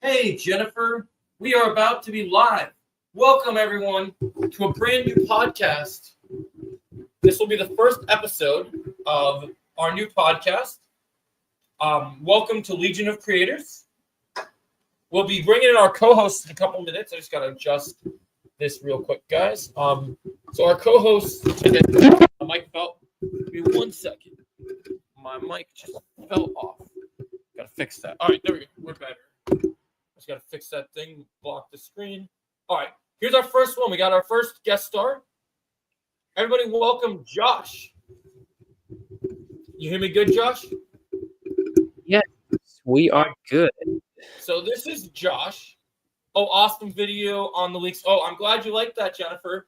Hey, Jennifer, we are about to be live. Welcome, everyone, to a brand new podcast. This will be the first episode of our new podcast. Welcome to Legion of Creators. We'll be bringing in our co-hosts in a couple minutes. I just got to adjust this real quick, guys. So our co-hosts today, my mic fell. Give me 1 second. My mic just fell off. Got to fix that. All right, there we go. We're better. Just got to fix that thing, block the screen. All right, here's our first one. We got our first guest star. Everybody welcome Josh. You hear me good, Josh? Yes, we are good. So this is Josh. Oh, awesome video on the leaks. Oh, I'm glad you liked that, Jennifer.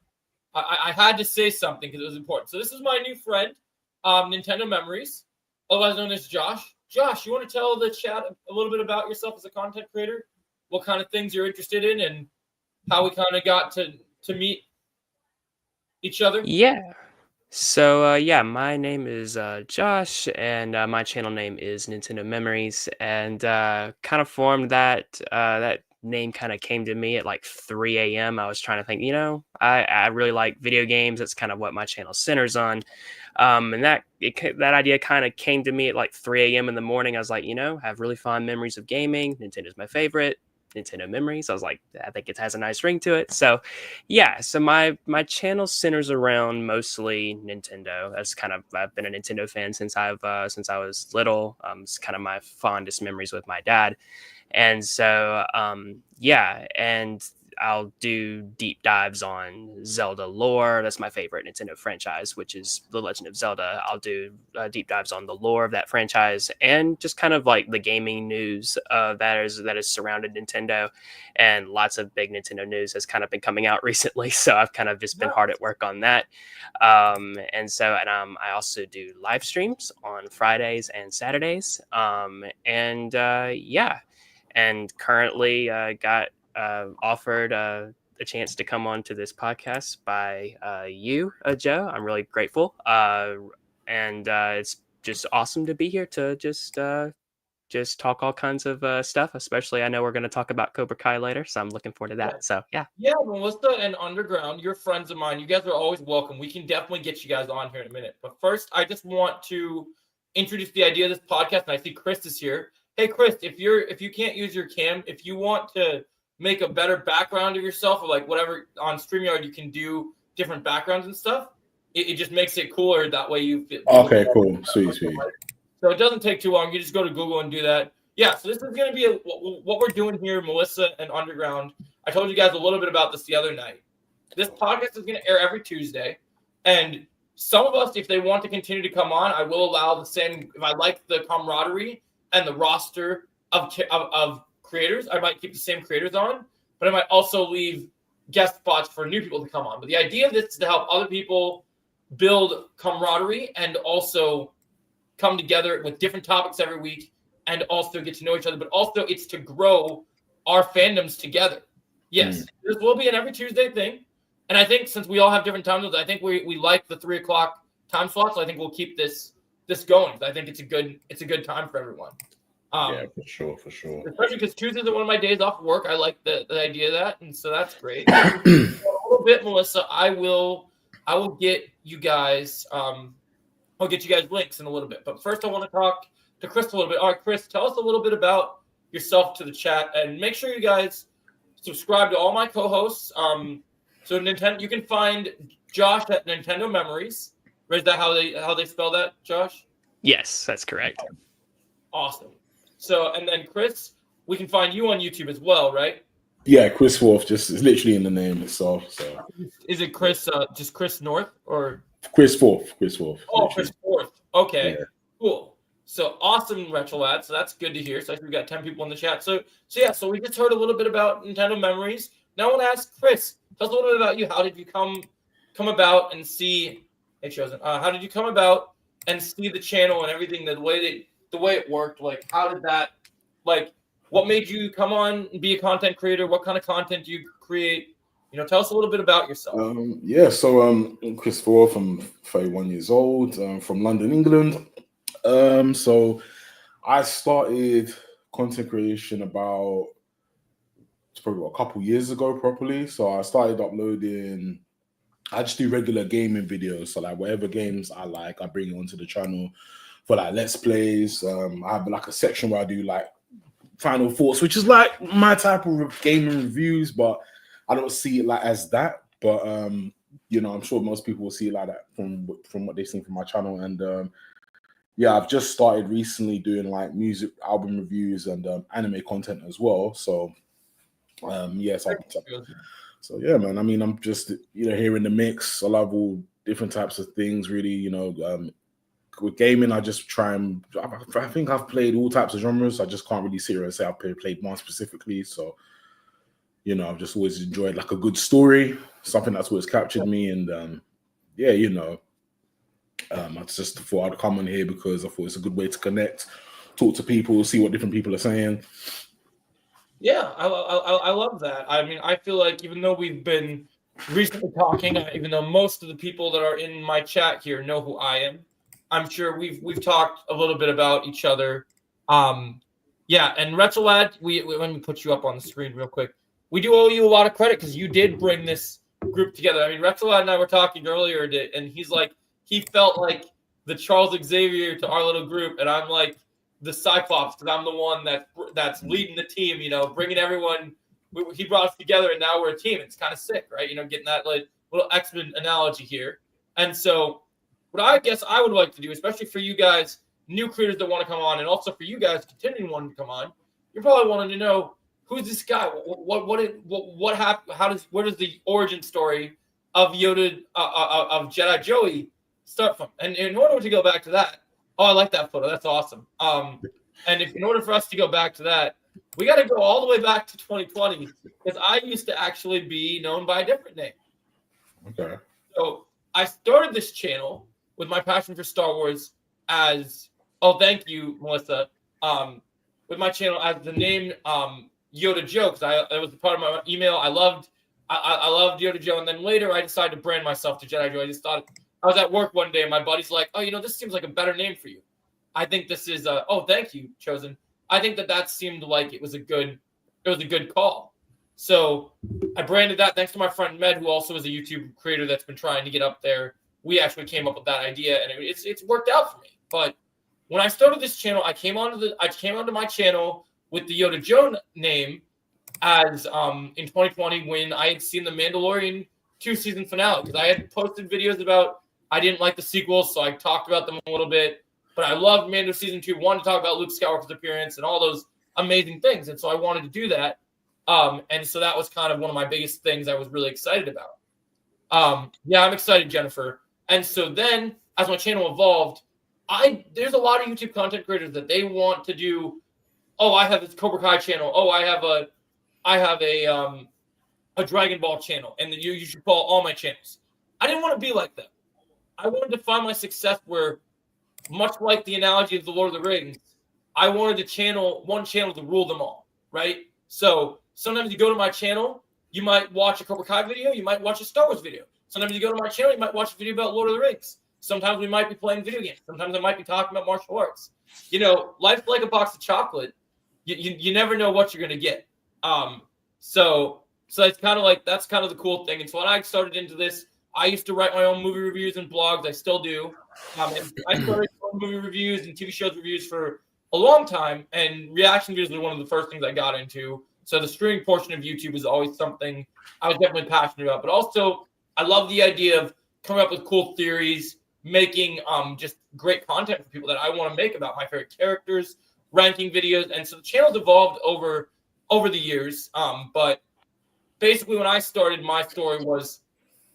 I had to say something because it was important. So this is my new friend, Nintendo Memories, otherwise known as Josh. Josh, you want to tell the chat a little bit about yourself as a content creator? What kind of things you're interested in and how we kind of got to meet each other? Yeah. So, my name is Josh, and my channel name is Nintendo Memories, and kind of formed that name kind of came to me at like 3 a.m. I was trying to think, I really like video games. That's kind of what my channel centers on. And that idea kind of came to me at like 3 a.m. in the morning. I was like, I have really fond memories of gaming. Nintendo's my favorite. Nintendo Memories. I was like, I think it has a nice ring to it. So my channel centers around mostly Nintendo. I've been a Nintendo fan since I was little. It's kind of my fondest memories with my dad. And so and I'll do deep dives on Zelda lore. That's my favorite Nintendo franchise, which is The Legend of Zelda. I'll do deep dives on the lore of that franchise and just kind of like the gaming news that is surrounded Nintendo. And lots of big Nintendo news has kind of been coming out recently. So I've kind of just been hard at work on that. I also do live streams on Fridays and Saturdays. And currently got offered a chance to come on to this podcast by you, Joe. I'm really grateful. It's just awesome to be here to just talk all kinds of stuff, especially I know we're going to talk about Cobra Kai later, so I'm looking forward to that. So, yeah. Yeah, Melissa and Underground, you're friends of mine. You guys are always welcome. We can definitely get you guys on here in a minute. But first, I just want to introduce the idea of this podcast, and I see Chris is here. Hey, Chris, if you can't use your cam, if you want to make a better background of yourself or like whatever on StreamYard, you can do different backgrounds and stuff. It just makes it cooler. That way you feel. Okay, cool. Sweet. So it doesn't take too long. You just go to Google and do that. Yeah, so this is going to be what we're doing here, Melissa and Underground. I told you guys a little bit about this the other night. This podcast is going to air every Tuesday. And some of us, if they want to continue to come on, I will allow the same. If I like the camaraderie and the roster of creators, I might keep the same creators on, but I might also leave guest spots for new people to come on. But the idea of this is to help other people build camaraderie and also come together with different topics every week and also get to know each other, but also it's to grow our fandoms together. Yes, This will be an every Tuesday thing. And I think since we all have different time zones, I think we like the 3 o'clock time slot. So I think we'll keep this going. I think it's a good time for everyone. Yeah, for sure. Especially because Tuesdays are one of my days off work. I like the idea of that, and so that's great. A little bit, Melissa. I will get you guys. I'll get you guys links in a little bit. But first, I want to talk to Chris a little bit. All right, Chris, tell us a little bit about yourself to the chat, and make sure you guys subscribe to all my co-hosts. So Nintendo, you can find Josh at Nintendo Memories. Is that how they spell that, Josh? Yes, that's correct. Awesome. So, and then Chris, we can find you on YouTube as well, right? Yeah, Chris Wolf, just is literally in the name itself. So, is it Chris? Just Chris North or Chris Wolf? Oh, literally. Chris North. Okay, yeah. Cool. So awesome, Retro Lad. So that's good to hear. So I think we've got 10 people in the chat. So we just heard a little bit about Nintendo Memories. Now I want to ask Chris, tell us a little bit about you. How did you come about and see? Hey, Chosen. How did you come about and see the channel and everything? The way it worked. Like, how did that? Like, what made you come on and be a content creator? What kind of content do you create? Tell us a little bit about yourself. So I'm Chris Wolf. I'm 31 years old. From London, England. So I started content creation about it's probably a couple years ago properly. So I started uploading. I just do regular gaming videos. So like whatever games I like, I bring it onto the channel for like let's plays. I have like a section where I do like final thoughts, which is like my type of gaming reviews, but I don't see it like as that. But you know, I'm sure most people will see it like that from what they've seen from my channel. And yeah, I've just started recently doing like music album reviews and anime content as well. So yes, so yeah, man. I mean, I'm just here in the mix. I love all different types of things, really. With gaming, I just try and I think I've played all types of genres. I just can't really sit here and say I've played one specifically. So I've just always enjoyed like a good story, something that's always captured me. And yeah, I just thought I'd come on here because I thought it's a good way to connect, talk to people, see what different people are saying. Yeah, I love that. I mean, I feel like even though we've been recently talking, even though most of the people that are in my chat here know who I am, I'm sure we've talked a little bit about each other. Yeah, and Retsolad, let me put you up on the screen real quick. We do owe you a lot of credit because you did bring this group together. I mean, Retsolad and I were talking earlier, and he's like, he felt like the Charles Xavier to our little group, and I'm like the Cyclops because I'm the one that's leading the team, bringing everyone. He brought us together, and now we're a team. It's kind of sick, right? Getting that like little X-Men analogy here. And so what I guess I would like to do, especially for you guys, new creators that want to come on, and also for you guys continuing wanting to come on, you're probably wanting to know who's this guy? What happened? Where does the origin story of Yoda of Jedi Joey start from? And in order to go back to that, I like that photo. That's awesome. And in order for us to go back to that, we got to go all the way back to 2020 because I used to actually be known by a different name. Okay. So I started this channel with my passion for Star Wars as thank you, Melissa. With my channel as the name Yoda Joe because it was part of my email. I loved Yoda Joe, and then later I decided to brand myself to Jedi Joe. I just thought I was at work one day, and my buddy's like, "Oh, this seems like a better name for you." I think this is thank you, Chosen. I think that seemed like it was a good call. So I branded that thanks to my friend Med, who also is a YouTube creator that's been trying to get up there. We actually came up with that idea, and it's worked out for me. But when I started this channel, I came onto my channel with the Yoda Joe name as in 2020 when I had seen the Mandalorian 2-season finale because I had posted videos about I didn't like the sequels, so I talked about them a little bit. But I loved Mando season 2. Wanted to talk about Luke Skywalker's appearance and all those amazing things, and so I wanted to do that. And so that was kind of one of my biggest things I was really excited about. Yeah, I'm excited, Jennifer. And so then, as my channel evolved, there's a lot of YouTube content creators that they want to do. Oh, I have this Cobra Kai channel. Oh, I have a Dragon Ball channel, and then you should follow all my channels. I didn't want to be like that. I wanted to find my success where, much like the analogy of the Lord of the Rings, I wanted one channel to rule them all, right? So sometimes you go to my channel, you might watch a Cobra Kai video, you might watch a Star Wars video. Sometimes you go to my channel, you might watch a video about Lord of the Rings. Sometimes we might be playing video games. Sometimes I might be talking about martial arts. Life's like a box of chocolate. You never know what you're going to get. So it's kind of like that's kind of the cool thing. And so when I started into this, I used to write my own movie reviews and blogs. I still do. And I started doing movie reviews and TV shows reviews for a long time. And reaction videos were one of the first things I got into. So the streaming portion of YouTube is always something I was definitely passionate about. But also, I love the idea of coming up with cool theories, making just great content for people that I want to make about my favorite characters, ranking videos. And so the channel's evolved over the years. But basically when I started, my story was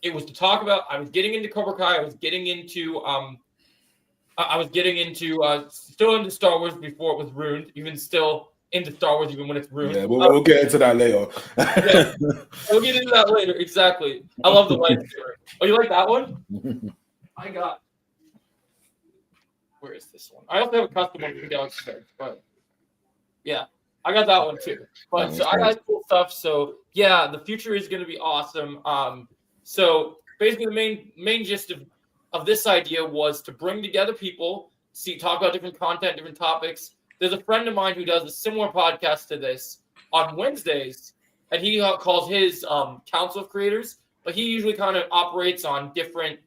to talk about, I was getting into Cobra Kai. I was getting into still into Star Wars before it was ruined, even still into Star Wars, even when it's ruined. Yeah, we'll get into that later. Yeah, we'll get into that later. Exactly. I love the lightsaber. Oh, you like that one? Where is this one? I also have a custom one for Galaxy Search, but yeah, I got that one too. But so I got cool stuff. So yeah, the future is going to be awesome. So basically, the main gist of this idea was to bring together people, talk about different content, different topics. There's a friend of mine who does a similar podcast to this on Wednesdays, and he calls his council of creators, but he usually kind of operates on different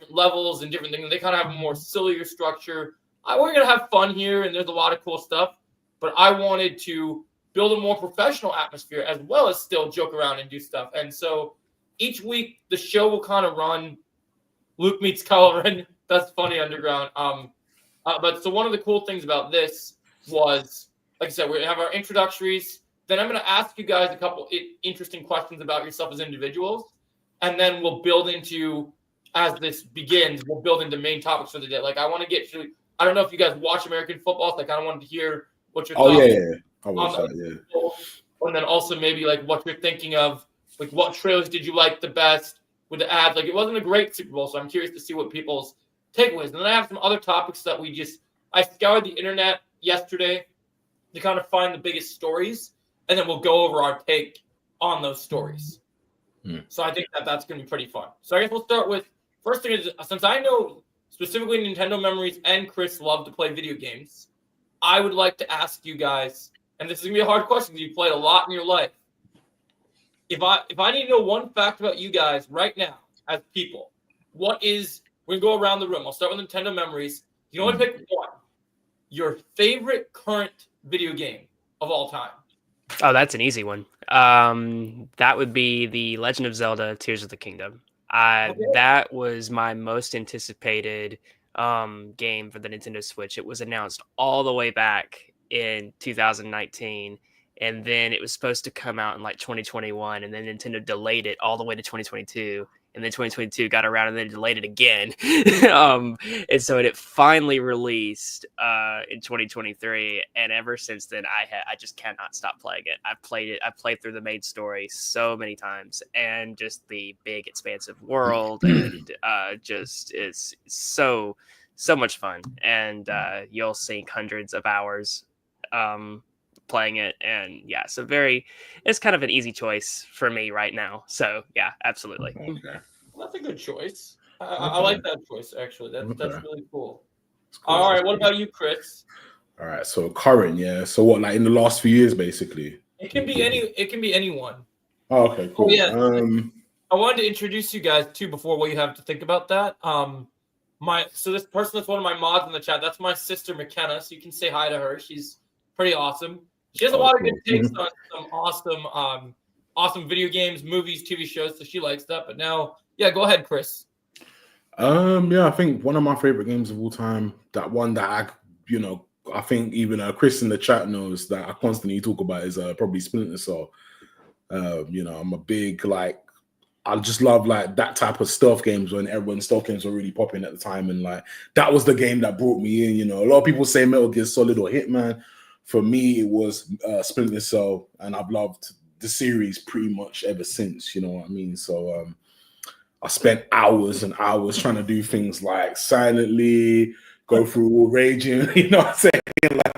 levels and different things. They kind of have a more sillier structure. We're gonna have fun here, and there's a lot of cool stuff, but I wanted to build a more professional atmosphere as well as still joke around and do stuff. And so each week the show will kind of run Luke meets Colorin. That's funny, Underground. But so one of the cool things about this was, like I said, we're going to have our introductories. Then I'm going to ask you guys a couple interesting questions about yourself as individuals. And then we'll build into, as this begins, we'll build into main topics for the day. Like I want to get to, I don't know if you guys watch American football, so I kind of wanted to hear what your thoughts I watch that, and then also maybe like what you're thinking of, like what trailers did you like the best with the ads? Like it wasn't a great Super Bowl, so I'm curious to see what people's takeaways. And then I have some other topics that I scoured the internet yesterday to kind of find the biggest stories, and then we'll go over our take on those stories. So I think that's going to be pretty fun. So I guess we'll start with, first thing is, since I know specifically Nintendo Memories and Chris love to play video games, I would like to ask you guys, and this is going to be a hard question because you've played a lot in your life. If I need to know one fact about you guys right now as people, we're going to go around the room. I'll start with Nintendo Memories. You can only pick one. Your favorite current video game of all time. Oh, that's an easy one. That would be The Legend of Zelda: Tears of the Kingdom. That was my most anticipated game for the Nintendo Switch. It was announced all the way back in 2019, and then it was supposed to come out in like 2021, and then Nintendo delayed it all the way to 2022, and then 2022 got around and then delayed it again. And so it finally released in 2023, and ever since then I just cannot stop playing it. I've played through the main story so many times, and just the big expansive world, and just is so much fun. And you'll sink hundreds of hours playing it, and so it's kind of an easy choice for me right now. So yeah, absolutely. Okay. Well, that's a good choice. I like that choice, actually. That's really cool. All right, what about you, Chris? All right, so current, So what, like in the last few years, basically? It can be anyone. Oh, okay, cool. Yeah. I wanted to introduce you guys too before you have to think about that. So this person that's one of my mods in the chat, that's my sister McKenna. So you can say hi to her. She's pretty awesome. She has a lot of good takes on some awesome video games, movies, TV shows. So she likes that. But now, go ahead, Chris. I think one of my favorite games of all time, that one that I think even Chris in the chat knows that I constantly talk about, is probably Splinter Cell. I'm a big, I just love that type of stealth games when stealth games were really popping at the time, and that was the game that brought me in. A lot of people say Metal Gear Solid or Hitman. For me, it was Splinter Cell, and I've loved the series pretty much ever since. You know what I mean? So I spent hours and hours trying to do things like silently go through all raging. You know what I'm saying?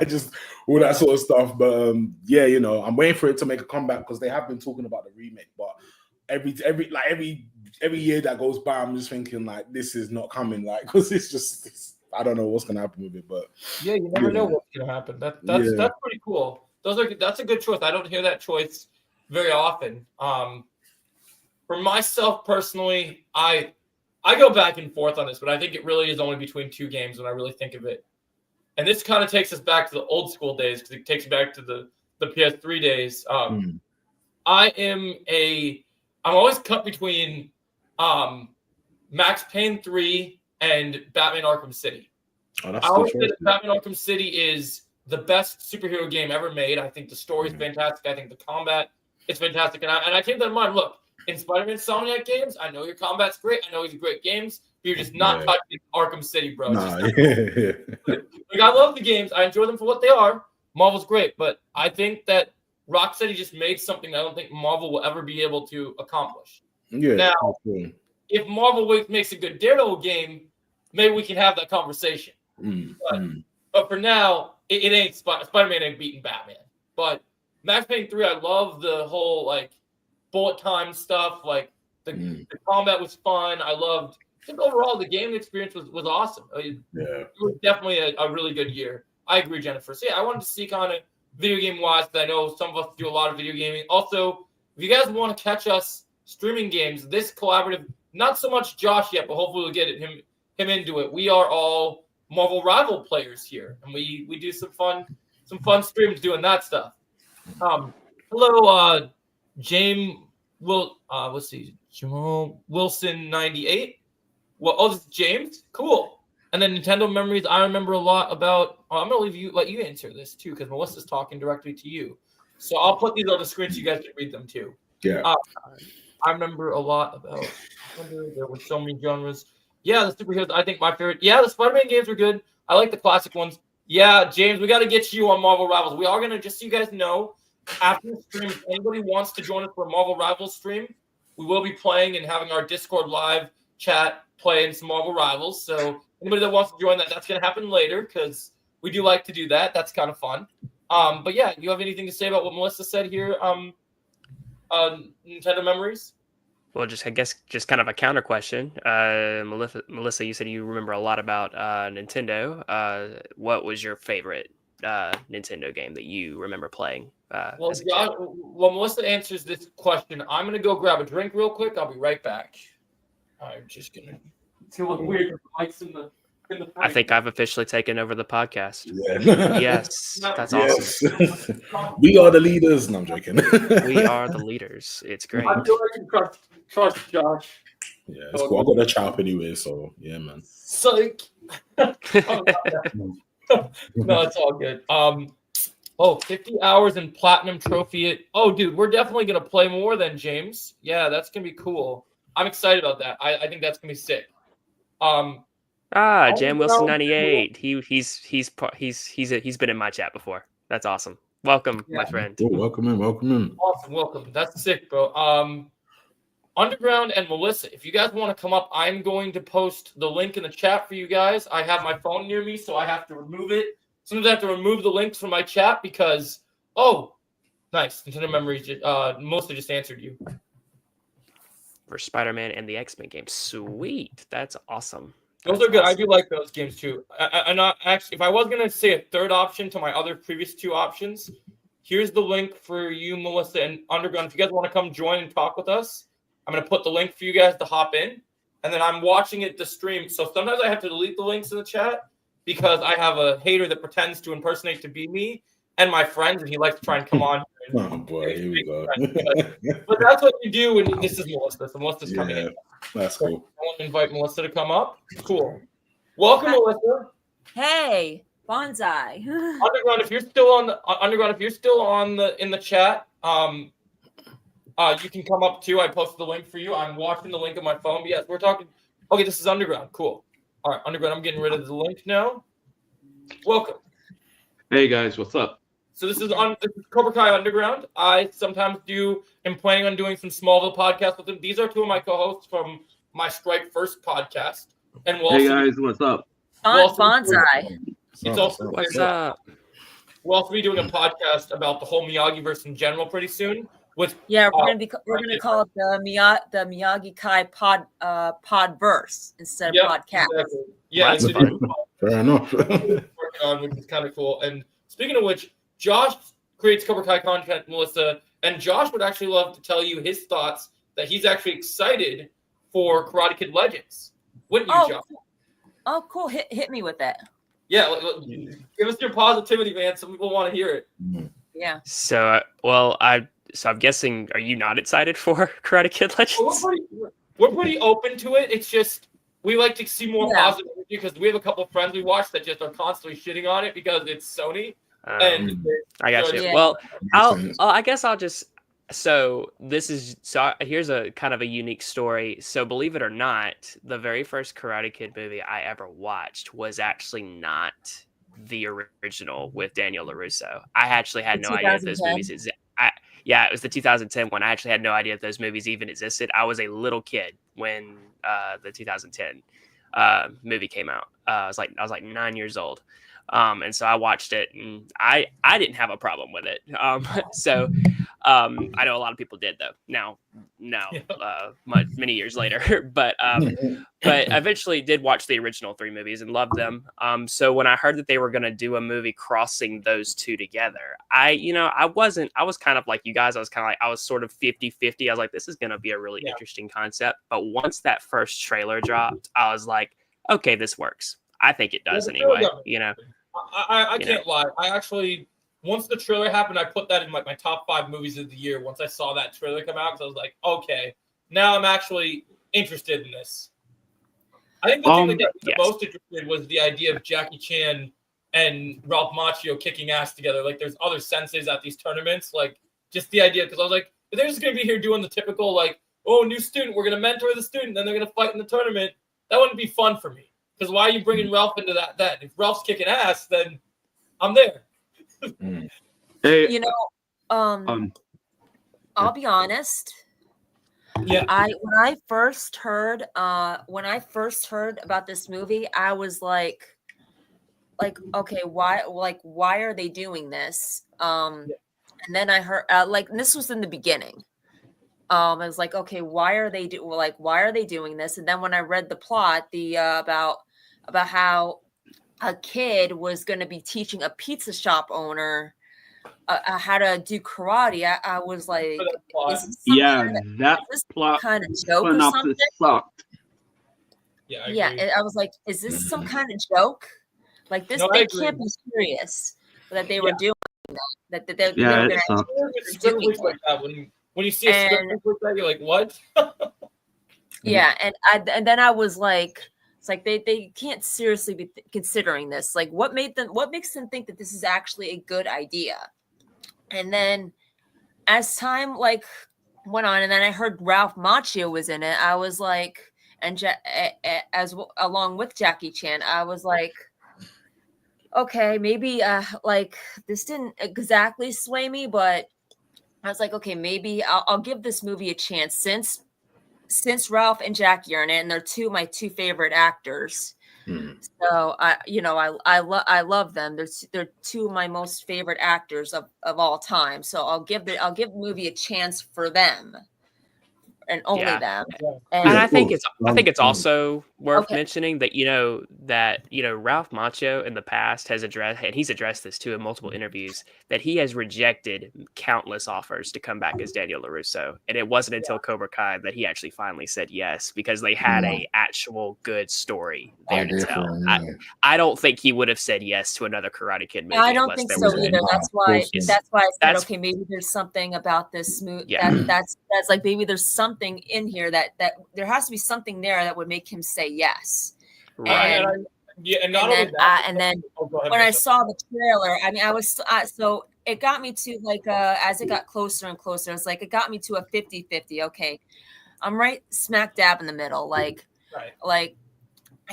Just all that sort of stuff. But I'm waiting for it to make a comeback because they have been talking about the remake, but every year that goes by, I'm just thinking this is not coming, because it's I don't know what's gonna happen with it. But you never know what's gonna happen. That's pretty cool. That's a good choice. I don't hear that choice very often. For myself personally, I go back and forth on this, but I think it really is only between two games when I really think of it. And this kind of takes us back to the old school days, because it takes you back to the PS3 days. I'm always cut between Max Payne 3 and Batman Arkham City. Oh, that's I always say that Batman Arkham City is the best superhero game ever made. I think the story is fantastic. I think the combat is fantastic. And I keep that in mind. Look, in Spider-Man Insomniac games, I know your combat's great. I know these are great games, but you're just not touching Arkham City, bro. I love the games. I enjoy them for what they are. Marvel's great, but I think that Rocksteady just made something I don't think Marvel will ever be able to accomplish. Yeah. Now, if Marvel makes a good Daredevil game, maybe we can have that conversation. But for now, it ain't Spider-Man ain't beating Batman. But Max Payne 3, I love the whole bullet time stuff. The combat was fun. I loved overall the game experience was awesome. It was definitely a really good year. I agree, Jennifer. So I wanted to see kind of video game wise. I know some of us do a lot of video gaming. Also, if you guys want to catch us streaming games, this collaborative, not so much Josh yet, but hopefully we'll get him into it. We are all Marvel Rival players here, and we do some fun streams doing that stuff. Hello, James. Let's see, Jamal Wilson 98. Well, oh, this is James. Cool. And then Nintendo memories. I remember a lot about. I'm gonna let you answer this too, because Melissa's talking directly to you. So I'll put these on the screen so you guys can read them too. Yeah. I remember a lot about. There were so many genres. Yeah, the superheroes. I think my favorite. Yeah, the Spider-Man games were good. I like the classic ones. Yeah, James, we got to get you on Marvel Rivals. We are gonna, just so you guys know, after the stream, if anybody wants to join us for a Marvel Rivals stream, we will be playing and having our Discord live chat playing some Marvel Rivals. So anybody that wants to join that's going to happen later because we do like to do that. That's kind of fun. But yeah, you have anything to say about what Melissa said here? Nintendo memories? Well, I guess kind of a counter question. Melissa, you said you remember a lot about Nintendo. What was your favorite Nintendo game that you remember playing? Well, Melissa answers this question, I'm going to go grab a drink real quick. I'll be right back. I'm just going to feel weird with the mics in the I think I've officially taken over the podcast. Yeah. Yes, that's awesome. We are the leaders. No, I'm joking. We are the leaders. It's great. I feel like I can trust Josh. Yeah, it's cool. I got the chop anyway, so yeah, man. Psych. No, it's all good. 50 hours in platinum trophy. Oh, dude, we're definitely gonna play more than James. Yeah, that's gonna be cool. I'm excited about that. I think that's gonna be sick. Jam Wilson 98. He's been in my chat before. That's awesome. Welcome, my friend. Oh, welcome in. Awesome, welcome. That's sick, bro. Underground and Melissa, if you guys want to come up, I'm going to post the link in the chat for you guys. I have my phone near me, so I have to remove it. Sometimes I have to remove the links from my chat because, nice. Nintendo memories. Melissa just answered you. For Spider-Man and the X-Men game. Sweet. That's awesome. Those are good. I do like those games too. Actually, if I was going to say a third option to my other previous two options, here's the link for you, Melissa, and Underground. If you guys want to come join and talk with us, I'm going to put the link for you guys to hop in. And then I'm watching the stream. So sometimes I have to delete the links in the chat because I have a hater that pretends to impersonate to be me and my friends, and he likes to try and come on. Oh, boy. Here we go. But that's what you do when this is Melissa. So Melissa's coming in. That's cool. I want to invite Melissa to come up. Cool. Welcome, Melissa. Hey, bonsai. Underground, if you're still in the chat, you can come up too. I posted the link for you. I'm watching the link on my phone. But yes, we're talking. Okay, this is Underground. Cool. All right, Underground. I'm getting rid of the link now. Welcome. Hey guys, what's up? So this is Cobra Kai Underground. I sometimes am planning on doing some Smallville podcasts with them. These are two of my co-hosts from my Strike First podcast. And hey guys, what's up? Bonsai. What's up? We'll also be doing a podcast about the whole Miyagi-verse in general pretty soon. We're gonna call it the Miyagi Kai podverse instead of podcast. Exactly. Yeah, fair enough. Working on, which is kind of cool. And speaking of which, Josh creates Cobra Kai content, Melissa, and Josh would actually love to tell you his thoughts that he's actually excited for Karate Kid Legends. Wouldn't you, Josh? Oh, cool. Hit me with that. Yeah, give us your positivity, man. Some people want to hear it. Yeah. So, I'm guessing, are you not excited for Karate Kid Legends? We're pretty open to it. It's just we like to see more positive because we have a couple of friends we watch that just are constantly shitting on it because it's Sony. And I got you. Yeah. Well, I guess I'll just. So here's a kind of a unique story. So believe it or not, the very first Karate Kid movie I ever watched was actually not the original with Daniel LaRusso. I actually had no idea if those movies existed. It was the 2010 one. I actually had no idea if those movies even existed. I was a little kid when the 2010 movie came out. I was like 9 years old. And so I watched it, and I didn't have a problem with it. So I know a lot of people did though. Now, many years later, but eventually did watch the original 3 movies and loved them. So when I heard that they were going to do a movie crossing those 2 together, I was kind of like you guys. I was sort of 50-50. I was like, this is going to be a really interesting concept. But once that first trailer dropped, I was like, okay, this works. I think it does anyway. I can't lie. I actually, once the trailer happened, I put that in my top 5 movies of the year. Once I saw that trailer come out, because I was like, okay, now I'm actually interested in this. I think the thing that got me the most interested was the idea of Jackie Chan and Ralph Macchio kicking ass together. Like, there's other senseis at these tournaments. Like, just the idea, because I was like, if they're just going to be here doing the typical, like, oh, new student, we're going to mentor the student, then they're going to fight in the tournament, that wouldn't be fun for me. Because why are you bringing Ralph into that? If Ralph's kicking ass, then I'm there. Hey, I'll be honest. Yeah. When I first heard about this movie, I was like, okay, why are they doing this? And then I heard this was in the beginning. I was like, okay, why are they doing this? And then when I read the plot, about how a kid was going to be teaching a pizza shop owner how to do karate, I was like, that plot kind of joke or something? Sucked. And I was like, is this some kind of joke? Like this, they can't be serious that they were doing that. That they were going to do it. When you see a script like that, you're like, what? And then I was like, it's like they can't seriously be considering this. Like, what makes them think that this is actually a good idea? And then as time went on, and then I heard Ralph Macchio was in it, I was like, along with Jackie Chan, I was like, okay, maybe this didn't exactly sway me, but I was like, okay, maybe I'll give this movie a chance since Ralph and Jackie are in it, and they're my two favorite actors. So I love them. They're 2 of my most favorite actors of all time. So I'll give the movie a chance for them. And only them. And I think it's also worth mentioning that Ralph Macchio in the past has addressed this too in multiple interviews, that he has rejected countless offers to come back as Daniel LaRusso, and it wasn't until Cobra Kai that he actually finally said yes, because they had a actual good story there to tell. I don't think he would have said yes to another Karate Kid movie. I don't think so either. That's why I said, okay, maybe there's something about this movie that's like, maybe there's something in here that there has to be something there that would make him say yes. Right. And then when I saw the trailer, I mean, I was so it got me to as it got closer and closer, it's like it got me to a 50-50. Okay, I'm right smack dab in the middle. Like I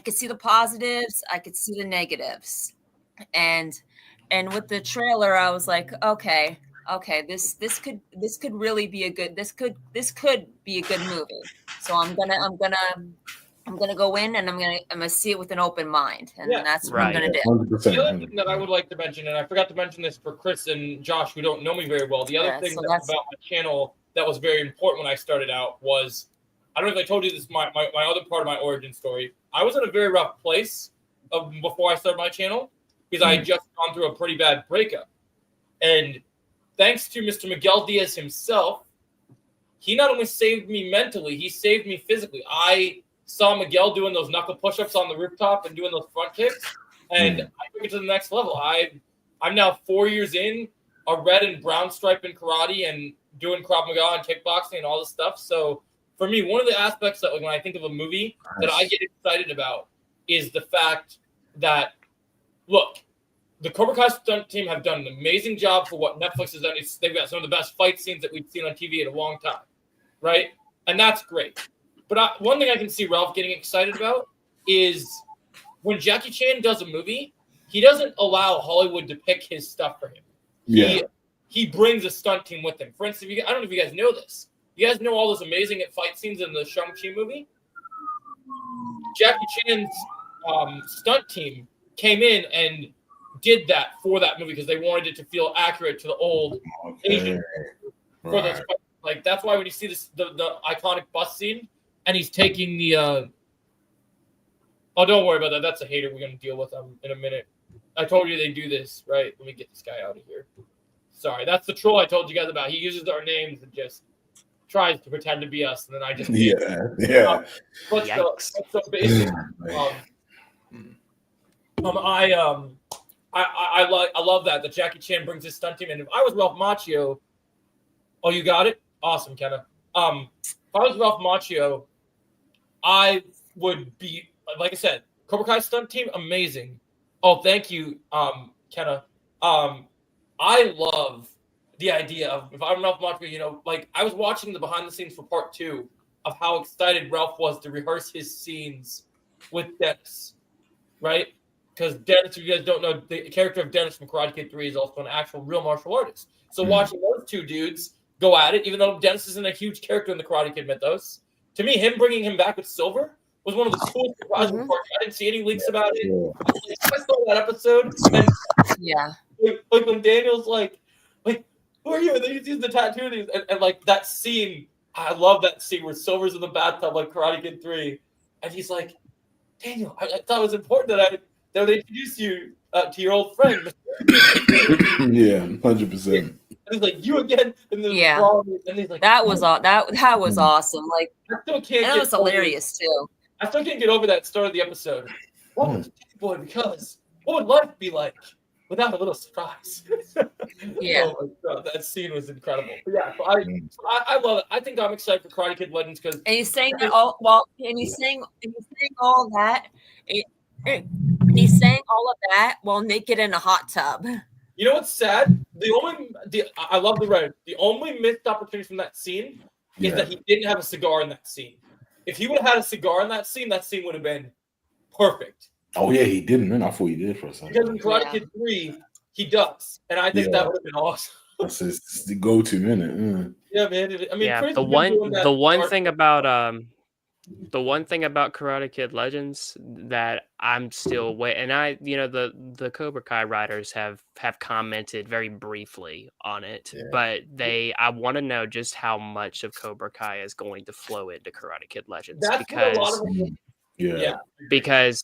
could see the positives, I could see the negatives, and with the trailer, I was like, okay, this could really be this could be a good movie. So I'm gonna go in and I'm gonna see it with an open mind, and that's what I'm gonna do. 100%. The other thing that I would like to mention, and I forgot to mention this for Chris and Josh, who don't know me very well. The other thing about my channel that was very important when I started out was, I don't know if I told you this, my other part of my origin story. I was in a very rough place before I started my channel, because I had just gone through a pretty bad breakup, and thanks to Mr. Miguel Diaz himself, he not only saved me mentally, he saved me physically. I saw Miguel doing those knuckle push-ups on the rooftop and doing those front kicks, and I took it to the next level. I'm now 4 years in, a red and brown stripe in karate and doing Krav Maga and kickboxing and all this stuff. So for me, one of the aspects that when I think of a movie that I get excited about is the fact that, look, the Cobra Kai stunt team have done an amazing job for what Netflix has done. They've got some of the best fight scenes that we've seen on TV in a long time, right? And that's great. But one thing I can see Ralph getting excited about is when Jackie Chan does a movie, he doesn't allow Hollywood to pick his stuff for him. Yeah. He brings a stunt team with him. For instance, I don't know if you guys know this. You guys know all those amazing fight scenes in the Shang-Chi movie? Jackie Chan's stunt team came in and did that for that movie because they wanted it to feel accurate to the old Asian. For those, like that's why when you see this the iconic bus scene and he's taking the oh, don't worry about that. That's a hater we're gonna deal with in a minute. I told you they do this, right? Let me get this guy out of here. Sorry, that's the troll I told you guys about. He uses our names and just tries to pretend to be us, and then I just But so basically, I love that Jackie Chan brings his stunt team in. If I was Ralph Macchio, oh, you got it? Awesome, Kenna. If I was Ralph Macchio, I would be, like I said, Cobra Kai stunt team, amazing. Oh, thank you, Kenna. I love the idea of, if I'm Ralph Macchio, like I was watching the behind the scenes for part 2 of how excited Ralph was to rehearse his scenes with Dennis, right? Because Dennis, if you guys don't know, the character of Dennis from Karate Kid 3 is also an actual real martial artist. So watching those two dudes go at it, even though Dennis isn't a huge character in the Karate Kid mythos, to me, him bringing him back with Silver was one of the coolest surprises. I didn't see any leaks about it. I saw that episode, and like when Daniel's like, who are you? And then he sees the tattoo, and like that scene. I love that scene where Silver's in the bathtub like Karate Kid 3, and he's like, Daniel, I thought it was important that they introduce you to your old friend. Yeah, 100%. He's like, you again? And then and he's like, that was awesome. Like, I still can't. That was hilarious too. I still can't get over that start of the episode. What was boy? Because what would life be like without a little surprise? Yeah. Oh my God, that scene was incredible. But yeah, so I love it. I think I'm excited for Karate Kid Legends because. And he's saying that all he's saying all that. He's saying all of that while naked in a hot tub. You know what's sad? I love the red. The only missed opportunity from that scene is that he didn't have a cigar in that scene. If he would have had a cigar in that scene would have been perfect. Oh yeah, he didn't, man. I thought he did for a second. Because in Karate Kid 3, he does, and I think that would have been awesome. That's the go-to minute. Yeah, man. I mean, the one thing about Karate Kid Legends that I'm still waiting, and the Cobra Kai writers have commented very briefly on it, but I want to know just how much of Cobra Kai is going to flow into Karate Kid Legends. Because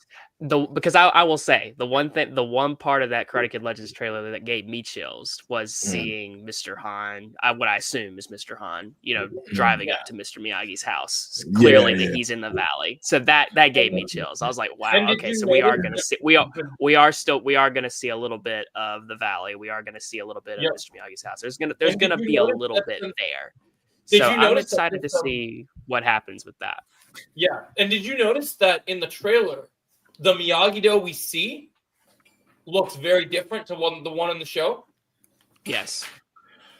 I will say the one part of that Karate Kid Legends trailer that gave me chills was seeing Mr. Han, what I assume is Mr. Han, driving up to Mr. Miyagi's house. Clearly that he's in the valley. So that gave me chills. I was like, wow, okay, so we are going to see we are going to see a little bit of the valley. We are going to see a little bit of Mr. Miyagi's house. There's going to be a little bit there. So I'm excited to see what happens with that. Yeah, and did you notice that in the trailer, the Miyagi-Do we see looks very different to the one in the show? Yes.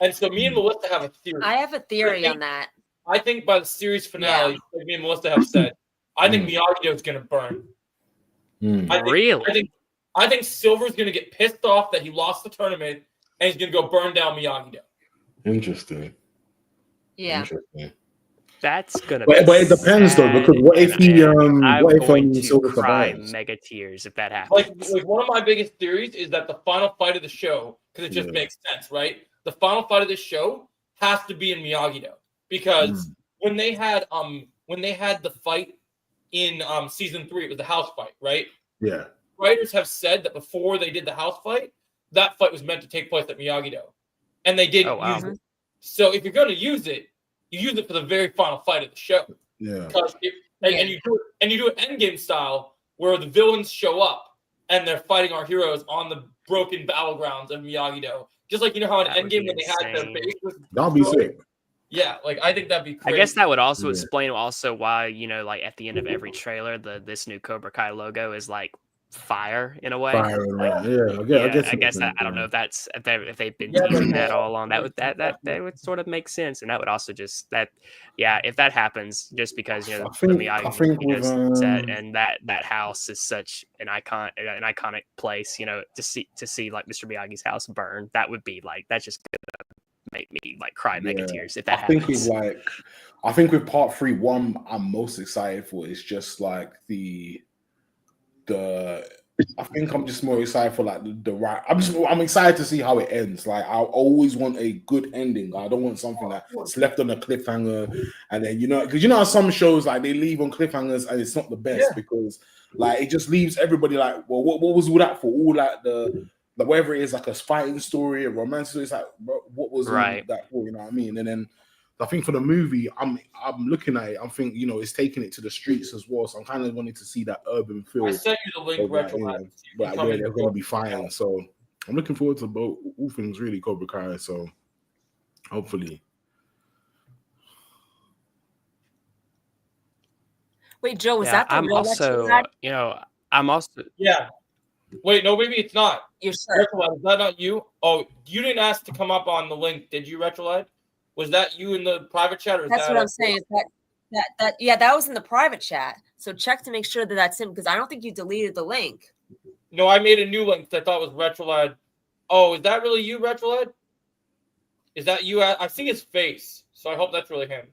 And so me and Melissa have a theory. I have a theory on that. I think by the series finale, like me and Melissa have said, I think Miyagi-Do is going to burn. Really? I think Silver's going to get pissed off that he lost the tournament, and he's going to go burn down Miyagi-Do. Interesting. Yeah. Interesting. That's gonna. But it depends though, because what if Silver cry mega tears if that happens? Like one of my biggest theories is that the final fight of the show, because it just makes sense, right? The final fight of this show has to be in Miyagi-Do because when they had the fight in season 3, it was the house fight, right? Yeah. Writers have said that before they did the house fight, that fight was meant to take place at Miyagi-Do, and they didn't use it. So if you're going to use it, you use it for the very final fight of the show. Yeah. And you do it endgame style where the villains show up and they're fighting our heroes on the broken battlegrounds of Miyagi-Do. Just like how in Endgame when they had their base was that'll be sick. Yeah, like I think that'd be crazy. I guess that would also explain why, like at the end of every trailer, this new Cobra Kai logo is like fire in a way. I guess I don't know if they've been teasing that all along. That would sort of make sense, and that would also if that happens, just because the Miyagi set and that house is such an iconic place, to see like Mr. Miyagi's house burn, that would be like that's just gonna make me like cry mega tears if that happens. I think with part 3, one I'm most excited for is just like the I think I'm just more excited for like the right. I'm excited to see how it ends. Like I always want a good ending. I don't want something that's left on a cliffhanger, and then because how some shows like they leave on cliffhangers and it's not the best because like it just leaves everybody like, well, what was all that for? All like the whatever it is, like a fighting story, a romance story. It's like, what was all that for? You know what I mean? And then I think for the movie, I'm looking at it. I'm thinking, it's taking it to the streets as well. So I'm kind of wanting to see that urban feel. I sent you the link, where they're going to be fighting. So I'm looking forward to all things really Cobra Kai. So hopefully. Wait, Joe, was that the I'm real also, I'm also. Yeah. Wait, no, maybe it's not. You're sure? Retrolite, is that not you? Oh, you didn't ask to come up on the link, did you, Retrolite? Was that you in the private chat? Or that's what I'm saying. That was in the private chat. So check to make sure that that's him because I don't think you deleted the link. No, I made a new link that I thought was Retrolite. Oh, is that really you, Retrolite? Is that you? I see his face, so I hope that's really him.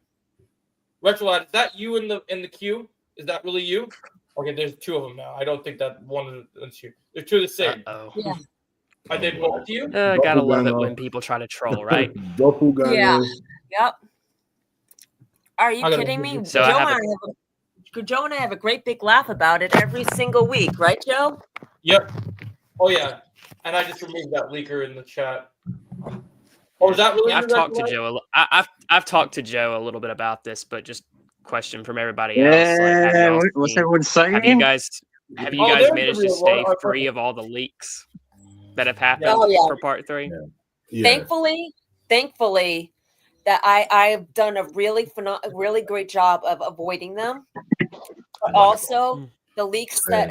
Retrolite, is that you in the queue? Is that really you? Okay, there's two of them now. I don't think that one is you. They're two the same. Yeah. I did both to you. Gotta love it when people try to troll, right? Yeah. Yep. Are you kidding me? So Joe and I have a great big laugh about it every single week, right, Joe? Yep. Oh yeah. And I just removed that leaker in the chat. Oh, is that really? I've talked to Joe. I've talked to Joe a little bit about this, but just question from everybody else. Yeah. Like, what's everyone saying? Have you guys managed to stay free of all the leaks that have happened for part 3? Yeah. Thankfully, that I've done a really great job of avoiding them. But also the leaks that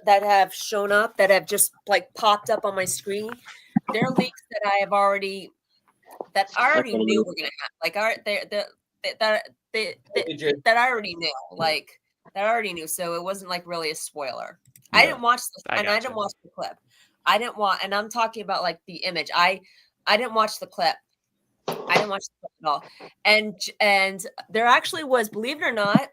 have shown up, that have just like popped up on my screen, they're leaks that I already knew were gonna happen. Like that I already knew. Like that I already knew. So it wasn't like really a spoiler. I didn't watch this, I didn't watch the clip. And I'm talking about like the image. I didn't watch the clip. I didn't watch the clip at all. And there actually was, believe it or not,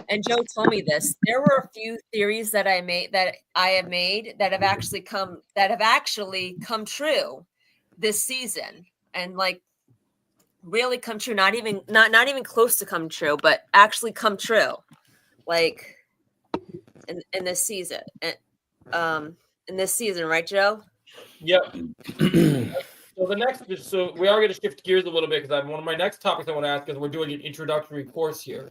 and Joe told me this, there were a few theories that I have made that have actually come true this season, and like really come true, not even close to come true, but actually come true, like in this season, right, Joe? Yep. So we are going to shift gears a little bit because one of my next topics I want to ask is we're doing an introductory course here.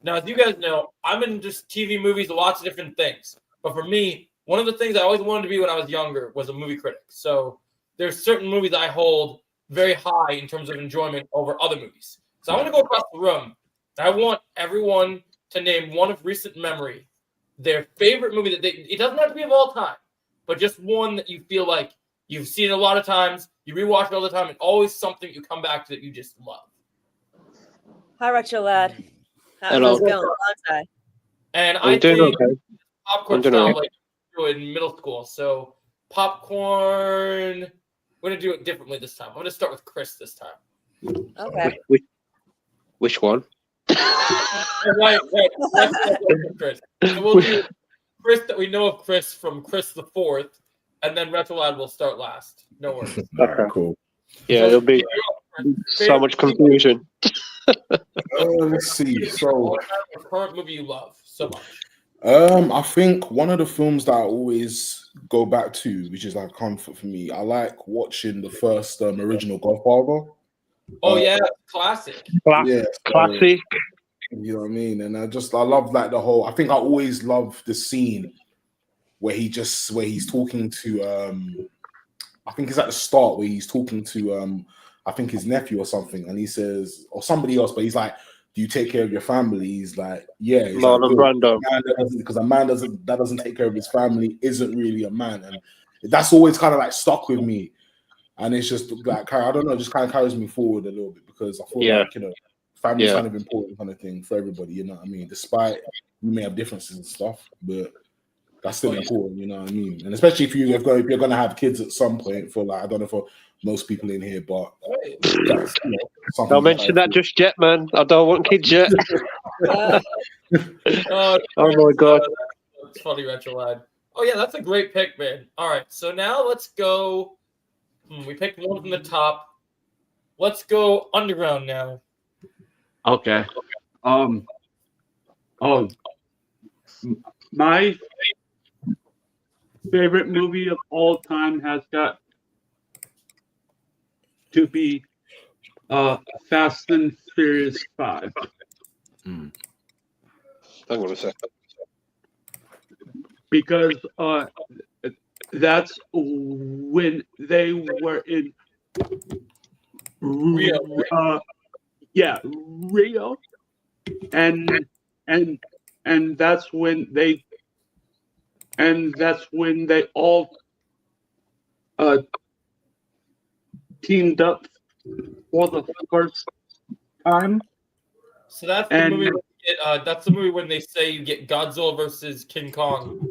Now, as you guys know, I'm in just TV, movies, lots of different things. But for me, one of the things I always wanted to be when I was younger was a movie critic. So there's certain movies I hold very high in terms of enjoyment over other movies. So I want to go across the room. I want everyone to name one of recent memory, their favorite movie it doesn't have to be of all time, but just one that you feel like you've seen it a lot of times, you rewatch it all the time, and always something you come back to that you just love. Hi, Retro Lad. How's it going? And I think popcorn style like in middle school. So popcorn, we're going to do it differently this time. I'm going to start with Chris this time. Okay. Which one? Right. Chris. So we'll do Chris that we know of Chris from Chris the Fourth, and then Retro Lad will start last. No worries. Okay, cool. Yeah, it'll be so much confusion. Let's see. So, current movie you love so much? I think one of the films that I always go back to, which is like comfort for me, I like watching the first original Godfather. Oh yeah, classic. Yeah, classic. You know what I mean? And I love like the whole. I think I always love the scene where he's talking to. I think it's at the start where he's talking to I think his nephew or something, and he says, or somebody else, but he's like, "Do you take care of your family?" He's like, "Yeah." Marlon Brando. Because a man that doesn't take care of his family isn't really a man, and that's always kind of like stuck with me. And it's just like, I don't know, just kind of carries me forward a little bit because I feel like family's kind of important kind of thing for everybody. You know what I mean? Despite we may have differences and stuff, but that's still important. You know what I mean? And especially if you're going to have kids at some point. For like, I don't know for most people in here, but don't mention that just yet, man. I don't want kids yet. Oh my god. That's funny, Retro Lad. Oh yeah, that's a great pick, man. All right, so now let's go. We picked one from the top. Let's go underground now. Okay. My favorite movie of all time has got to be Fast and Furious 5. Hang on a second. Because that's when they were in Rio. Rio, and that's when they all teamed up for the first time. So that's the movie. That's the movie when they say you get Godzilla versus King Kong,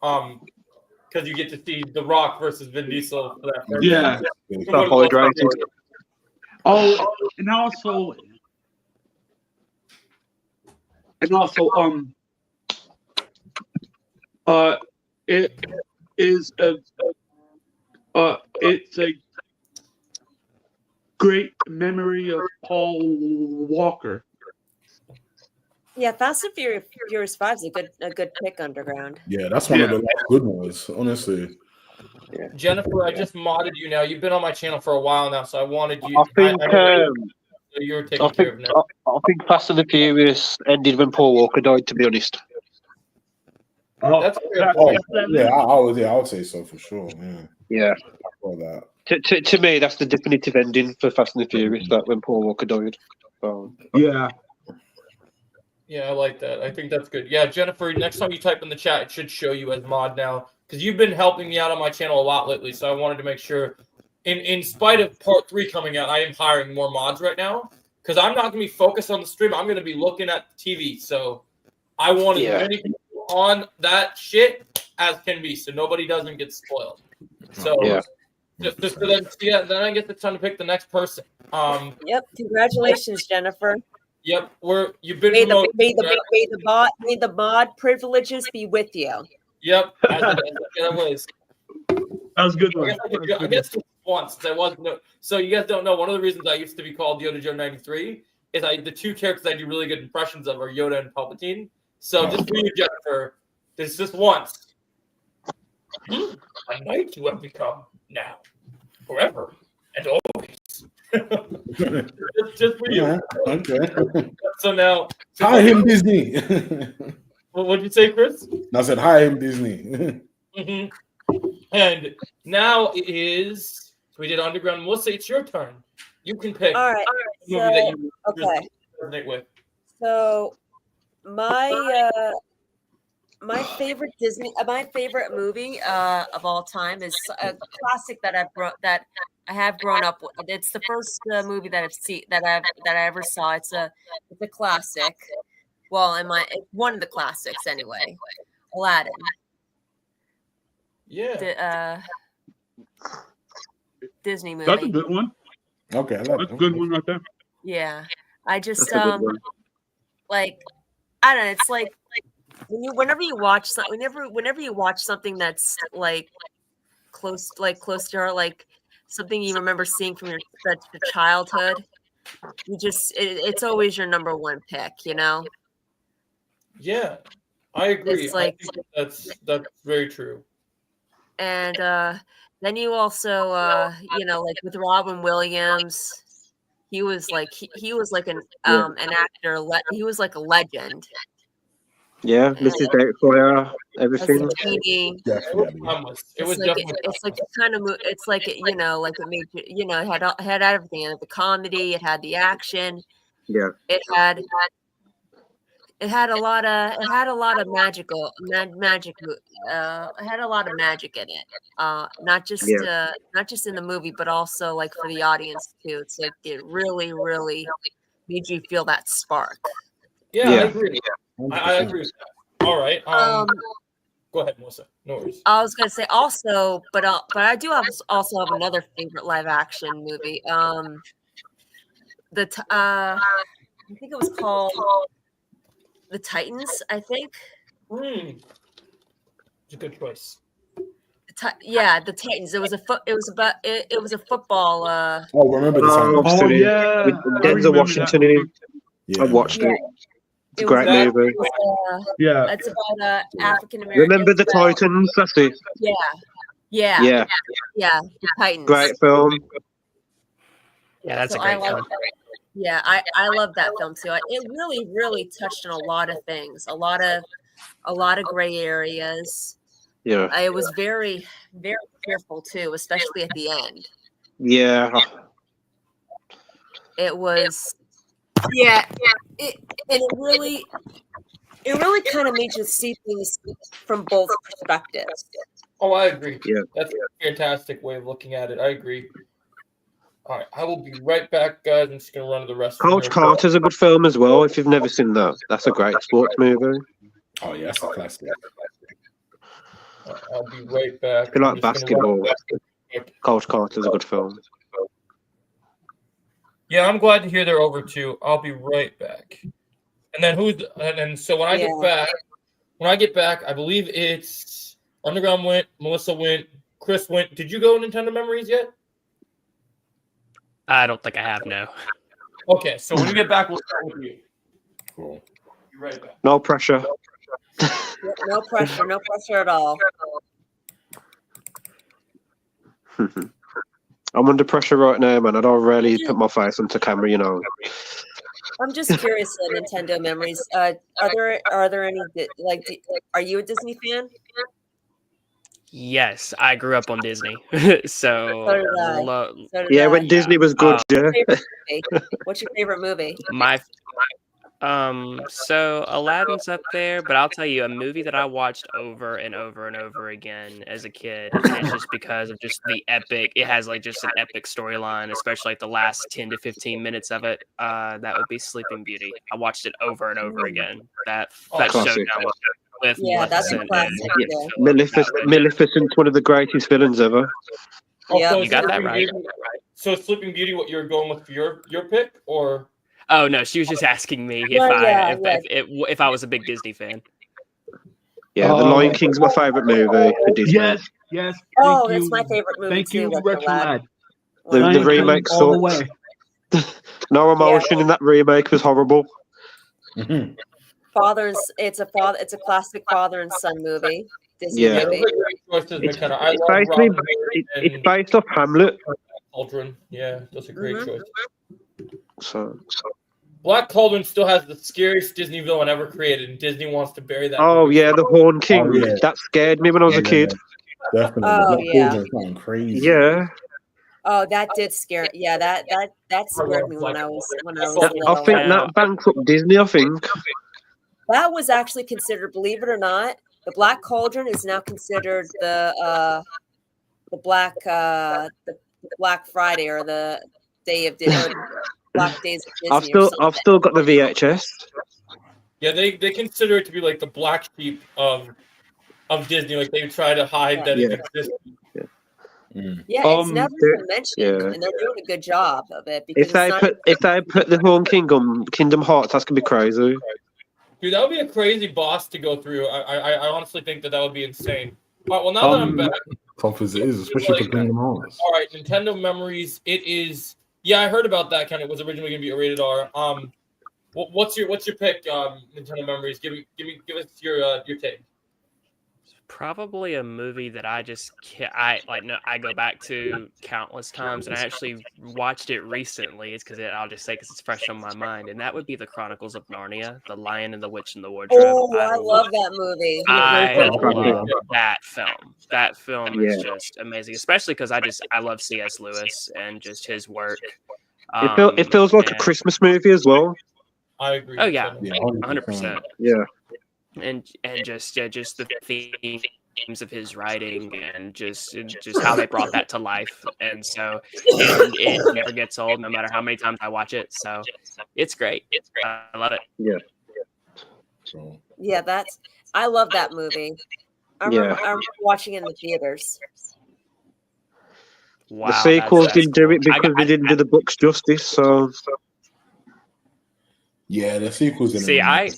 because you get to see The Rock versus Vin Diesel for that. Yeah. Oh, and also, it is it's a great memory of Paul Walker. Yeah, Fast and Furious 5 is a good pick, Underground. Yeah, that's one of the last good ones, honestly. Yeah. Jennifer, I just modded you now. You've been on my channel for a while now, so I wanted you. I think you're taking care of now. I think Fast and the Furious ended when Paul Walker died, to be honest. That's I would say so for sure. Yeah. That. To me, that's the definitive ending for Fast and the Furious. That when Paul Walker died. Yeah. Yeah, I like that. I think that's good. Yeah, Jennifer, next time you type in the chat, it should show you as mod now, because you've been helping me out on my channel a lot lately. So I wanted to make sure, in spite of part 3 coming out, I am hiring more mods right now, because I'm not going to be focused on the stream. I'm going to be looking at the TV. So I want as many people on that shit as can be, so nobody doesn't get spoiled. So just for them, then I get the time to pick the next person. Yep. Congratulations, Jennifer. Yep, you've been may promoted. the mod privileges be with you. Yep, as it was. That was a good one. I guess just once I wasn't. So you guys don't know, one of the reasons I used to be called Yoda Joe 93 is the two characters I do really good impressions of are Yoda and Palpatine. So just for you, Jennifer, there's just once. A knight you have become now, forever and always. just for you. Yeah, okay. So now, hi him Disney. What'd you say, Chris? I said hi him Disney. And now it is. So we did Underground. Melissa, it's your turn. You can pick. All right. A movie that you resonate with. So my favorite movie of all time is a classic that I have grown up with. It's the first movie that I ever saw. It's a classic. Well, it's one of the classics anyway. Aladdin. Yeah. Disney movie. That's a good one. Okay, I love that's a good one right there. Yeah, I just like, I don't know. It's like whenever you watch something that's like close to like something you remember seeing from your childhood, you just it's always your number one pick, you know. Yeah, I agree. It's like that's very true. And then you also like with Robin Williams, he was like an actor. He was like a legend. Yeah, Mrs. Doubtfire, everything. It's like the kind of it's like like it made it had everything. It had the comedy, it had the action. Yeah, it had a lot of magic. It had a lot of magic in it. Not just in the movie, but also like for the audience too. It's like it really, really made you feel that spark. Yeah. I agree. I agree with that. All right. Go ahead, Melissa. No worries. I was gonna say also, but I do also have another favorite live action movie. I think it was called The Titans, I think. It's a good choice. The Titans. It was a football. remember the time? Yeah. With Denzel Washington in it. Yeah, I watched it. It's a great movie. Yeah. It's about African American. Remember the Titans? That's it. Yeah. The Titans. Great film. Yeah, that's So a great film. Yeah, I love that film too. It really, really touched on a lot of things, a lot of gray areas. Yeah. It was very, very careful too, especially at the end. Yeah. It was, and it really kind of made you see things from both perspectives. Oh, I agree. Yeah. That's a fantastic way of looking at it. I agree. All right, I will be right back, guys. I'm just going to run to the rest. Coach Carter's a good film as well. If you've never seen that, that's a great sports movie. Oh yeah, that's a classic. I'll be right back. If you like basketball, Coach Carter's a good film. Yeah, I'm glad to hear they're over too. I'll be right back. And then so when I get back, I believe it's Underground went, Melissa went, Chris went. Did you go Nintendo Memories yet? I don't think I have, no. Okay, so when we get back, we'll start with you. Cool. Be right back. No pressure. No pressure at all. I'm under pressure right now, man. I don't really put my face onto camera, you know. I'm just curious, Nintendo Memories. Are there any are you a Disney fan? Yes, I grew up on Disney. So did I. Yeah, when Disney was good, What's your favorite movie? So Aladdin's up there, but I'll tell you a movie that I watched over and over and over again as a kid. And it's just because of just the epic. It has like just an epic storyline, especially like the last 10 to 15 minutes of it. That would be Sleeping Beauty. I watched it over and over again. That showdown with that's a classic. Maleficent's one of the greatest villains ever. Yeah, you got that right. So Sleeping Beauty, what you're going with for your pick, or? Oh no, she was just asking me if I was a big Disney fan. Yeah, The Lion King's my favorite movie for Disney. Yes. That's my favorite movie too. Retro Lad. The remake sucked. No emotion in that remake was horrible. It's a classic father and son movie. Disney movie. It's based off Hamlet. Cauldron, yeah, that's a great choice. So Black Cauldron still has the scariest Disney villain ever created, and Disney wants to bury that. Oh yeah, the Horn King. Oh, yeah. That scared me when I was a kid. Definitely. Oh yeah. Crazy. Yeah. Oh, that did scare. Yeah, that scared me when I was little. I think that bankrupt Disney. I think that was actually considered, believe it or not, the Black Cauldron is now considered the Black Friday or the Day of Disney. Black Days of Disney. I've still got the VHS. Yeah, they consider it to be like the black sheep of Disney. Like they try to hide that it exists. Yeah, it's never been mentioned, and they're doing a good job of it. If they put the Horn King on Kingdom Hearts, that's gonna be crazy. Dude, that would be a crazy boss to go through. I honestly think that would be insane. All right, well now that I'm back, tough as it is, especially for Kingdom Hearts. All right, Nintendo Memories. It is. Yeah, I heard about that. Kind of was originally going to be a rated R. What's your pick? Nintendo Memories. Give us your take. Probably a movie that I go back to countless times, and I actually watched it recently. It's because I'll just say because it's fresh on my mind, and that would be the Chronicles of Narnia, The Lion and the Witch and the Wardrobe. Oh, I love that movie. I love that film. That film is just amazing, especially because I love C.S. Lewis and just his work. It feels like a Christmas movie as well. I agree. Oh yeah, 100%. Yeah. And just the themes of his writing and just how they brought that to life, and so it never gets old no matter how many times I watch it. So it's great. I love it. Yeah, I love that movie. I remember watching it in the theaters. Wow, the sequels didn't do it because they didn't do the books justice. So Yeah, the sequels in See, I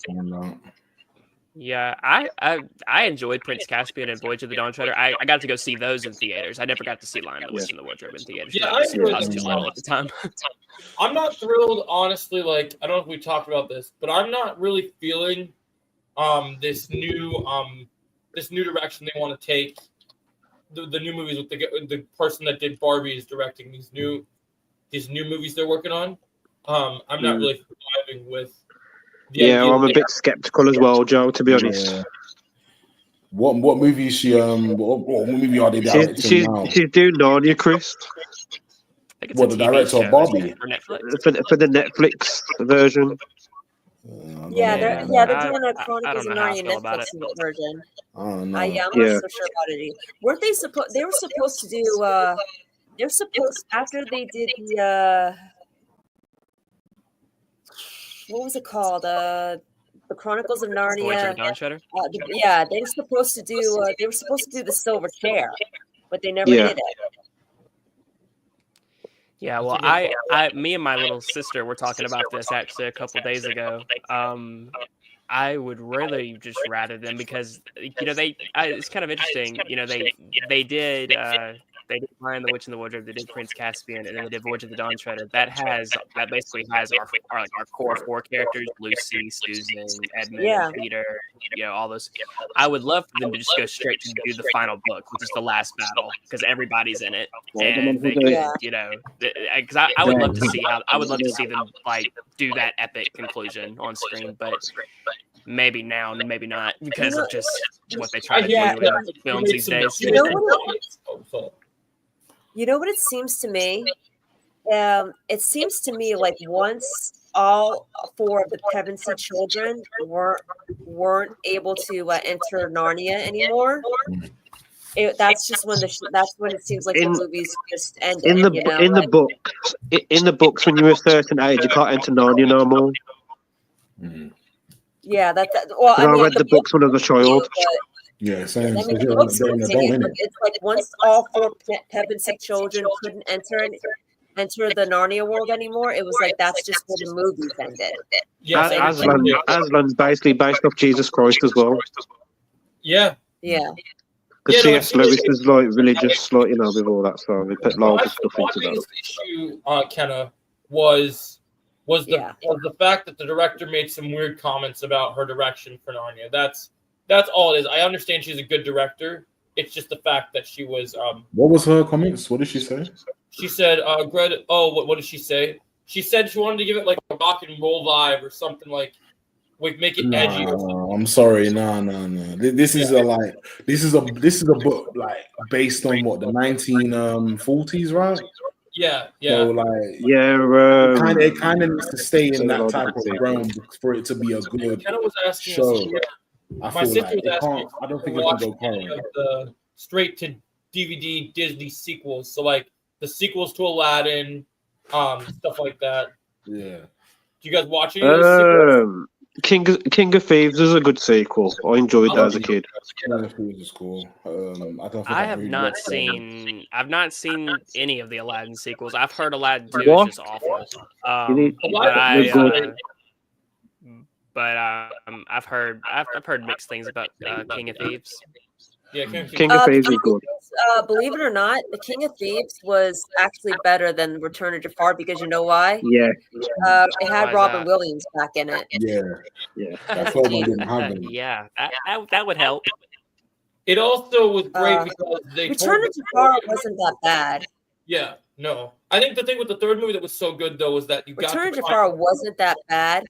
enjoyed Prince Caspian and Voyage of the Dawn Treader. I got to go see those in theaters. I never got to see Lion, the Witch, and the Wardrobe in theaters. Yeah, I was too little at the time. I'm not thrilled, honestly. Like, I don't know if we talked about this, but I'm not really feeling this new direction they want to take. The new movies with the person that did Barbie is directing these new movies they're working on. I'm not really thriving with. I'm a bit skeptical as well, Joe. To be honest. What movie is she? What movie are they directing now? She's doing Narnia, Chris. What, the director of Barbie? For the Netflix version. Yeah, they're doing a Chronicles of Narnia Netflix version. Oh no. I'm not so sure about it either. Weren't they supposed? They were supposed to do. They're supposed after they did the. What was it called? The Chronicles of Narnia. They were supposed to do. They were supposed to do the Silver Chair, but they never did it. Yeah, well, me and my little sister were talking about this actually a couple days ago. I would really just rather them because it's kind of interesting. They did Lion, the Witch, and the Wardrobe. They did Prince Caspian, and then they did Voyage of the Dawn Treader. That basically has our core four characters: Lucy, Susan, Edmund, and Peter. All those. I would love for them to just go straight to do the final book, which is the last battle, because everybody's in it, and they because I would love to see them like do that epic conclusion on screen, but. Maybe now, maybe not, because of just what they try to do in films these days. You know what it seems to me? It seems to me like once all four of the Pevensey children weren't able to enter Narnia anymore. That's when it seems like the movies just ended. In the books, when you're a certain age, you can't enter Narnia no more. Yeah, I read the books when I was a child. Yeah, same. It's like once all four Pevensey children couldn't enter the Narnia world anymore, it was like that's just where the movies ended. Yeah, Aslan's basically based off Jesus Christ as well. Yeah. Yeah. Because C.S. Lewis is like religious, like with all that stuff. They put loads of stuff into that. The issue, Kenna, was the fact that the director made some weird comments about her direction for Narnia. That's all it is. I understand she's a good director. It's just the fact that she was. What was her comments? What did she say? She said, Greta. Oh, what did she say? She said she wanted to give it like a rock and roll vibe or something like make it edgy. I'm sorry, no. This is a book like based on what the 1940s, right? Yeah. So it kind of needs to stay in that type of realm for it to be a good show. My sister was asking. I don't think it can go current. The straight to DVD Disney sequels, so like the sequels to Aladdin, stuff like that. Yeah. Do you guys watch any of those sequels? King of Thieves is a good sequel. I enjoyed that as a kid. King of Thieves is cool. I've not seen any of the Aladdin sequels. I've heard Aladdin 2 is just awful. I've heard mixed things about King of Thieves. Yeah, King of Thieves is good. Believe it or not, the King of Thieves was actually better than Return of Jafar because you know why? Yeah. It had Robin Williams back in it. Yeah. That film I didn't have it. Yeah, that would help. It also was great because Return of Jafar wasn't that bad. Yeah, no. I think the thing with the third movie that was so good though was that Return of Jafar wasn't that bad.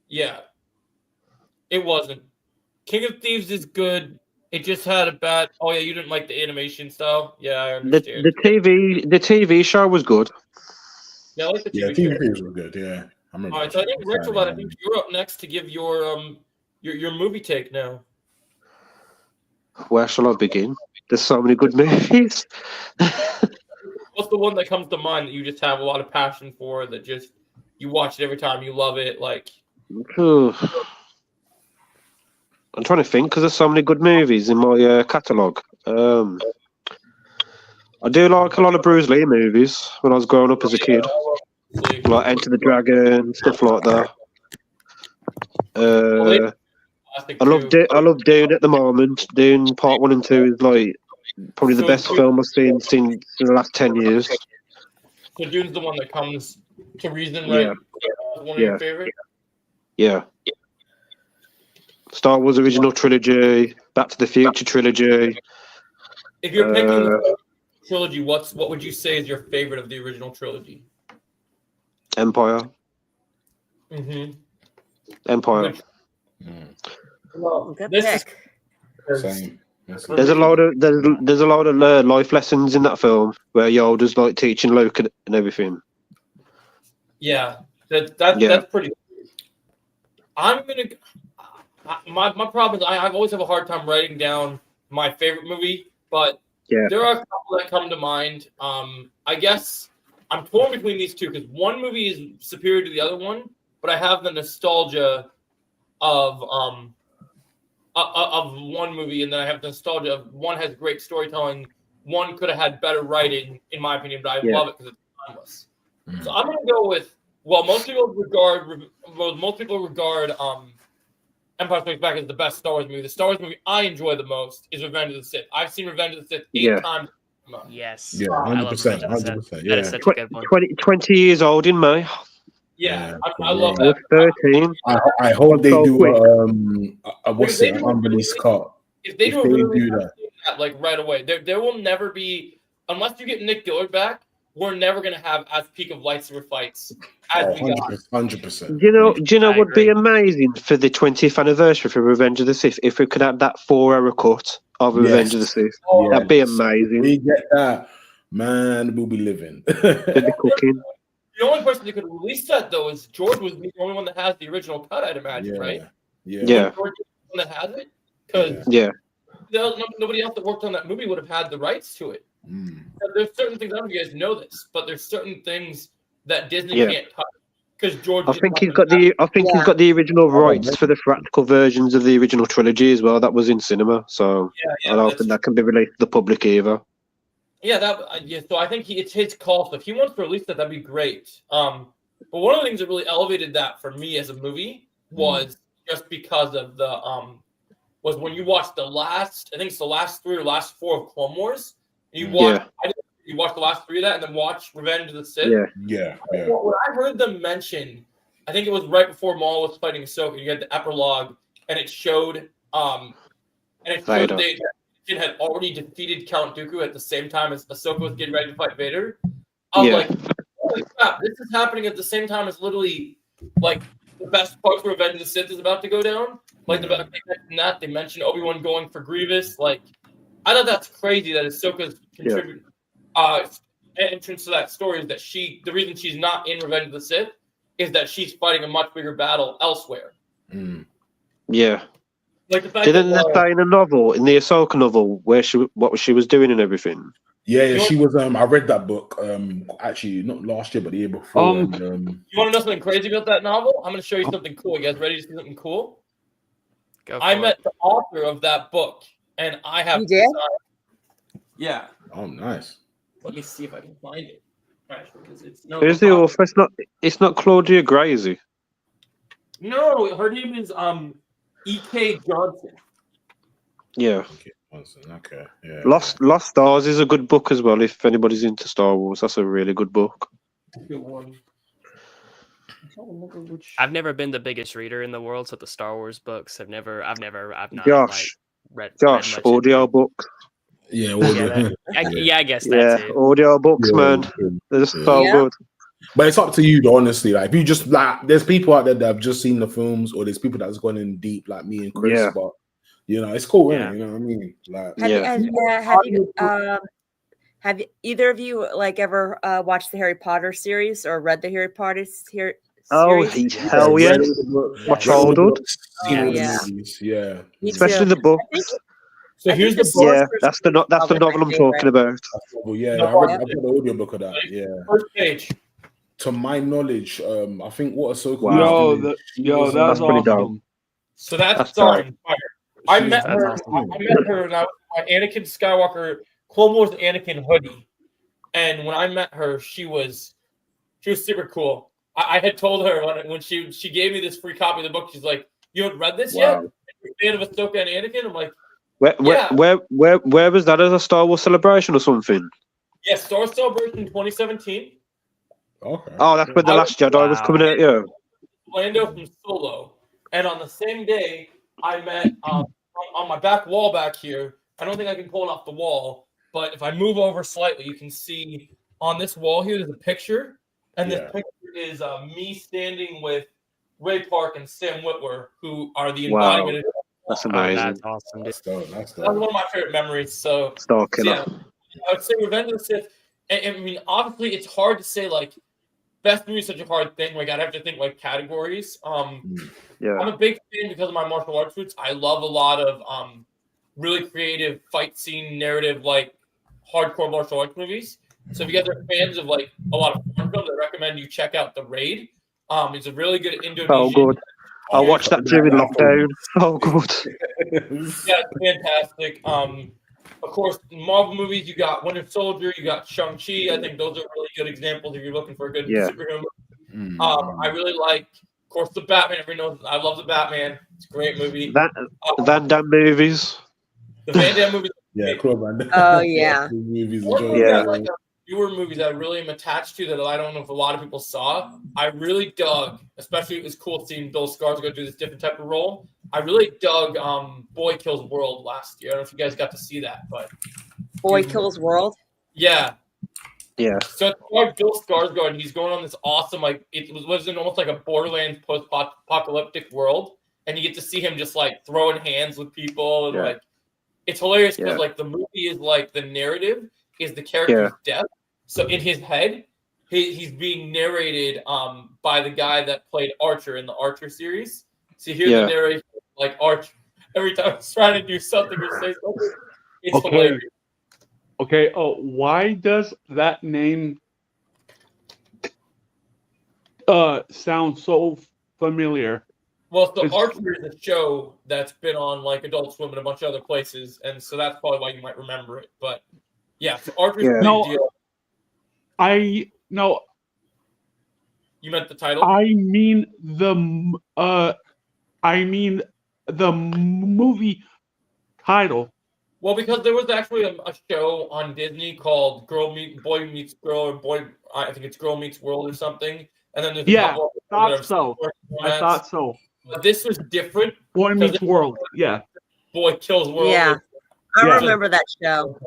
Yeah. It wasn't. King of Thieves is good. It just had a bad. Oh yeah, you didn't like the animation style. Yeah, I understand. The TV show was good. Yeah, I like the TV show was good. Yeah, I remember. All right, so I think Rachel, I think you're up next to give your movie take now. Where shall I begin? There's so many good movies. What's the one that comes to mind that you just have a lot of passion for? That just you watch it every time, you love it, like. I'm trying to think because there's so many good movies in my catalogue. I do like a lot of Bruce Lee movies when I was growing up as a kid, like Enter the Dragon, stuff like that. I love Dune at the moment. Dune Part 1 and 2 is like probably the best film I've seen in the last 10 years. So Dune's the one that comes to reason, right? Yeah. One of your favorite? Yeah. Star Wars original trilogy, Back to the Future trilogy. If you're picking the trilogy, what would you say is your favorite of the original trilogy? Empire. Mm-hmm. Empire. Well, good This pick. Same. There's a lot of life lessons in that film where Yoda's like teaching Luke and everything. Yeah, that's pretty. I'm gonna. My problem is I've always have a hard time writing down my favorite movie, but there are a couple that come to mind. I guess I'm torn between these two because one movie is superior to the other one, but I have the nostalgia of one movie, and then I have the nostalgia of one has great storytelling. One could have had better writing, in my opinion, but I love it because it's timeless. Mm-hmm. So I'm going to go with most people regard Empire Strikes Back as the best Star Wars movie. The Star Wars movie I enjoy the most is Revenge of the Sith. I've seen Revenge of the Sith 8 times. Yes. Yeah, 100%. 100%. Yeah. That is such a good one. 20 years old in May. Yeah, I love that. 13. I hope they do what's it, unreleased cut. If they do that like right away, there will never be, unless you get Nick Gillard back, we're never gonna have as peak of lightsaber fights as we got. 100%. Do you know what'd be amazing for the 20th anniversary for Revenge of the Sith? If we could have that 4-hour cut of Revenge of the Sith, that'd be amazing. We get that, man. We'll be living. We'll be cooking. The only person that could release that though is George was the only one that has the original cut, I'd imagine, right? Yeah. George is the one that has it because nobody else that worked on that movie would have had the rights to it. There's certain things, I don't know if you guys know this, but there's certain things that Disney can't touch because George. I think he's got the original rights for the theatrical versions of the original trilogy as well. That was in cinema, so I don't think that can be released to the public either. Yeah, so I think it's his call. So if he wants to release that, that'd be great. But one of the things that really elevated that for me as a movie was just because of the was when you watch the last 3 or last 4 of Clone Wars. You watch the last 3 of that, and then watch Revenge of the Sith. Yeah. When I heard them mention, I think it was right before Maul was fighting Ahsoka. You had the epilogue, and it showed they had already defeated Count Dooku at the same time as Ahsoka was getting ready to fight Vader. I was like, holy crap, this is happening at the same time as literally like the best part for Revenge of the Sith is about to go down. Like they mentioned Obi-Wan going for Grievous. Like, I thought that's crazy that Ahsoka's contributed entrance to that story is that the reason she's not in Revenge of the Sith is that she's fighting a much bigger battle elsewhere. Yeah. Like the fact Didn't they say in a novel, in the Ahsoka novel, what she was doing and everything? Yeah, she was. I read that book. Actually, not last year, but the year before. You want to know something crazy about that novel? I'm going to show you something cool. You guys ready to see something cool? I met the author of that book, and I have. You did? Yeah. Oh, nice. Let me see if I can find it. Because Who's the author? It's not Claudia Gray, is it? No, her name is E.K. Johnson. Yeah. Okay. Yeah. Lost Stars is a good book as well. If anybody's into Star Wars, that's a really good book. Good one. I've never been the biggest reader in the world, so the Star Wars books I've not read much audio books. Yeah, I guess that too. Audio books, man. They're so good. But it's up to you, though, honestly. Like, if you just there's people out there that have just seen the films, or there's people that's gone in deep, like me and Chris. Yeah. But it's cool, isn't it? You know what I mean? Like, have either of you ever watched the Harry Potter series or read the Harry Potter series? Oh, hell yeah! My childhood. Yeah. Especially the books. So here's the book. Yeah, that's the novel I'm talking about. I've got the audiobook of that. Yeah. First page. To my knowledge, I think what Ahsoka. That's pretty awesome. dumb. So that's Star Fire. I met her. I met her and I was my Anakin Skywalker Clone Wars Anakin hoodie, and when I met her, she was super cool. I had told her when she gave me this free copy of the book, she's like, You haven't read this Wow. yet? You're a fan of Ahsoka and Anakin? I'm like, Where was that as a Star Wars celebration or something? yeah, Star Wars Celebration 2017. Okay. Oh, that's when the Last Jedi was coming out. Yeah. Orlando from Solo, and on the same day, I met on my back wall back here. I don't think I can pull it off the wall, but if I move over slightly, you can see on this wall here. There's a picture, and this picture is me standing with Ray Park and Sam Witwer, who are the embodiment of. That's amazing. That's awesome, dude. That's dope. That's one of my favorite memories. So, Star Killer. I would say Revenge of the Sith. I mean, obviously, it's hard to say like best movie is such a hard thing. Like I'd have to think like categories. I'm a big fan because of my martial arts roots. I love a lot of really creative fight scene narrative, like hardcore martial arts movies. So if you guys are fans of like a lot of foreign films, I recommend you check out The Raid. It's a really good Indonesian. Oh, good. I watched that during lockdown. Oh, good. Yeah, fantastic. Of course, Marvel movies, you got Winter Soldier, you got Shang-Chi. I think those are really good examples if you're looking for a good superhero movie. I really like, of course, the Batman. Everyone knows I love the Batman. It's a great movie. Van Damme movies. The Van Damme movies. Yeah, Claude Van Damme. Oh, yeah. Movies like newer movies that I really am attached to that I don't know if a lot of people saw. I really dug, especially it was cool seeing Bill Skarsgård do this different type of role. I really dug Boy Kills World last year. I don't know if you guys got to see that, but Boy Kills World? Yeah. Yeah. So it's like Bill Skarsgård, and he's going on this awesome, like it was in almost like a Borderlands post-apocalyptic world, and you get to see him just like throwing hands with people, and like it's hilarious because like the movie is like the narrative is the character's death. So in his head, he's being narrated by the guy that played Archer in the Archer series. So you hear the narration like Archer every time he's trying to do something or say something. It's hilarious. Okay. Oh, why does that name sound so familiar? Well, so Archer is a show that's been on like Adult Swim and a bunch of other places, and so that's probably why you might remember it. But yeah, so Archer's a big deal. You meant the title? I mean the movie title. Well, because there was actually a show on Disney called Boy Meets Girl, or I think it's Girl Meets World or something. And then there's I thought so. But this was different. Boy Meets World. Yeah. Boy Kills World. Yeah. I remember that show.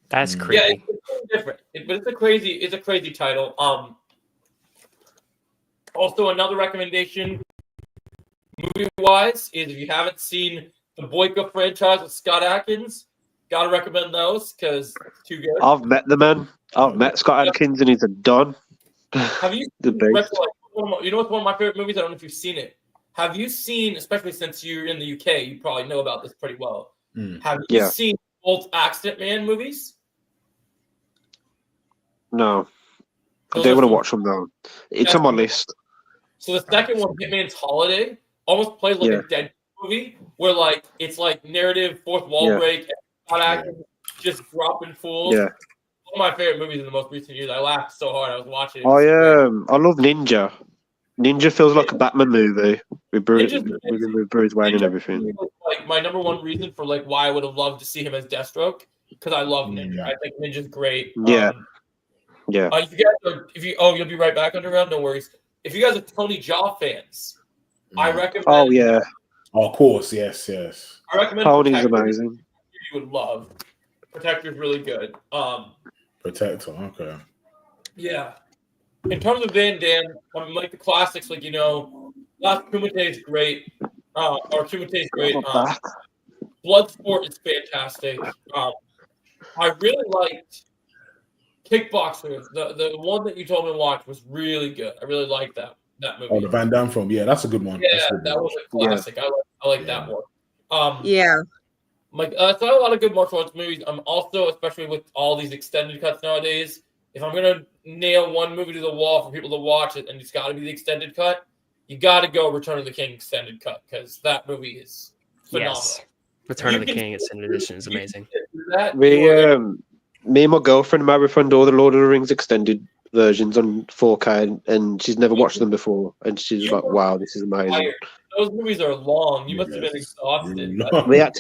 That's crazy. Yeah, it's different. But it's a crazy title. Also, another recommendation, movie-wise, is if you haven't seen the Boyka franchise with Scott Adkins, gotta recommend those because it's too good. I've met the man. I've met Scott Adkins, and he's a don. Have you? You know what's one of my favorite movies? I don't know if you've seen it. Have you seen, especially since you're in the UK, you probably know about this pretty well. Have you seen both Accident Man movies? No. I do want to watch them though. It's on my list. So the second one, Hitman's Holiday, almost plays like a Deadpool movie, where like it's like narrative, fourth wall break, just dropping fools. Yeah. One of my favorite movies in the most recent years. I laughed so hard. I was watching it. I love Ninja. Ninja feels like a Batman movie with Bruce Wayne and everything. Like my number one reason for like why I would have loved to see him as Deathstroke, because I love Ninja. I think Ninja's great. Yeah. You'll be right back, Underground. No worries. If you guys are Tony Jaa fans, I recommend. Oh yeah. Oh, of course, yes. I recommend. Tony's amazing. You would love. Protector's really good. Protector, okay. Yeah. In terms of Van Damme, I mean, like the classics, like Last Kumite is great. Kumite is great. Bloodsport is fantastic. I really liked Kickboxer. The one that you told me to watch was really good. I really liked that movie. Oh, the Van Damme film. Yeah, that's a good one. Yeah, that was a classic. Yeah. I like that one. So a lot of good martial arts movies. I'm also, especially with all these extended cuts nowadays, if I'm gonna nail one movie to the wall for people to watch it, and it's got to be the extended cut, you got to go Return of the King extended cut, because that movie is phenomenal. Yes. Return of the King extended edition is amazing. Me and my girlfriend marathoned all the Lord of the Rings extended versions on 4K, and she's never watched them before, and she's like, "Wow, this is amazing." those movies are long. You must have been exhausted. We had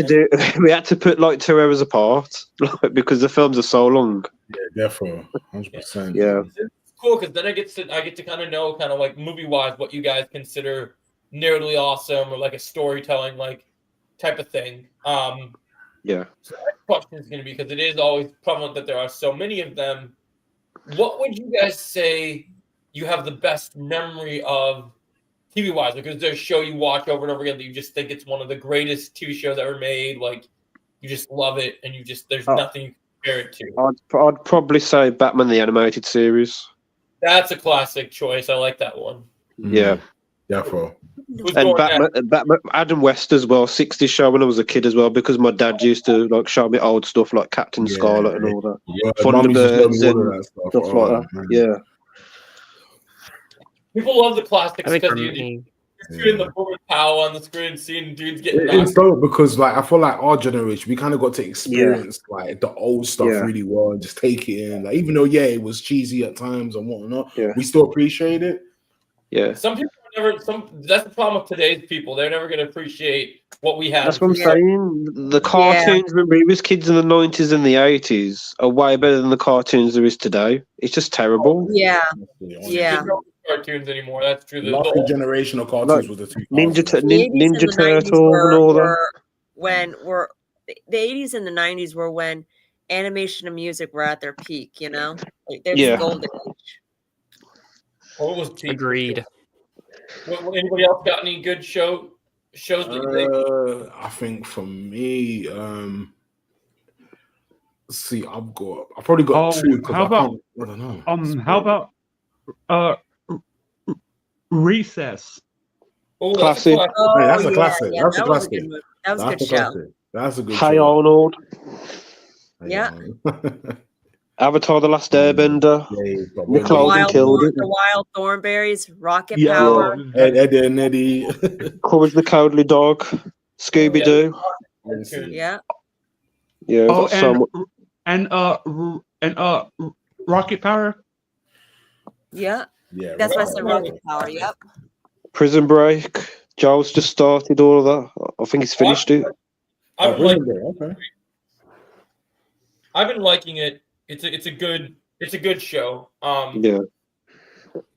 to put like 2 hours apart, like, because the films are so long. Yeah, definitely, 100%. Yeah, it's cool because then I get to kind of know, kind of like movie wise, what you guys consider narratively awesome or like a storytelling like type of thing. yeah. So the next question is going to be, because it is always prevalent that there are so many of them. What would you guys say you have the best memory of TV wise? Like, is there a show you watch over and over again that you just think it's one of the greatest TV shows ever made? Like, you just love it, and there's nothing you can compare it to. I'd probably say Batman the Animated Series. That's a classic choice. I like that one. Yeah, definitely. And Batman, Adam West as well, 60s show when I was a kid as well, because my dad used to like show me old stuff like Captain Scarlet and all that. Thunderbirds and stuff like that. Man. Yeah. People love the classics because you're seeing the forward power on the screen, seeing dudes getting knocked. It's dope because, like, I feel like our generation, we kind of got to experience like the old stuff really well and just take it in. Like, even though it was cheesy at times and whatnot, we still appreciate it. Yeah. Some people that's the problem with today's people. They're never going to appreciate what we have. That's what I'm saying. The cartoons when we was kids in the 90s and the 80s are way better than the cartoons there is today. It's just terrible. Yeah. Cartoons anymore. That's true. The last generation of cartoons was the Ninja Turtles and all that. The 80s and the 90s were when animation and music were at their peak. You know, there's golden age. What was peak? Agreed. Anybody else got any good shows that you think? I think for me, see, I've probably got two. How about? I don't know. How about Recess? Oh, classic. That's a classic. Yeah, that's a classic. That was a good show. That's a good show. Hey Arnold. Yeah. Avatar: The Last Airbender. Nickelodeon killed it. The Wild Thornberrys, Rocket Power. Eddie and Eddie. Courage the Cowardly Dog. Scooby Doo. Yeah. Yeah. Oh, and Rocket Power. Yeah. Yeah. That's why I said Rocket Power. Yep. Prison Break. Joel's just started all of that. I think he's finished it. I've been liking it. It's a good show. Yeah.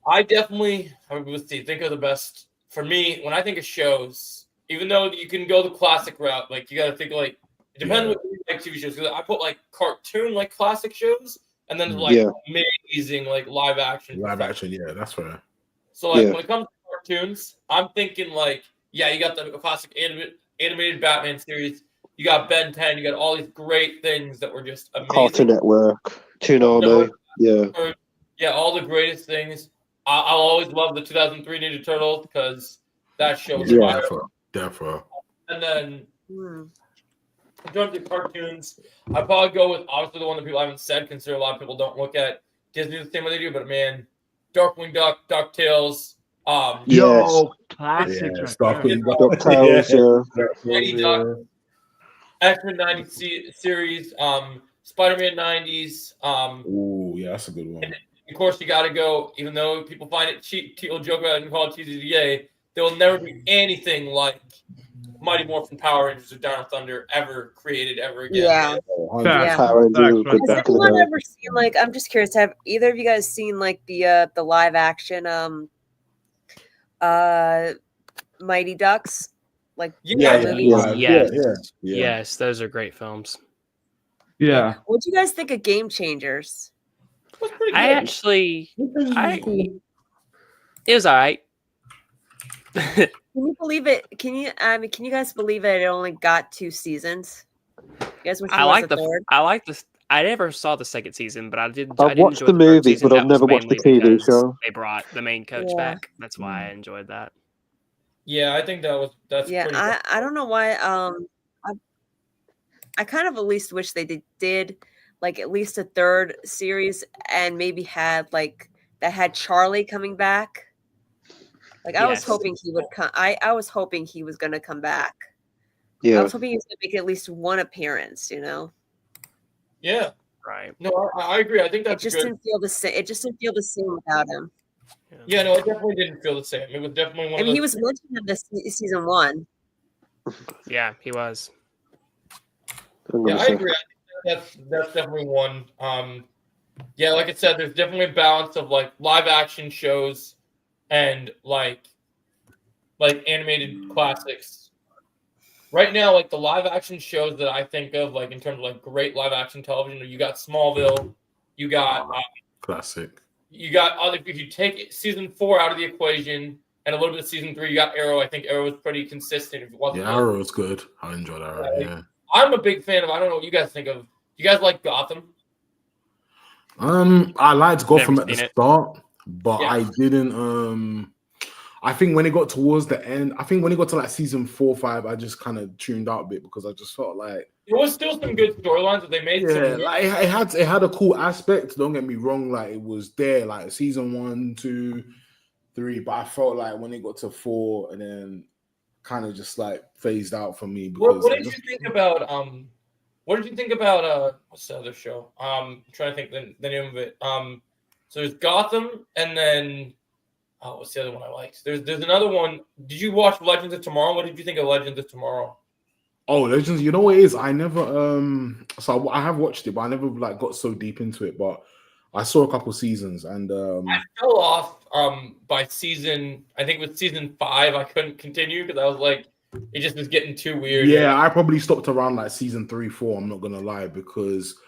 I definitely think of the best for me when I think of shows. Even though you can go the classic route, like you got to think like it depends what you like TV shows. I put like cartoon like classic shows, and then like amazing like live action. Yeah, that's fair. So like when it comes to cartoons, I'm thinking like you got the classic animated Batman series. You got Ben 10. You got all these great things that were just amazing. Cartoon Network, Toonami, yeah, all the greatest things. I'll always love the 2003 Ninja Turtles because that show was definitely. And then in terms of cartoons, I'd probably go with obviously the one that people haven't said, consider a lot of people don't look at Disney the same way they do. But man, Darkwing Duck, DuckTales. Classics. DuckTales, X-Men 90s series, Spider-Man 90s. That's a good one. And of course, you got to go, even though people find it cheap, people joke about it and call it TZDA, there will never be anything like Mighty Morphin Power Rangers or Down Thunder ever created ever again. Yeah. Power Rangers. Has anyone ever seen, like, I'm just curious, have either of you guys seen, like, the live action Mighty Ducks? Like, yes, those are great films. Yeah. What do you guys think of Game Changers? It was all right. Can you believe it? Can you guys believe it only got 2 seasons? You guys wish I never saw the second season, but I watched the movie, but I've never watched the TV show. They brought the main coach back. That's why I enjoyed that. Yeah, I think that's pretty cool. I don't know why. I kind of at least wish they did like at least a 3rd series and maybe had like that had Charlie coming back. Like I was hoping he would come. I was hoping he was going to come back. Yeah, I was hoping he was going to make at least one appearance. You know. Yeah. Right. No, I agree. I think that's It just didn't feel the same. It just didn't feel the same without him. Yeah, no, I definitely didn't feel the same. It was definitely one. I mean, he was mentioned in this season 1. Yeah, he was. Yeah, I agree. That's definitely one. Yeah, like I said, there's definitely a balance of like live action shows and like animated classics. Right now, like the live action shows that I think of, like in terms of like great live action television, you got Smallville, you got classic. You got if you take season 4 out of the equation and a little bit of season 3, you got Arrow. I think Arrow was pretty consistent. If it wasn't Arrow was good. I enjoyed Arrow. Yeah. I'm a big fan of. I don't know what you guys think of. You guys like Gotham? I liked Gotham at the start, but I didn't. I think when it got towards the end, I think when it got to like season 4, 5, I just kind of tuned out a bit because I just felt like there was still some good storylines that they made. Yeah, like it had a cool aspect. Don't get me wrong, like it was there, like season 1, 2, 3. But I felt like when it got to 4, and then kind of just like phased out for me. What did you think about What did you think about what's the other show? I'm trying to think the name of it. So there's Gotham, and then what's the other one I liked? There's another one. Did you watch Legends of Tomorrow? What did you think of Legends of Tomorrow? Oh, Legends, you know what it is? I never so I have watched it, but I never like got so deep into it. But I saw a couple seasons and I fell off by season, I think with season 5, I couldn't continue because I was like, it just was getting too weird. Yeah, I probably stopped around like season 3, 4, I'm not gonna lie, because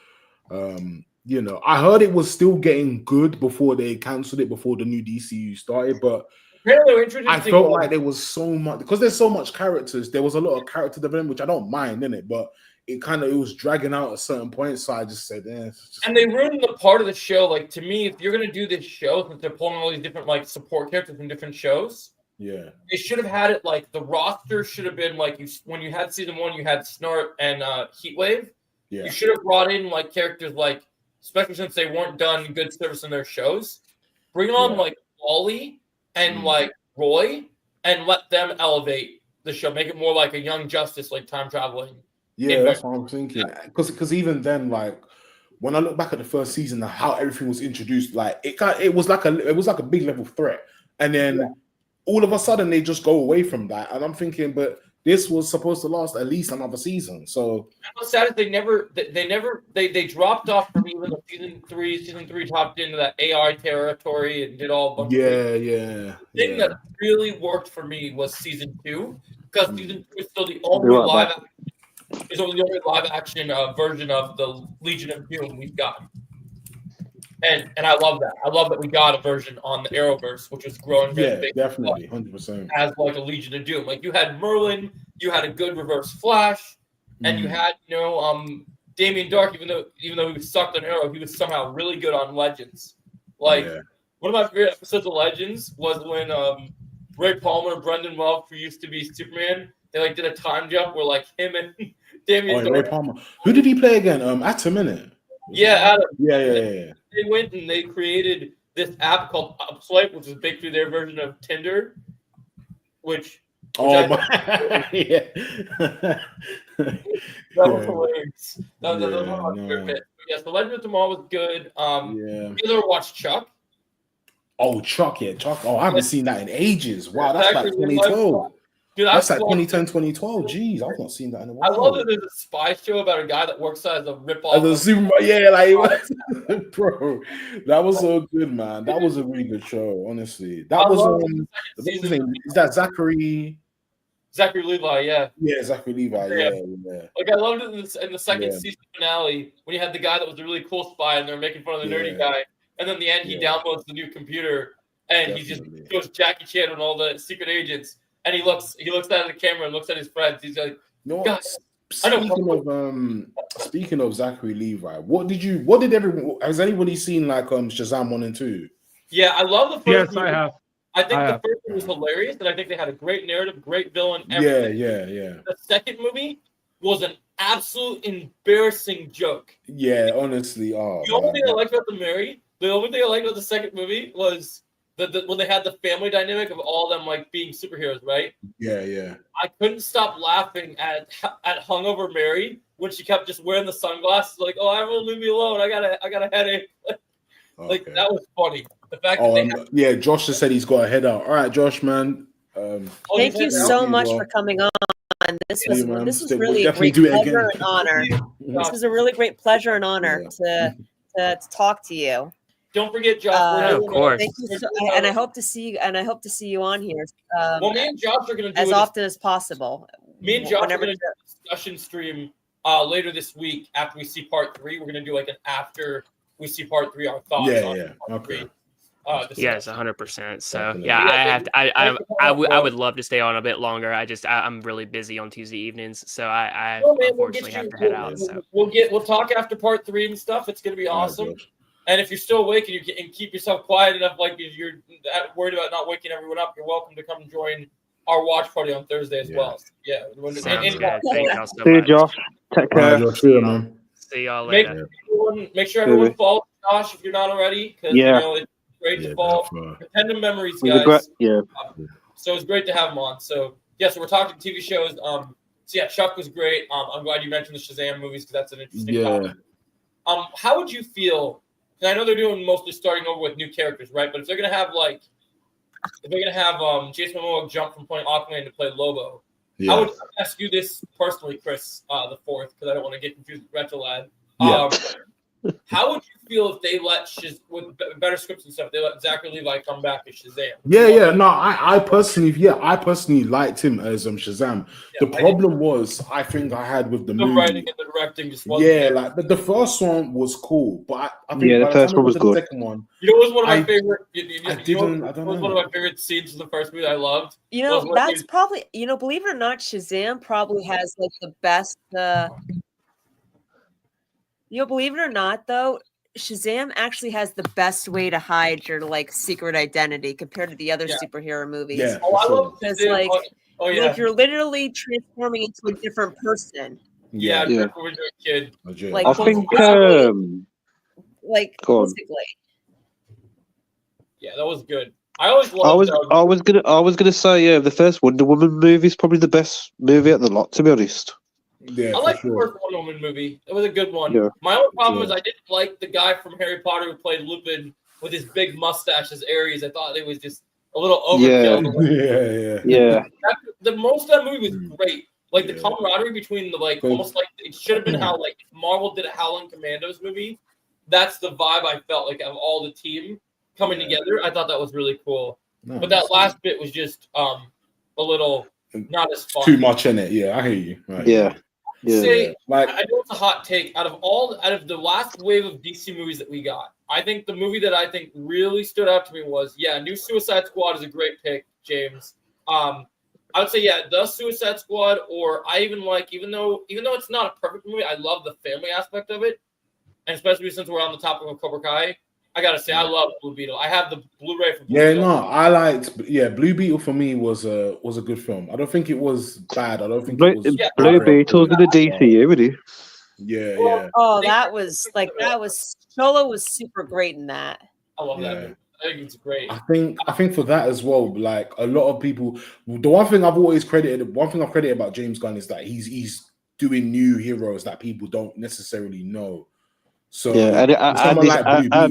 you know, I heard it was still getting good before they cancelled it, before the new DCU started, but I felt like there was so much, because there's so much characters, there was a lot of character development, which I don't mind, innit? But it was dragging out at certain points, so I just said, And they ruined the part of the show. Like, to me, if you're gonna do this show, since they're pulling all these different like support characters from different shows, yeah, they should have had it like the roster should have been like when you had season 1, you had Snart and Heatwave. Yeah, you should have brought in like characters like, especially since they weren't done good service in their shows, bring on like Wally and like Roy and let them elevate the show, make it more like a Young Justice, like time traveling. Yeah, that's what I'm thinking. Because even then, like when I look back at the first season, how everything was introduced, like it was like a big level threat, and then all of a sudden they just go away from that, and I'm thinking, but this was supposed to last at least another season. So what's sad is they dropped off from even the season 3. Season 3 topped into that AI territory and did all a bunch of things. The thing that really worked for me was season 2, because season 2 is still the only live action version of the Legion of Doom we've got. And I love that. I love that we got a version on the Arrowverse, which was growing very big. Definitely, 100%. As like a Legion of Doom. Like you had Merlin, you had a good Reverse Flash, and you had, Damien Dark, even though he was sucked on Arrow, he was somehow really good on Legends. Like one of my favorite episodes of Legends was when Ray Palmer and Brendan Welch, who used to be Superman, they like did a time jump where like him and Damien Dark. Ray Palmer. Who did he play again? Atom, innit? Yeah, Adam. Yeah. They went and they created this app called Upswipe, which was basically their version of Tinder, which that was hilarious. That was one of my favorite bits. Yes, The Legend of Tomorrow was good. You ever watched Chuck? Oh, Chuck, Chuck. Oh, I haven't seen that in ages. Wow, that's like 2012. Dude, that's like 2010, 2012. Jeez, I've not seen that in a while. I love that there's a spy show about a guy that works as a ripoff. As a Superman, bro, that was so good, man. That was a really good show, honestly. That was his name? Is that Zachary? Zachary Levi, yeah. Yeah, Zachary Levi, yeah. Like I loved it in the second season finale when you had the guy that was a really cool spy and they're making fun of the nerdy guy, and then in the end he downloads the new computer and he just goes Jackie Chan and all the secret agents. And he looks at the camera and looks at his friends. He's like, Speaking of Zachary Levi, has anybody seen like Shazam 1 and 2? Yeah, I love the first movie. I have. I think the first one was hilarious, and I think they had a great narrative, great villain, everything. Yeah. The second movie was an absolute embarrassing joke. Yeah, honestly. The only thing I liked about the second movie was when they had the family dynamic of all of them like being superheroes, right? Yeah. I couldn't stop laughing at hungover Mary when she kept just wearing the sunglasses, like, "Oh, everyone leave me alone. I got a headache." Like that was funny. The fact that yeah, Josh just said he's got a head out. All right, Josh, man. Thank you so much for coming on. This was really a great pleasure and honor. This was a really great pleasure and honor to talk to you. Don't forget, Josh. Of course. Thank you and I hope to see you. And I hope to see you on here. Well, me and Josh are going to do as often as possible. Me and Josh are going to do a discussion stream later this week after we see part 3. We're going to do like an after we see part 3 our thoughts. Yeah. Okay. Yes, 100%. So yeah, I would love to stay on a bit longer. I'm really busy on Tuesday evenings, so I unfortunately have to head out. So we'll talk after part 3 and stuff. It's going to be awesome. And if you're still awake and keep yourself quiet enough, like you're worried about not waking everyone up, you're welcome to come join our watch party on Thursday as well. Yeah. Sounds good. Thank y'all so See you, much. Josh. Take care. See y'all later. Make sure everyone follows Josh if you're not already, because it's great to follow. Pretend memories, guys. So it's great to have him on. So so we're talking TV shows. So yeah, Chuck was great. I'm glad you mentioned the Shazam movies because that's an interesting topic. How would you feel? I know they're doing mostly starting over with new characters, right? But if they're gonna have Jason Momoa jump from playing Aquaman to play Lobo, I would ask you this personally, Chris, the fourth, because I don't want to get confused with Retro Lad. How would you feel if they let with better scripts and stuff, they let Zachary Levi come back as Shazam? I personally liked him as Shazam. The problem was, I think I had with the movie. writing and the directing just wasn't but the first one was cool, but I think the first one was good. The second one, it was one of my favorite. One of my favorite scenes of the first movie I loved. That's probably believe it or not, Shazam probably has like the best. Believe it or not, though, Shazam actually has the best way to hide your like secret identity compared to the other superhero movies. Yeah, I love because like you're literally transforming into a different person. Yeah. When you're a kid. Like I think basically. Yeah, that was good. I was gonna say the first Wonder Woman movie is probably the best movie at the lot, to be honest. Yeah, I like the first Wonder Woman movie. It was a good one. Yeah. My only problem was I didn't like the guy from Harry Potter who played Lupin with his big mustache as Ares. I thought it was just a little overkill. Yeah. The most of that movie was great. Like the camaraderie between the almost like it should have been how like Marvel did a Howling Commandos movie. That's the vibe I felt like of all the team coming together. I thought that was really cool. No, but that last bit was just a little not as fun. Too much in it. Yeah, I hear you. Right. Yeah. I know it's a hot take. Out of the last wave of DC movies that we got, I think the movie that I think really stood out to me was new Suicide Squad is a great pick, James. I would say the Suicide Squad, or I even like even though it's not a perfect movie, I love the family aspect of it, and especially since we're on the topic of Cobra Kai. I gotta say, I love Blue Beetle. I have the Blu-ray for Blue Beetle. I liked. Blue Beetle for me was a good film. I don't think it was bad. I don't think it was. Blue Beetle's in the DCU, isn't he? Yeah. Oh, that was Cholo was super great in that. I love that movie. I think it's great. I think for that as well, like a lot of people, the one thing I've credited about James Gunn is that he's doing new heroes that people don't necessarily know. So and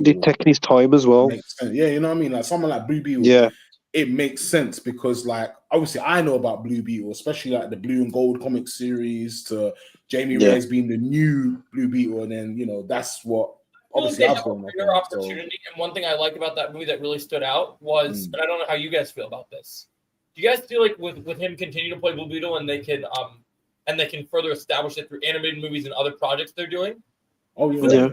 he's taking his time as well. Yeah, you know what I mean? Like someone like Blue Beetle, it makes sense because like obviously I know about Blue Beetle, especially like the Blue and Gold comic series to Jamie Reyes being the new Blue Beetle, and then that's what obviously I've gone your opportunity. And one thing I like about that movie that really stood out was, and I don't know how you guys feel about this. Do you guys feel like with him continuing to play Blue Beetle and they can further establish it through animated movies and other projects they're doing? Oh yeah.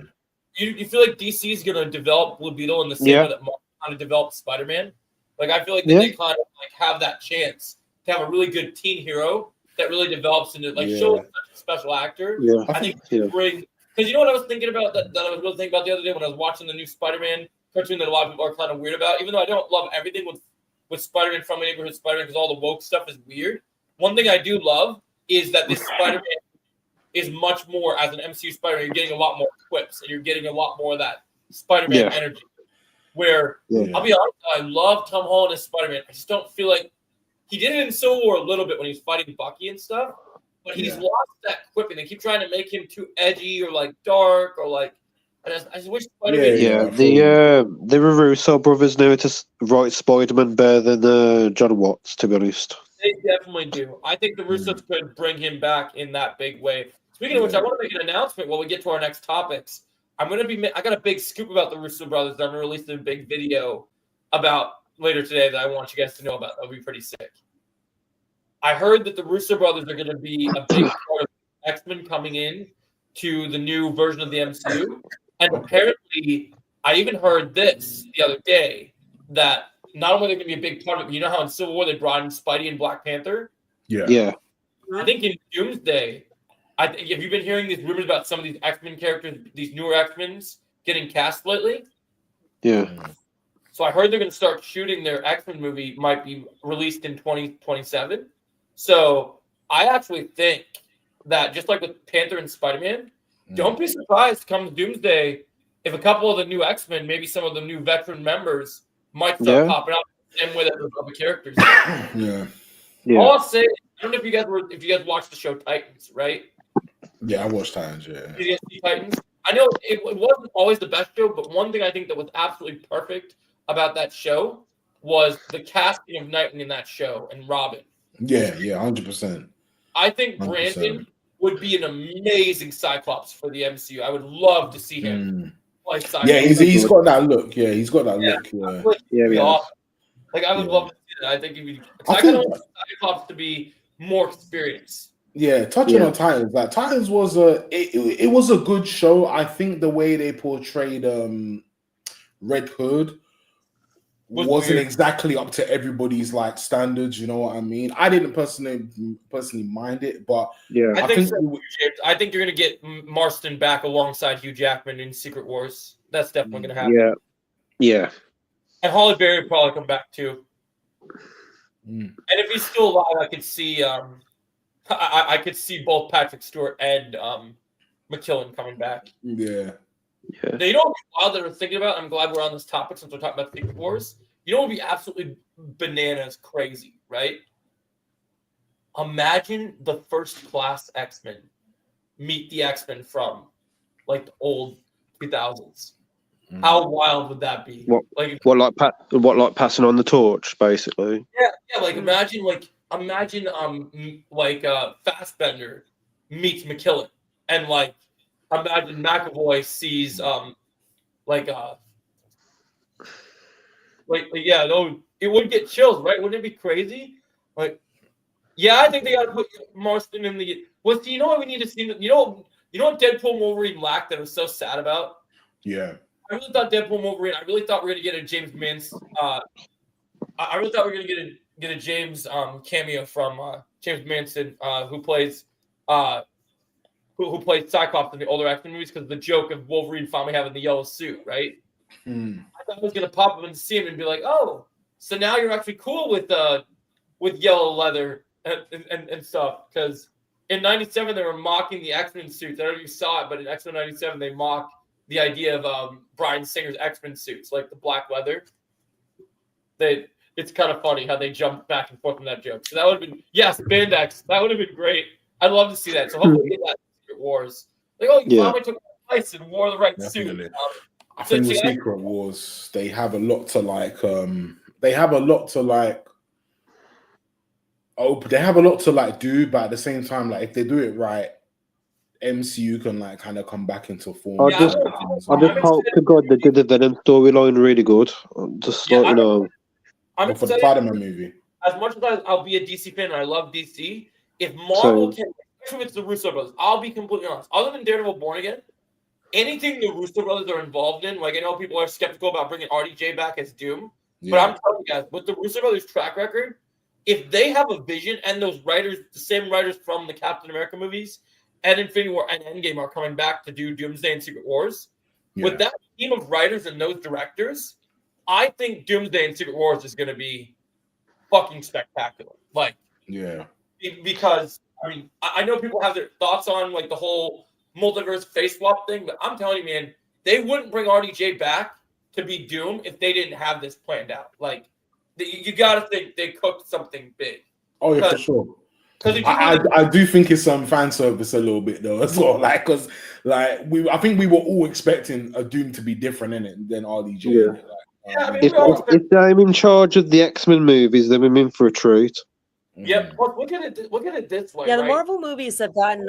You feel like DC is going to develop Blue Beetle in the same way that Marvel kind of developed Spider-Man? Like I feel like they kind of like have that chance to have a really good teen hero that really develops into shows such a special actor. Yeah. I think bring, because you know what I was thinking about that I was really thinking about the other day when I was watching the new Spider-Man cartoon that a lot of people are kind of weird about, even though I don't love everything with Spider-Man from a Neighborhood Spider-Man because all the woke stuff is weird. One thing I do love is that this Spider-Man is much more as an MCU Spider-Man. You're getting a lot more quips and you're getting a lot more of that Spider-Man energy. Where I'll be honest, I love Tom Holland as Spider-Man. I just don't feel like he did it in Civil War a little bit when he was fighting Bucky and stuff, but he's lost that quipping. They keep trying to make him too edgy or like dark or like I just wish the Russo brothers knew to write Spider-Man better than John Watts, to be honest. They definitely do. I think the Russos could bring him back in that big way. Speaking of which, I want to make an announcement while we get to our next topics. I got a big scoop about the Russo brothers that I'm going to release a big video about later today that I want you guys to know about. That'll be pretty sick. I heard that the Russo brothers are going to be a big part of X-Men coming in to the new version of the MCU. And apparently, I even heard this the other day, that not only they're going to be a big part of it, but you know how in Civil War they brought in Spidey and Black Panther? Yeah. I think in Doomsday, have you been hearing these rumors about some of these X-Men characters, these newer X-Men getting cast lately? Yeah. So I heard they're going to start shooting their X-Men movie, might be released in 2027. So I actually think that just like with Panther and Spider-Man, don't be surprised come Doomsday if a couple of the new X-Men, maybe some of the new veteran members, might start popping up the same way that those other characters. All I'll say, I don't know if you guys watched the show Titans, right? Yeah, I watched Titans. Yeah. Did you guys see Titans? I know it wasn't always the best show, but one thing I think that was absolutely perfect about that show was the casting of Nightwing in that show and Robin. Yeah, 100%. I think 100%. Brandon would be an amazing Cyclops for the MCU. I would love to see him play Cyclops. Yeah, he's got that look. Yeah, he's got that look. Yeah, awesome. Like I would love to see that. I think I kind of want Cyclops to be more experienced. Yeah, touching on Titans, like Titans was it was a good show. I think the way they portrayed Red Hood wasn't exactly up to everybody's like standards. You know what I mean? I didn't personally mind it, but I think you're gonna get Marston back alongside Hugh Jackman in Secret Wars. That's definitely gonna happen. Yeah. And Halle Berry will probably come back too. And if he's still alive, I could see I could see both Patrick Stewart and McKillen coming back. Yeah. Now, you know what wild that we're thinking about? I'm glad we're on this topic since we're talking about Secret Wars. You know what would be absolutely bananas crazy, right? Imagine the First Class X-Men meet the X-Men from like the old 2000s. How wild would that be? What passing on the torch, basically? Yeah. Like imagine Fassbender meets McKillen, and like imagine McAvoy sees it would get chills, right? Wouldn't it be crazy? Like, yeah, I think they got to put Marston in the. Well, you know what we need to see? You know what Deadpool and Wolverine lacked that I was so sad about? Yeah. I really thought Deadpool and Wolverine. I really thought we were going to get a James Mance. I really thought we were going to get a James cameo from James Manson, who plays Cyclops in the older X-Men movies, because the joke of Wolverine finally having the yellow suit, right? I thought I was going to pop up and see him and be like, oh, so now you're actually cool with yellow leather and stuff, because in 97 they were mocking the X-Men suits. I don't know if you saw it, but in X-Men 97 they mocked the idea of Bryan Singer's X-Men suits, like the black leather. It's kind of funny how they jumped back and forth on that joke. So that would have been, spandex. That would have been great. I'd love to see that. So hopefully we get that in Secret Wars. Like, you finally took my place and wore the right suit. I think with Secret Wars, they have a lot to like. They have a lot to like. They have a lot to like do, but at the same time, like if they do it right, MCU can like kind of come back into form. I just hope to God they did the Venom storyline really good. I'm for the Spider-Man movie. As much as I'll be a DC fan and I love DC, if Marvel can, especially if it's the Russo brothers, I'll be completely honest. Other than Daredevil Born Again, anything the Russo brothers are involved in, like I know people are skeptical about bringing RDJ back as Doom, but I'm telling you guys, with the Russo brothers' track record, if they have a vision and those writers, the same writers from the Captain America movies and Infinity War and Endgame are coming back to do Doomsday and Secret Wars, with that team of writers and those directors, I think Doomsday and Secret Wars is going to be fucking spectacular. Because I mean, I know people have their thoughts on like the whole multiverse face swap thing, but I'm telling you, man, they wouldn't bring RDJ back to be Doom if they didn't have this planned out. Like, you got to think they cooked something big. Oh yeah, for sure. I do think it's some fan service a little bit though as well. Like, cause like I think we were all expecting a Doom to be different in it than RDJ. Yeah. Like, if they're in charge of the X-Men movies, then we're in for a treat. Yep. Look at it this way. Yeah, the right? Marvel movies have gotten.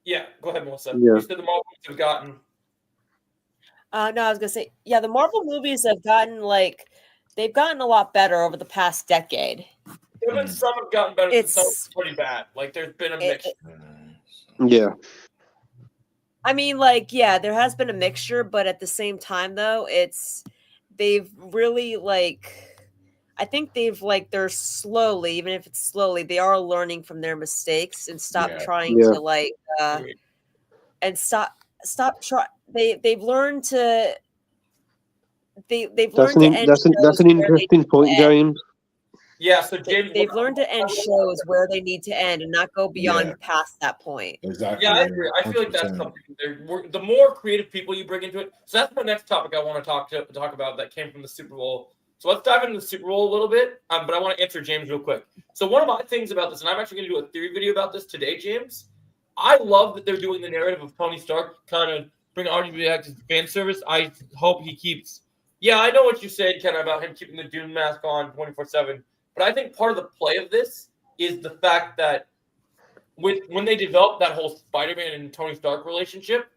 Yeah, go ahead, Melissa. Yeah. You said the Marvel movies have gotten. No, I was gonna say, yeah, the Marvel movies have gotten they've gotten a lot better over the past decade. Some have gotten better. Some pretty bad. Like there's been a mixture. Yeah. I mean, there has been a mixture, but at the same time, though, they've really I think they're slowly, even if it's slowly, they are learning from their mistakes and stop trying to and stop try. They've learned to. They've learned to end. That's an interesting point, James. Yeah, so James, they've learned to end shows where they need to end and not go beyond past that point. Exactly. Yeah, I agree. I feel like that's something. The more creative people you bring into it. So that's my next topic I want to talk about that came from the Super Bowl. So let's dive into the Super Bowl a little bit. But I want to answer James real quick. So one of my things about this, and I'm actually going to do a theory video about this today, James. I love that they're doing the narrative of Tony Stark kind of bringing argument back to fan service. I hope he keeps. Yeah, I know what you said, kind of about him keeping the Doom mask on 24/7. But I think part of the play of this is the fact that when they developed that whole Spider-Man and Tony Stark relationship,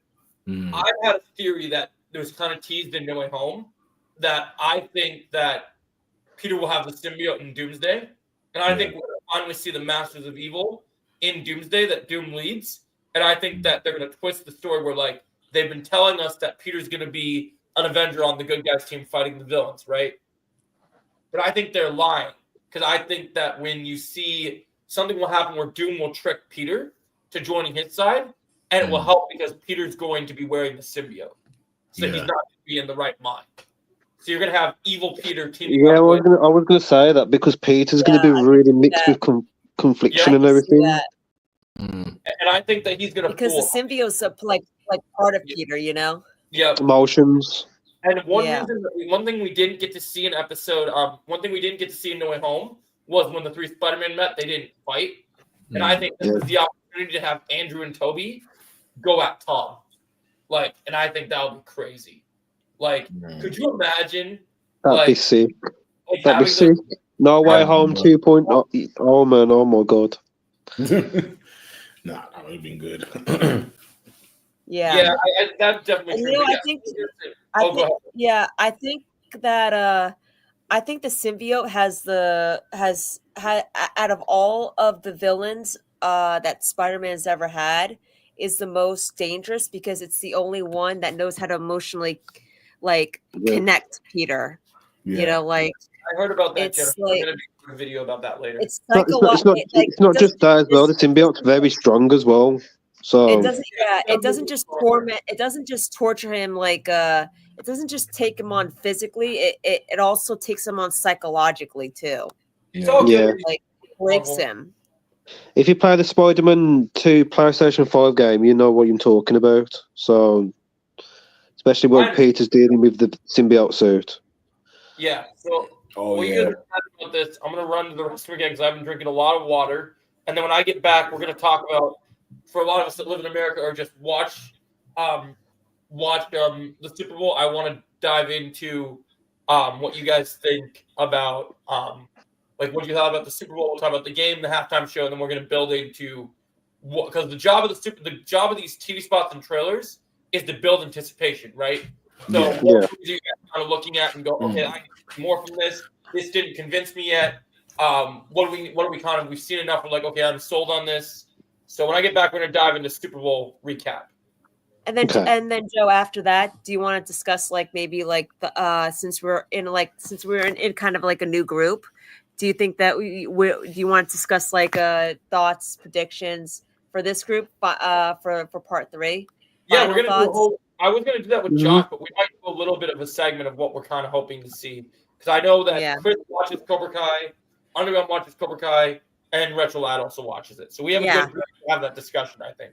I had a theory that it was kind of teased in No Way Home that I think that Peter will have the symbiote in Doomsday. And I think we'll finally see the Masters of Evil in Doomsday that Doom leads. And I think that they're going to twist the story where, they've been telling us that Peter's going to be an Avenger on the good guys team fighting the villains, right? But I think they're lying. Because I think that when you see something will happen where Doom will trick Peter to joining his side, and it will help because Peter's going to be wearing the symbiote. So he's not going to be in the right mind. So you're going to have evil Peter teaming up. I was going to say that because Peter's going to be really mixed with confliction and everything. And I think that he's going to because the symbiote's like part of Peter, you know? Yeah. Emotions. And one thing we didn't get to see in episode, one thing we didn't get to see in No Way Home was when the three Spider-Men met, they didn't fight. And I think this is the opportunity to have Andrew and Toby go at Tom. And I think that would be crazy. Could you imagine? That'd be sick. That'd be sick. No Way Home 2.0. Oh man, oh my god. Nah, that would have been good. Yeah, that's definitely true. I think that I think the symbiote has had out of all of the villains that Spider-Man's ever had is the most dangerous because it's the only one that knows how to emotionally connect Peter. Yeah. You know, I heard about that. I'm gonna do a video about that later. It's not just that as well. The symbiote's very strong as well. So it doesn't just torment. It doesn't just torture him it doesn't just take him on physically. It also takes him on psychologically too. Breaks him. If you play the Spider-Man 2 PlayStation 5 game, you know what I'm talking about. So, especially when Peter's dealing with the symbiote suit. Yeah. So, you guys are talking about this. I'm going to run to the restroom again because I've been drinking a lot of water. And then when I get back, we're going to talk about, for a lot of us that live in America or just watch the Super Bowl, I want to dive into what you guys think about what you thought about the Super Bowl. We'll talk about the game, the halftime show, and then we're going to build into because the job of these TV spots and trailers is to build anticipation, right? So what you guys kind of looking at and go, okay, I need more from this. This didn't convince me yet. What are we kind of we've seen enough. We're like, okay, I'm sold on this. So when I get back, we're going to dive into Super Bowl recap. And then, Joe, after that, do you want to discuss since we're in kind of like a new group? Do you think that do you want to discuss thoughts, predictions for this group for part 3? Yeah, we're gonna do I was gonna do that with Josh, but we might do a little bit of a segment of what we're kind of hoping to see because I know that Chris watches Cobra Kai, Underground watches Cobra Kai, and Retro Lad also watches it. So we have a good group to have that discussion, I think.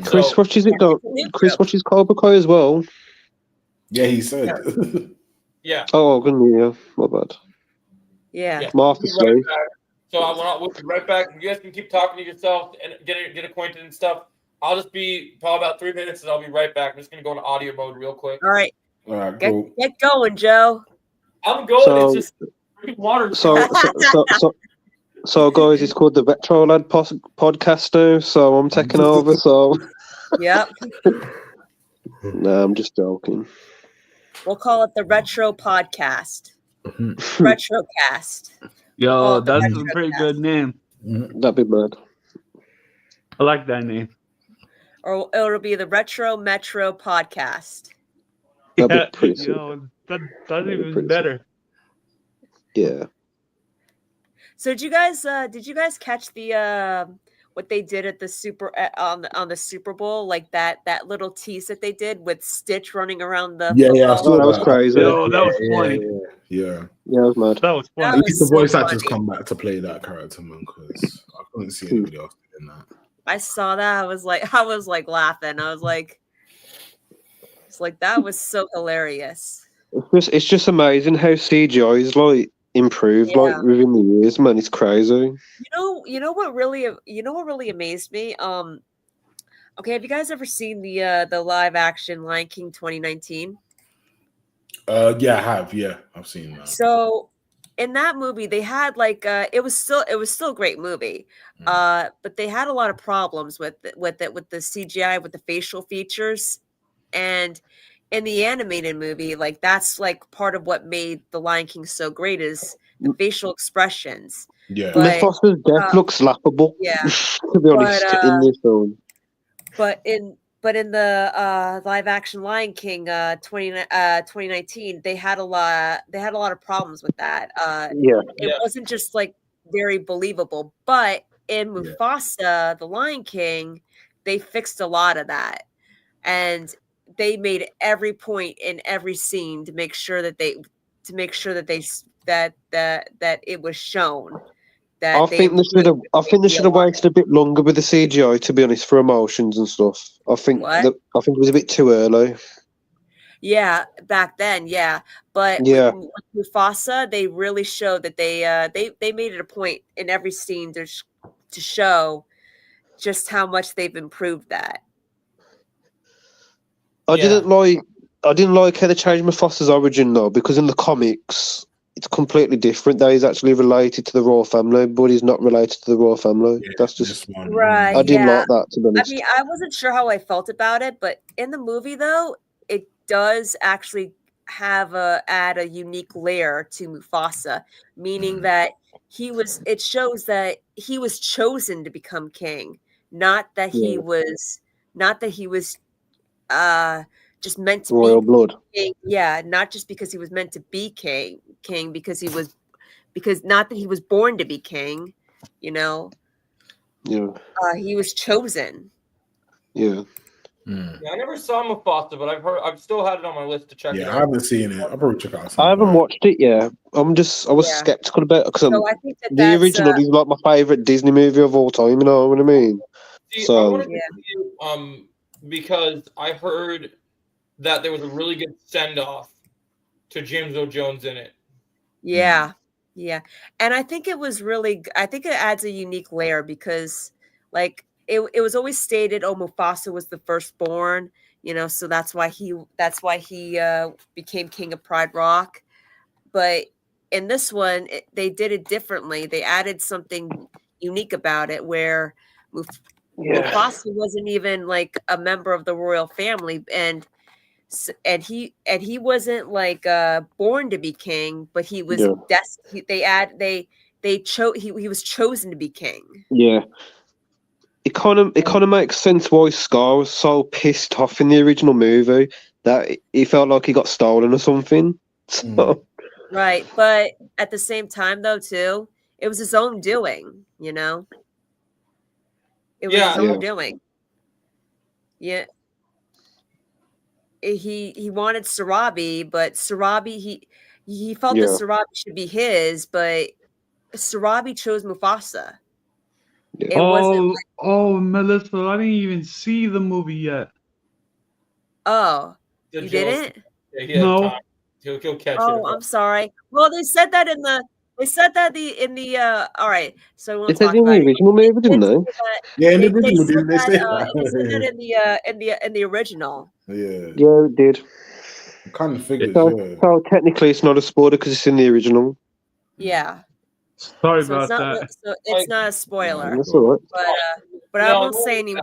Chris watches it though. Chris watches Cobra Kai as well. Yeah, he said. Yeah. Oh, good. Yeah, my bad. Yeah. Martha, sorry. So we'll be right back. You guys can keep talking to yourself and get acquainted and stuff. I'll just be probably about 3 minutes, and I'll be right back. I'm just gonna go into audio mode real quick. All right. All right, cool. Get going, Joe. I'm going. So- It's just freaking water. So, guys, it's called the Retro Lad podcast now. So I'm taking over. So Yep. no, I'm just joking. We'll call it the Retro Podcast. Retrocast. Yo, that's a pretty good name. That'd be mad. I like that name. Or it'll be the Retro Metro Podcast. That'd be pretty sick. Yo, that's even pretty better. Yeah. So did you guys catch the what they did at the on the Super Bowl, like that little tease that they did with Stitch running around the Yeah, I saw that was crazy. Yo, that was funny. Yeah, that was mad. That was That at funny. least the so voice actors funny. come back to play that character, man, because I couldn't see anybody else doing that. I saw that. I was like laughing. I was like, that was so hilarious. It's just amazing how CGI is like improved Yeah. like within the years, man. It's crazy. You know what really amazed me? Okay, have you guys ever seen the live action Lion King 2019? Yeah, I have. Yeah, I've seen that. So in that movie, they had like it was still a great movie, but they had a lot of problems with the CGI, with the facial features, and in the animated movie, like that's like part of what made the Lion King so great is the facial expressions. Yeah, But, Mufasa's death looks laughable. yeah. To be honest, in this film. But in the live action Lion King 2019, they had a lot of problems with that. It wasn't just like very believable. But in Mufasa, the Lion King, they fixed a lot of that, and they made every point in every scene to make sure that it was shown. I think they should have waited a bit longer with the CGI, to be honest, for emotions and stuff. I think it was a bit too early. Yeah, back then, yeah. But with Mufasa, they really showed that they made it a point in every scene to show just how much they've improved that. I didn't like how they changed Mufasa's origin though, because in the comics it's completely different. That he's actually related to the royal family, but he's not related to the royal family. Yeah, that's just right. I didn't like that, to be honest. I mean, I wasn't sure how I felt about it, but in the movie though, it does actually add a unique layer to Mufasa, meaning that it shows that he was chosen to become king, not that he was just meant to royal be blood. King. Yeah, not just because he was meant to be king because not that he was born to be king, you know. Yeah. He was chosen. Yeah. I never saw Mufasa, but I've still had it on my list to check. Yeah, I haven't seen it. I'll probably check out. I haven't watched it yet. I was skeptical about it because I think the original is like my favorite Disney movie of all time. You know what I mean? See, So I wanted to see, because I heard that there was a really good send off to James Earl Jones in it. Yeah, and I think it was really. I think it adds a unique layer because, like, it was always stated, "Oh, Mufasa was the firstborn," you know, so that's why he became king of Pride Rock. But in this one, they did it differently. They added something unique about it, where Mufasa wasn't even like a member of the royal family, and he wasn't like born to be king, but he was he was chosen to be king. Yeah. It kind of makes sense why Scar was so pissed off in the original movie that he felt like he got stolen or something. So. Right, but at the same time, though, too, it was his own doing. You know, it was his own doing. Yeah, he wanted Sarabi, but Sarabi he felt that Sarabi should be his, but Sarabi chose Mufasa. Yeah. Melissa, I didn't even see the movie yet. Oh, you didn't? Yeah, no. He'll catch it. Oh, I'm sorry. Well, they said that in the They said that in the all right. So we'll It says talk in about the it. original movie, didn't they? Yeah, in the They original, said didn't they say that? they said that in the original. Yeah, Yeah, it did. kind of figures. So, Yeah. so technically, it's not a spoiler because it's in the original. Yeah. Sorry So it's about not that. so it's not a spoiler. That's all right. But I won't say any.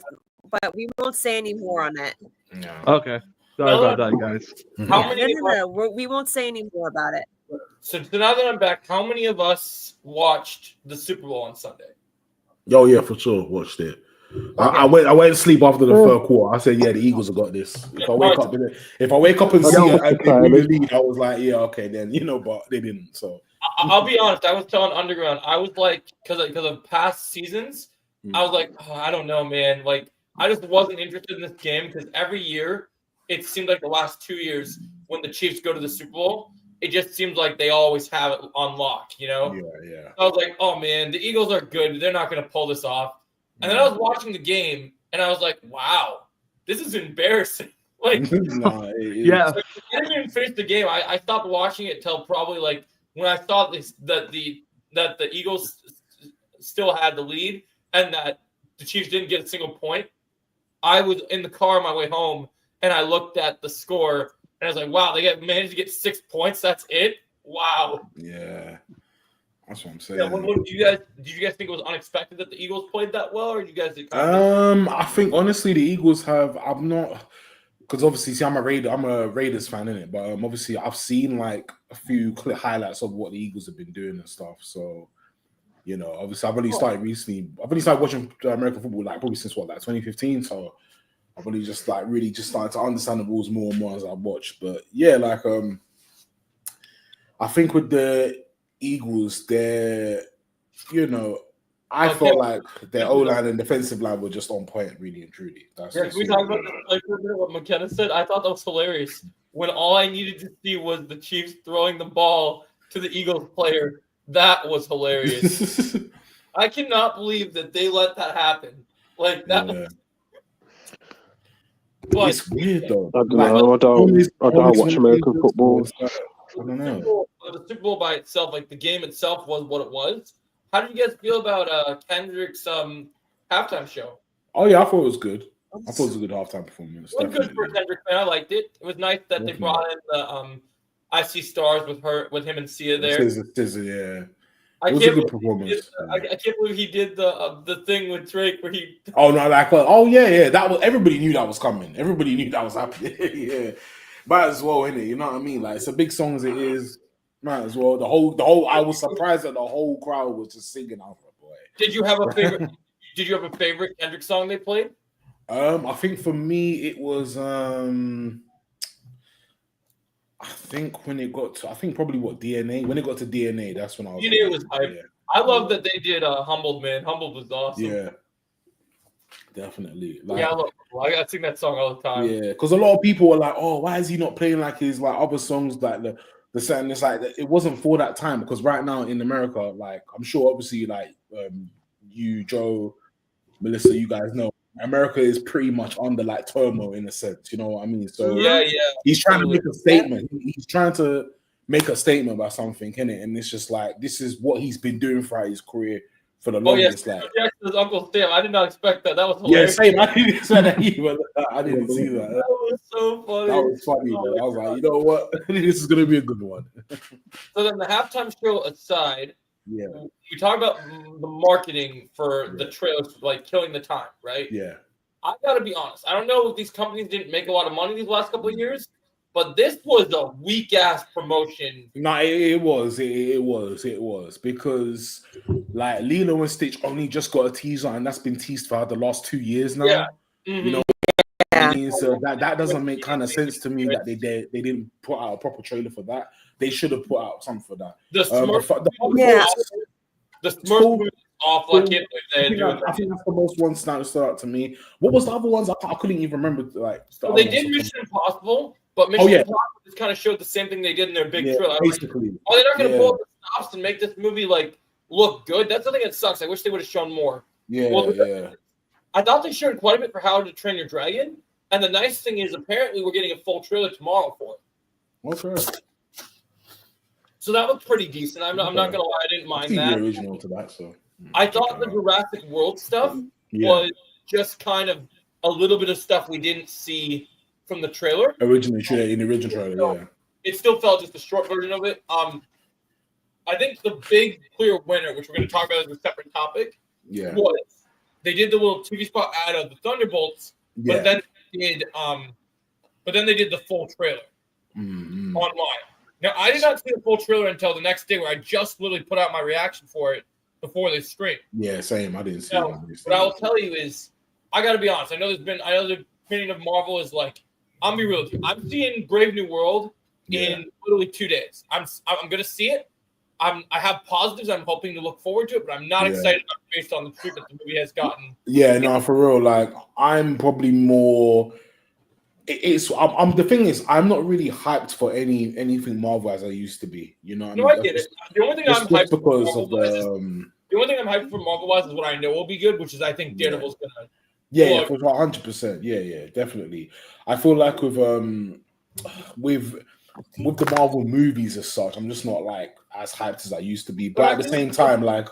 But we won't say any more on it. No. Okay. Sorry about that, guys. How Yeah, many? no. We won't say any more about it. So now that I'm back, how many of us watched the Super Bowl on Sunday? Oh yeah, for sure. Watched it. Okay. I went to sleep after the third quarter. I said, yeah, the Eagles have got this. If I wake up and see the lead, I was like, yeah, okay, then but they didn't. So I'll be honest. I was telling Underground, I was like, because of past seasons, I was like, oh, I don't know, man. Like, I just wasn't interested in this game because every year it seemed like the last 2 years when the Chiefs go to the Super Bowl, it just seems like they always have it on lock, Yeah. I was like, oh man, the Eagles are good. They're not going to pull this off. And then I was watching the game, and I was like, wow, this is embarrassing. Like, Yeah. I didn't even finish the game. I stopped watching it till probably like when I thought that the Eagles still had the lead and that the Chiefs didn't get a single point. I was in the car on my way home, and I looked at the score, and I was like, wow, they managed to get 6 points. That's it? Wow. Yeah. That's what I'm saying. Yeah, did you guys think it was unexpected that the Eagles played that well, or did you guys? I think honestly the Eagles have. I'm not because obviously, see, I'm a Raiders fan, innit? But obviously, I've seen like a few highlights of what the Eagles have been doing and stuff. So, obviously, I've only started recently. I've only started watching American football like probably since like 2015. So, I've only just like really just started to understand the rules more and more as I watch. But yeah, like I think with the Eagles, I felt like their O-line and defensive line were just on point, really and truly. Can we talk about this play for a minute? What McKenna said? I thought that was hilarious. When all I needed to see was the Chiefs throwing the ball to the Eagles player, that was hilarious. I cannot believe that they let that happen. Like that was. But it's weird though. I don't know. I don't watch American football. I don't know. The Super Bowl by itself, like the game itself, was what it was. How did you guys feel about Kendrick's halftime show? Oh yeah, I thought it was good. I thought it was a good halftime performance. It was good for Kendrick, man. I liked it. It was nice that they brought in the I See Stars with him and Sia there. Yeah. It was a good performance. I can't believe he did the thing with Drake where he. Oh no! Like yeah. That was everybody knew that was coming. Everybody knew that was happening. Yeah, might as well, innit? You know what I mean? Like it's a big song as it is. Might as well. The whole. I was surprised that the whole crowd was just singing out for boy. Did you have a favorite? Did you have a favorite Kendrick song they played? I think for me it was. I think when it got to, I think probably what DNA. When it got to DNA, that's when I was. DNA was hype. Yeah. I love that they did Humbled, man. Humbled was awesome. Yeah, definitely. Like, yeah, I sing that song all the time. Yeah, because a lot of people were like, "Oh, why is he not playing like his like other songs like the setting?" It's like it wasn't for that time because right now in America, like I'm sure obviously like you, Joe, Melissa, you guys know. America is pretty much under like turmoil in a sense, you know what I mean? So yeah, he's trying to make a statement. He's trying to make a statement about something, innit? And it's just like this is what he's been doing throughout his career for the longest. Oh, yeah. Like Jackson's Uncle Sam. I did not expect that. That was hilarious. Yeah, same. I didn't expect that either. I didn't see that. That was so funny. That was funny, man. I was like, you know what? This is gonna be a good one. So then the halftime show aside. Yeah, we talk about the marketing for the trailers, like killing the time, right? Yeah. I gotta be honest. I don't know if these companies didn't make a lot of money these last couple of years, but this was a weak ass promotion. No, it was because like Lilo and Stitch only just got a teaser, and that's been teased for the last 2 years now. Yeah. Mm-hmm. You know. I mean, so that doesn't make kind of sense to me that they didn't put out a proper trailer for that. They should have put out something for that. The Smurf movie off. I can't believe they do it. I think that's the most one that stood out to me. What was the other ones? I couldn't even remember. Like they did Mission Impossible, but Mission Impossible just kind of showed the same thing they did in their big trailer. Basically, they're not going to pull up the stops and make this movie like look good. That's the thing that sucks. I wish they would have shown more. Yeah. I thought they showed quite a bit for How to Train Your Dragon, and the nice thing is apparently we're getting a full trailer tomorrow for it. Okay. So that was pretty decent. I'm not gonna lie, I didn't mind that. The original to that, so I thought the Jurassic World stuff was just kind of a little bit of stuff we didn't see from the trailer. In the original trailer, It still felt just a short version of it. I think the big clear winner, which we're going to talk about as a separate topic, was they did the little TV spot ad of the Thunderbolts, but then they did the full trailer online. Now, I did not see the full trailer until the next day, where I just literally put out my reaction for it before they streamed. Yeah, same. I didn't see it. What I will tell you is, I got to be honest. I know the opinion of Marvel is like, I'm gonna be real with you. I'm seeing Brave New World in literally 2 days. I'm gonna see it. I have positives. I'm hoping to look forward to it, but I'm not excited about it based on the treatment the movie has gotten. Yeah, no, for real. Like, I'm probably more. I'm the thing is, I'm not really hyped for anything Marvel as I used to be. You know, I get it. The only thing I'm hyped because for of the only thing I'm hyped for Marvel wise is what I know will be good, which is I think Daredevil's gonna. Yeah, for 100%. Yeah, definitely. I feel like with the Marvel movies as such, I'm just not like as hyped as I used to be. But at the same time, like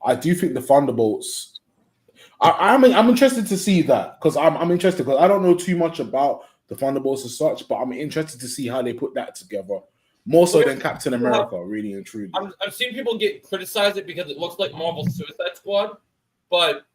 I do think the Thunderbolts. I'm interested to see that because I'm interested because I don't know too much about the Thunderbolts as such, but I'm interested to see how they put that together. More so than Captain America, really and truly. I've seen people criticize it because it looks like Marvel's Suicide Squad, but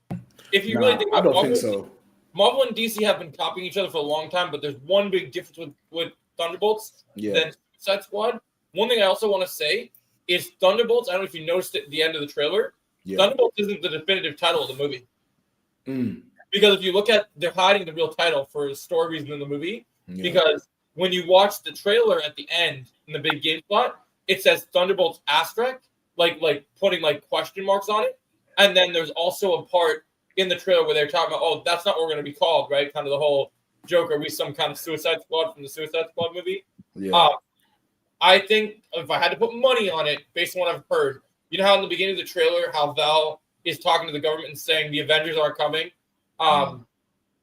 if you really think about I don't Marvel, think so. Marvel and DC have been copying each other for a long time, but there's one big difference with Thunderbolts than Suicide Squad. One thing I also want to say is Thunderbolts. I don't know if you noticed it at the end of the trailer. Thunderbolts isn't the definitive title of the movie. Because if you look at, they're hiding the real title for a story reason in the movie. Because when you watch the trailer at the end in the big game spot, it says Thunderbolts asterisk, like putting like question marks on it. And then there's also a part in the trailer where they're talking about, oh, that's not what we're going to be called, right? Kind of the whole joke, are we some kind of Suicide Squad from the Suicide Squad movie? I think if I had to put money on it, based on what I've heard, you know how in the beginning of the trailer, how Val is talking to the government and saying the Avengers aren't coming? I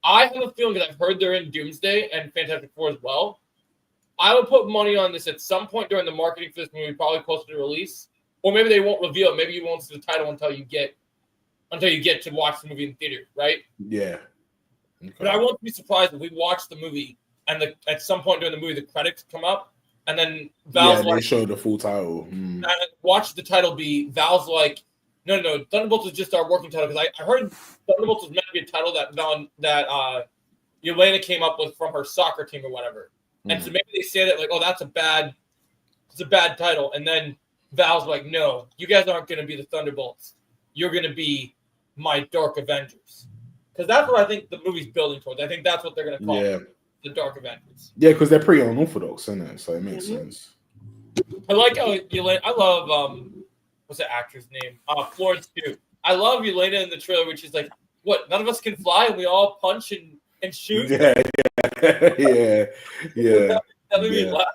have a feeling that I've heard they're in Doomsday and Fantastic Four as well. I would put money on this at some point during the marketing for this movie, probably closer to release. Or maybe they won't reveal it. Maybe you won't see the title until you get to watch the movie in theater, right? Yeah. Okay. But I won't be surprised if we watch the movie and at some point during the movie the credits come up and then Val's they show the full title. And watch the title be Val's like, no, Thunderbolts is just our working title, because I heard Thunderbolts was meant to be a title that Yelena came up with from her soccer team or whatever. And so maybe they say that like, oh, it's a bad title, and then Val's like, no, you guys aren't going to be the Thunderbolts. You're going to be my Dark Avengers. Because that's what I think the movie's building towards. I think that's what they're going to call it, the Dark Avengers. Yeah, because they're pretty unorthodox, isn't it? So it makes sense. I like how I love what's the actor's name? Florence Pugh. I love Yelena in the trailer, which is like, what? None of us can fly, and we all punch and shoot. Yeah. That made me laugh.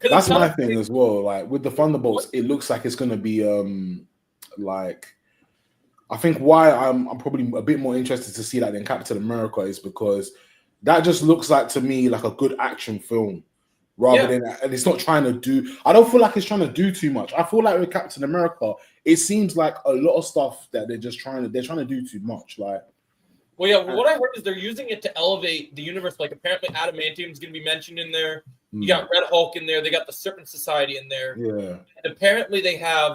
That's my thing as well. Like with the Thunderbolts, it looks like it's gonna be like, I think why I'm probably a bit more interested to see that than Captain America is because that just looks like to me like a good action film rather than, and it's not trying to do. I don't feel like it's trying to do too much. I feel like with Captain America, it seems like a lot of stuff that they're trying to do too much. Like, well, yeah, what I heard is they're using it to elevate the universe. Like apparently Adamantium is going to be mentioned in there. You got Red Hulk in there. They got the Serpent Society in there. Yeah. And apparently they have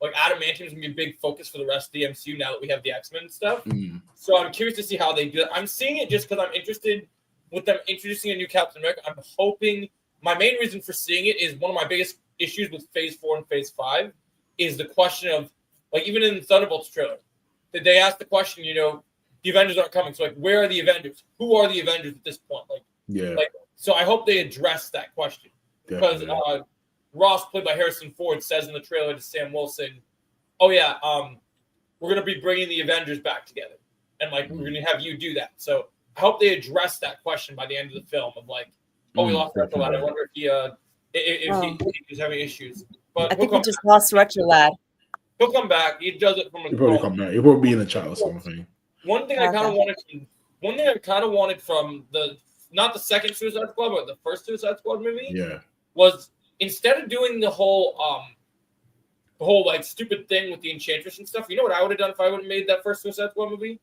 like Adamantium is going to be a big focus for the rest of the MCU now that we have the X-Men stuff. So I'm curious to see how they do it. I'm seeing it just because I'm interested with them introducing a new Captain America. I'm hoping, my main reason for seeing it is one of my biggest issues with Phase 4 and Phase 5 is the question of, like, even in the Thunderbolts trailer, that they asked the question, the Avengers aren't coming. So, like, where are the Avengers? Who are the Avengers at this point? So I hope they address that question. Because Ross, played by Harrison Ford, says in the trailer to Sam Wilson, oh, yeah, we're going to be bringing the Avengers back together. And, like, we're going to have you do that. So I hope they address that question by the end of the film of, like, oh, we lost Retro Lad. I wonder if he's having issues. But I think we just lost Retro Lad. He'll come back. He does it from a He'll probably come back. He'll probably be in the chat or something. One thing I kind of wanted from not the second Suicide Squad, but the first Suicide Squad movie, was instead of doing the whole like stupid thing with the Enchantress and stuff, you know what I would have done if I would have made that first Suicide Squad movie?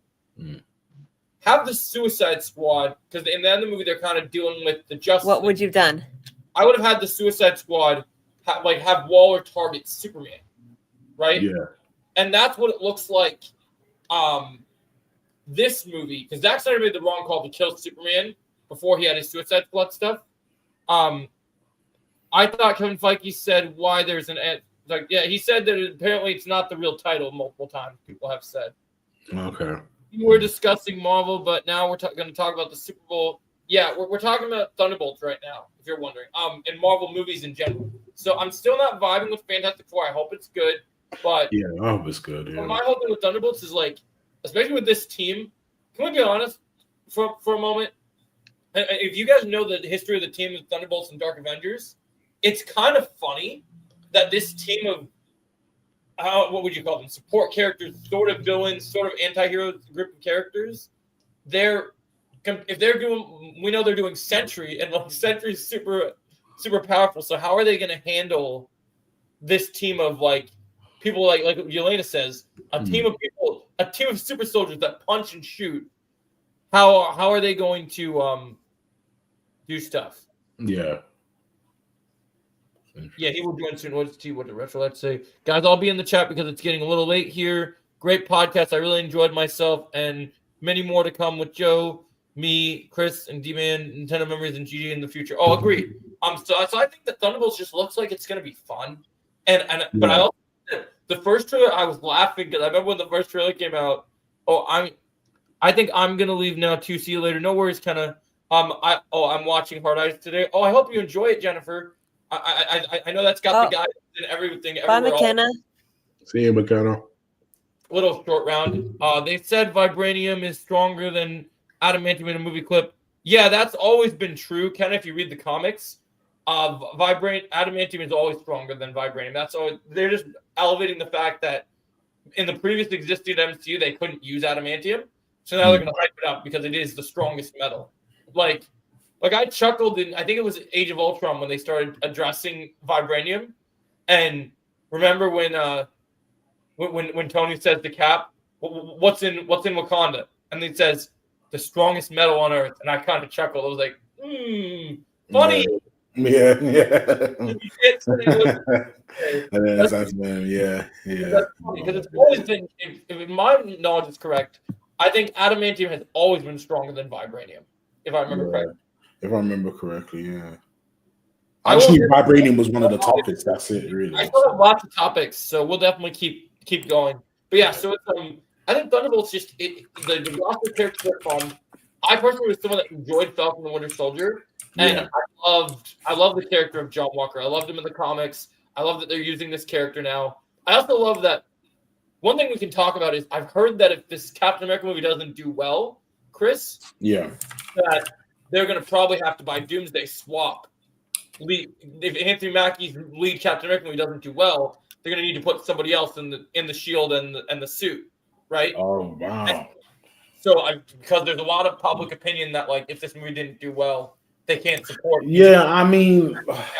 Have the Suicide Squad, because in the end of the movie they're kind of dealing with the justice. What would you have done? I would have had the Suicide Squad have Waller target Superman, right? Yeah. And that's what it looks like. This movie, because Zack Snyder made the wrong call to kill Superman before he had his Suicide Squad stuff. I thought Kevin Feige said why there's he said that apparently it's not the real title multiple times. People have said. Okay. We're discussing Marvel, but now we're going to talk about the Super Bowl. Yeah, we're talking about Thunderbolts right now, if you're wondering. And Marvel movies in general. So I'm still not vibing with Fantastic Four. I hope it's good, but yeah, I hope it's good. Yeah. My whole thing with Thunderbolts is like, especially with this team. Can we be honest for a moment? If you guys know the history of the team of Thunderbolts and Dark Avengers, it's kind of funny that this team of what would you call them? Support characters, sort of villains, sort of anti-hero group of characters. If they're doing, we know they're doing Sentry, and like Sentry's super powerful. So how are they going to handle this team of like people like Yelena says, a team of people, a team of super soldiers that punch and shoot? How are they going to do stuff? Yeah. Yeah, he will join soon. What did Retro say? Guys, I'll be in the chat because it's getting a little late here. Great podcast. I really enjoyed myself, and many more to come with Joe, me, Chris, and D-Man, Nintendo Memories, and GG in the future. Oh, agreed. So I think the Thunderbolts just looks like it's going to be fun. But I also, the first trailer, I was laughing because I remember when the first trailer came out. I think I'm going to leave now too. See you later. No worries, Kenna. I'm watching Hard Eyes today. Oh, I hope you enjoy it, Jennifer. I know that's got the guys and everything. Bye, McKenna. See you, McKenna. Little short round. They said vibranium is stronger than adamantium in a movie clip. Yeah, that's always been true, Ken. If you read the comics, adamantium is always stronger than vibranium. That's always, they're just elevating the fact that in the previous existing MCU they couldn't use adamantium, so now they're going to hype it up because it is the strongest metal. Like I chuckled in, I think it was Age of Ultron when they started addressing vibranium, and remember when Tony says to Cap, "What's in Wakanda?" and he says, "The strongest metal on Earth," and I kind of chuckled. I was like, funny. Yeah. That's man. Yeah. That's funny because it's always been, if my knowledge is correct, I think adamantium has always been stronger than vibranium, if I remember correctly. If I remember correctly, yeah. Actually, vibranium was one of the topics. That's it, really. I still have lots of topics, so we'll definitely keep going. But yeah, so it's I think Thunderbolts just the roster characters are fun. I personally was someone that enjoyed Falcon the Winter Soldier, and I love the character of John Walker. I loved him in the comics. I love that they're using this character now. I also love that one thing we can talk about is I've heard that if this Captain America movie doesn't do well, Chris, that they're going to probably have to buy Doomsday Swap. If Anthony Mackie's lead Captain America movie doesn't do well, they're going to need to put somebody else in the shield and the suit, right? Oh wow! And so because there's a lot of public opinion that like if this movie didn't do well, they can't support. Yeah, I mean,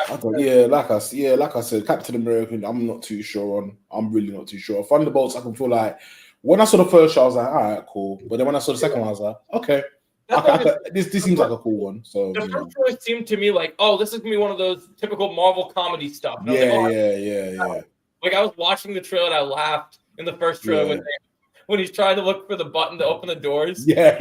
like I said, Captain America, I'm not too sure on. I'm really not too sure. Thunderbolts, I can feel like when I saw the first show, I was like, all right, cool. But then when I saw the second one, I was like, okay. This seems like a cool one. So the first choice seemed to me like, oh, this is gonna be one of those typical Marvel comedy stuff. Yeah. Like I was watching the trailer and I laughed in the first trailer when he's trying to look for the button to open the doors. Yeah.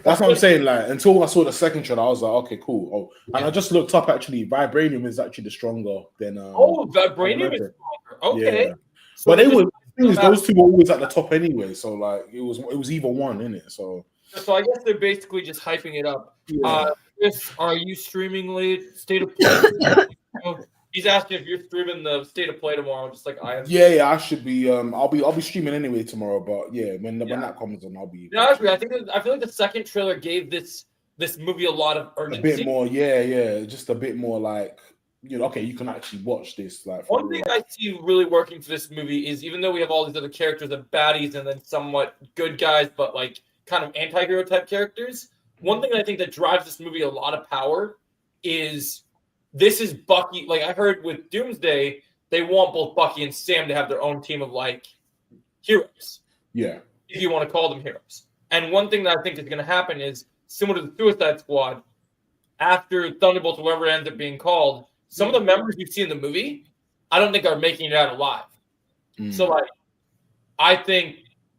That's what I'm saying. Like until I saw the second trailer, I was like, okay, cool. Oh, and I just looked up. Actually, vibranium is actually the stronger than. Vibranium is stronger. Okay. Yeah. So but those two were always at the top anyway. So like it was either one, innit? So I guess they're basically just hyping it up. Chris, are you streaming late? State of Play? He's asking if you're streaming the State of Play tomorrow, just like I am. Yeah, I should be. I'll be streaming anyway tomorrow. But when that comes on, I'll be. No, actually, I feel like the second trailer gave this movie a lot of urgency. A bit more, just a bit more like. Okay, you can actually watch this. Like one thing I see really working for this movie is even though we have all these other characters and baddies and then somewhat good guys, but like kind of anti-hero type characters. One thing I think that drives this movie a lot of power is this is Bucky. Like I heard with Doomsday, they want both Bucky and Sam to have their own team of like heroes. Yeah. If you want to call them heroes. And one thing that I think is going to happen is similar to the Suicide Squad, after Thunderbolts, whoever ends up being called, some of the members you see in the movie, I don't think are making it out alive. So, like, I think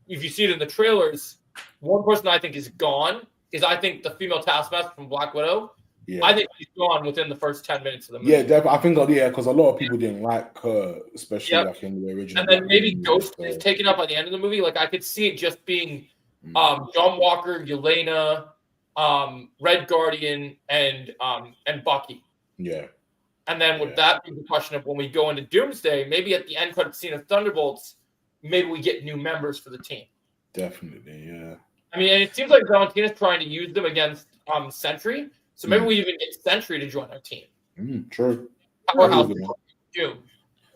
if you see it in the trailers, one person I think is gone is I think the female Taskmaster from Black Widow. Yeah. I think she's gone within the first 10 minutes of the movie. Yeah, definitely. I think, because a lot of people didn't like her, especially like in the original. And then maybe Ghost is taken up by the end of the movie. Like, I could see it just being John Walker, Yelena, Red Guardian, and Bucky. Yeah. And then with that being the question of when we go into Doomsday, maybe at the end credit scene of Thunderbolts, maybe we get new members for the team. Definitely, yeah. I mean, and it seems like Valentina's trying to use them against Sentry, so maybe we even get Sentry to join our team. True. Or Doom. So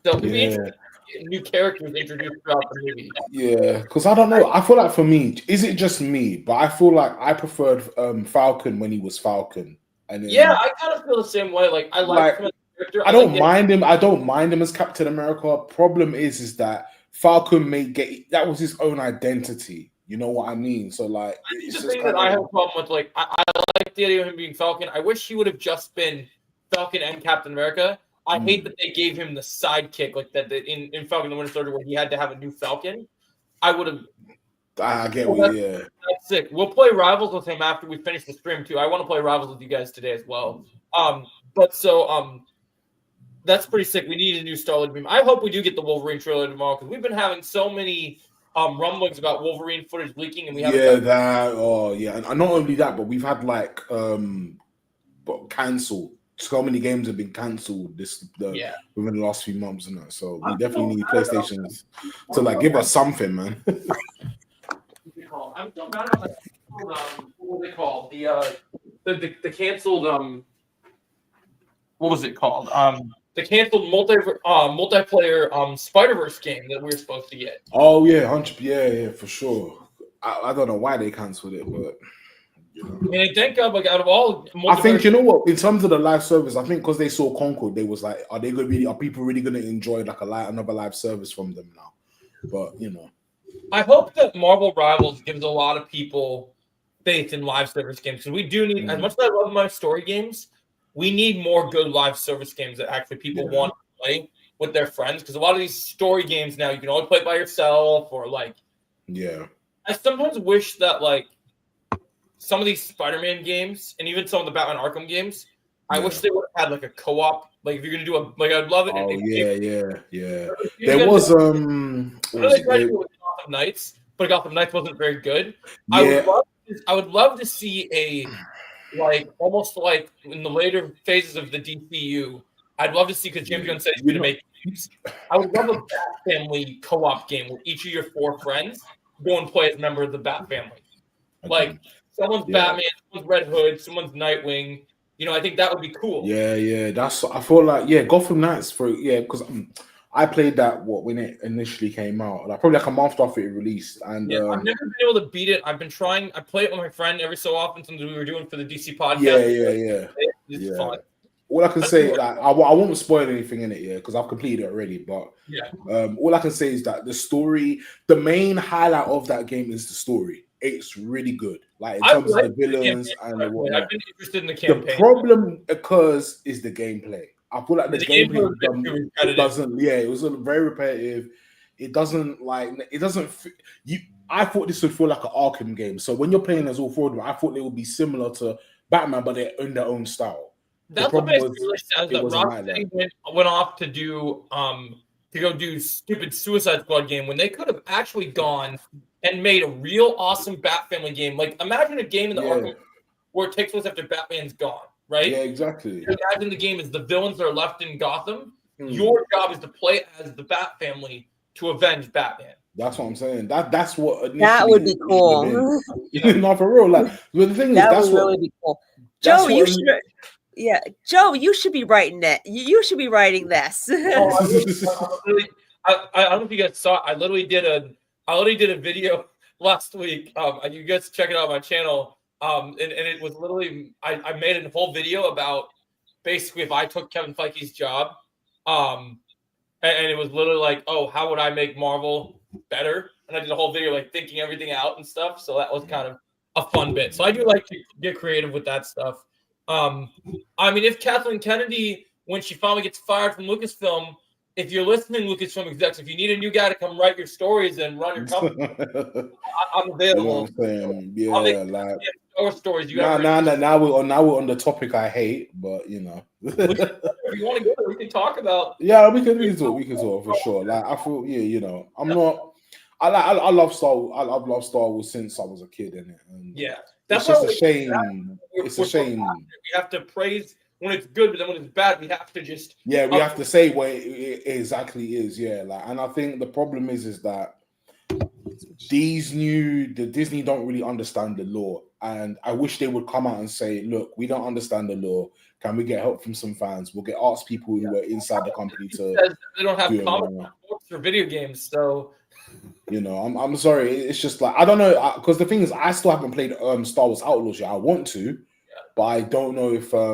it'd be interesting to get new characters introduced throughout the movie. Yeah, because I don't know. I feel like for me, is it just me? But I feel like I preferred Falcon when he was Falcon. And then, I kind of feel the same way. Like I like him as a character. I don't mind him. I don't mind him as Captain America. Problem is that Falcon that was his own identity. You know what I mean? So like, it's the thing that I have a problem with. Like, I like the idea of him being Falcon. I wish he would have just been Falcon and Captain America. I hate that they gave him the sidekick like that in Falcon the Winter Soldier where he had to have a new Falcon. I would have. I get what that's sick. We'll play Rivals with him after we finish the stream too. I want to play Rivals with you guys today as well. That's pretty sick. We need a new Star-Lord beam. I hope we do get the Wolverine trailer tomorrow because we've been having so many rumblings about Wolverine footage leaking, and we haven't. And not only that, but we've had like cancelled. So many games have been cancelled within the last few months and that. So we definitely need PlayStations to like give us something, man. I'm still mad about that. What was it called? The canceled what was it called? The canceled multiplayer Spider-Verse game that we were supposed to get. Oh yeah, for sure. I don't know why they cancelled it, but And I think out of all, I think you know what, in terms of the live service, I think because they saw Concord, they was like, are people really going to enjoy like another live service from them now? But I hope that Marvel Rivals gives a lot of people faith in live service games because we do need, as much as I love my story games, we need more good live service games that actually people want to play with their friends. Because a lot of these story games now, you can only play it by yourself or like. Yeah. I sometimes wish that like some of these Spider-Man games and even some of the Batman Arkham games, I wish they would have had like a co-op. Like if you're gonna do I'd love it. Oh yeah. There was Gotham Knights, but Gotham Knights wasn't very good. Yeah. I would love to see a almost like in the later phases of the DCU. I'd love to see because James Gunn said he's gonna make games. I would love a Bat Family co-op game where each of your 4 friends go and play as a member of the Bat Family. Like someone's Batman, someone's Red Hood, someone's Nightwing. I think that would be cool. Yeah. I feel like Gotham Knights because I played that when it initially came out, like probably like a month after it released, and I've never been able to beat it. I've been trying. I play it with my friend every so often, since we were doing for the DC podcast. It's fun. All I can say, like, I won't spoil anything in it, because I've completed it already. But all I can say is that the story, the main highlight of that game is the story. It's really good, like in terms of the villains and the whatnot. I've been interested in the campaign. The problem occurs is the gameplay. I feel like the gameplay doesn't. Yeah, it was very repetitive. It doesn't fit. I thought this would feel like an Arkham game. So when you're playing as all 4 of them, I thought they would be similar to Batman, but they're in their own style. That's what makes me really sad. That Rocksteady went off to go do stupid Suicide Squad game when they could have actually gone and made a real awesome Bat Family game. Like imagine a game in the Arkham where it takes place after Batman's gone. Right? Yeah, exactly. Imagine the game is the villains that are left in Gotham. Your job is to play as the Bat Family to avenge Batman. That's what I'm saying. That's what that would be cool. Not for real. Like the thing that would really be cool. Joe, you should. Yeah, Joe, you should be writing that. You should be writing this. I don't know if you guys saw it. I literally did a video last week. You guys check it out on my channel. And it was literally I made a whole video about basically if I took Kevin Feige's job, and it was literally like, oh, how would I make Marvel better? And I did a whole video like thinking everything out and stuff. So that was kind of a fun bit. So I do like to get creative with that stuff. I mean, if Kathleen Kennedy, when she finally gets fired from Lucasfilm, if you're listening, Lucasfilm execs, if you need a new guy to come write your stories and run your company, I'm available. You know what I'm saying? Yeah, like stories. Now we're on the topic I hate, but you know, if you want to go there, we can talk about. Yeah, we can talk for sure. Like I feel, yeah, you know, I'm not. I love Star Wars. I've loved Star Wars since I was a kid, and yeah, that's just a shame. It's a shame. We have to praise when it's good, but then when it's bad, we have to just we have to say what it exactly is. Yeah, like, and I think the problem is that the Disney don't really understand the law, and I wish they would come out and say, look, we don't understand the law. Can we get help from some fans? We'll ask people who are inside the company to. They don't have comic books or video games, so. You know, I'm sorry. It's just like I don't know, because the thing is, I still haven't played Star Wars Outlaws yet. I want to, but I don't know if I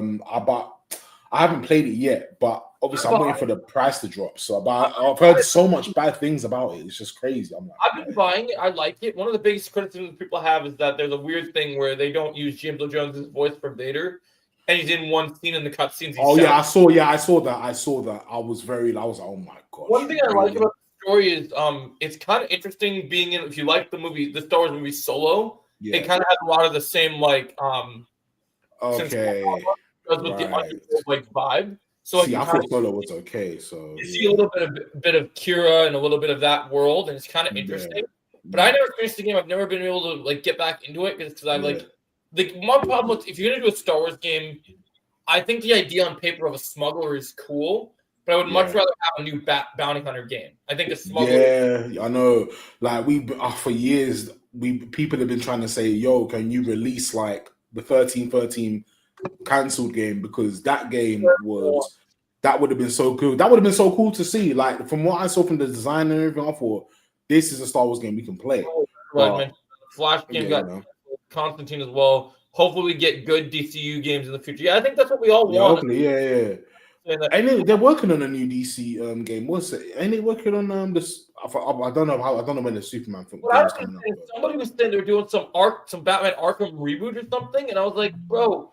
haven't played it yet. But obviously, I'm waiting for the price to drop. So, I've heard so much bad things about it. It's just crazy. I've been buying it. I like it. One of the biggest criticisms people have is that there's a weird thing where they don't use James Earl Jones' voice for Vader, and he's in one scene in the cutscenes. I saw that. I was like, oh my god. One thing I like about story is it's kind of interesting being in, if you like the Star Wars movie Solo, it kind of has a lot of the same like with the like vibe. So like, I thought Solo was okay. So you see a little bit of Kira and a little bit of that world, and it's kind of interesting. But I never finished the game. I've never been able to like get back into it because I like my problem with if you're gonna do a Star Wars game, I think the idea on paper of a smuggler is cool. But I would much rather have a new bounty hunter game. I think a smuggler. Yeah, I know. Like for years, people have been trying to say, "Yo, can you release like the 1313 cancelled game?" Because that game that would have been so cool. That would have been so cool to see. Like from what I saw from the design and everything, I thought this is a Star Wars game we can play. Flash game got Constantine as well. Hopefully, we get good DCU games in the future. Yeah, I think that's what we all want. Hopefully, yeah. And they're working on a new DC game. What's it? Ain't they working on this? I don't know when the Superman film is coming out. Somebody was saying they're doing some Batman Arkham reboot or something, and I was like, bro,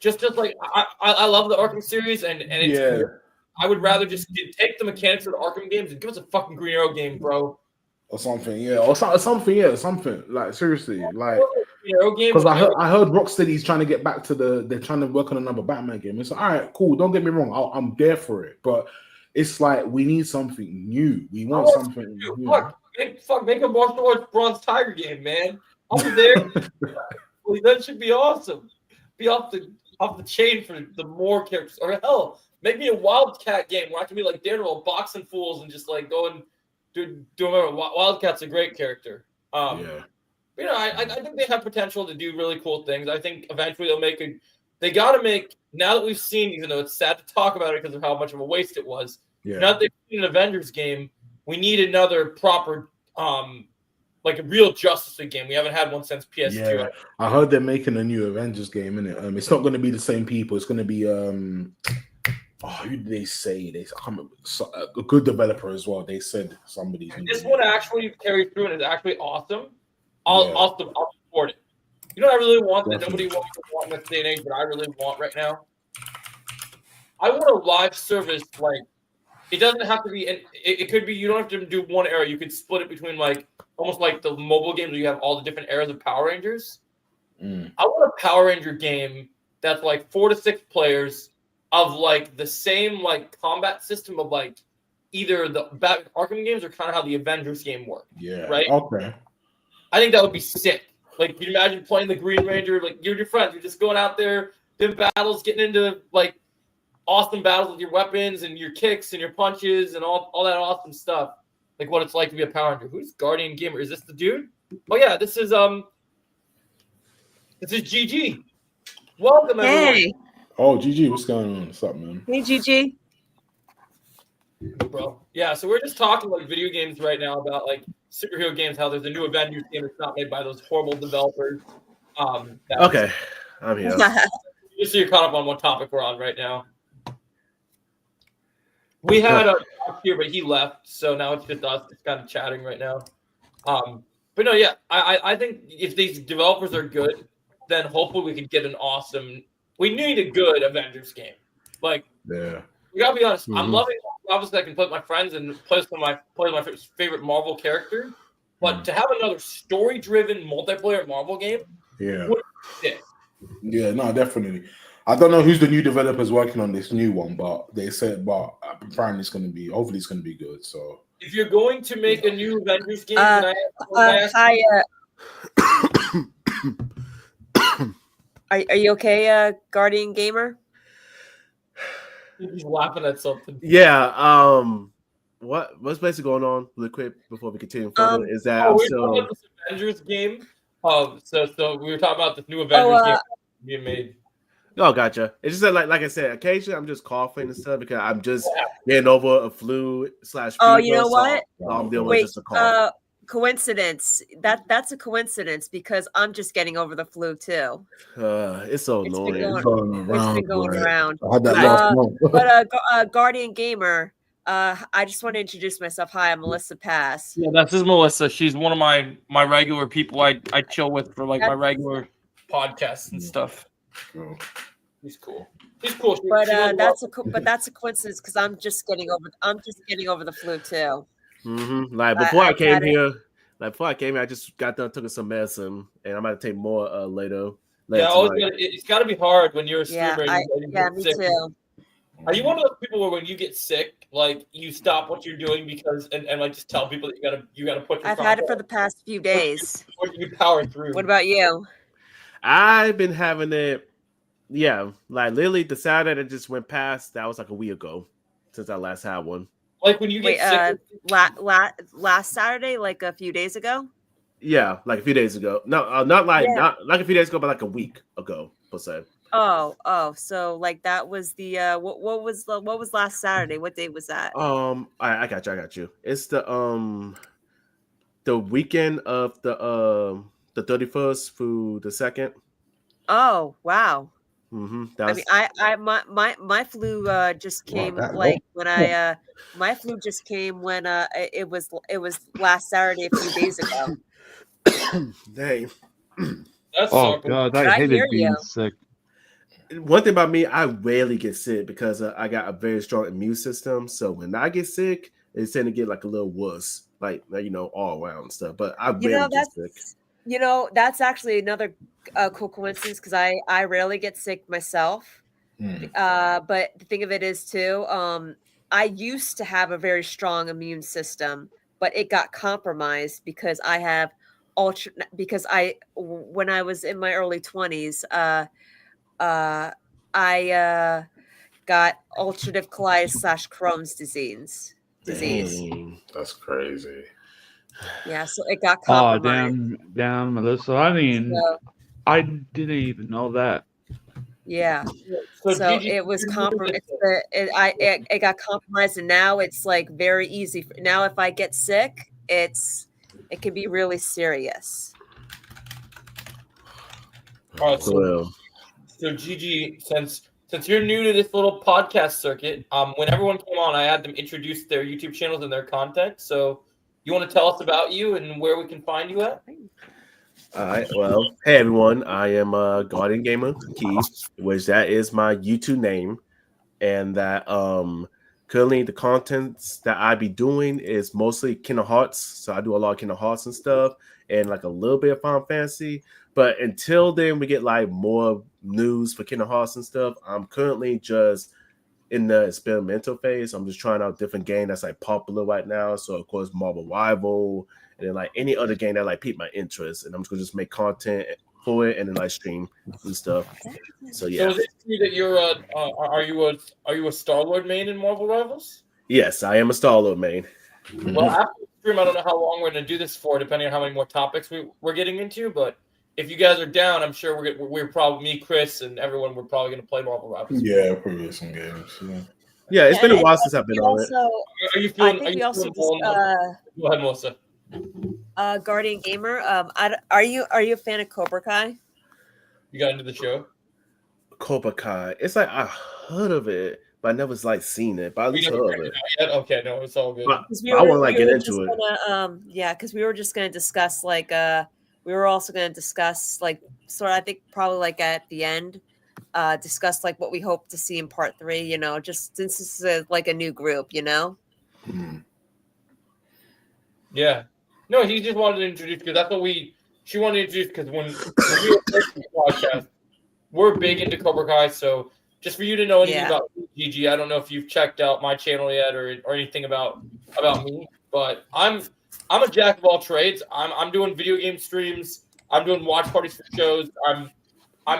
just like I love the Arkham series, and it's cool. I would rather just take the mechanics of the Arkham games and give us a fucking Green Arrow game, bro. Or something, something. Like seriously, like. Because I heard Rocksteady's trying to get back to they're trying to work on another Batman game. It's like, all right, cool. Don't get me wrong, I'm there for it, but it's like we need something new. We want something new. Make a martial arts Bronze Tiger game, man. I'll be there. That should be awesome. Be off the chain for the more characters, or hell, make me a Wildcat game where I can be like Daredevil, boxing fools, and just like go and do. Remember, Wildcat's a great character. You know, I think they have potential to do really cool things. I think eventually they got to make, now that we've seen, even though it's sad to talk about it because of how much of a waste it was, now that they've seen an Avengers game, we need another proper, like a real Justice League game. We haven't had one since PS2. Yeah, I heard they're making a new Avengers game, innit? It's not going to be the same people. It's going to be, who did they say? I can't remember. A good developer as well. They said somebody. This one actually carries through and is actually awesome. I'll support it. You know what I really want that nobody wants in this day and age, but I really want right now? I want a live service, like, it doesn't have to be, it could be, you don't have to do one era. You could split it between, like, almost like the mobile games where you have all the different eras of Power Rangers. I want a Power Ranger game that's, like, 4 to 6 players of, like, the same, like, combat system of, like, either the Batman Arkham games or kind of how the Avengers game worked. Yeah. Right? Okay. I think that would be sick. Like, can you imagine playing the Green Ranger? Like, you and your friends, you're just going out there, doing battles, getting into, like, awesome battles with your weapons and your kicks and your punches and all that awesome stuff. Like, what it's like to be a Power Ranger. Who's Guardian Gamer? Is this the dude? Oh, yeah, this is GG. Welcome, everyone. Hey. Oh, GG, what's going on? What's up, man? Hey, GG. Bro. Yeah, so we're just talking, like, video games right now about, like, superhero games, how there's a new Avengers game that's not made by those horrible developers. Okay, I'm here. Just so you're caught up on what topic we're on right now. We had a talk here, but he left, so now it's just us just kind of chatting right now. But no, yeah, I think if these developers are good, then hopefully we can get an awesome. We need a good Avengers game. Like, yeah, we gotta be honest. Mm-hmm. I'm loving. Obviously, I can play with my friends and play with my favorite Marvel character. But to have another story-driven multiplayer Marvel game, yeah, no, definitely. I don't know who's the new developers working on this new one, but they said, apparently it's going to be, hopefully it's going to be good. So if you're going to make a new Avengers game, Are you okay, Guardian Gamer? He's laughing at something. Yeah. What's basically going on really quick before we continue further is that we're talking about this Avengers game. So we were talking about this new Avengers game being made. Oh, gotcha. It's just that, like I said, occasionally I'm just coughing and stuff because I'm just getting over a flu / fever. Oh, you know what? So I'm dealing with just a cough. Coincidence. That's a coincidence because I'm just getting over the flu too. It's so annoying. It's been going around. I had that last month. But Guardian Gamer, I just want to introduce myself. Hi, I'm Melissa Pass. Yeah, this is Melissa. She's one of my regular people I chill with for like my regular podcasts and stuff. Oh. He's cool. He's cool. That's a coincidence because I'm just getting over the flu too. Mm-hmm. Like before I came here, I just got done taking some medicine, and I'm about to take more later. Yeah, it's got to be hard when you're a streamer. Yeah, me too. Are you one of those people where when you get sick, like you stop what you're doing because and like just tell people that you gotta put? I've had it for the past few days. Or you power through. What about you? I've been having it. Yeah, like literally the Saturday that just went past, that was like a week ago since I last had one. Like when you get sick. Last Saturday, like a few days ago. Yeah, like a few days ago. No, not a few days ago, but like a week ago, per se. Oh, so like that was the what was last Saturday? What day was that? I got you. It's the weekend of the 31st through the 2nd. Oh, wow. Mm-hmm. I mean, my flu just came my flu just came when it was last Saturday a few days ago. Dang. God, I hated being sick. One thing about me, I rarely get sick because I got a very strong immune system. So when I get sick, it's tend to get like a little worse, like all around and stuff. But I rarely get sick. That's actually another cool coincidence because I rarely get sick myself. But the thing of it is too, I used to have a very strong immune system, but it got compromised because I have when I was in my early 20s, I got ulcerative colitis / Crohn's disease. Dang, that's crazy. Yeah, so it got compromised. Oh, damn, Melissa. I mean, I didn't even know that. Yeah. So it was compromised. It got compromised, and now it's like very easy. Now, if I get sick, it can be really serious. All right, so Gigi, since you're new to this little podcast circuit, when everyone came on, I had them introduce their YouTube channels and their content. So you want to tell us about you and where we can find you at? All right. Well, hey everyone, I am Guardian Gamer Key, which that is my YouTube name, and that currently the contents that I be doing is mostly Kingdom Hearts. So I do a lot of Kingdom Hearts and stuff, and like a little bit of Final Fantasy. But until then, we get like more news for Kingdom Hearts and stuff. I'm currently just in the experimental phase. I'm just trying out different game that's like popular right now. So of course, Marvel Rival, and then like any other game that like piqued my interest. And I'm just gonna just make content for it and then like stream and stuff. So yeah. So is it true that you're are you a Star-Lord main in Marvel Rivals? Yes, I am a Star-Lord main. Well, after the stream, I don't know how long we're gonna do this for, depending on how many more topics we're getting into, but if you guys are down, I'm sure we're probably me, Chris, and everyone. We're probably going to play Marvel Rivals. Yeah, probably some games. Yeah, it's been a while since I've been on it. Are you feeling? Go ahead, Melissa. Guardian Gamer. Are you a fan of Cobra Kai? You got into the show? Cobra Kai. It's like I heard of it, but I never like seen it. But I just heard of it. Okay, no, it's all good. But I want to like get into it. Because we were just gonna discuss like we were also gonna discuss like sort of, I think probably like at the end, discuss like what we hope to see in part 3. You know, just since this is like a new group, you know. Yeah. No, he just wanted to introduce because that's what she wanted to introduce because when we were first in the podcast, we're big into Cobra Kai. So just for you to know anything about Gigi, I don't know if you've checked out my channel yet or anything about me, but I'm a jack of all trades. I'm doing video game streams. I'm doing watch parties for shows. I'm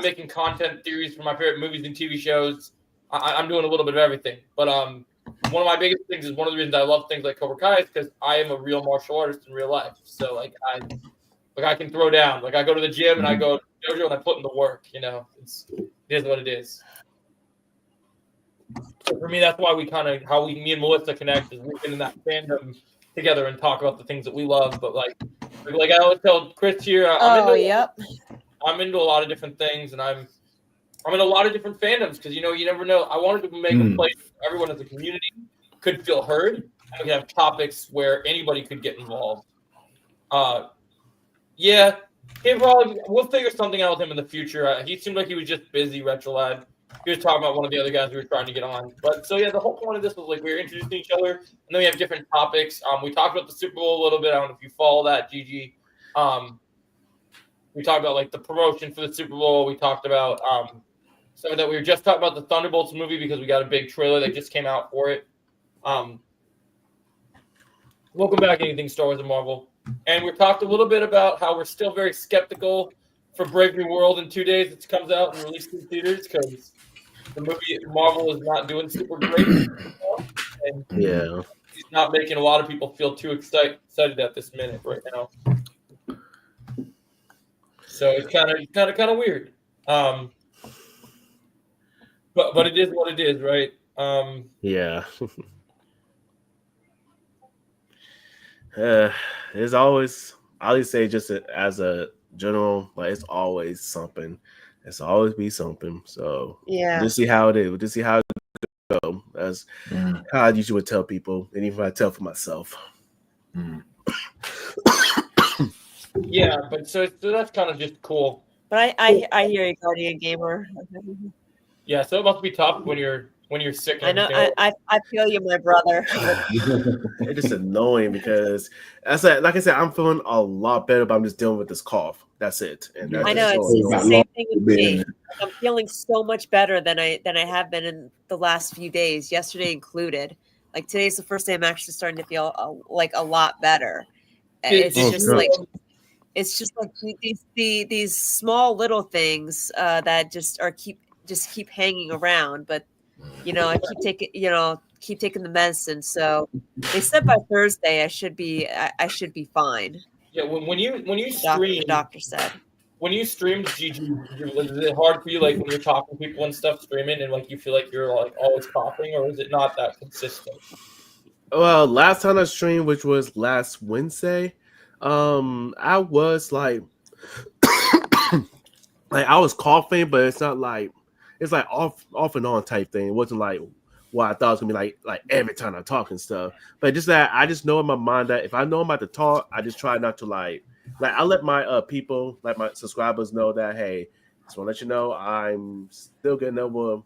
making content theories for my favorite movies and TV shows. I'm doing a little bit of everything. But one of my biggest things is one of the reasons I love things like Cobra Kai is because I am a real martial artist in real life. So like I can throw down. Like I go to the gym and I go to the dojo and I put in the work. You know, it is what it is. So for me, that's why me and Melissa connect is we've been in that fandom together and talk about the things that we love. But like I always tell Chris here, I'm into a lot of different things, and I'm in a lot of different fandoms because you never know. I wanted to make a place where everyone as a community could feel heard, and we could have topics where anybody could get involved. We'll figure something out with him in the future. He seemed like he was just busy, Retro Lad. He was talking about one of the other guys we were trying to get on. But so the whole point of this was like we were introducing each other, and then we have different topics. We talked about the Super Bowl a little bit. I don't know if you follow that, Gigi. We talked about like the promotion for the Super Bowl. We talked about some of that. We were just talking about the Thunderbolts movie because we got a big trailer that just came out for it. Welcome back, anything Star Wars and Marvel. And we talked a little bit about how we're still very skeptical for Brave New World in 2 days. It comes out and released in theaters because the movie Marvel is not doing super great. And he's not making a lot of people feel too excited at this minute right now. So it's kind of weird. But it is what it is, right? There's always, I always say just as a general, like it's always something. It's always be something. So just see how it is. Just see how it go. That's how I usually would tell people, and even I tell for myself. Yeah, but so that's kind of just cool. But I hear you, Guardian Gamer. Yeah, so it must be tough when you're sick. I know. I feel you, my brother. It's just annoying because like I said, I'm feeling a lot better, but I'm just dealing with this cough. That's it. And I know it's the same thing with me. I'm feeling so much better than I have been in the last few days, yesterday included. Like today's the first day I'm actually starting to feel like a lot better. It's just like these small little things that just keep hanging around, but I keep taking the medicine. So they said by Thursday I should be fine. Yeah, when you stream, the doctor said. When you stream, Gigi, is it hard for you like when you're talking to people and stuff streaming and like you feel like you're like always coughing, or is it not that consistent? Well, last time I streamed, which was last Wednesday, I was like I was coughing, but it's not like it's like off and on type thing. It wasn't like what I thought it was gonna be like every time I talk and stuff. But just that I just know in my mind that if I know I'm about to talk, I just try not to like I let my people, like my subscribers, know that hey, just want to let you know I'm still getting over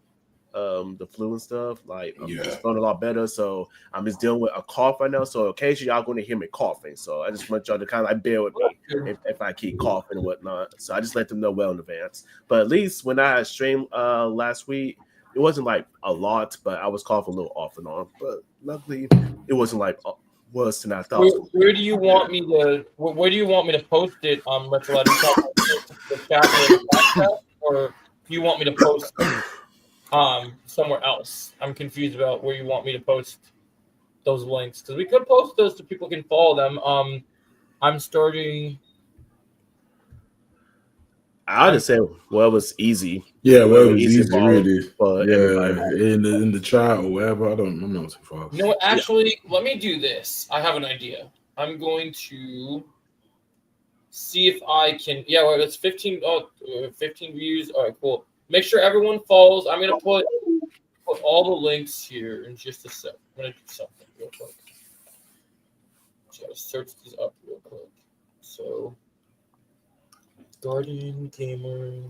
the flu and stuff. Like I'm just feeling a lot better, so I'm just dealing with a cough right now. So occasionally y'all going to hear me coughing. So I just want y'all to kind of like bear with me if I keep coughing and whatnot. So I just let them know well in advance. But at least when I streamed last week, it wasn't like a lot, but I was coughing a little off and on. But luckily, it wasn't like worse than I thought. Where do you want me to post it? Retro Lad, the chat or do you want me to post somewhere else? I'm confused about where you want me to post those links because we could post those so people can follow them. I'm starting. I would just say, well, it was easy. Yeah, well, it was easy, really. But in the chat or wherever, I'm not too far. No, actually, let me do this. I have an idea. I'm going to see if I can. Yeah, well, it's 15 views. All right, cool. Make sure everyone follows. I'm gonna put all the links here in just a sec. I'm gonna do something real quick. Just gotta search these up real quick. So, Guardian Gamer.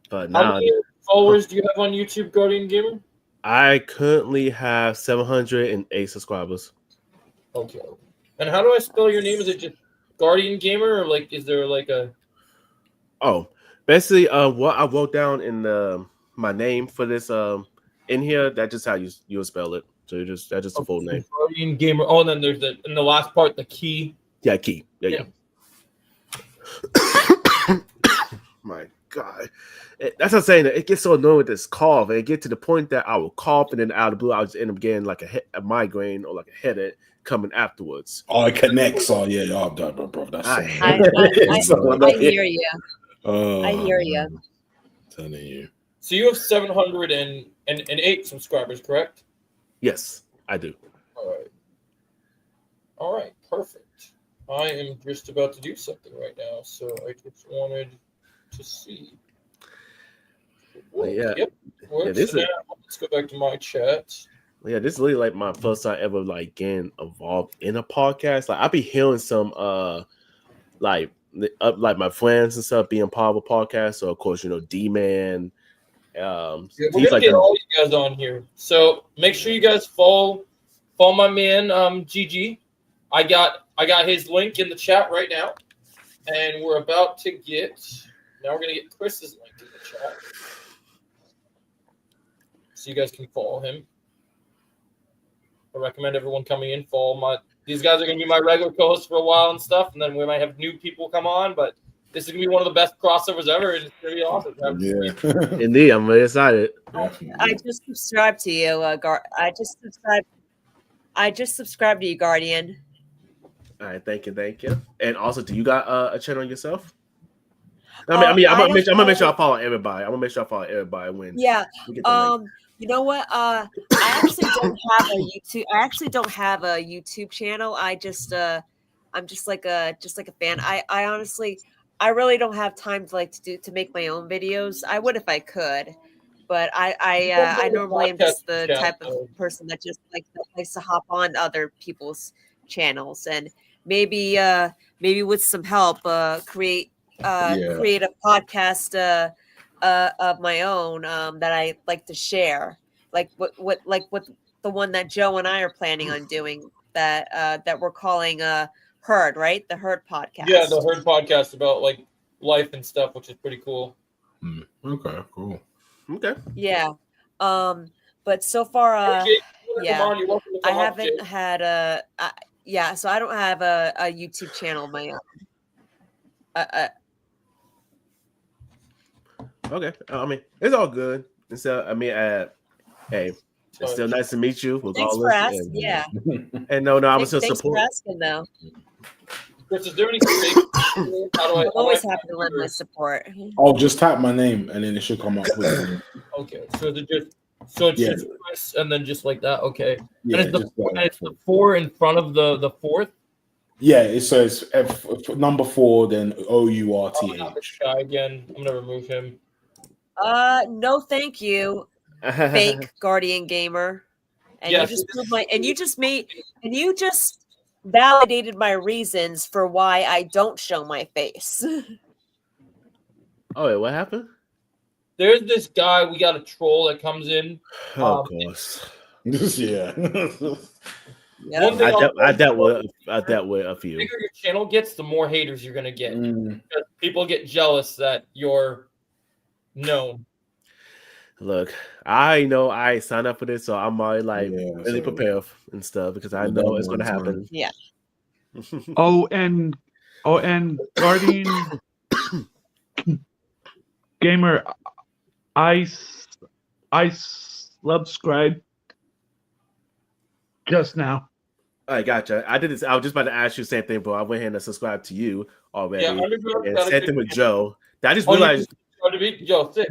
But How now, many followers do you have on YouTube, Guardian Gamer? I currently have 708 subscribers. Okay. And how do I spell your name? Is it just Guardian Gamer, or like is there like a? Oh, basically, what I wrote down in my name for this in here, that's just how you'll spell it. So that's just the full name. Guardian Gamer. Oh, and then there's in the last part, the key. Yeah, key. Yeah. My God. That's what I'm saying. It gets so annoying with this cough. It gets to the point that I will cough, and then out of the blue, I'll just end up getting like a migraine or like a headache coming afterwards. Oh, it connects. Oh, yeah. Oh, bro. That's I hear you. I hear you. Telling you. So you have 708 subscribers, correct? Yes, I do. All right. Perfect. I am just about to do something right now, so I just wanted to see. Yeah. Yep. Let's go back to my chat. Yeah, this is really like my first time ever like getting involved in a podcast. Like I be hearing some like my friends and stuff being part of a podcast. So of course, D-Man. We're gonna get all you guys on here. So make sure you guys follow my man GG. I got his link in the chat right now, and we're about to get. Now we're gonna get Chris's link in the chat, so you guys can follow him. I recommend everyone coming in follow these guys are gonna be my regular co-hosts for a while and stuff, and then we might have new people come on, but this is gonna be one of the best crossovers ever, and it's gonna be awesome. Yeah. Indeed, I'm very excited. I just subscribed to you, I just subscribed to you, Guardian. All right, thank you. And also, do you got a channel yourself? I'm gonna make sure I follow everybody. I'm gonna make sure I follow everybody when. Yeah. You know what? I actually don't have a YouTube channel. I'm just like a fan. I honestly, I really don't have time to make my own videos. I would if I could, but I normally am just the type of person that just likes to hop on other people's channels and maybe with some help create a podcast of my own that I like to share, like what the one that Joe and I are planning on doing that we're calling Herd, right? The Herd podcast. Yeah, the Herd podcast about like life and stuff, which is pretty cool. Okay, cool. Okay. Yeah. But so far, yeah, I haven't had so I don't have a YouTube channel of my own. Okay. I mean, it's all good. And so, I mean, hey, it's still nice to meet you. Thanks for asking. Yeah. And no, I was just support. Thanks for asking, though. Chris, is there anything? I'm always happy to lend my support. Oh, just type my name and then it should come up with me. Okay, so it's just Chris and then just like that. Okay. Yeah, and it's the 4 in front of the fourth. Yeah, it says number 4, then OURTH. Guy again. I'm gonna remove him. No, thank you, fake Guardian Gamer. And you just proved you just validated my reasons for why I don't show my face. Oh, wait, what happened? There's this guy. We got a troll that comes in. Oh, of course. Yeah. I dealt with a few. The bigger your channel gets, the more haters you're gonna get. Because people get jealous that you're known. Look, I know I signed up for this, so I'm already really prepared and stuff because I know it's gonna happen. Yeah. and Guardian Gamer, I subscribed just now. I gotcha. I did this. I was just about to ask you the same thing, but I went ahead and subscribed to you already. Yeah, and same thing with Joe. I just realized. Joe, sick.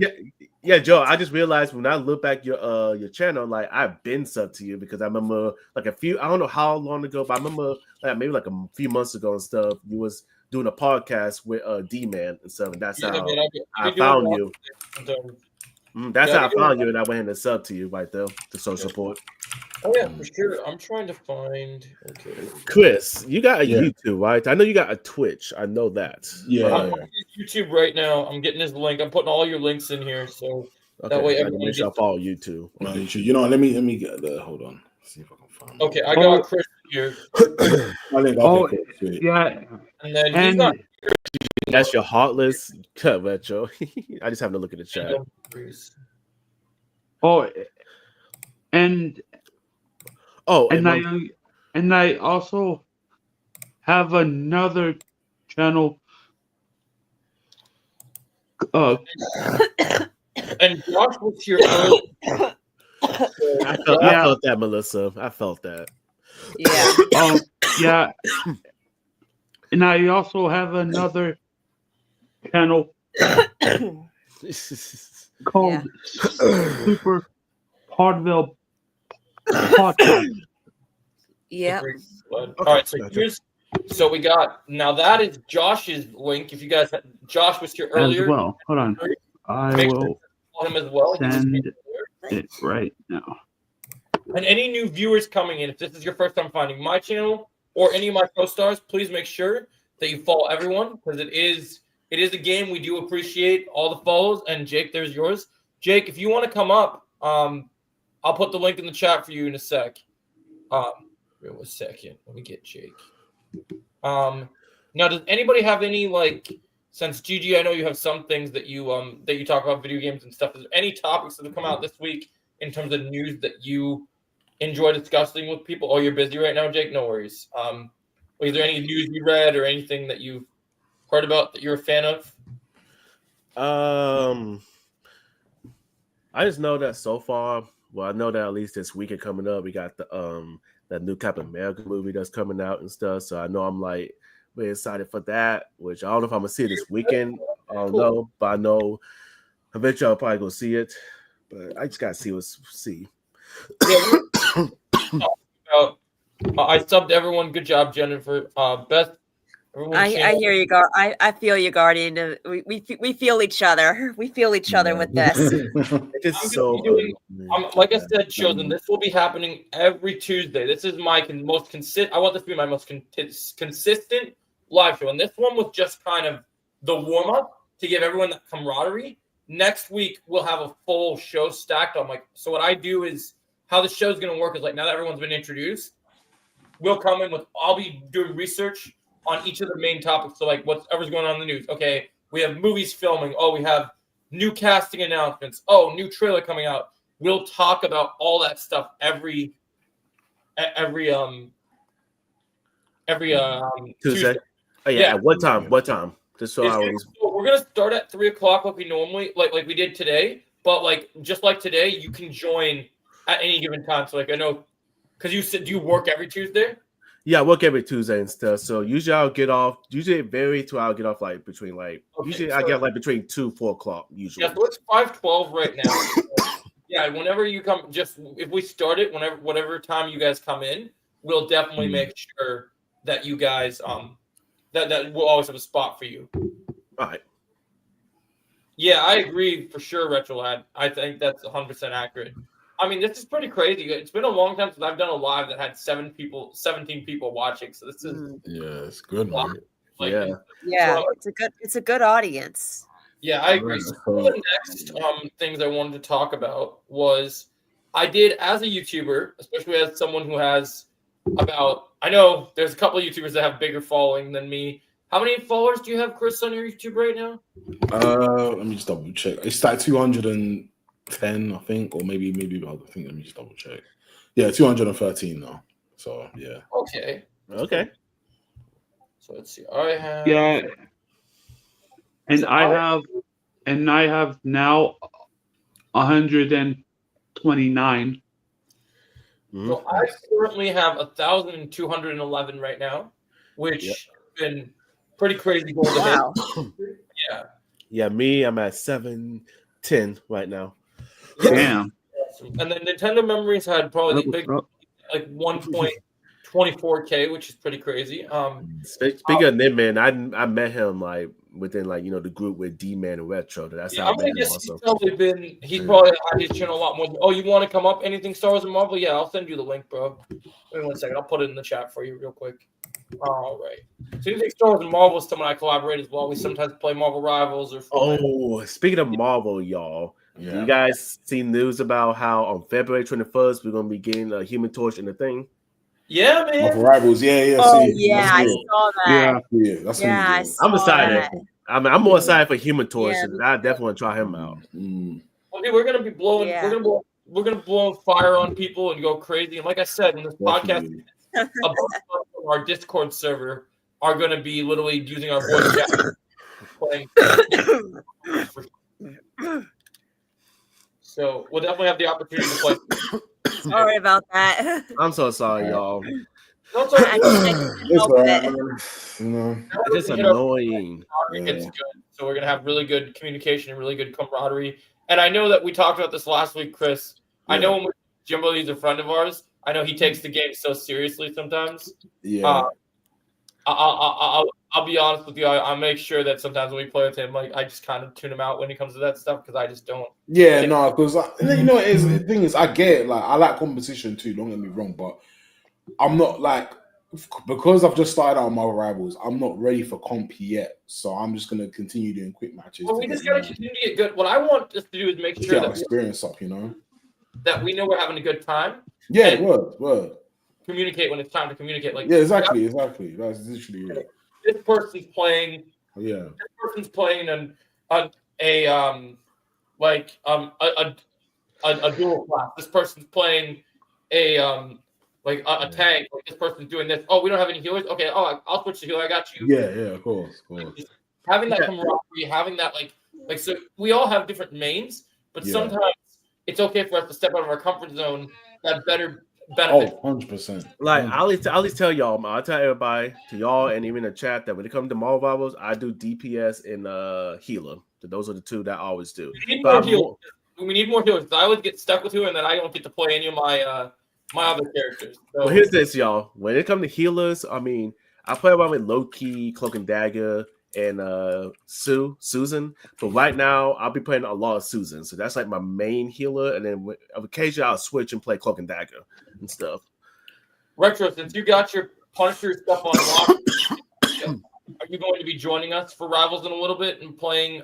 Yeah, Joe, I just realized when I look back your channel, like I've been subbed to you because I remember like I don't know how long ago, but I remember maybe like a few months ago and stuff, you was doing a podcast with D-Man and stuff, and that's how I found you. That's how I found you, and I went ahead and subbed to you right there to show support. Oh yeah, for sure. I'm trying to find. Okay, Chris, you got a YouTube, right? I know you got a Twitch. I know that. Yeah, I'm on YouTube right now. I'm getting his link. I'm putting all your links in here, so that way everyone make sure I follow YouTube. You know, let me get the. Hold on. See if I can find. Okay, I got Chris here. Yeah, and then got. That's your heartless cut, Retro. I just have to look at the chat. And I also have another channel. And Josh was here. I felt that, Melissa. I felt that. Yeah. Yeah. And I also have another channel called Super Hardville Podcast. Yeah. All right, so we got now that is Josh's link. If you guys, Josh was here earlier. As well. Hold on. I will him as well. Send it right now. And any new viewers coming in, if this is your first time finding my channel or any of my co-stars, please make sure that you follow everyone because it is a game. We do appreciate all the follows. And Jake, there's yours. Jake, if you want to come up, I'll put the link in the chat for you in a sec. Wait a second. Let me get Jake. Now, does anybody have any since Gigi, I know you have some things that you talk about video games and stuff. Is there any topics that have come out this week in terms of news that you enjoy discussing with people? Oh, you're busy right now, Jake? No worries. Is there any news you read or anything that you've heard about that you're a fan of? I just know that so far. Well, I know that at least this weekend coming up, we got the that new Captain America movie that's coming out and stuff. So I know I'm really excited for that. Which I don't know if I'm gonna see it this weekend. I don't know, but I know eventually I'll probably go see it. But I just gotta see. Yeah, I subbed everyone. Good job, Jennifer. Beth. I hear you, I feel you, Guardian. We feel each other. We feel each other with this. It's so like I said, Chosen. This will be happening every Tuesday. This is my most consistent. I want this to be my most consistent live show, and this one was just kind of the warm up to give everyone that camaraderie. Next week we'll have a full show stacked on so what I do is how the show's going to work is now that everyone's been introduced, we'll come in with I'll be doing research on each of the main topics. So whatever's going on in the news. Okay, we have movies filming. Oh, we have new casting announcements. Oh, new trailer coming out. We'll talk about all that stuff every Tuesday. Oh yeah. At what time? What time? Just so we're gonna start at 3:00 like we normally like we did today. But just like today, you can join at any given time. So I know because you said do you work every Tuesday? Yeah, I work every Tuesday and stuff. So usually I'll get off. Usually it varies to I'll get off between usually I get between 2-4 o'clock usually. Yeah, so it's 5:12 right now. Yeah, whenever you come, just if we start it, whatever time you guys come in, we'll definitely make sure that you guys that we'll always have a spot for you. All right. Yeah, I agree for sure, Retrolad. I think that's 100% accurate. I mean, this is pretty crazy. It's been a long time since I've done a live that had 17 people watching. So this is it's good, man. It's a good audience. Yeah, I agree. So one of the next things I wanted to talk about was I did as a YouTuber, especially as someone who has I know there's a couple of YouTubers that have bigger following than me. How many followers do you have, Chris, on your YouTube right now? Let me just double check. It's 210, I think, or maybe I think. Let me just double check. Yeah, 213 now. So yeah. Okay. So let's see. And I have now 129. So I currently have 1,211 right now, which has been pretty crazy goal to hit. Yeah, me, I'm at 7. 10 right now. Damn. And then Nintendo Memories had probably the big, like 1.24K, which is pretty crazy. Speaking of Nitman, I met him like within like the group with D-Man and Retro. That's how I met him also. He's probably had his channel a lot more. Oh, you want to come up? Anything Star Wars and Marvel? Yeah, I'll send you the link, bro. Wait 1 second. I'll put it in the chat for you real quick. All right. So you think Star Wars and Marvel is someone I collaborate as well? We sometimes play Marvel Rivals or. Oh, speaking of Marvel, y'all. Yeah. You guys see news about how on February 21st we're gonna be getting a Human Torch in the thing? Yeah, man. Marvel Rivals, yeah. Oh, yeah, I saw that. Yeah, I'm excited. I'm more excited for Human Torch. And I definitely want to try him out. Well, dude, we're gonna be blowing. We're gonna blow fire on people and go crazy. And like I said, in this podcast, a bunch of our Discord server are gonna be literally using our voice chat, playing. So we'll definitely have the opportunity to play. Sorry about that. I'm so sorry, y'all. It's just annoying. It's good. So we're gonna have really good communication and really good camaraderie. And I know that we talked about this last week, Chris. Yeah. I know when Jimbo Lee's a friend of ours. I know he takes the game so seriously sometimes. Yeah. I'll be honest with you. I make sure that sometimes when we play with him, like I just kind of tune him out when it comes to that stuff because I just don't. Yeah, no, because the thing is, I get it. Like I like competition too. Don't get me wrong, but I'm not like because I've just started out on Marvel Rivals. I'm not ready for comp yet, so I'm just gonna continue doing quick matches. Well, we just gotta continue to get good. What I want us to do is make sure that experience up, that we know we're having a good time. Yeah, word. Communicate when it's time to communicate. Like exactly. That's literally it. This person's playing. Yeah. This person's playing a dual class. This person's playing a tank. Like this person's doing this. Oh, we don't have any healers. Okay. Oh, I'll switch to healer. I got you. Yeah. Of course. Having that camaraderie, having that like so we all have different mains, but sometimes it's okay for us to step out of our comfort zone. That better. Benefit. 100%. Like I'll at least tell y'all, I'll tell everybody, to y'all, and even in the chat that when it comes to Marvel Rivals, I do DPS and healer. So those are the two that I always do. We need more healers. I always get stuck with healer, and then I don't get to play any of my my other characters. So. Well, here's this, y'all. When it comes to healers, I mean, I play around with Loki, Cloak and Dagger, and Susan. But right now, I'll be playing a lot of Susan. So that's like my main healer, and then occasionally I'll switch and play Cloak and Dagger and stuff. Retro, since you got your Punisher stuff on lock, are you going to be joining us for Rivals in a little bit and playing?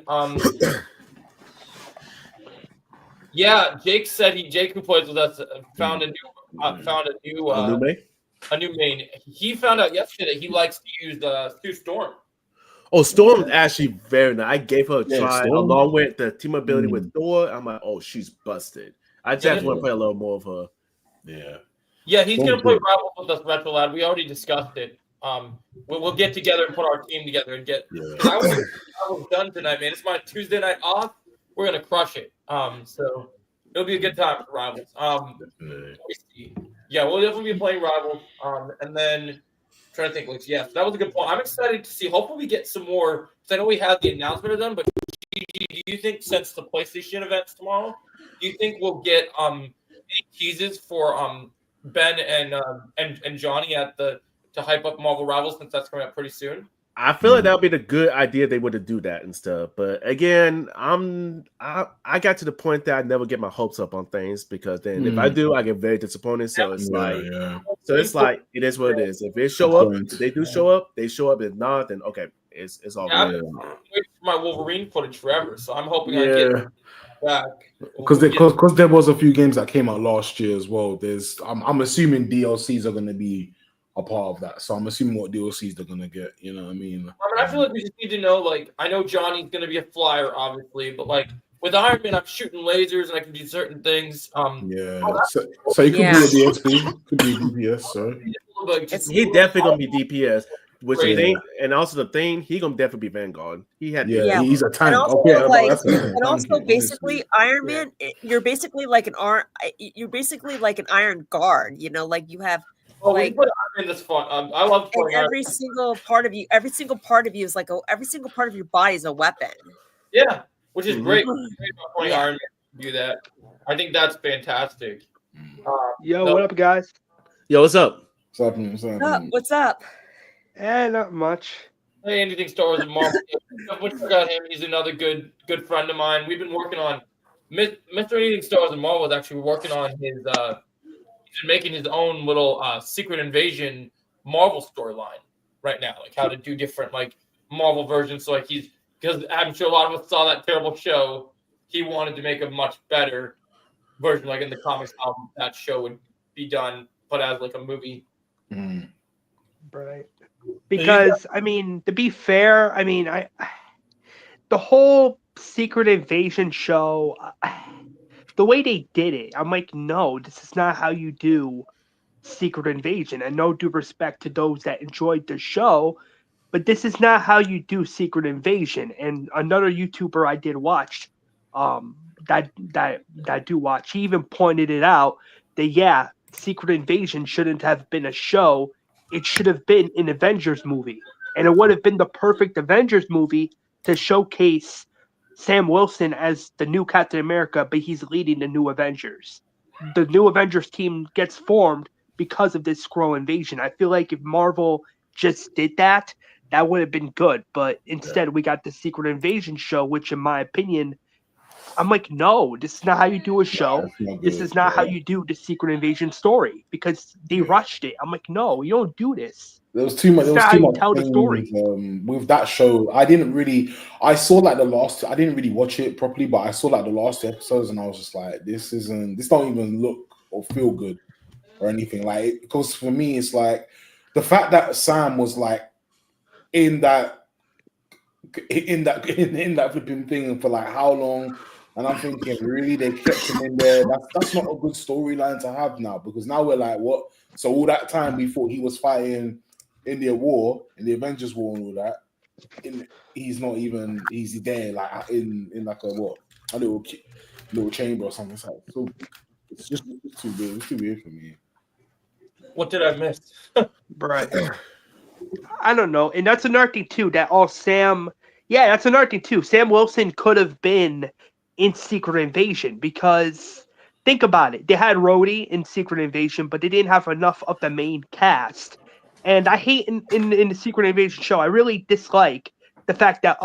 Yeah, Jake said Jake who plays with us found a new main. He found out yesterday he likes to use Sue Storm. Oh, Storm is actually very nice. I gave her a try along with the team ability with Thor. I'm like, oh, she's busted. I just want to play a little more of her. Yeah, he's gonna play Rivals with us, Retro Lad. We already discussed it. We'll get together and put our team together and get. I was done tonight, man. It's my Tuesday night off. We're gonna crush it. So it'll be a good time for Rivals. Yeah, we'll definitely be playing Rivals. And then trying to think, so that was a good point. I'm excited to see. Hopefully, we get some more. Because I know we had the announcement of them, but do you think since the PlayStation event's tomorrow, do you think we'll get any teases for Ben and Johnny to hype up Marvel Rivals since that's coming up pretty soon? I feel like that would be the good idea they would have do that and stuff. But again, I got to the point that I never get my hopes up on things because then if I do, I get very disappointed. So it's it's like it is what it is. If they show up, if they do show up, they show up. If not, then okay, it's all good. I'm waiting for my Wolverine footage forever, so I'm hoping I get it back. Because there was a few games that came out last year as well. I'm assuming DLCs are going to be a part of that. So I'm assuming what DLCs they're gonna get. You know what I mean? I feel like we just need to know. Like, I know Johnny's gonna be a flyer, obviously, but like with Iron Man, I'm shooting lasers and I can do certain things. So you could be a DSP, could be DPS. So he definitely gonna be DPS. Which you think, and also the thing, he gonna definitely be Vanguard. He's a tank. And also, basically, Iron Man, you're basically like an Iron Guard. You know, like you have. We put Iron Man this fun. I love playing every single part of you is like every single part of your body is a weapon. Yeah, which is great. Great about Iron Man to do that. I think that's fantastic. Yo, what up, guys? Yo, what's up? What's up? Not much. Hey, anything Star Wars and Marvel. We'll check out him. He's another good friend of mine. We've been working on Mr. Anything Star Wars and Marvel is actually working on his he's making his own little Secret Invasion Marvel storyline right now, like how to do different like Marvel versions. So like because I'm sure a lot of us saw that terrible show. He wanted to make a much better version, like in the comics, how that show would be done, but as like a movie. Right. Because I mean, to be fair, I mean, the whole Secret Invasion show, the way they did it, I'm like, no, this is not how you do Secret Invasion. And no due respect to those that enjoyed the show, but this is not how you do Secret Invasion. And another YouTuber I did watch, that I do watch, he even pointed it out that Secret Invasion shouldn't have been a show. It should have been an Avengers movie. And it would have been the perfect Avengers movie to showcase Sam Wilson as the new Captain America, but he's leading the new Avengers. The new Avengers team gets formed because of this Skrull invasion. I feel like if Marvel just did that, that would have been good. But instead, we got the Secret Invasion show, which in my opinion, I'm like, no, this is not how you do a show. This is not how you do the Secret Invasion story because they rushed it. I'm like, no, you don't do this. There was too much. There was too much tell the story. With that show, I saw like the last. I didn't really watch it properly, but I saw like the last two episodes, and I was just like, this don't even look or feel good or anything. Like, because for me, it's like the fact that Sam was like in that flipping thing for like how long. And I'm thinking, really, they kept him in there. That's not a good storyline to have now, because now we're like, what? So all that time we thought he was fighting in the war, in the Avengers War and all that. He's not even. He's there, like in like a little chamber or something. So it's just too weird. It's too weird for me. What did I miss? Right. I don't know, and that's another thing too. That's another thing too. Sam Wilson could have been in Secret Invasion, because think about it, they had Rhodey in Secret Invasion, but they didn't have enough of the main cast. And I hate in the Secret Invasion show, I really dislike the fact that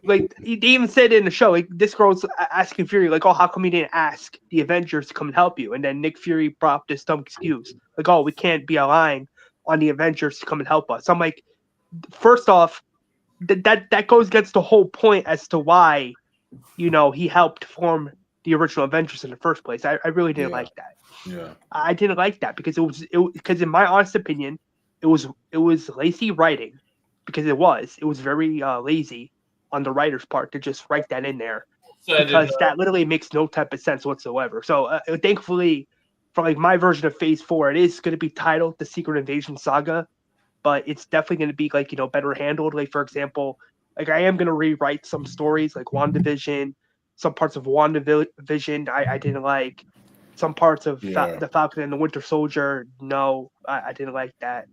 like they even said in the show, like this girl's asking Fury like, oh, how come you didn't ask the Avengers to come and help you? And then Nick Fury brought up this dumb excuse like, oh, we can't be relying on the Avengers to come and help us. I'm like, first off, that goes against the whole point as to why, he helped form the original Avengers in the first place. I really didn't like that. Yeah, I didn't like that because because in my honest opinion, it was lazy writing, because it was very lazy on the writer's part to just write that in there, because that literally makes no type of sense whatsoever. So thankfully, for like my version of Phase 4, it is going to be titled The Secret Invasion Saga. But it's definitely going to be like, better handled. Like, for example, like I am going to rewrite some stories like WandaVision, some parts of WandaVision I didn't like, some parts of the Falcon and the Winter Soldier. No, I didn't like that.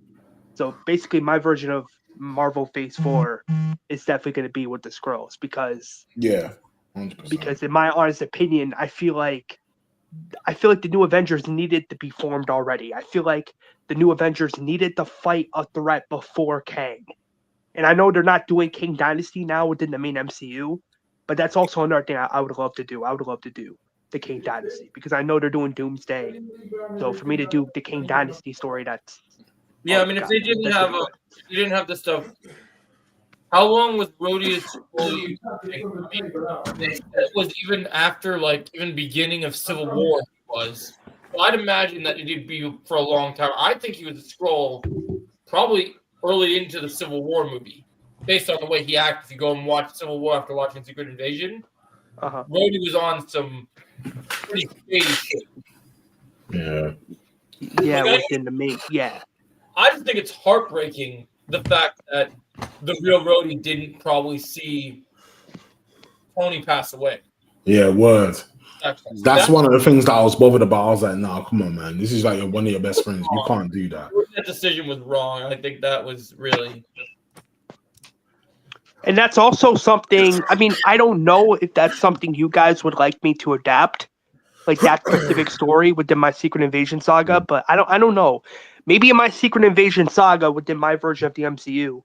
So basically my version of Marvel Phase 4 is definitely going to be with the Skrulls, because 100%. Because in my honest opinion, I feel like the new Avengers needed to be formed already. I feel like the new Avengers needed to fight a threat before Kang. And I know they're not doing King Dynasty now within the main MCU, but that's also another thing I would love to do. I would love to do the King Dynasty, because I know they're doing Doomsday. So for me to do the King Dynasty story, that's... Yeah, I mean, if they didn't have you didn't have the stuff... How long was Rhodey's story? It was even after, even beginning of Civil War, he was. So I'd imagine that it'd be for a long time. I think he was a Skrull probably early into the Civil War movie, based on the way he acted. If you go and watch Civil War after watching Secret Invasion, Rhodey was on some pretty shady shit. Yeah, within the main, I just think it's heartbreaking, the fact that the real Rhodey didn't probably see Tony pass away. Yeah, word. That's one of the things that I was bothered about. I was like, nah, come on, man. This is like one of your best friends. You can't do that. That decision was wrong. I think that was really... And that's also something. I mean, I don't know if that's something you guys would like me to adapt, like that specific story within my Secret Invasion saga. But I don't know. Maybe in my Secret Invasion saga within my version of the MCU,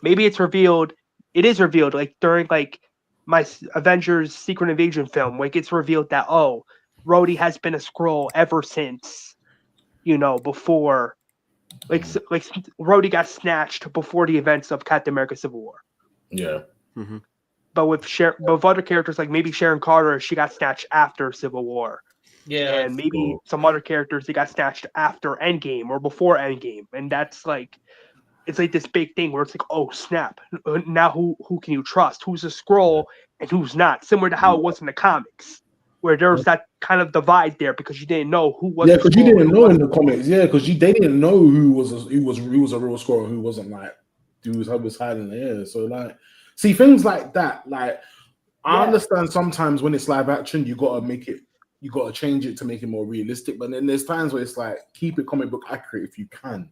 maybe it's revealed. It is revealed like during like my Avengers Secret Invasion film, like it's revealed that Rhodey has been a Skrull ever since, before, like Rhodey got snatched before the events of Captain America: Civil War. Yeah. Mm-hmm. But with other characters like maybe Sharon Carter, she got snatched after Civil War. Yeah, and maybe some other characters they got snatched after Endgame or before Endgame, and that's like it's like this big thing where it's like, oh snap! Now who can you trust? Who's a Skrull and who's not? Similar to how it was in the comics, where there was that kind of divide there because you didn't know who was. Yeah, because you didn't know in the comics. Yeah, because they didn't know who was a real Skrull and who wasn't. Like, who was hiding there. So like, see things like that. Like, I understand sometimes when it's live action, you gotta change it to make it more realistic. But then there's times where it's like keep it comic book accurate if you can.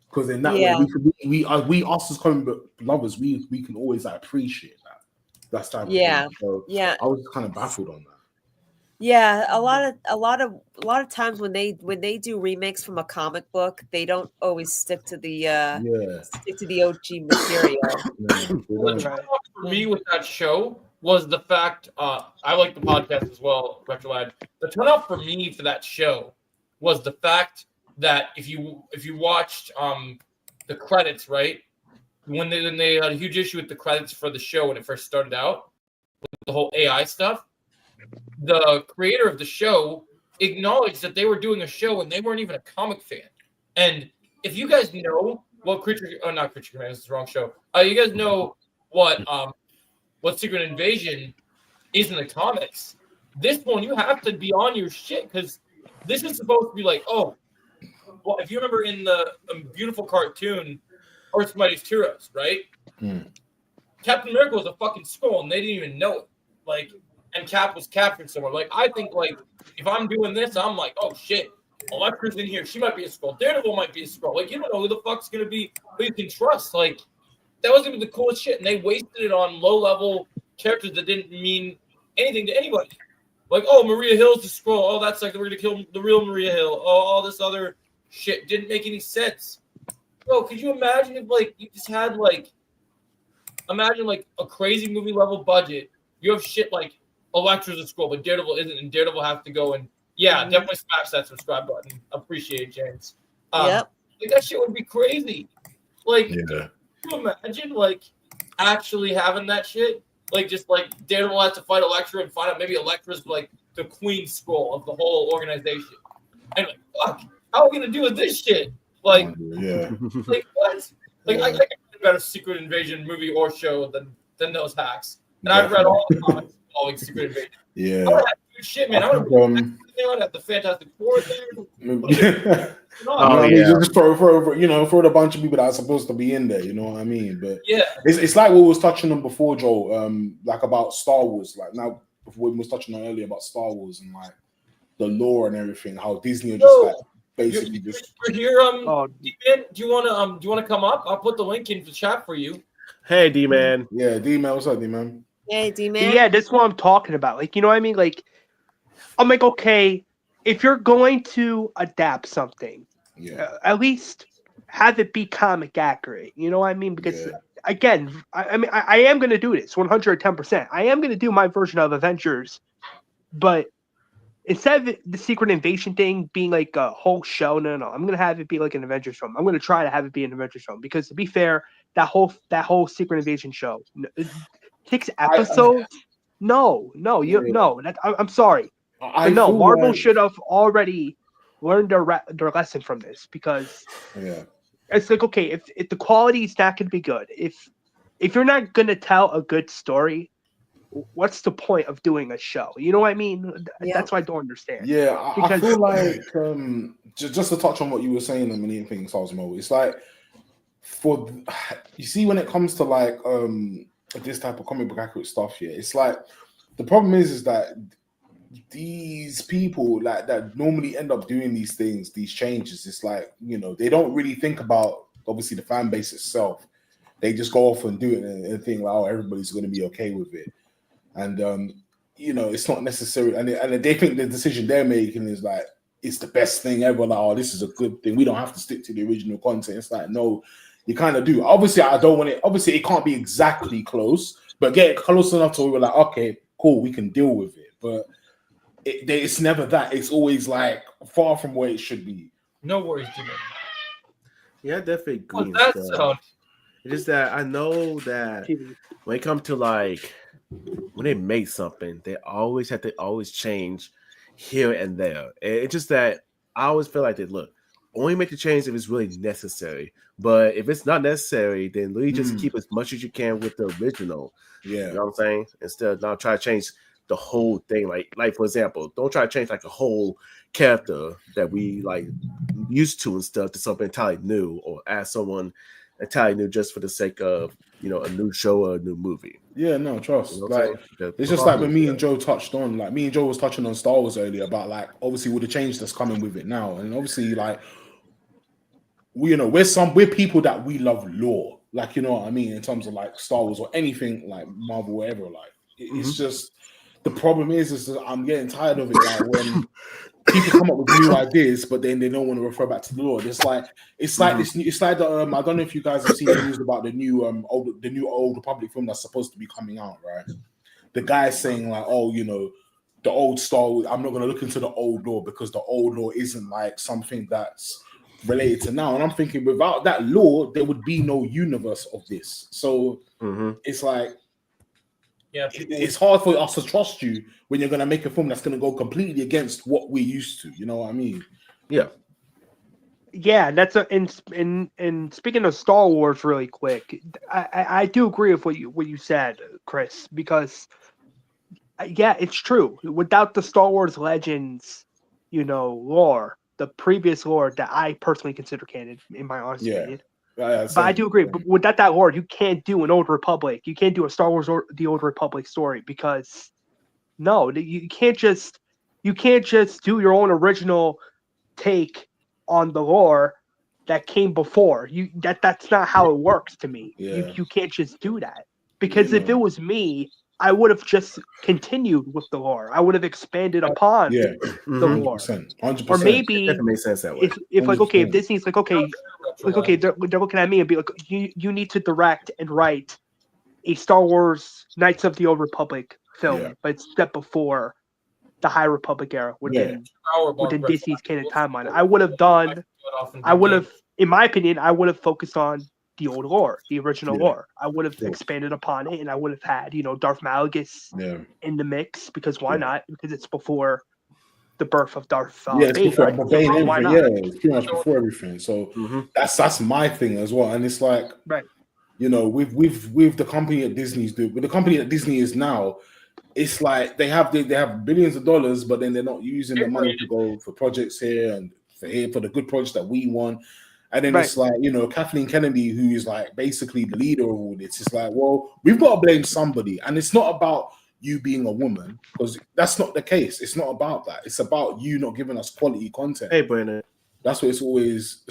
Because in that way, we us as comic book lovers, we can always appreciate that. That's type of thing. So I was kind of baffled on that. Yeah, a lot of times when they do remakes from a comic book, they don't always stick to the OG material. The turn-off for me with that show was the fact I like the podcast as well, Retrolad. The turn-off for me for that show was the fact that if you watched the credits, right, when they had a huge issue with the credits for the show when it first started out with the whole AI stuff, the creator of the show acknowledged that they were doing a show and they weren't even a comic fan. And if you guys know what not Creature Command, this is the wrong show. You guys know what Secret Invasion is in the comics. This one you have to be on your shit because this is supposed to be like, well, if you remember in the beautiful cartoon Earth's Mightiest Heroes, right? Captain America was a fucking Skrull and they didn't even know it. Like, and Cap was captured somewhere. Like, I think, like, if I'm doing this, I'm like, oh shit, Elektra's in here. She might be a Skrull. Daredevil might be a Skrull. Like, you don't know who the fuck's gonna be who you can trust. Like, that was gonna be the coolest shit. And they wasted it on low-level characters that didn't mean anything to anybody. Like, oh, Maria Hill's a Skrull. Oh, that's like we're gonna kill the real Maria Hill. Oh, all this other shit didn't make any sense. Bro, could you imagine if like you just had like imagine like a crazy movie level budget? You have shit like Elektra's a Skrull, but Daredevil isn't, and Daredevil have to go and definitely smash that subscribe button. Appreciate it, James. Like that shit would be crazy. Like, can you imagine like actually having that shit? Like just like Daredevil has to fight Elektra and find out maybe Elektra's like the Queen Skrull of the whole organization. And like, fuck, how are we gonna do with this shit? Like, like what? Like I think a better Secret Invasion movie or show than those hacks. And I've read all the comics involving Secret Invasion. Yeah. I would have shit, man. I would have the Fantastic Four there. Just throw a bunch of people that are supposed to be in there. You know what I mean? But it's like what we was touching on before, Joel. Like about Star Wars. Like now, before we was touching on earlier about Star Wars and like the lore and everything. How Disney are just like basically You're here. D-Man, do you want to come up? I'll put the link in the chat for you. Hey, D-Man. Yeah, D-Man. What's up, D-Man? Hey, D-Man. Yeah, that's what I'm talking about. Like, you know what I mean? Like, I'm like, okay, if you're going to adapt something, at least have it be comic accurate. You know what I mean? Because again, I am going to do this 110%. I am going to do my version of Avengers, but instead of the Secret Invasion thing being like a whole show, no, I'm going to have it be like an Avengers film. I'm going to try to have it be an Avengers film because, to be fair, that whole Secret Invasion show, 6 episodes. No. I'm sorry. Marvel should have already learned their lesson from this because it's like, okay, if the quality is not going to be good, if you're not going to tell a good story, what's the point of doing a show? You know what I mean? That's what I don't understand. Yeah, I feel like just to touch on what you were saying a million things, Osmo, it's like you see when it comes to like this type of comic book accurate stuff, it's like the problem is that these people like that normally end up doing these things, these changes, it's like, they don't really think about obviously the fan base itself. they just go off and do it and think like, oh, everybody's going to be okay with it. And it's not necessary. And they think the decision they're making is like it's the best thing ever. Like, oh, this is a good thing. We don't have to stick to the original content. It's like, no, you kind of do. Obviously, I don't want it. Obviously, it can't be exactly close, but get it close enough to where we're like, okay, cool, we can deal with it. But it's never that. It's always like far from where it should be. No worries, Jimmy. Yeah, I definitely agree. That's it's just that I know that when it comes to like when they make something, they always have to change here and there. And it's just that I always feel like that. Look, only make the change if it's really necessary. But if it's not necessary, then really just keep as much as you can with the original. Yeah, you know what I'm saying? Instead of not try to change the whole thing. Like for example, don't try to change like a whole character that we like used to and stuff to something entirely new, or add someone entirely new just for the sake of a new show or a new movie. Yeah, no, trust. Like it's just like when me and Joe touched on, like me and Joe was touching on Star Wars earlier about like obviously with the change that's coming with it now, and obviously like we're people that we love lore, like you know what I mean, in terms of like Star Wars or anything like Marvel, whatever. Like it's just the problem is that I'm getting tired of it. Like when people come up with new ideas, but then they don't want to refer back to the lore. It's like this. It's like the I don't know if you guys have seen the news about the new Old Republic film that's supposed to be coming out, right? The guy's saying like, oh, the old Star Wars. I'm not going to look into the old lore because the old lore isn't like something that's related to now. And I'm thinking without that lore, there would be no universe of this. So it's like. Yeah, it's hard for us to trust you when you're going to make a film that's going to go completely against what we're used to. You know what I mean? Yeah. Yeah, that's and speaking of Star Wars, really quick, I do agree with what you said, Chris, because yeah, it's true. Without the Star Wars Legends, lore, the previous lore that I personally consider canon, in my honest opinion. But I do agree. But without that lore, you can't do an Old Republic. You can't do a Star Wars or the Old Republic story because you can't just do your own original take on the lore that came before. That's not how it works to me. Yeah. You can't just do that because if it was me, I would have just continued with the lore. I would have expanded upon the lore. 100%. Or maybe it makes sense that way. If like if Disney's like they're looking at me and be like, you need to direct and write a Star Wars Knights of the Old Republic film, but it's step before the High Republic era within Disney's canon timeline. In my opinion, I would have focused on the old lore, the original lore. I would have expanded upon it, and I would have had, Darth Malgus in the mix, because why not? Because it's before the birth of Darth it's Bane, before right? Bane, So why not? it's pretty much before everything. So that's my thing as well. And it's like, with the company that Disney's doing, with the company that Disney is now, it's like they have billions of dollars, but then they're not using the money to go for projects here and for the good projects that we want. And then it's like, Kathleen Kennedy, who is like basically the leader of all this. It's like, well, we've got to blame somebody. And it's not about you being a woman, because that's not the case. It's not about that. It's about you not giving us quality content. Hey, Brandon. That's what it's always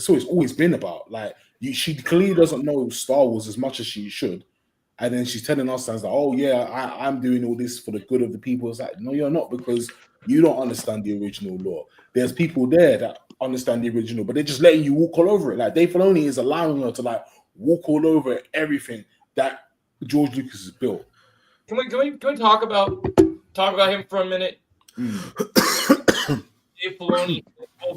been about. Like, she clearly doesn't know Star Wars as much as she should. And then she's telling us that, oh yeah, I'm doing all this for the good of the people. It's like, no, you're not, because you don't understand the original lore. There's people there that understand the original, but they're just letting you walk all over it. Like, Dave Filoni is allowing her to like walk all over everything that George Lucas has built. Can we talk about him for a minute? Dave Filoni,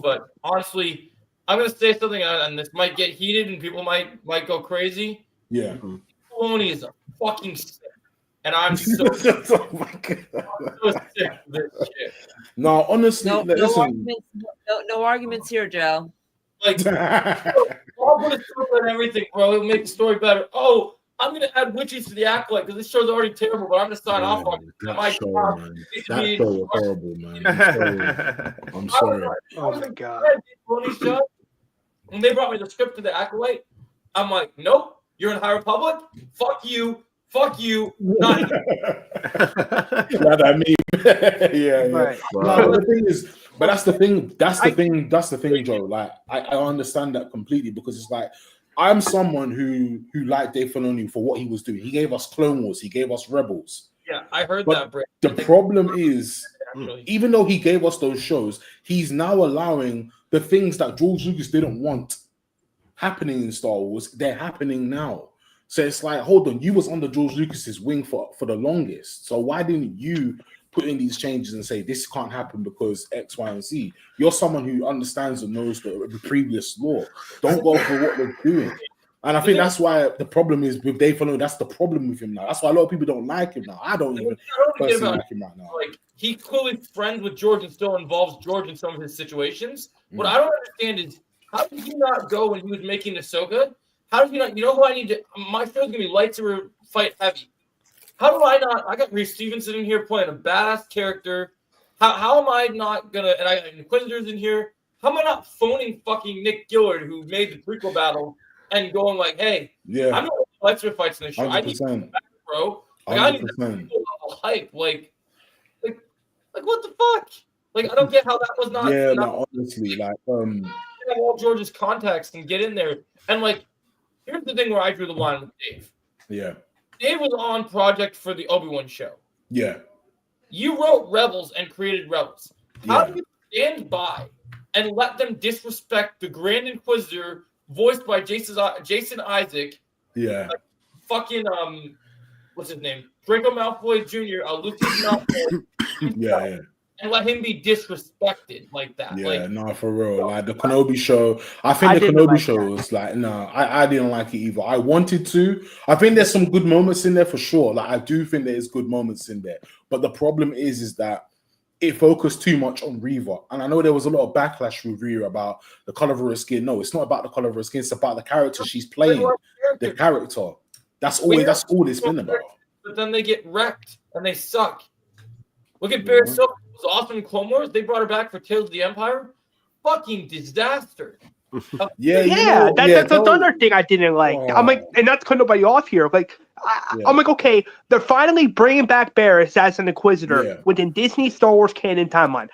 but honestly, I'm gonna say something, and this might get heated, and people might go crazy. Yeah, Filoni is a fucking Sith, and I'm so, oh my God. I'm so sick of this shit. No, honestly, no arguments here, Joe. Like, I'll put a story and everything, bro. It'll make the story better. Oh, I'm gonna add witches to the Acolyte because this show's already terrible, but I'm gonna sign off on it. That show was horrible, man. I'm sorry. Oh my God. When they brought me the script to the Acolyte, I'm like, nope, you're in High Republic. Fuck you. Not you. That meme. yeah. Right. Wow. No, the thing is, but that's the thing. That's the thing, Joe. Like, I understand that completely, because it's like, I'm someone who liked Dave Filoni for what he was doing. He gave us Clone Wars. He gave us Rebels. Yeah, I heard But that, Brett. the problem is, Actually. even though he gave us those shows, he's now allowing the things that George Lucas didn't want happening in Star Wars. They're happening now. So it's like, hold on, you was under George Lucas's wing for the longest. So why didn't you put in these changes and say this can't happen because X, Y, and Z? You're someone who understands and knows the previous law. Don't go for what they're doing. And I think that's why the problem is with Dave Filoni. That's the problem with him now. That's why a lot of people don't like him now. I don't even personally like him right now. Like, he's clearly friends with George and still involves George in some of his situations. What I don't understand is, how did he not go when he was making Ahsoka? How did he not? You know who I need to? My show's gonna be lightsaber fight heavy. How do I not? I got Reese Stevenson in here playing a badass character. How am I not gonna? And I got Inquisitors in here. How am I not phoning fucking Nick Gillard, who made the prequel battle, and going like, "Hey, I'm not lightsaber fights in this show. 100%. I need to back, bro. Like, I need to level hype. Like what the fuck? Like, I don't get how that was not. Yeah, no, honestly, like all George's contacts and get in there. And like, here's the thing where I drew the line with Dave. Yeah. Dave was on project for the Obi-Wan show. Yeah. You wrote Rebels and created Rebels. How do you stand by and let them disrespect the Grand Inquisitor voiced by Jason Isaac? Yeah. Like, fucking what's his name? Draco Malfoy Jr., Lucius Malfoy. Yeah. And let him be disrespected like that. Yeah, like, no, for real. Like the Kenobi show, I think the Kenobi show was like, no, I didn't like it either. I wanted to. I think there's some good moments in there for sure. Like I do think there's good moments in there. But the problem is that it focused too much on Reva. And I know there was a lot of backlash with Reva about the color of her skin. No, it's not about the color of her skin. It's about the character she's playing. The character. That's all it's been about. But then they get wrecked and they suck. Look at Barrett Silver. It was awesome in Clone Wars. They brought her back for Tales of the Empire. Fucking disaster. That's another thing I didn't like. I'm like, and not to cut nobody off here. Like, I'm like, okay, they're finally bringing back Barriss as an Inquisitor within Disney Star Wars canon timeline.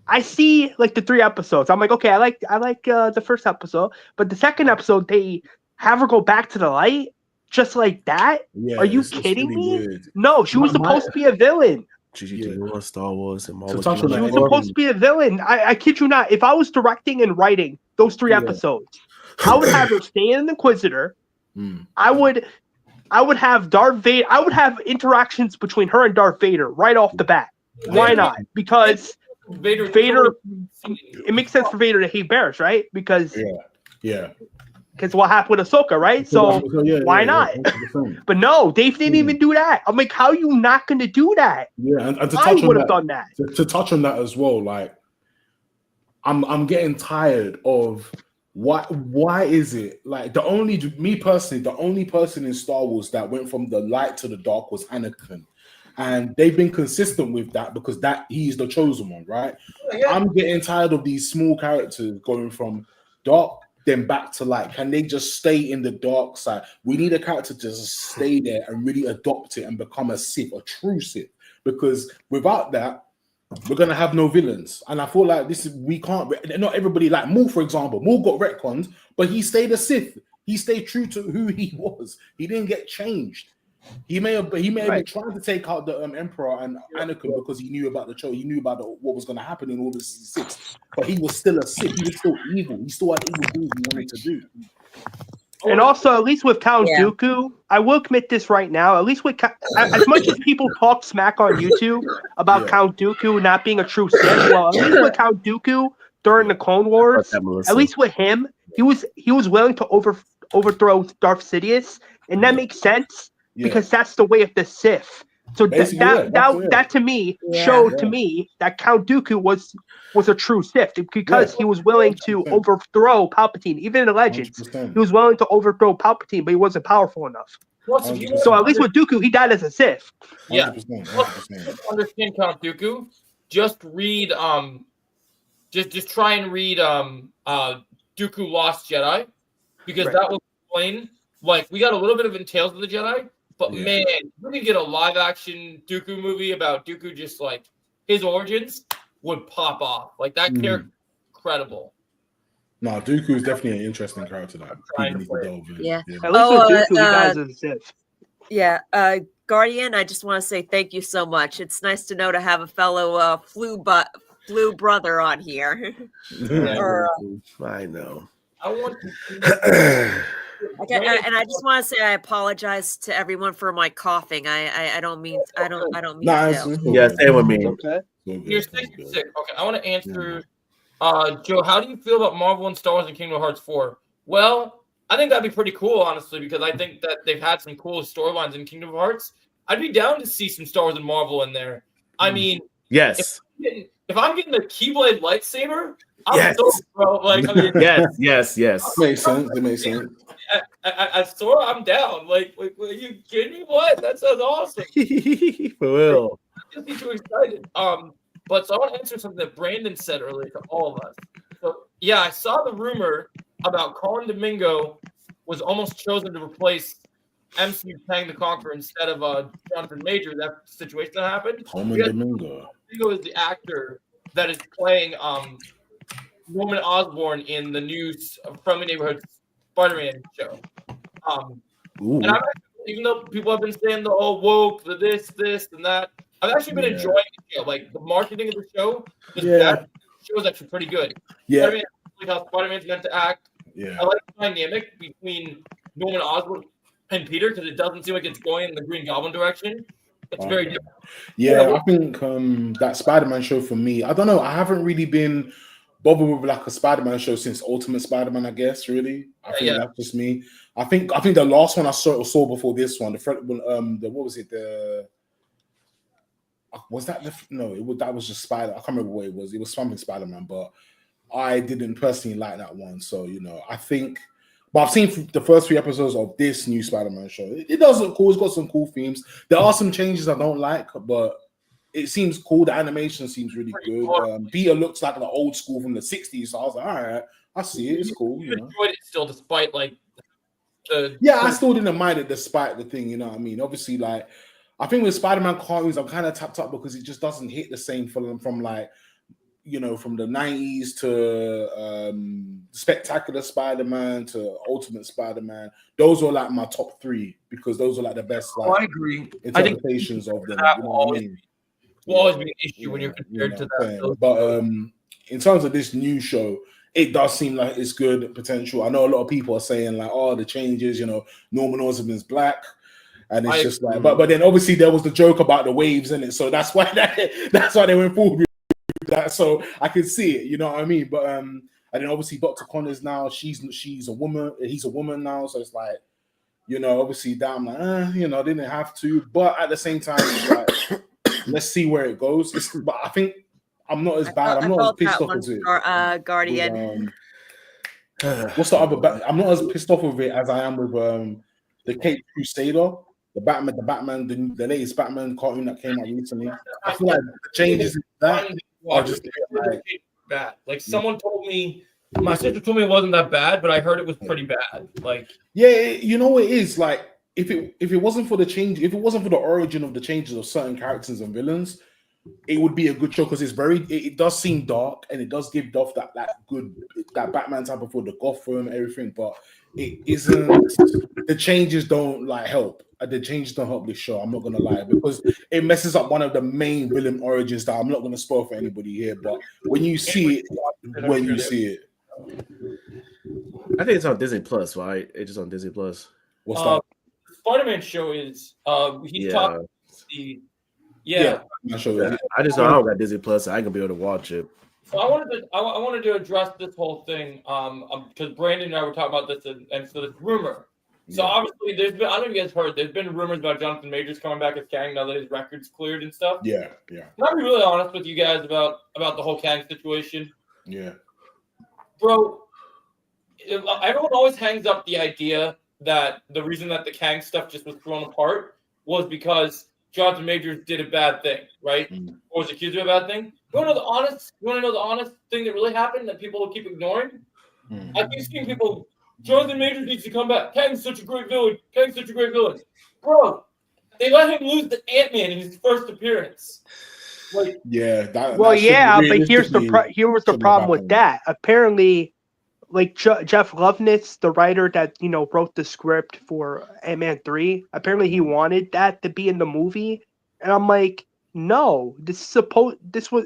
I see like the 3 episodes. I'm like, okay, I like the first episode, but the second episode they have her go back to the light just like that. Yeah, are you kidding me? Weird. No, she was supposed to be a villain. Star Wars and she was supposed to be a villain. I kid you not. If I was directing and writing those 3 episodes, I would have her stay an Inquisitor. I would have Darth Vader. I would have interactions between her and Darth Vader right off the bat. Why not? Because Vader. It makes sense for Vader to hate Barriss, right? Because because what happened with Ahsoka, right? So why not? But no, Dave didn't even do that. I'm like, how are you not going to do that? Yeah, and to touch I would have done that. To touch on that as well, like, I'm getting tired of why is it like the only person in Star Wars that went from the light to the dark was Anakin. And they've been consistent with that because he's the chosen one, right? I'm getting tired of these small characters going from dark then back to light. Can they just stay in the dark side? We need a character to just stay there and really adopt it and become a Sith, a true Sith. Because without that, we're gonna have no villains. And I feel like we can't. Not everybody, like Maul, for example. Maul got retconned, but he stayed a Sith. He stayed true to who he was. He didn't get changed. He may have been trying to take out the Emperor and Anakin because he knew about the show. He knew about what was going to happen in all the Sith. But he was still a Sith. He was still evil. He still had evil things he wanted to do. And also, at least with Count Dooku, I will admit this right now. At least with as much as people talk smack on YouTube about Count Dooku not being a true Sith, well, at least with Count Dooku during the Clone Wars, at least with him, he was willing to overthrow Darth Sidious, and that makes sense. Because that's the way of the Sith. So that to me showed to me that Count Dooku was a true Sith because he was willing to overthrow Palpatine. Even in the Legends, 100%. He was willing to overthrow Palpatine, but he wasn't powerful enough. So at least with Dooku, he died as a Sith. Yeah. 100%. Understand Count Dooku? Just read just try and read Dooku Lost Jedi because that will explain. Like we got a little bit of Tales of the Jedi. But man, we could get a live action Dooku movie about Dooku, just like his origins would pop off. Like that character, incredible. No, Dooku is definitely an interesting character that people need to delve in. Yeah. At least with Dooku, he dies as a Sith. Yeah, Guardian, I just want to say thank you so much. It's nice to know to have a fellow flu brother on here. I know. I want to. And I just want to say I apologize to everyone for my coughing. I don't mean to. Yeah, stay with me. Okay. You're 66. Okay, I want to answer. Joe, how do you feel about Marvel and Star Wars and Kingdom Hearts 4? Well, I think that'd be pretty cool, honestly, because I think that they've had some cool storylines in Kingdom Hearts. I'd be down to see some Star Wars and Marvel in there. I mean, yes. If I'm getting the Keyblade lightsaber, I'm stoked, bro. Like, I mean, yes. It makes sense. It makes sense. I Sora, I'm down. Like, are you kidding me? What? That sounds awesome. For real. I'm just too excited. But so I want to answer something that Brandon said earlier to all of us. So yeah, I saw the rumor about Colin Domingo was almost chosen to replace MC Kang the Conqueror instead of Jonathan Major. That situation that happened. Colin Domingo. Domingo is the actor that is playing Norman Osborn in the new Friendly Neighborhood Spider-Man show. And I'm actually, even though people have been saying the woke, the this, and that, I've actually been enjoying the show. Like the marketing of the show, the show is actually pretty good. Yeah, Spider-Man, like how Spider-Man's meant to act. Yeah, I like the dynamic between Norman Osborn and Peter because it doesn't seem like it's going in the Green Goblin direction. It's very different. Yeah, I think that Spider-Man show for me, I don't know. I haven't really been bothered with like a Spider-Man show since Ultimate Spider-Man. I guess really, I think that's just me. I think the last one I saw before this one, the what was it? Was that that was just Spider. I can't remember what it was. It was something Spider-Man, but I didn't personally like that one. So I think. But I've seen the first 3 episodes of this new Spider-Man show. It does look cool. It's got some cool themes. There are some changes I don't like, but it seems cool. The animation seems really good. Peter looks like the old school from the 60s. So I was like, all right, I see it. It's cool. You enjoyed it still, despite like I still didn't mind it despite the thing. You know what I mean? Obviously, like I think with Spider-Man cartoons, I'm kind of tapped up because it just doesn't hit the same from like. From the 90s to Spectacular Spider-Man to Ultimate Spider-Man, those are like my top 3 because those are like the best. Like, I agree. Interpretations of them. You know what I mean? Will always be an issue when you're compared to that. But in terms of this new show, it does seem like it's good potential. I know a lot of people are saying like, oh, the changes. Norman Osborn's black. And it's just like, but then obviously there was the joke about the waves in it, so that's why they went forward. That so I can see it, you know what I mean. But and then obviously Dr. Connors now she's a woman, he's a woman now, so it's like obviously that I'm like didn't have to, but at the same time it's like let's see where it goes. But I think I'm not as bad. I'm not as pissed off as it. Guardian. What's the other? I'm not as pissed off with it as I am with the Caped Crusader. The Batman, the latest Batman cartoon that came out recently. I feel like the changes in that are just bad. Like someone told me, my sister told me it wasn't that bad, but I heard it was pretty bad. Like, yeah, it is like if it wasn't for the change, if it wasn't for the origin of the changes of certain characters and villains, it would be a good show because it does seem dark and it does give off that Batman type of for the Gotham and everything, but it isn't. The changes don't like help. The changes don't help this show. I'm not gonna lie because it messes up one of the main villain origins that I'm not gonna spoil for anybody here. But when you see it, I think it's on Disney Plus, right? It's just on Disney Plus. What's that? Spider-Man show is he's talking. I just know I don't got Disney Plus, so I ain't gonna be able to watch it. So I wanted to address this whole thing because Brandon and I were talking about this and so this rumor. So obviously there's been, I don't know if you guys heard, there's been rumors about Jonathan Majors coming back as Kang now that his record's cleared and stuff. Yeah. Can I be really honest with you guys about the whole Kang situation? Yeah. Bro, everyone always hangs up the idea that the reason that the Kang stuff just was thrown apart was because Jonathan Majors did a bad thing, right? Or was accused of a bad thing. You want to know the honest thing that really happened that people will keep ignoring? I keep seeing people, Jonathan Majors needs to come back. Kang's such a great villain. Bro, they let him lose to Ant-Man in his first appearance. Like, but here was the problem with that. Apparently, like Jeff Loveness, the writer that wrote the script for Ant-Man 3, apparently he wanted that to be in the movie, and I'm like, no, this was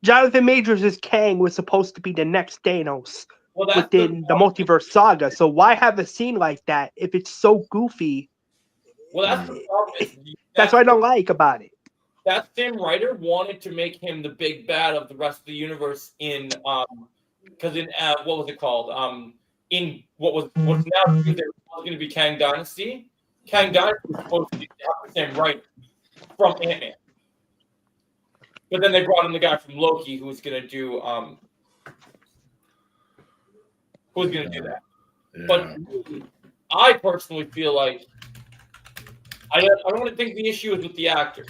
Jonathan Majors' Kang was supposed to be the next Thanos within the multiverse saga. So why have a scene like that if it's so goofy? Well, that's the problem. That's what I don't like about it. That same writer wanted to make him the big bad of the rest of the universe in because in what was it called? In what's now going to be Kang Dynasty. Kang Dynasty was supposed to be the same writer from Ant-Man, but then they brought in the guy from Loki who was going to do that. Yeah. But I personally feel like I don't want to think the issue is with the actor,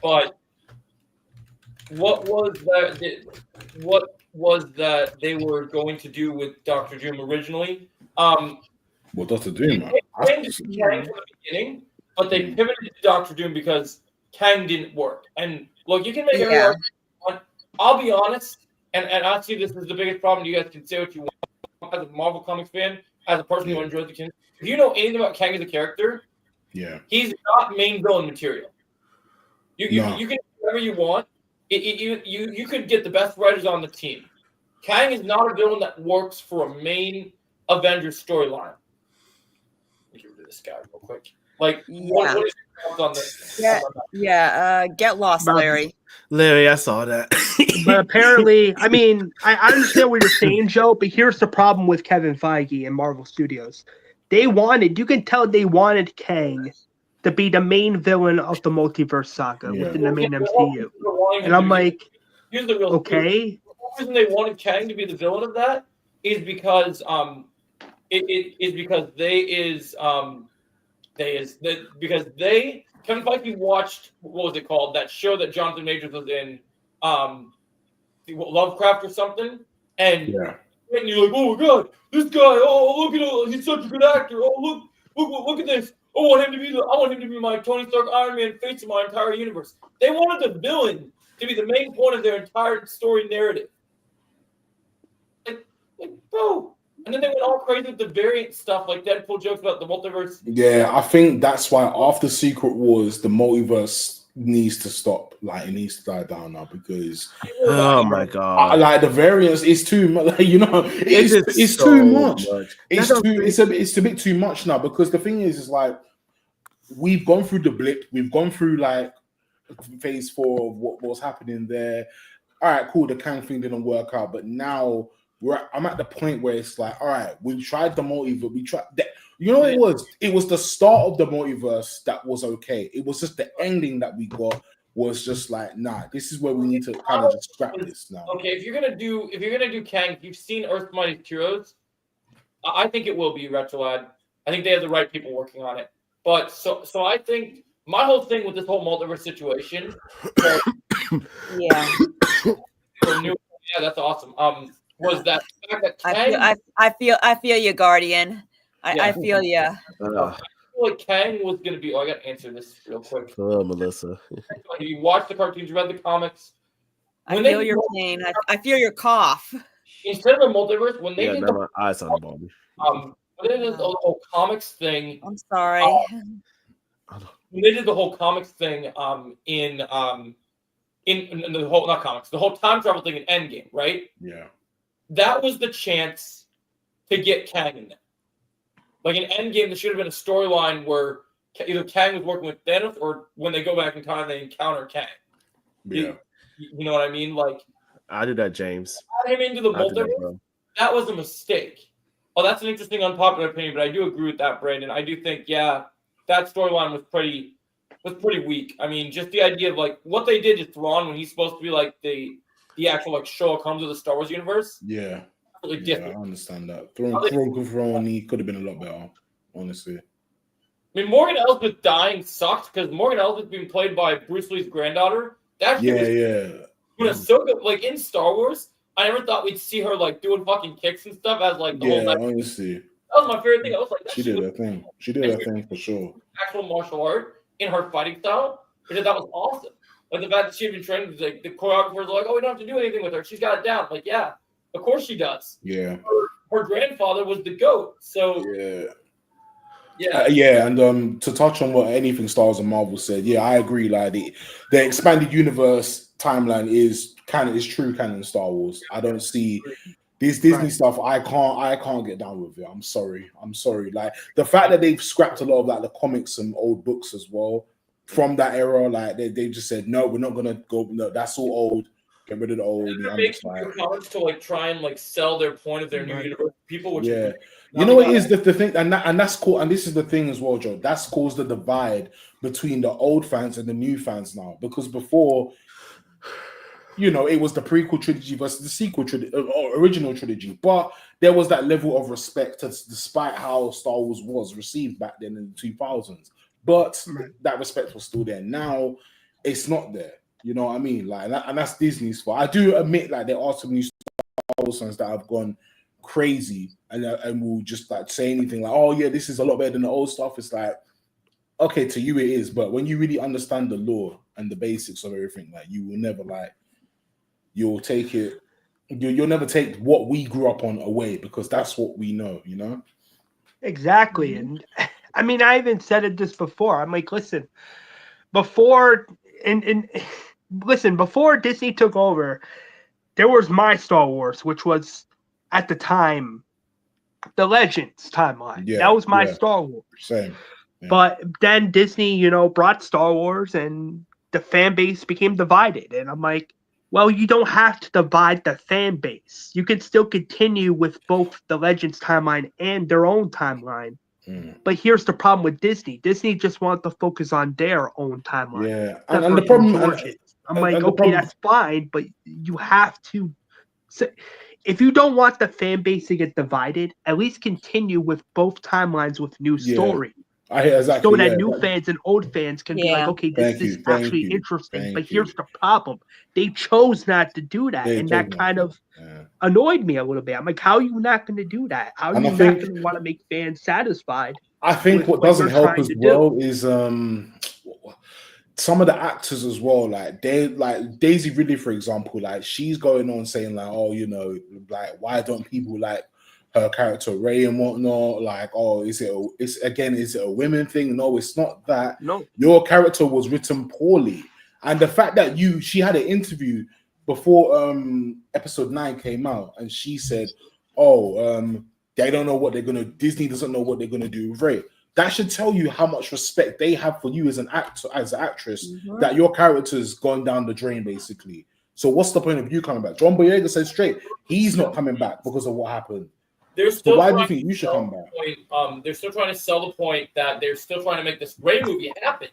but what was that they were going to do with Dr. Doom originally? What Dr. Doom? Kang from the beginning, but they pivoted to Dr. Doom because Kang didn't work. And look, you can make every argument. I'll be honest, and I see this as the biggest problem. You guys can say what you want as a Marvel Comics fan, as a person who enjoys the King. If you know anything about Kang as a character, he's not main villain material. You can do whatever you want. You could get the best writers on the team. Kang is not a villain that works for a main Avengers storyline. Let me get rid of this guy real quick. Like, what is your thoughts on this? Get lost, Larry. Larry, I saw that. But apparently, I mean, I understand what you're saying, Joe, but here's the problem with Kevin Feige and Marvel Studios. You can tell they wanted Kang to be the main villain of the multiverse saga within the main MCU. And I'm like, okay. The reason they wanted Kang to be the villain of that is because Kevin Feige watched, what was it called, that show that Jonathan Majors was in, Lovecraft or something, and you're like, oh my god, this guy, look at him, he's such a good actor. Oh look at this. I want him to be my Tony Stark Iron Man face of my entire universe. They wanted the villain to be the main point of their entire story narrative. Like, bro. And then they went all crazy with the variant stuff, like Deadpool jokes about the multiverse. Yeah, I think that's why after Secret Wars, the multiverse needs to stop. Like, it needs to die down now because oh my god, like the variance is too much. Like, it's so too much. It's a bit too much now because the thing is like we've gone through the blip, we've gone through like phase 4 of what was happening there. All right, cool. The Kang thing didn't work out, but now I'm at the point where it's like, all right, we tried the multiverse. We tried that. You know what it was? It was the start of the multiverse that was okay. It was just the ending that we got was just like, nah, this is where we need to kind of just scrap this now. Okay, if you're gonna do Kang, if you've seen Earth's Mightiest Heroes, I think it will be Retrolad. I think they have the right people working on it. But so I think my whole thing with this whole multiverse situation, that's awesome. Was that fact that Kang, I feel you, Guardian. I feel you. I feel like Kang was going to be. I got to answer this real quick. Oh, Melissa. If you watch the cartoons, you read the comics. I feel your pain. I feel your cough. Instead of the multiverse, when they did my eyes on the ball. When they did the whole comics thing. I'm sorry. When they did the whole comics thing, in the whole not comics, the whole time travel thing in Endgame, right? Yeah. That was the chance to get Kang in there. Like in Endgame, there should have been a storyline where either Kang was working with Thanos, or when they go back in time, they encounter Kang. Yeah. You know what I mean? Like, I do that, James. Add him into the multiverse. That was a mistake. Oh, that's an interesting unpopular opinion, but I do agree with that, Brandon. I do think, that storyline was pretty weak. I mean, just the idea of like what they did to Thrawn when he's supposed to be like the actual like Sherlock Holmes of the Star Wars universe. Yeah. Really I understand that. Thrawn, he could have been a lot better, honestly. I mean, Morgan Elsbeth dying sucked because Morgan Elsbeth being played by Bruce Lee's granddaughter. That was so good. Like in Star Wars, I never thought we'd see her like doing fucking kicks and stuff as like the whole night. Honestly. That was my favorite thing. I was like, she did her thing. She did her thing for sure. Actual martial art in her fighting style, because that was awesome. Like the fact that she had been trained, like the choreographers were like, "Oh, we don't have to do anything with her. She's got it down." Like, yeah, of course she does. Yeah. her grandfather was the GOAT. So yeah, and to touch on what anything Star Wars and Marvel said, yeah, I agree. Like the expanded universe timeline is true canon Star Wars. I don't see this Disney stuff. I can't get down with it. I'm sorry. Like the fact that they've scrapped a lot of like the comics and old books as well from that era. Like they just said no, we're not gonna go. No, that's all old. Get rid of the old. They're making comics to like try and like sell their point of their new universe people, which is you know what is the thing, and that's cool. And this is the thing as well, Joe. That's caused the divide between the old fans and the new fans now. Because before, you know, it was the prequel trilogy versus the sequel trilogy, original trilogy. But there was that level of respect, despite how Star Wars was received back then in the 2000s. But that respect was still there. Now it's not there. You know what I mean? Like, and that's Disney's fault. I do admit, like, there are some new Star Wars fans that have gone crazy and will just like say anything like, "Oh yeah, this is a lot better than the old stuff." It's like, okay, to you it is, but when you really understand the lore and the basics of everything, like, you will never you'll take it. You'll never take what we grew up on away because that's what we know. You know? Exactly, and I mean, I even said it this before. I'm like, listen, before Disney took over, there was my Star Wars, which was at the time the Legends timeline. Yeah, that was my Star Wars. Same. Yeah. But then Disney, you know, brought Star Wars and the fan base became divided. And I'm like, well, you don't have to divide the fan base. You can still continue with both the Legends timeline and their own timeline. But here's the problem with Disney. Disney just wants to focus on their own timeline. Yeah, and the problem, I'm like, okay, that's fine, but you have to. So, if you don't want the fan base to get divided, at least continue with both timelines with new story. Exactly, so that new fans and old fans can be like, okay, this is actually interesting. But here's the problem. They chose not to do that. And that kind of annoyed me a little bit. I'm like, how are you not going to do that? How are you not going to want to make fans satisfied? I think what doesn't help as well is some of the actors as well. Like Daisy Ridley, for example, like she's going on saying like, oh, you know, like, why don't people like her character Ray and whatnot? Like, oh, is it a women thing? No, it's not that. No, your character was written poorly, and the fact that she had an interview before episode 9 came out, and she said, oh, they don't know what they're gonna. Disney doesn't know what they're gonna do with Ray. That should tell you how much respect they have for you as an actor, as an actress. That your character's gone down the drain, basically. So what's the point of you coming back? John Boyega said straight, he's not coming back because of what happened. So why do you think you should come back? They're still trying to sell the point that they're still trying to make this Ray movie happen.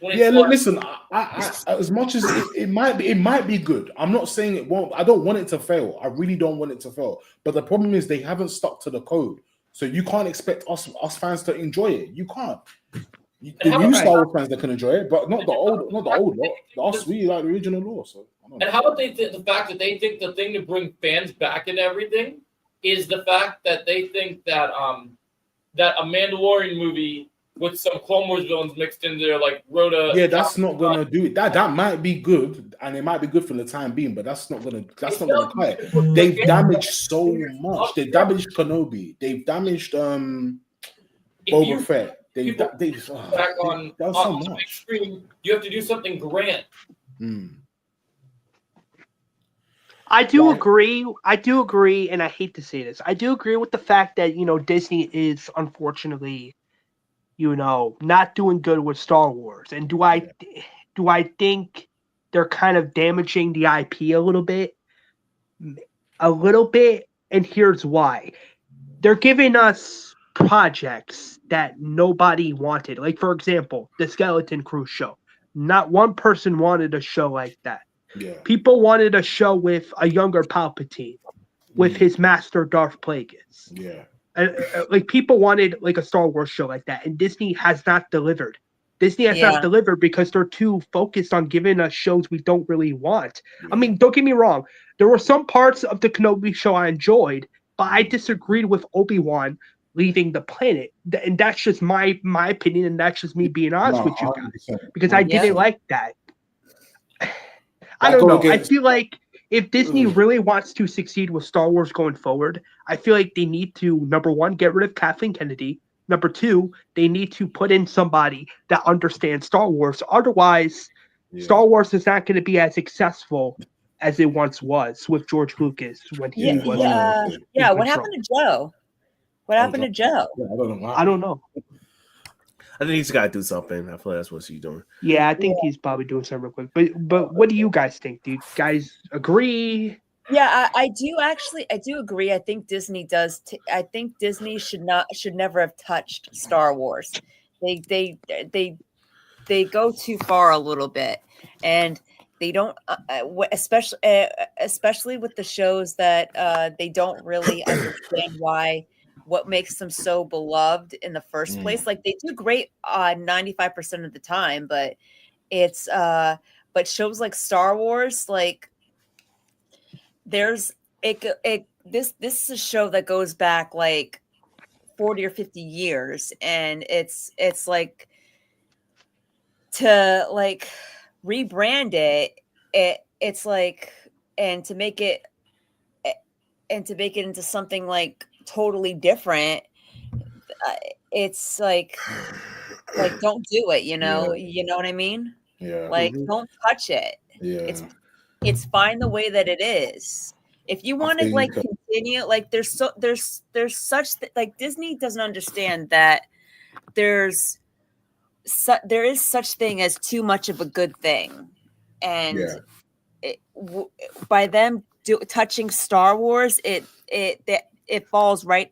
Yeah, look, listen. I, as much as it might be good. I'm not saying it won't. I don't want it to fail. I really don't want it to fail. But the problem is they haven't stuck to the code, so you can't expect us fans to enjoy it. You can't. The new Star Wars fans that can enjoy it, but not the old lot. Us, we like the original lore. So. And how about the fact that they think the thing to bring fans back and everything is the fact that they think that that a Mandalorian movie with some Clone Wars villains mixed in there, like Rhoda. Yeah, that's not gonna do it. That might be good, and it might be good for the time being, but that's not gonna cut it. They've damaged so much. They damaged Kenobi. They've damaged Boba Fett. They've back on the big screen. You have to do something grand. I do agree, and I hate to say this. I do agree with the fact that, you know, Disney is unfortunately, you know, not doing good with Star Wars. And do I think they're kind of damaging the IP a little bit? A little bit, and here's why. They're giving us projects that nobody wanted. Like, for example, the Skeleton Crew show. Not one person wanted a show like that. Yeah. People wanted a show with a younger Palpatine, with his master Darth Plagueis. Yeah, like people wanted like a Star Wars show like that, and Disney has not delivered. Disney has not delivered because they're too focused on giving us shows we don't really want. I mean, don't get me wrong. There were some parts of the Kenobi show I enjoyed, but I disagreed with Obi-Wan leaving the planet, and that's just my opinion, and that's just me being honest with you guys, because I didn't like that. I don't know. I feel like if Disney really wants to succeed with Star Wars going forward, I feel like they need to, number one, get rid of Kathleen Kennedy. Number two, they need to put in somebody that understands Star Wars. Otherwise, Star Wars is not going to be as successful as it once was with George Lucas when he was. What happened to Joe? What happened to Joe? I don't know. I think he's got to do something. I feel like that's what he's doing. Yeah, I think he's probably doing something real quick. But what do you guys think? Do you guys agree? Yeah, I do actually. I do agree. I think Disney does. I think Disney should never have touched Star Wars. They go too far a little bit, and they don't. Especially with the shows that they don't really understand what makes them so beloved in the first place. Like they do great 95% of the time, but it's but shows like Star Wars, like. This is a show that goes back like 40 or 50 years, and it's like to like rebrand it's like and to make it into something like totally different. It's like don't do it, you know what I mean? Yeah. Like don't touch it. Yeah. It's fine the way that it is. If you want to like continue, like there's such like Disney doesn't understand that there is such thing as too much of a good thing, and by them touching Star Wars, it falls right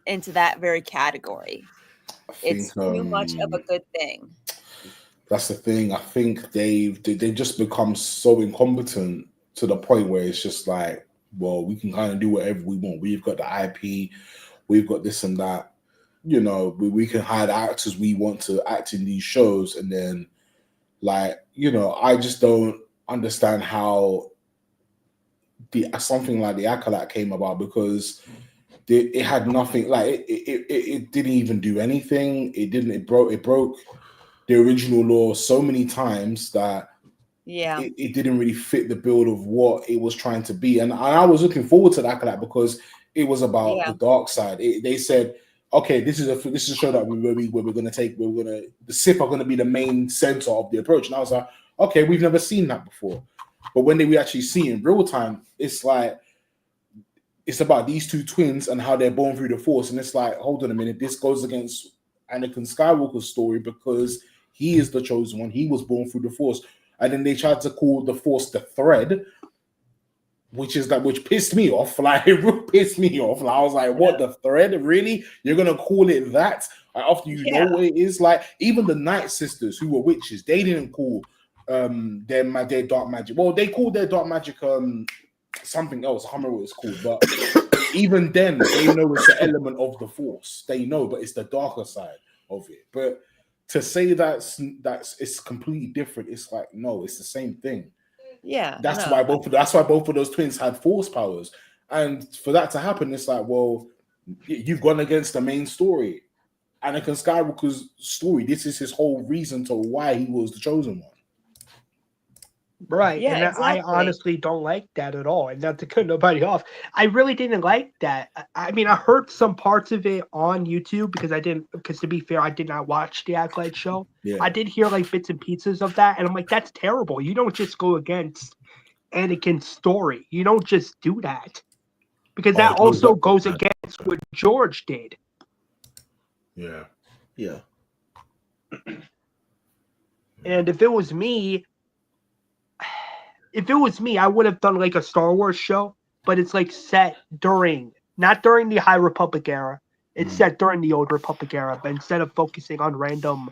into that very category. It's too much of a good thing. That's the thing. I think they've just become so incompetent to the point where it's just like, well, we can kind of do whatever we want. We've got the IP, we've got this and that. You know, we can hire the actors we want to act in these shows, and then, like, you know, I just don't understand how something like the Acolyte came about, because it had nothing. Like it didn't even do anything. It broke the original law so many times that it didn't really fit the build of what it was trying to be. And I was looking forward to that because it was about the dark side. They said, okay, this is a show that the Sith are going to be the main center of the approach. And I was like, okay, we've never seen that before. But when we actually see in real time, it's like, it's about these two twins and how they're born through the Force. And it's like, hold on a minute, this goes against Anakin Skywalker's story because he is the chosen one. He was born through the Force. And then they tried to call the Force the thread, which pissed me off. Like, it pissed me off. Like, I was like, what, the thread? Really? You're going to call it that? Like, after you know what it is? Like, even the Night Sisters, who were witches, they didn't call their dark magic. Well, they called their dark magic something else. I can't remember what it's called. But even then, they know it's the element of the Force. They know, but it's the darker side of it. But to say that's it's completely different, it's like, no, it's the same thing. Yeah, that's why both of those twins had Force powers, and for that to happen, it's like, well, you've gone against the main story, Anakin Skywalker's story. This is his whole reason to why he was the chosen one. Right. Yeah, and exactly. I honestly don't like that at all. And not to cut nobody off, I really didn't like that. I mean, I heard some parts of it on YouTube because to be fair, I did not watch the Acolyte show. Yeah. I did hear like bits and pieces of that. And I'm like, that's terrible. You don't just go against Anakin's story. You don't just do that. Because that also goes against what George did. Yeah. Yeah. And if it was me, I would have done like a Star Wars show, but it's like set not during the High Republic era. It's set during the Old Republic era, but instead of focusing on random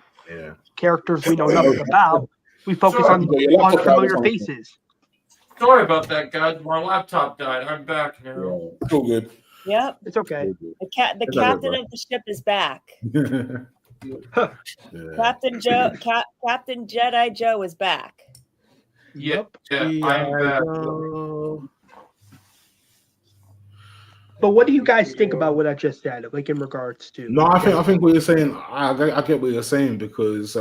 characters we know nothing about, we focus on familiar faces. Sorry about that, guys. My laptop died. I'm back now. Yeah, it's all good. Yep. It's okay. The captain of the ship is back. Captain Jedi Joe is back. Yep. I'm back. But what do you guys think about what I just said, like in regards to? No, I think what you're saying. I get what you're saying because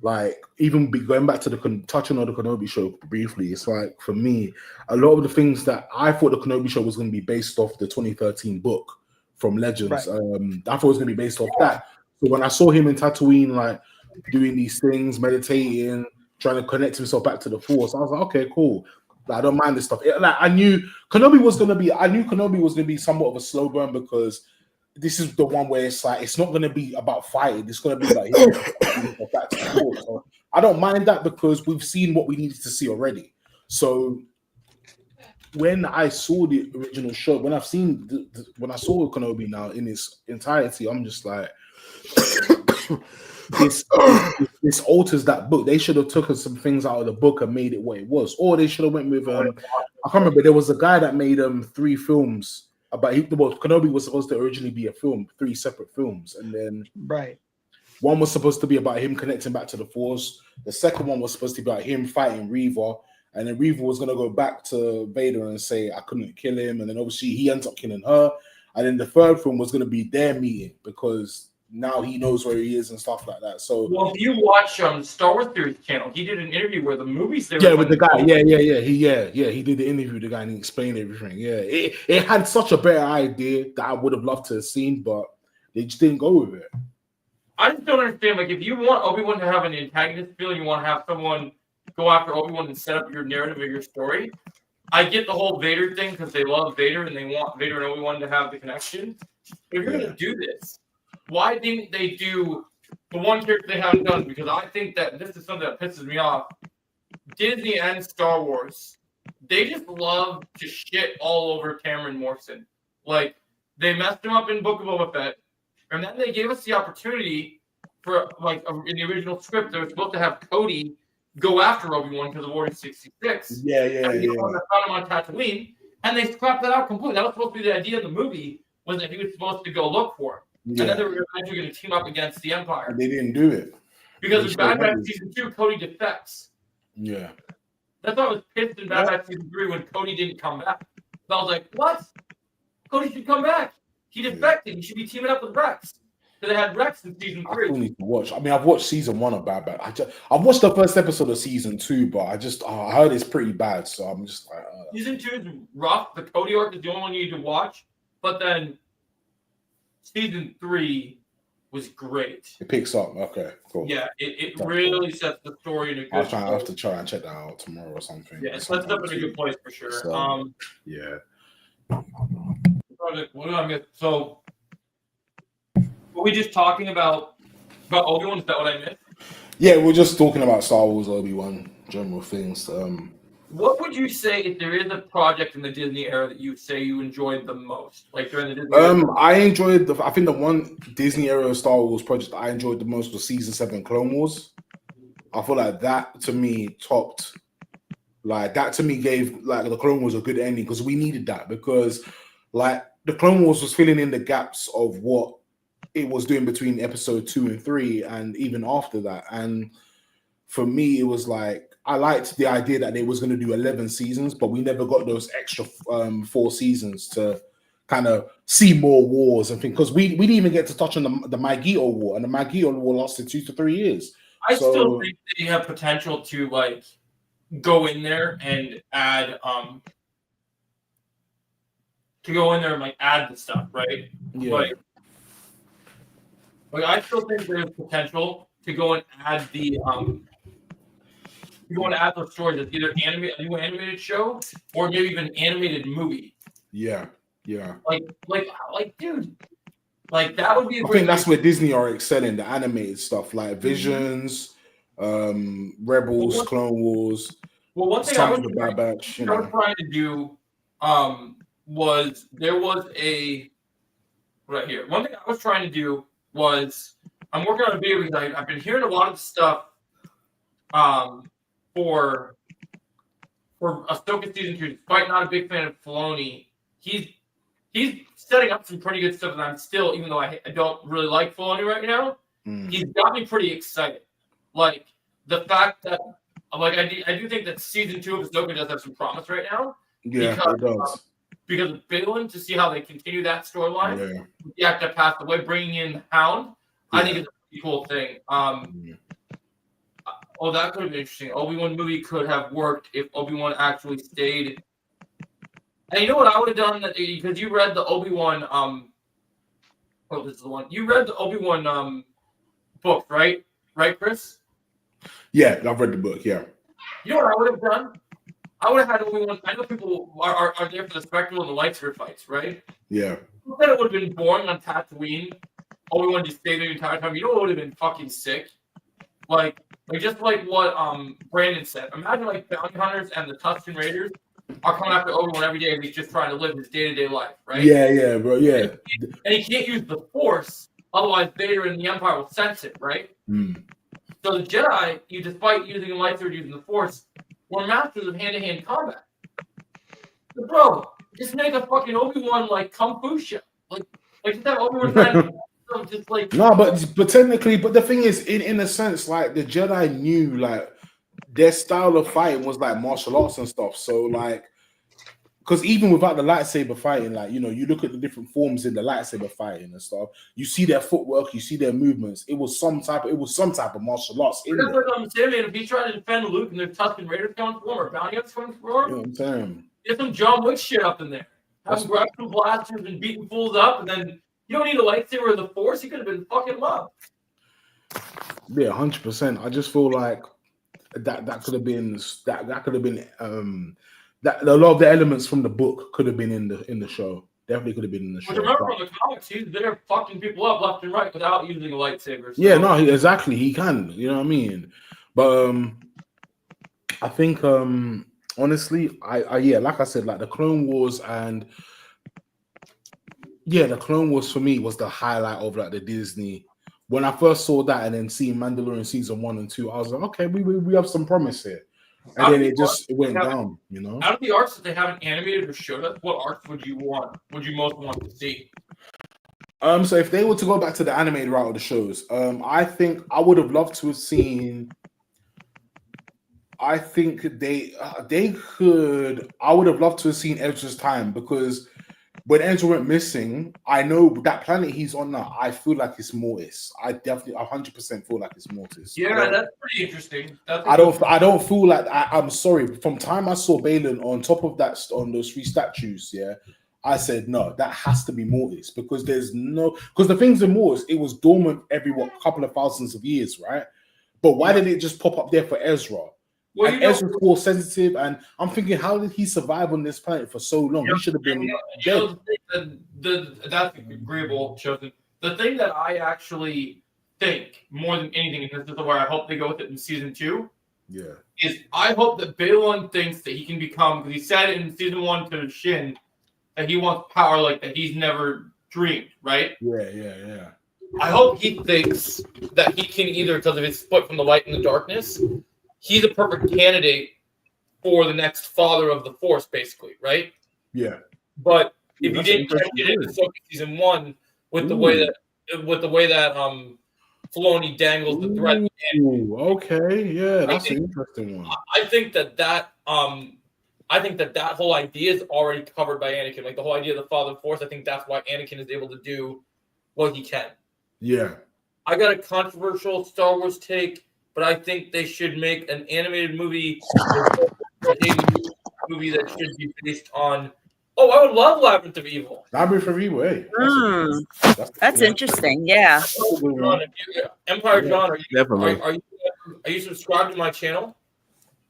like even going back to touching on the Kenobi show briefly, it's like for me, a lot of the things that I thought the Kenobi show was going to be based off the 2013 book from Legends. Right. I thought it was going to be based off that. So when I saw him in Tatooine, like doing these things, meditating, trying to connect himself back to the Force, I was like, okay, cool. Like, I don't mind this stuff. I knew Kenobi was going to be somewhat of a slow burn because this is the one where it's like it's not going to be about fighting. It's going to be like back to the Force. So I don't mind that because we've seen what we needed to see already. So when I saw the original show, when I saw Kenobi now in its entirety, I'm just like, this alters that book. They should have taken some things out of the book and made it what it was, or they should have went with I can't remember. There was a guy that made 3 films about Kenobi was supposed to originally be a film, 3 separate films, and then one was supposed to be about him connecting back to the Force. The second one was supposed to be about him fighting Reva, and then Reva was going to go back to Vader and say I couldn't kill him, and then obviously he ends up killing her, and then the third film was going to be their meeting because now he knows where he is and stuff like that. So, well, if you watch Star Wars Theory's channel, he did an interview where the movies there. Yeah, with the guy. He did the interview with the guy and he explained everything. Yeah, it had such a better idea that I would have loved to have seen, but they just didn't go with it. I just don't understand. Like, if you want Obi-Wan to have an antagonist feel, you want to have someone go after Obi-Wan and set up your narrative or your story. I get the whole Vader thing because they love Vader and they want Vader and Obi-Wan to have the connection. But if you're going to do this, why didn't they do the one character they haven't done? Because I think that this is something that pisses me off. Disney and Star Wars, they just love to shit all over Cameron Morrison. Like, they messed him up in Book of Boba Fett, and then they gave us the opportunity for, like, in the original script, they were supposed to have Cody go after Obi-Wan because of Order 66. Yeah. And they found him on Tatooine, and they scrapped that out completely. That was supposed to be the idea of the movie, was that he was supposed to go look for him. Yeah. And then they were actually going to team up against the Empire. And they didn't do it. Because in Bad Batch Season 2, Cody defects. Yeah. That's why I was pissed in Bad Batch Season 3 when Cody didn't come back. So I was like, what? Cody should come back. He defected. He should be teaming up with Rex. Because they had Rex in Season 3. I still need to watch. I mean, I've watched Season 1 of Bad Batch. I've watched the first episode of Season 2, but I heard it's pretty bad. So I'm just like... Season 2 is rough. The Cody arc is the only one you need to watch. But then... Season 3 was great. It picks up. Okay, cool. Yeah, it really sets the story in a good place. I'll have to try and check that out tomorrow or something. Yeah, it sets up in a good place for sure. So, yeah. What do I miss? So, were we just talking about Obi-Wan? Is that what I missed? Yeah, we're just talking about Star Wars, Obi-Wan, general things. What would you say if there is a project in the Disney era that you say you enjoyed the most? Like during the Disney era? I think the one Disney era Star Wars project I enjoyed the most was Season 7 Clone Wars. I feel like that to me topped, like that to me gave like the Clone Wars a good ending because we needed that because like the Clone Wars was filling in the gaps of what it was doing between episode 2 and 3 and even after that. And for me, it was like, I liked the idea that they was going to do 11 seasons, but we never got those extra 4 seasons to kind of see more wars and things. Because we didn't even get to touch on the Magneto War, and the Magneto War lasted 2 to 3 years. I still think they have potential to like go in there and add add the stuff, right? Yeah. Like I still think there's potential to go and add the you want to add those stories as either a new animated show or maybe even an animated movie. Yeah. Like, dude, like that would be. I think that's where Disney are excelling the animated stuff, like Visions, Rebels, Clone Wars. Well, one thing I was trying to do was there was a right here. One thing I was trying to do was I'm working on a video because I've been hearing a lot of stuff. For Ahsoka season 2, despite not a big fan of Filoni, he's setting up some pretty good stuff, and I'm still, even though I don't really like Filoni right now, he's got me pretty excited. Like the fact that, like I do think that season 2 of Ahsoka does have some promise right now. Yeah, it does. Because of Balin, to see how they continue that storyline, the actor that passed away, bringing in the Hound, I think it's a pretty cool thing. Oh, that could have been interesting. Obi-Wan movie could have worked if Obi-Wan actually stayed. And you know what I would have done? Because you read the Obi-Wan. Oh, this is the one. You read the Obi-Wan book, right? Right, Chris? Yeah, I've read the book. Yeah. You know what I would have done? I would have had Obi-Wan. I know people are there for the spectacle and the lightsaber fights, right? Yeah. Instead, it would have been boring on Tatooine. Obi-Wan just stayed there the entire time. You know what would have been fucking sick? Like just like what Brandon said. Imagine like bounty hunters and the Tusken Raiders are coming after Obi-Wan every day and he's just trying to live his day-to-day life, right? Yeah, bro. Yeah. And he can't use the Force, otherwise Vader and the Empire will sense it, right? Mm. So the Jedi, despite using a lightsaber, using the Force, were masters of hand-to-hand combat. So, bro, just make a fucking Obi-Wan like kung fu show, like just have Obi-Wan trying to just like. No, but technically, but the thing is, in a sense, like the Jedi knew like their style of fighting was like martial arts and stuff. So like, because even without the lightsaber fighting, like, you know, you look at the different forms in the lightsaber fighting and stuff, you see their footwork, you see their movements. It was some type of martial arts in That's there. what I'm saying, man. If he's trying to defend Luke and the Tusken Raiders coming for him or bounty hunters coming for him, You know what I'm saying? get some John Wick shit up in there. Have him grab some blasters and beating fools up, and then you don't need a lightsaber or the Force. He could have been fucking love. Yeah, 100%. I just feel like that could have been that a lot of the elements from the book could have been in the show. Definitely could have been in the show. But remember, from the comics, he's there fucking people up left and right without using a lightsaber. So. Yeah, no, exactly. He can. You know what I mean? But I think honestly, I like I said, like the Clone Wars and the Clone Wars for me was the highlight of like the Disney. When I first saw that and then seeing Mandalorian season 1 and 2, I was like, okay, we have some promise here. And then it went down, you know. Out of the arcs that they haven't animated or showed us, what arcs would you most want to see? So if they were to go back to the animated route of the shows, I think I would have loved to have seen. I think they could. I would have loved to have seen Ezra's time, because when Ezra went missing, I know that planet he's on now, I feel like it's Mortis. I definitely 100% feel like it's Mortis. Yeah, that's pretty interesting. I don't feel like I'm sorry. From time I saw Balin on top of that, on those 3 statues, I said no, that has to be Mortis, because the things in Mortis, it was dormant every couple of thousands of years, right? But why did it just pop up there for Ezra? Well, and Ezra's more sensitive, and I'm thinking, how did he survive on this planet for so long? He should have been dead. That's agreeable, Chosen. The thing that I actually think more than anything, and this is where I hope they go with it in season 2, is I hope that Balin thinks that he can become, because he said in season 1 to Shin that he wants power like that he's never dreamed, right? Yeah. I hope he thinks that he can either, because of his split from the light and the darkness, he's a perfect candidate for the next father of the Force, basically, right? Yeah. But if you didn't get into season 1 with the way that Filoni dangles the thread. Okay, yeah, that's an interesting one. I think that whole idea is already covered by Anakin. Like the whole idea of the father of the Force. I think that's why Anakin is able to do what he can. Yeah. I got a controversial Star Wars take, but I think they should make an animated movie, that should be based on. Oh, I would love Labyrinth of Evil. Labyrinth of Evil, hey. That's interesting. Yeah. Empire John, are you subscribed to my channel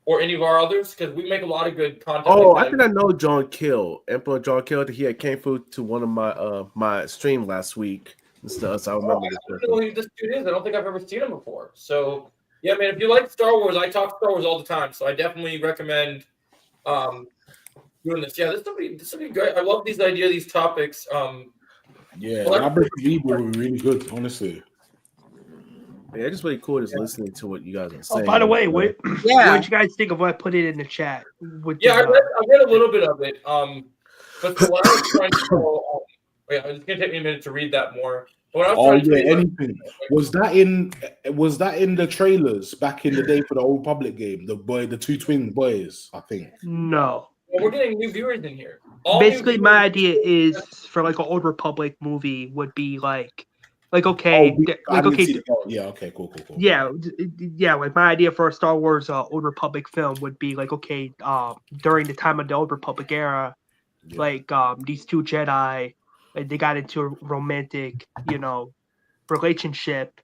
or any of our others? Because we make a lot of good content. Oh, I think I know John Kill, Emperor John Kill. He came through to one of my stream last week and stuff. So I remember this. I don't know who this dude is. I don't think I've ever seen him before. So yeah, man, if you like Star Wars, I talk Star Wars all the time. So I definitely recommend doing this. Yeah, this will be great. I love these ideas, these topics. Labyrinth of Evil will be really good, honestly. Yeah, it's just really cool just listening to what you guys are saying. Oh, by the way, what did you guys think of what I put it in the chat? I read a little bit of it. But what I was trying to it's gonna take me a minute to read that more. Anything. Was that in the trailers back in the day for the Old Republic game? The 2 twin boys, I think. No. Well, we're getting new viewers in here. Basically, my idea is for like an Old Republic movie would be like Like, okay, yeah, okay, cool. Yeah. Like my idea for a Star Wars Old Republic film would be like, okay, during the time of the Old Republic era, like these two Jedi, like, they got into a romantic, relationship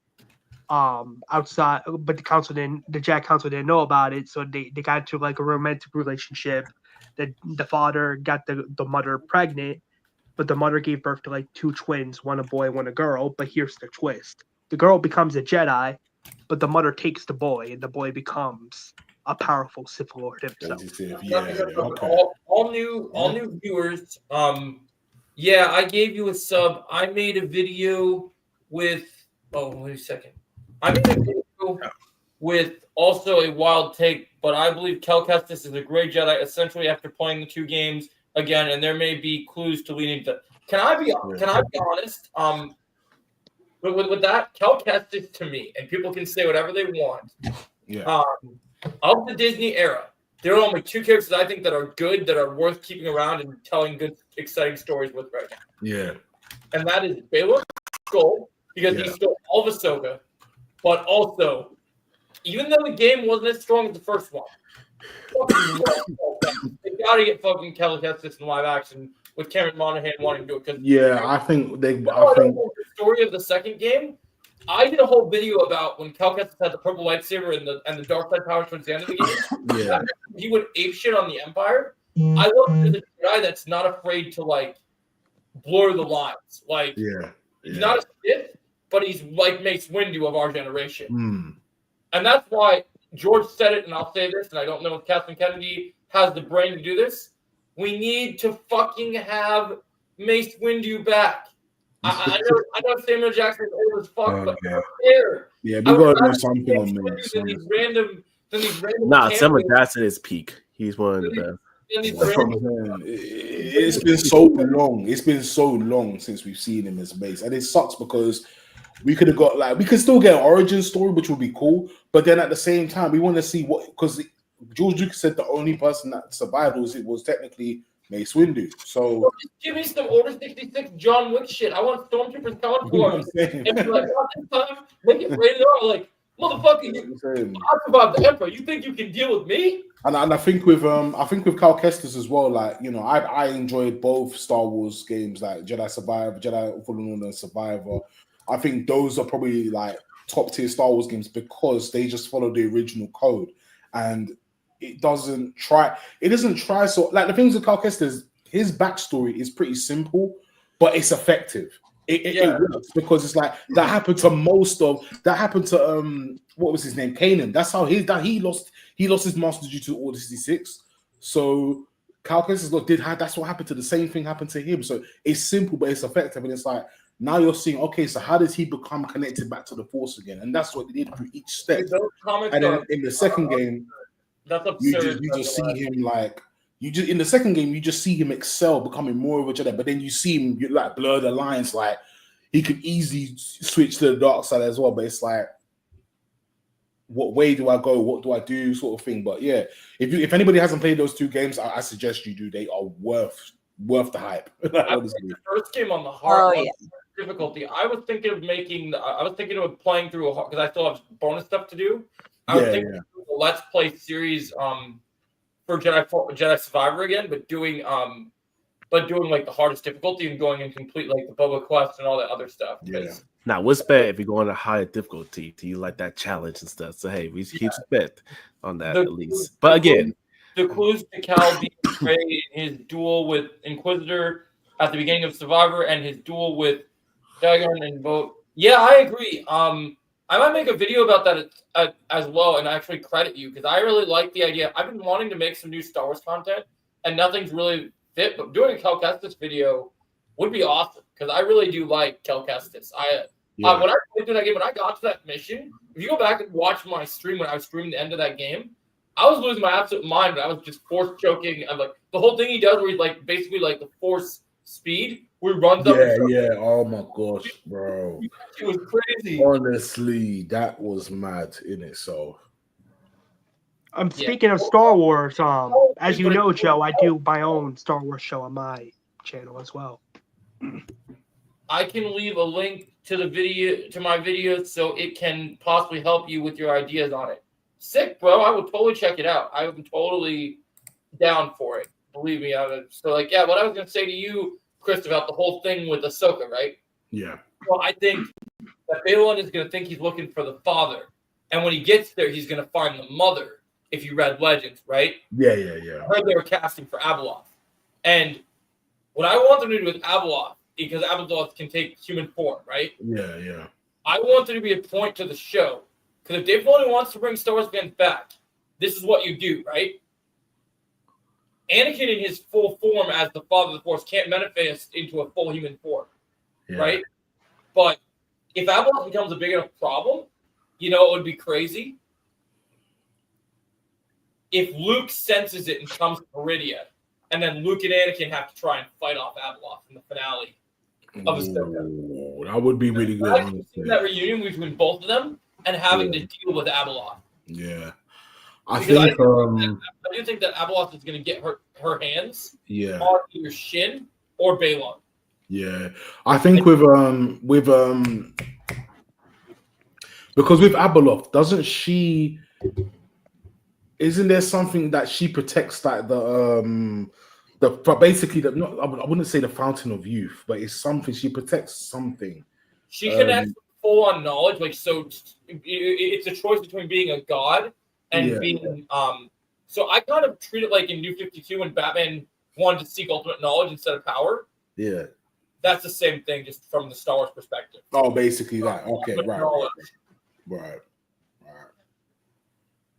outside, but the Jedi Council didn't know about it, so they got into like a romantic relationship. That the father got the mother pregnant, but the mother gave birth to like two twins, one a boy, one a girl. But here's the twist: the girl becomes a Jedi, but the mother takes the boy, and the boy becomes a powerful Sith Lord himself. All new viewers. Yeah, I gave you a sub. I made a video with. Oh, wait a second. I made a video with also a wild take, but I believe Cal Kestis is a great Jedi. Essentially, after playing the two games again, and there may be clues to leading to. Can I be honest? With that, Cal Kestis to me, and people can say whatever they want. Yeah. Of the Disney era, there are only two characters I think that are good, that are worth keeping around and telling good, exciting stories with right now. Yeah. And that is Baylor Skull, because he stole all of Ahsoka, but also, even though the game wasn't as strong as the first one, they gotta get fucking Cal Kestis in live action with Cameron Monaghan wanting to do it. I think the story of the second game. I did a whole video about when Cal Kestis had the purple lightsaber and the dark side powers towards the end of the game. Yeah. He would ape shit on the Empire. I love him as a guy that's not afraid to like blur the lines. Like he's not a Sith, but he's like Mace Windu of our generation. And that's why George said it, and I'll say this, and I don't know if Kathleen Kennedy has the brain to do this. We need to fucking have Mace Windu back. I know Samuel Jackson is old as fuck, but we gotta do something on Mace. Nah, Samuel Jackson is peak. He's one of the best. It's been so long. It's been so long since we've seen him as Mace, and it sucks because we could have got we could still get an origin story, which would be cool. But then at the same time, we want to see because George Lucas said the only person that survived was technically Mace Windu. So just give me some Order 66 John Wick shit. I want Stormtroopers coming for him. And be like, this time, make it rated R. Like, motherfucker, I survived the Emperor. You think you can deal with me? And I think with Cal Kestis as well, like, I enjoyed both Star Wars games, like Jedi Survivor, Jedi Fallen Order, Survivor. I think those are probably like top tier Star Wars games because they just follow the original code, and it doesn't try so like the things with Cal Kestis, his backstory is pretty simple, but it's effective. It works because it's like that happened to what was his name, Kanan. That's how he lost his master due to Order 66. So Cal Kestis that's what happened to the same thing happened to him. So it's simple, but it's effective, and it's like now you're seeing, okay, so how does he become connected back to the Force again? And that's what they did through each step. And then in the second game, that's absurd. You just see him like in the second game, you just see him excel, becoming more of a Jedi. But then you see him like blur the lines, like he could easily switch to the dark side as well. But it's like, what way do I go? What do I do? Sort of thing. But yeah, if anybody hasn't played those two games, I suggest you do. They are worth the hype. The first game on the hard difficulty. I was thinking of playing through because I still have bonus stuff to do. I was thinking of a Let's Play series for Jedi Survivor again, but doing like the hardest difficulty and going and complete like the Boba Quest and all that other stuff. Now, what's bad if you're going to higher difficulty? Do you like that challenge and stuff? So hey, we keep respect on that at least. But again, the clues to Cal being great in his duel with Inquisitor at the beginning of Survivor and his duel with Dagon and Vote. Yeah, I agree. I might make a video about that as well and actually credit you because I really like the idea. I've been wanting to make some new Star Wars content and nothing's really fit, but doing a Cal Kestis video would be awesome because I really do like Cal Kestis. When I played through that game, when I got to that mission, if you go back and watch my stream when I was streaming the end of that game, I was losing my absolute mind, but I was just force choking. I'm like the whole thing he does where he's like basically like the force speed where he runs up. Oh my gosh, bro. It was crazy. Honestly, that was mad in itself. Speaking of Star Wars, as you know, Joe, I do my own Star Wars show on my channel as well. I can leave a link to my video so it can possibly help you with your ideas on it. Sick, bro. I would totally check it out. I am totally down for it. Believe me. So, like, yeah, what I was going to say to you, Chris, about the whole thing with Ahsoka, right? Yeah. Well, I think that Balon is going to think he's looking for the father. And when he gets there, he's going to find the mother, if you read Legends, right? Yeah. I heard they were casting for Abeloth. And what I want them to do with Abeloth, because Abeloth can take human form, right? Yeah. I want there to be a point to the show. Because if Dave Filoni wants to bring Star Wars fans back, this is what you do, right? Anakin in his full form as the father of the Force can't manifest into a full human form, right? But if Abeloth becomes a big enough problem, you know, it would be crazy. If Luke senses it and comes to Meridia, and then Luke and Anakin have to try and fight off Abeloth in the finale of Ahsoka. That would be really good. I've seen that reunion between both of them and having to deal with Abeloth. Yeah. I do think that Abeloth is going to get her hands on either Shin or Balon. Yeah. I think with because with Abeloth, isn't there something that she protects, like basically I wouldn't say the fountain of youth, but it's something she protects something. She connects full on knowledge, like, so it's a choice between being a god and being so I kind of treat it like in New 52 when Batman wanted to seek ultimate knowledge instead of power. Yeah. That's the same thing, just from the Star Wars perspective. Oh, basically that. Okay, right.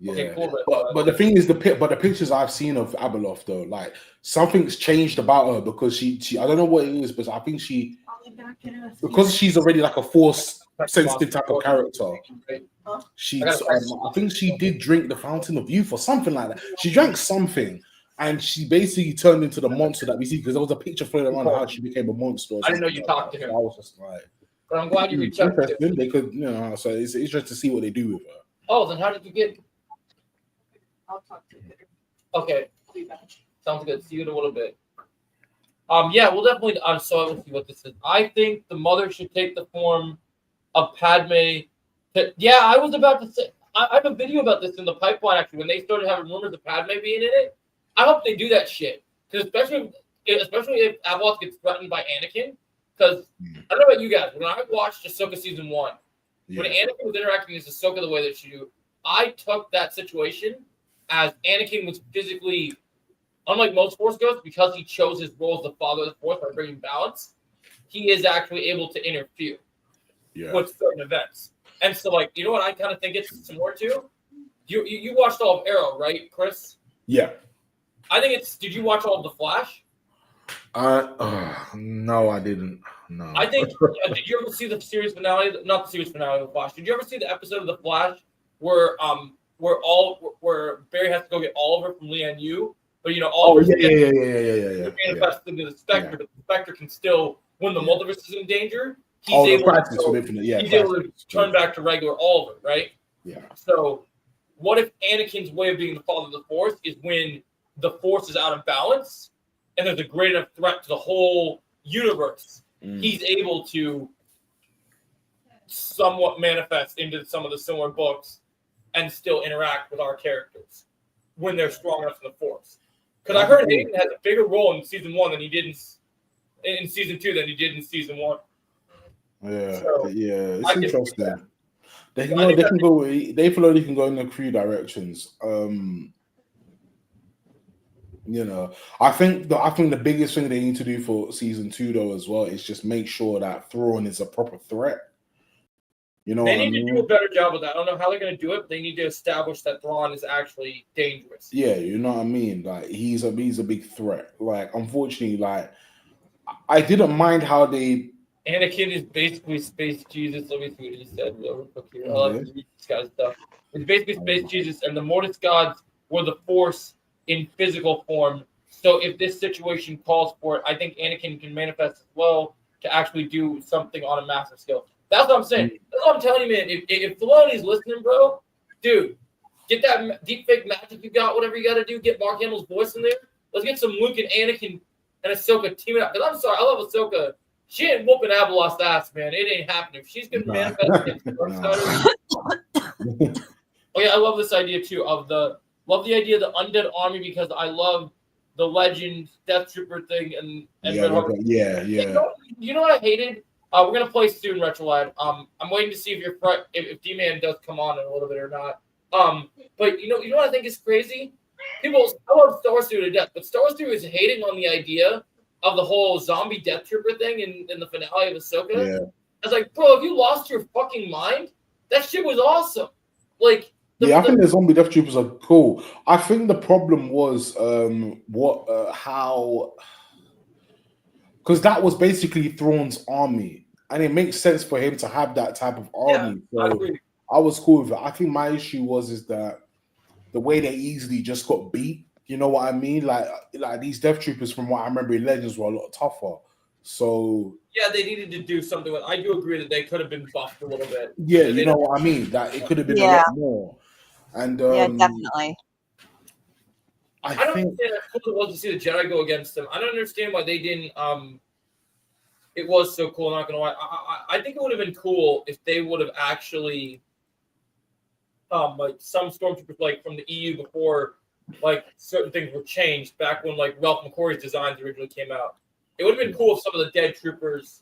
Yeah, okay, cool, but the thing is, the pictures I've seen of Abeloth, though, like, something's changed about her, because she I don't know what it is, but I think because she's already like a Force sensitive type of character. I think she did drink the Fountain of Youth or something like that. She drank something, and she basically turned into the monster that we see, because there was a picture floating around how she became a monster. I didn't know you talked to him. I was just like, but I'm glad you reached out to him. They could, so it's interesting to see what they do with her. Oh, then how did you get? I'll talk to you later. Okay. Sounds good. See you in a little bit. Yeah, we'll definitely. So let's see what this is. I think the mother should take the form of Padme. Yeah, I was about to say. I have a video about this in the pipeline, actually. When they started having rumors of Padme being in it, I hope they do that shit. Because especially if Abeloth gets threatened by Anakin. Because I don't know about you guys, when I watched Ahsoka season 1, when Anakin was interacting with Ahsoka the way that she do, I took that situation as Anakin was physically, unlike most Force ghosts, because he chose his role as the father of the Force by bringing balance, he is actually able to interfere with certain events. And so, like, you know what I kind of think it's similar to? You watched all of Arrow, right, Chris? Yeah. I think it's. Did you watch all of The Flash? No, I didn't. No. I think. Did you ever see the series finale? Not the series finale of The Flash. Did you ever see the episode of The Flash where Barry has to go get Oliver from Lian Yu, but Oliver manifests into the Spectre, but the Spectre can still, when the multiverse is in danger, he's able to turn back to regular Oliver, right? Yeah. So, what if Anakin's way of being the father of the Force is when the Force is out of balance and there's a great enough threat to the whole universe? He's able to somewhat manifest into some of the similar books and still interact with our characters when they're strong enough in the Force. Because I heard Hayden has a bigger role in season 1 than he did in season 2 than he did in season 1. Yeah, so, it's interesting. They can go in a few directions. I think the biggest thing they need to do for season 2 though as well is just make sure that Thrawn is a proper threat. They need to do a better job with that. I don't know how they're going to do it, but they need to establish that Thrawn is actually dangerous. Yeah, you know what I mean? Like, he's a big threat. Like, unfortunately, like, I didn't mind how they... Anakin is basically Space Jesus. Let me see what he said. I love to read this guy's stuff. It's basically Space Jesus, and the Mortis gods were the Force in physical form. So if this situation calls for it, I think Anakin can manifest as well to actually do something on a massive scale. That's what I'm saying. That's what I'm telling you, man. If Filoni's listening, bro, dude, get that deep fake magic you got, whatever you got to do. Get Mark Hamill's voice in there. Let's get some Luke and Anakin and Ahsoka teaming up. Because I'm sorry, I love Ahsoka she ain't whooping Abeloth's ass, man. It ain't happening. If she's gonna manifest against Darksiders. Oh yeah, I love this idea too the idea of the undead army because I love the legend Death Trooper thing and yeah. You know what I hated? We're gonna play soon, Retrolad. I'm waiting to see if D-Man does come on in a little bit or not. But you know what I think is crazy? I love Star Wars Studio to death, but Star Wars Studio is hating on the idea of the whole zombie Death Trooper thing in the finale of Ahsoka. Yeah. I was like, bro, if you lost your fucking mind, that shit was awesome. Like, I think the zombie Death Troopers are cool. I think the problem was because that was basically Thrawn's army, and it makes sense for him to have that type of army. Yeah, so I was cool with it. I think my issue is that the way they easily just got beat. You know what I mean? Like these Death Troopers, from what I remember in Legends, were a lot tougher. So yeah, they needed to do something with. I do agree that they could have been buffed a little bit. Yeah, you know what I mean. That it could have been a lot more. And definitely. I don't understand how cool it was to see the Jedi go against them. I don't understand why they didn't. It was so cool. Not gonna lie. I think it would have been cool if they would have actually, like some stormtroopers, like from the EU before, like certain things were changed back when like Ralph McQuarrie's designs originally came out. It would have been cool if some of the dead troopers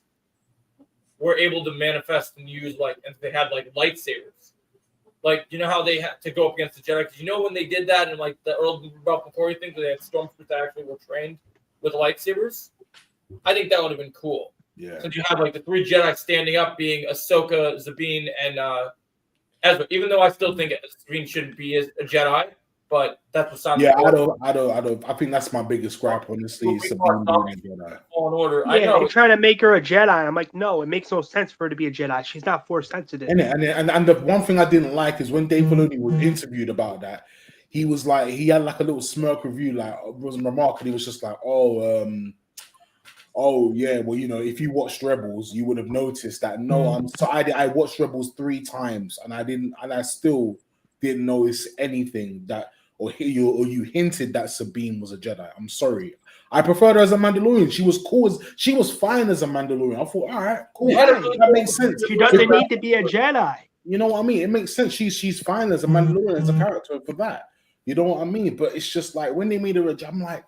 were able to manifest and use and they had like lightsabers. Like, you know how they had to go up against the Jedi? Because you know when they did that in like the early Ralph McQuarrie thing, where they had stormtroopers that actually were trained with lightsabers? I think that would have been cool. Yeah. So you have like the three Jedi standing up, being Ahsoka, Sabine, and Ezra. Even though I still think Sabine shouldn't be a Jedi, but that's what sounds. Yeah, I don't. I think that's my biggest gripe, honestly. Sabine being a Jedi. On order. Yeah, I know. they're trying to make her a Jedi. I'm like, no, it makes no sense for her to be a Jedi. She's not Force sensitive. And the one thing I didn't like is when Dave Filoni was interviewed about that, he was like, he had like a little smirk review, like it wasn't remarkable. He was just like, oh yeah, well, you know, if you watched Rebels, you would have noticed that. No, I watched Rebels 3 times, and I still didn't notice anything that, or you hinted that Sabine was a Jedi. I'm sorry. I preferred her as a Mandalorian. She was cool. She was fine as a Mandalorian. I thought, all right, cool. That makes sense. She doesn't need to be a Jedi. You know what I mean? It makes sense. She's fine as a Mandalorian, as a character for that. You know what I mean? But it's just like when they made her a Jedi, I'm like,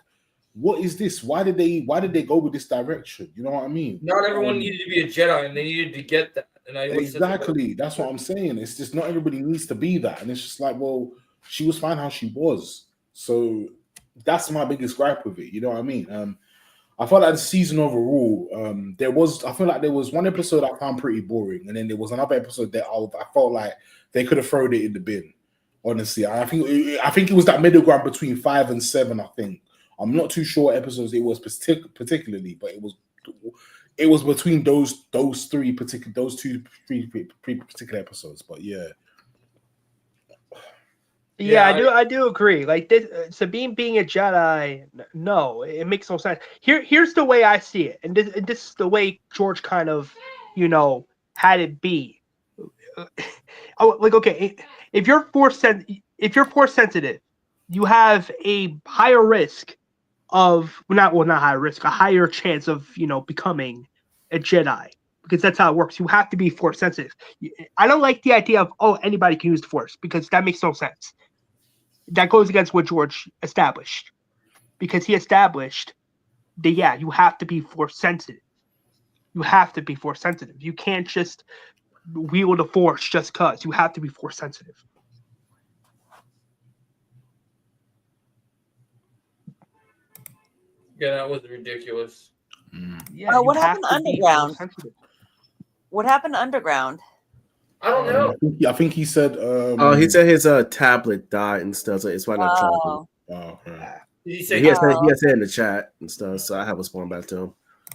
what is this? Why did they go with this direction? You know what I mean? Not everyone needed to be a Jedi, and they needed to get that. And exactly. That's what I'm saying. It's just not everybody needs to be that. And it's just like, well, she was fine how she was. So that's my biggest gripe with it. You know what I mean? I felt like the season overall, I feel like there was one episode I found pretty boring, and then there was another episode that I felt like they could have thrown it in the bin. Honestly, I think it was that middle ground between 5 and 7. I think I'm not too sure what episodes it was particularly, but it was between those three particular episodes. But yeah. Yeah, I do agree. Like this, Sabine being a Jedi, no, it makes no sense. Here's the way I see it, and this is the way George kind of, had it be. Okay, if you're force sensitive, you have a higher risk of not higher risk, a higher chance of becoming a Jedi, because that's how it works. You have to be force sensitive. I don't like the idea of anybody can use the force, because that makes no sense. That goes against what George established, because he established that you have to be force sensitive. You have to be force sensitive. You can't just wield the force just cause. You have to be force sensitive. Yeah, that was ridiculous. Yeah. What happened to Underground? What happened to Underground? I don't know. I think he said. He said his tablet died and stuff. So it's why not charging. Okay. Did he say? He had said in the chat and stuff. So I have responded back to him.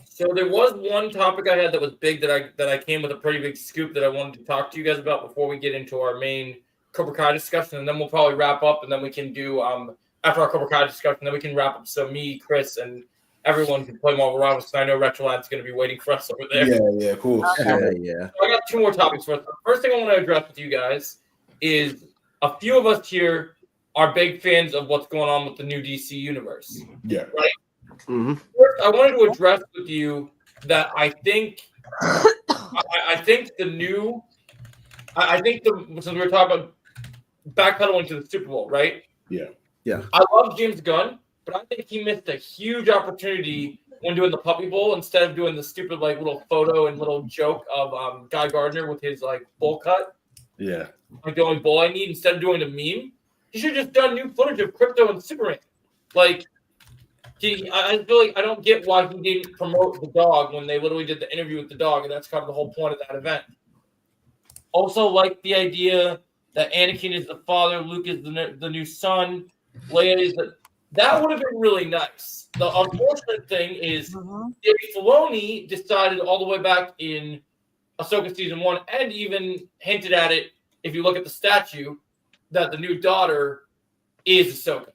So there was one topic I had that was big that I came with a pretty big scoop that I wanted to talk to you guys about before we get into our main Cobra Kai discussion, and then we'll probably wrap up, and then we can do after our Cobra Kai discussion, then we can wrap up. So me, Chris, and everyone can play Marvel Rivals. I know Retrolad's going to be waiting for us over there. Yeah, cool. Yeah. So I got 2 more topics for us. The first thing I want to address with you guys is a few of us here are big fans of what's going on with the new DC universe. Yeah. Right? Mm-hmm. First, I wanted to address with you that I think since we were talking about backpedaling to the Super Bowl, right? Yeah. I love James Gunn, but I think he missed a huge opportunity when doing the Puppy Bowl instead of doing the stupid like little photo and little joke of Guy Gardner with his like bowl cut. Yeah. Like the only bowl I need instead of doing a meme. He should have just done new footage of Crypto and Superman. Like, I feel like I don't get why he didn't promote the dog when they literally did the interview with the dog, and that's kind of the whole point of that event. Also, like the idea that Anakin is the father, Luke is the new son, Leia is that would have been really nice. The unfortunate thing is Dave Filoni decided all the way back in Ahsoka season 1, and even hinted at it if you look at the statue, that the new daughter is Ahsoka.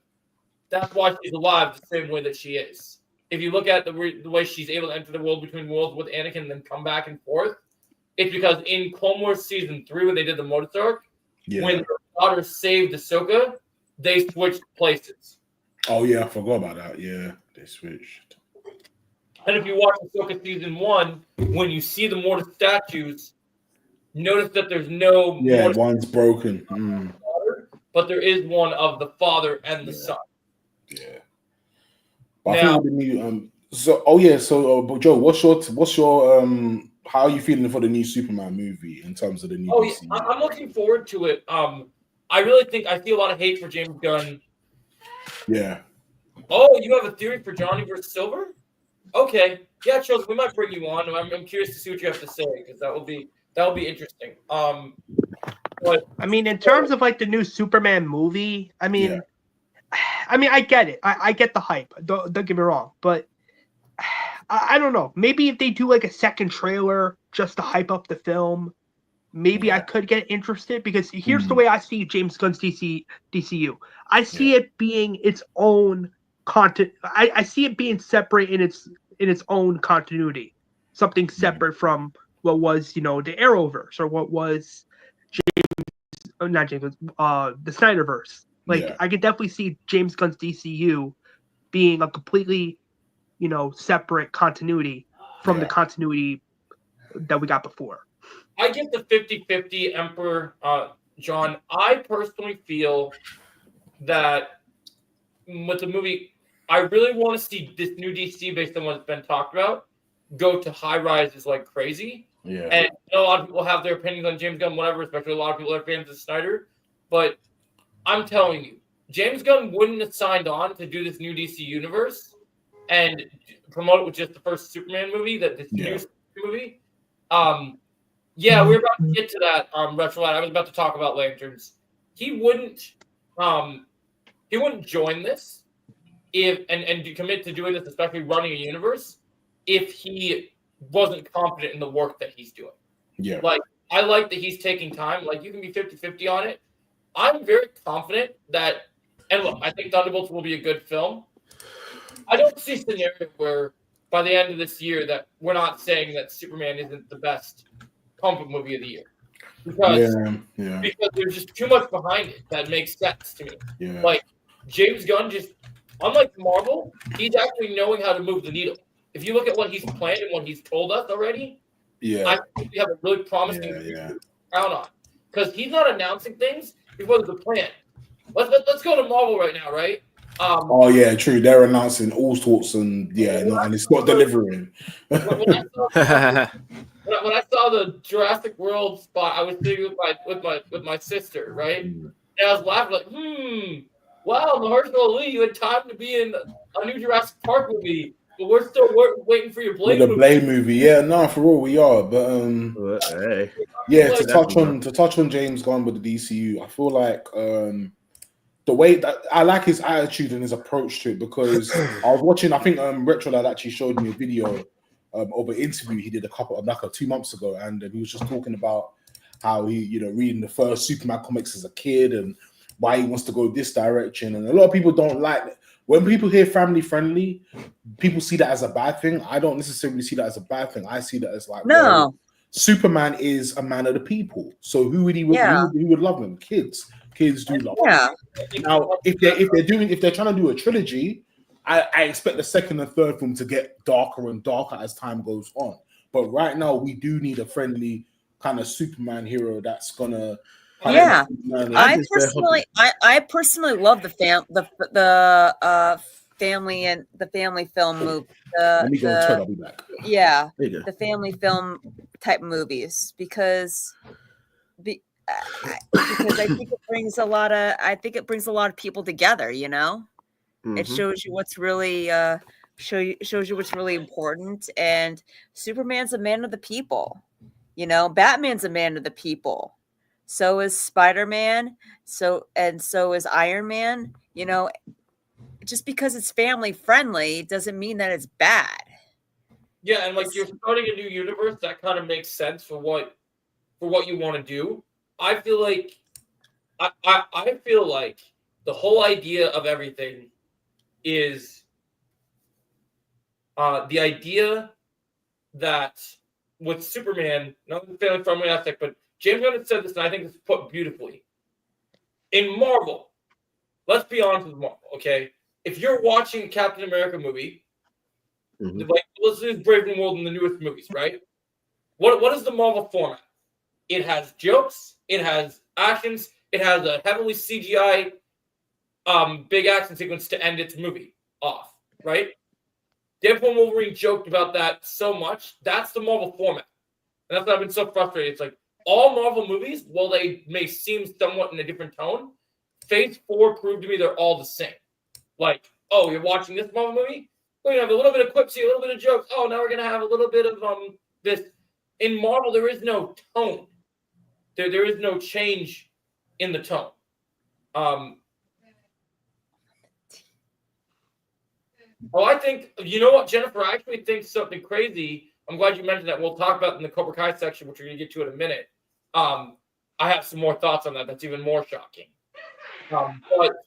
That's why she's alive the same way that she is. If you look at the way she's able to enter the world between worlds with Anakin and then come back and forth, it's because in Clone Wars season 3, when they did the Mortis arc, when her daughter saved Ahsoka, they switched places. Oh yeah, I forgot about that. Yeah, they switched. And if you watch Ahsoka season 1, when you see the Mortis statues, notice that there's no Mortis one's broken. But there is one of the father and the son. Yeah. But now, I think with the new so Joe, what's your how are you feeling for the new Superman movie in terms of the new DC? Yeah, I'm looking forward to it. I really think I see a lot of hate for James Gunn. Yeah. Oh, you have a theory for Johnny versus Silver? Okay. Yeah, Charles, we might bring you on. I'm curious to see what you have to say, because that will be interesting. But I mean, in terms of like the new Superman movie, I mean, I get it. I get the hype. Don't get me wrong, but I don't know. Maybe if they do like a second trailer just to hype up the film, maybe I could get interested, because here's the way I see James Gunn's DCU. I see it being its own content. I see it being separate in its own continuity, something separate from what was, the Arrowverse or what was the Snyderverse. Like I could definitely see James Gunn's DCU being a completely, separate continuity from the continuity that we got before. I get the 50-50, Emperor John. I personally feel that with the movie, I really want to see this new DC, based on what's been talked about, go to high rises like crazy. Yeah. And a lot of people have their opinions on James Gunn, whatever, especially a lot of people are fans of Snyder. But I'm telling you, James Gunn wouldn't have signed on to do this new DC universe and promote it with just the first Superman movie, new movie. We're about to get to that retro. I was about to talk about Lanterns. He wouldn't join this and commit to doing this, especially running a universe, if he wasn't confident in the work that he's doing. Yeah. Like, I like that he's taking time. Like, you can be 50-50 on it. I'm very confident that, and look, I think Thunderbolts will be a good film. I don't see a scenario where by the end of this year that we're not saying that Superman isn't the best comic book movie of the year. Because there's just too much behind it that makes sense to me. Yeah. Like, James Gunn just, unlike Marvel, he's actually knowing how to move the needle. If you look at what he's planned and what he's told us already, I think we have a really promising crown on. Because he's not announcing things before there's a plan. Let's go to Marvel right now, right? True. They're announcing all sorts and it's not delivering. When I saw the Jurassic World spot, I was sitting with my sister, right? And I was laughing like, wow, Mahershala Ali, you had time to be in a new Jurassic Park movie, but we're still waiting for your Blade movie. The Blade movie, for real, we are. But to touch on James Gunn with the DCU, I feel like the way that I like his attitude and his approach to it, because I was watching, I think Retrolad actually showed me a video of an interview he did 2 months ago, and he was just talking about how he, reading the first Superman comics as a kid and why he wants to go this direction. And a lot of people don't like it. When people hear family friendly, people see that as a bad thing. I don't necessarily see that as a bad thing. I see that as like, well, Superman is a man of the people. So who would love him? Kids do love him. Now, if they're trying to do a trilogy, I expect the second and third film to get darker and darker as time goes on. But right now, we do need a friendly kind of Superman hero that's gonna. Yeah, I personally love the family and the family film movie. Let me go and turn. I'll be back. Yeah, the family film type movies because I think it brings a lot of people together. You know, it shows you what's really shows you what's really important. And Superman's a man of the people. You know, Batman's a man of the people. So is Spider-Man. So is Iron Man. You know, just because it's family friendly doesn't mean that it's bad. Yeah, and like you're starting a new universe, that kind of makes sense for what you want to do. I feel like I feel like the whole idea of everything is the idea that with Superman, not the family friendly aspect, but James Gunn said this, and I think it's put beautifully. In Marvel, let's be honest with Marvel, okay? If you're watching a Captain America movie, like let's use Brave New World in the newest movies, right? What is the Marvel format? It has jokes, it has actions, it has a heavily CGI big action sequence to end its movie off, right? Deadpool and Wolverine joked about that so much. That's the Marvel format. And that's why I've been so frustrated. It's like all Marvel movies, while they may seem somewhat in a different tone, Phase 4 proved to me they're all the same. Like, oh, you're watching this Marvel movie? We're going to have a little bit of quips here, a little bit of jokes. Oh, now we're going to have a little bit of this. In Marvel, there is no tone. There is no change in the tone. I think, you know what, Jennifer, I actually think something crazy. I'm glad you mentioned that. We'll talk about in the Cobra Kai section, which we're going to get to in a minute. I have some more thoughts on that. That's even more shocking.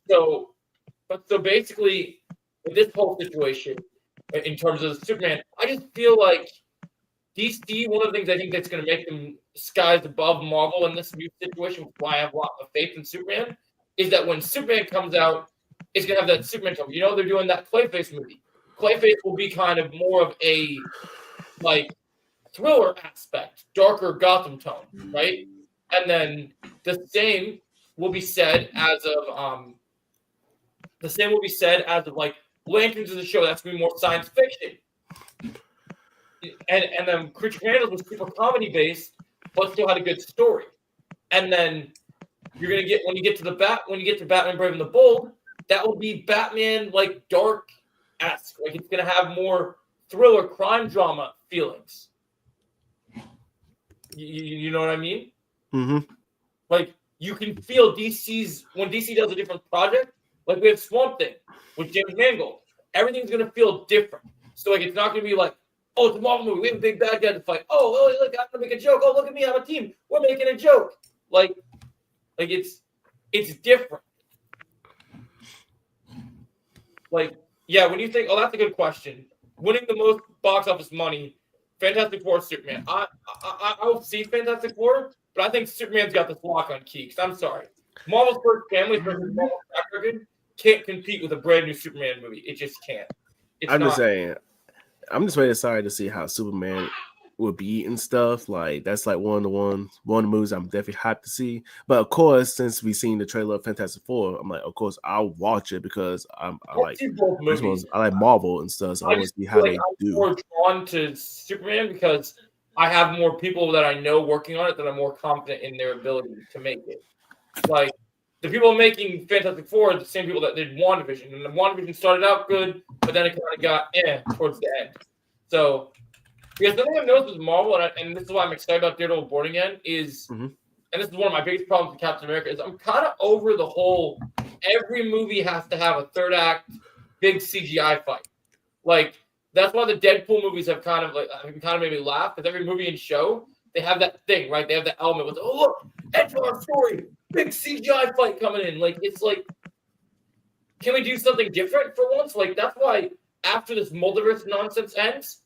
So basically, with this whole situation, in terms of Superman, I just feel like DC, one of the things I think that's going to make them skies above Marvel in this new situation, why I have a lot of faith in Superman, is that when Superman comes out, it's going to have that Superman tone. You know, they're doing that Clayface movie. Clayface will be kind of more of a, like, thriller aspect, darker Gotham tone, right? And then the same will be said as of, like, Lanterns is a show that's going to be more science fiction. And then Creature Commandos was super comedy based, but still had a good story. And then you're gonna get when you get to Batman Brave and the Bold, that will be Batman like dark-esque. Like it's gonna have more thriller crime drama feelings. You know what I mean? Mm-hmm. Like you can feel DC's when DC does a different project, like we have Swamp Thing with James Mangold. Everything's gonna feel different. So like it's not gonna be like, oh, it's a Marvel movie. We have a big bad guy to fight. Oh, look, I'm gonna make a joke. Oh, look at me, I'm a team. We're making a joke. Like it's different. Like, yeah, when you think, oh, that's a good question. Winning the most box office money, Fantastic Four, Superman. I will see Fantastic Four, but I think Superman's got this lock on key. Because I'm sorry, Marvel's first family versus Marvel's track record can't compete with a brand new Superman movie. It just can't. Just saying. I'm just really sorry to see how Superman will be and stuff. Like that's like one of the movies I'm definitely hyped to see. But of course, since we've seen the trailer of Fantastic Four, I'm like, of course, I'll watch it because I like Marvel and stuff. So I want to see how they do. I'm more drawn to Superman because I have more people that I know working on it that I'm more confident in their ability to make it. Like the people making Fantastic Four are the same people that did WandaVision, and the WandaVision started out good, but then it kind of got towards the end. So, because the thing I've noticed with Marvel, and this is why I'm excited about Daredevil Born Again, is, and this is one of my biggest problems with Captain America, is I'm kind of over the whole, every movie has to have a third act, big CGI fight. Like, that's why the Deadpool movies have kind of made me laugh, because every movie and show, they have that thing, right? They have that element with, oh, look, enter our story, big CGI fight coming in. Like, it's like, can we do something different for once? Like, that's why after this multiverse nonsense ends,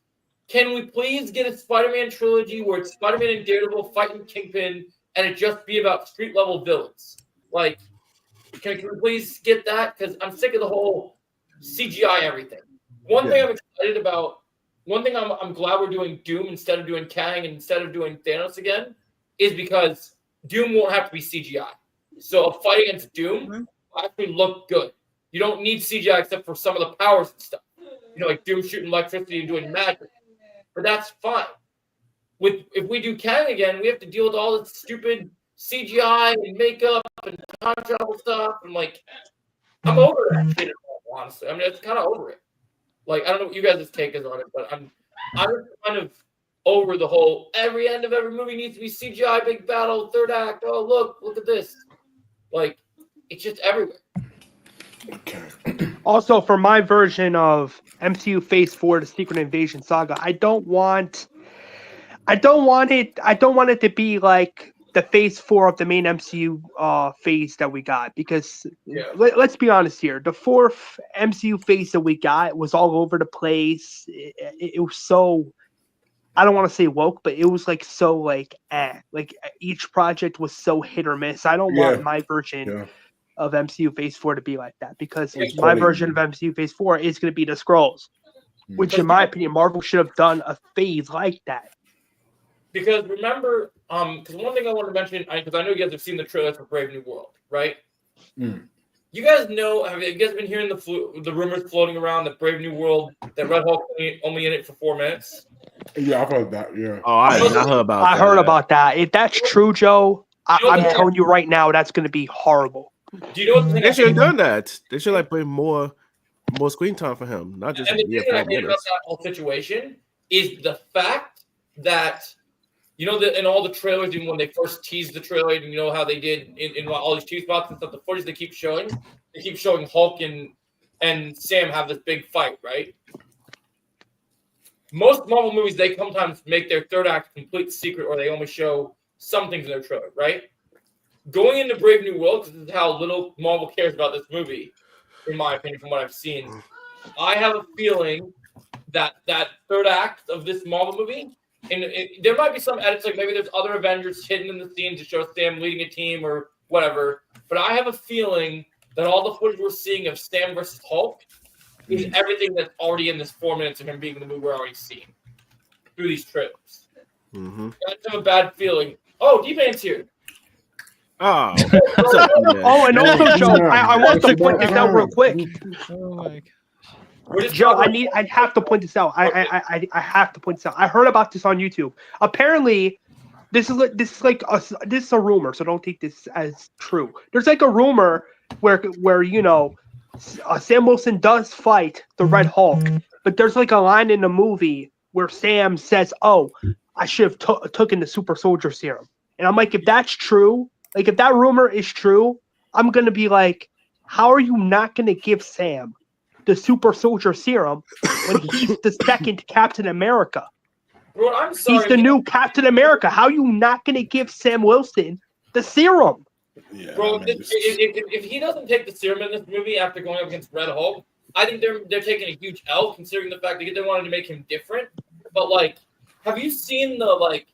can we please get a Spider-Man trilogy where it's Spider-Man and Daredevil fighting Kingpin and it just be about street-level villains? Like, can we please get that? Because I'm sick of the whole CGI everything. One thing I'm excited about. One thing I'm glad we're doing Doom instead of doing Kang and instead of doing Thanos again is because Doom won't have to be CGI. So a fight against Doom will actually look good. You don't need CGI except for some of the powers and stuff. You know, like Doom shooting electricity and doing magic. But that's fine. If we do Kang again, we have to deal with all this stupid CGI and makeup and time travel stuff. And like, I'm over that shit, honestly. I mean, it's kind of over it. Like, I don't know what you guys' take is on it, but I'm kind of over the whole every end of every movie needs to be CGI, big battle, third act. Oh, look at this. Like, it's just everywhere. Okay. Also, for my version of MCU Phase 4, the Secret Invasion saga, I don't want it to be like the Phase 4 of the main MCU phase that we got, because let's be honest here, the fourth MCU phase that we got was all over the place. It was so, I don't want to say woke, but it was like so like each project was so hit or miss. I don't want my version of MCU Phase 4 to be like that, because my version of MCU Phase 4 is going to be the Skrulls, which in my opinion, Marvel should have done a phase like that. Because remember, because one thing I want to mention, because I know you guys have seen the trailer for Brave New World, right? You guys know, have you guys been hearing the rumors floating around that Brave New World, that Red Hulk only in it for 4 minutes? Yeah, I've heard that. Yeah. Oh, I heard about that. I heard about that. If that's true, Joe, I'm telling you right now, that's going to be horrible. Do you know what they should have done that? They should like bring more screen time for him, not just. And the thing I hate about that whole situation is the fact that, you know, that in all the trailers, even when they first teased the trailer, and you know how they did in all these tease spots and stuff, the footage they keep showing Hulk and Sam have this big fight, right? Most Marvel movies, they sometimes make their third act complete secret, or they only show some things in their trailer, right? Going into Brave New World, because this is how little Marvel cares about this movie, in my opinion, from what I've seen, I have a feeling that third act of this Marvel movie, and there might be some edits, like maybe there's other Avengers hidden in the scene to show Sam leading a team or whatever, but I have a feeling that all the footage we're seeing of Sam versus Hulk is everything that's already in this 4 minutes of him being in the movie we're already seeing through these trailers. I just have a bad feeling. Oh, D-Man's here. Oh, and also, Joe, I want to point this out real quick. Oh my God. Joe, I have to point this out. I have to point this out. I heard about this on YouTube. Apparently, this is a rumor, so don't take this as true. There's like a rumor where you know, Sam Wilson does fight the Red Hulk, but there's like a line in the movie where Sam says, "Oh, I should have taken the super soldier serum," and I'm like, if that's true. Like, if that rumor is true, I'm going to be like, how are you not going to give Sam the super soldier serum when he's the second Captain America? Bro, I'm sorry. He's the new Captain America. How are you not going to give Sam Wilson the serum? Yeah, bro, if he doesn't take the serum in this movie after going up against Red Hulk, I think they're taking a huge L, considering the fact that they wanted to make him different. But, like, have you seen the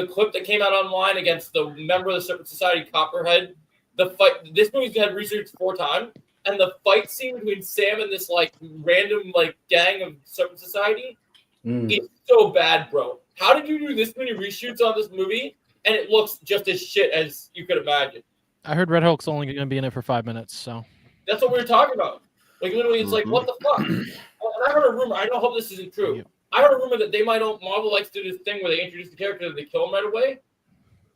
clip that came out online against the member of the Serpent Society, Copperhead? The fight. This movie's had researched 4 times, and the fight scene between Sam and this like random like gang of Serpent Society is so bad, bro. How did you do this many reshoots on this movie, and it looks just as shit as you could imagine? I heard Red Hulk's only going to be in it for 5 minutes, so that's what we were talking about. Like, literally, it's like, what the fuck? And I heard a rumor. I don't hope this isn't true. I heard a rumor that Marvel likes to do this thing where they introduce the character and they kill him right away.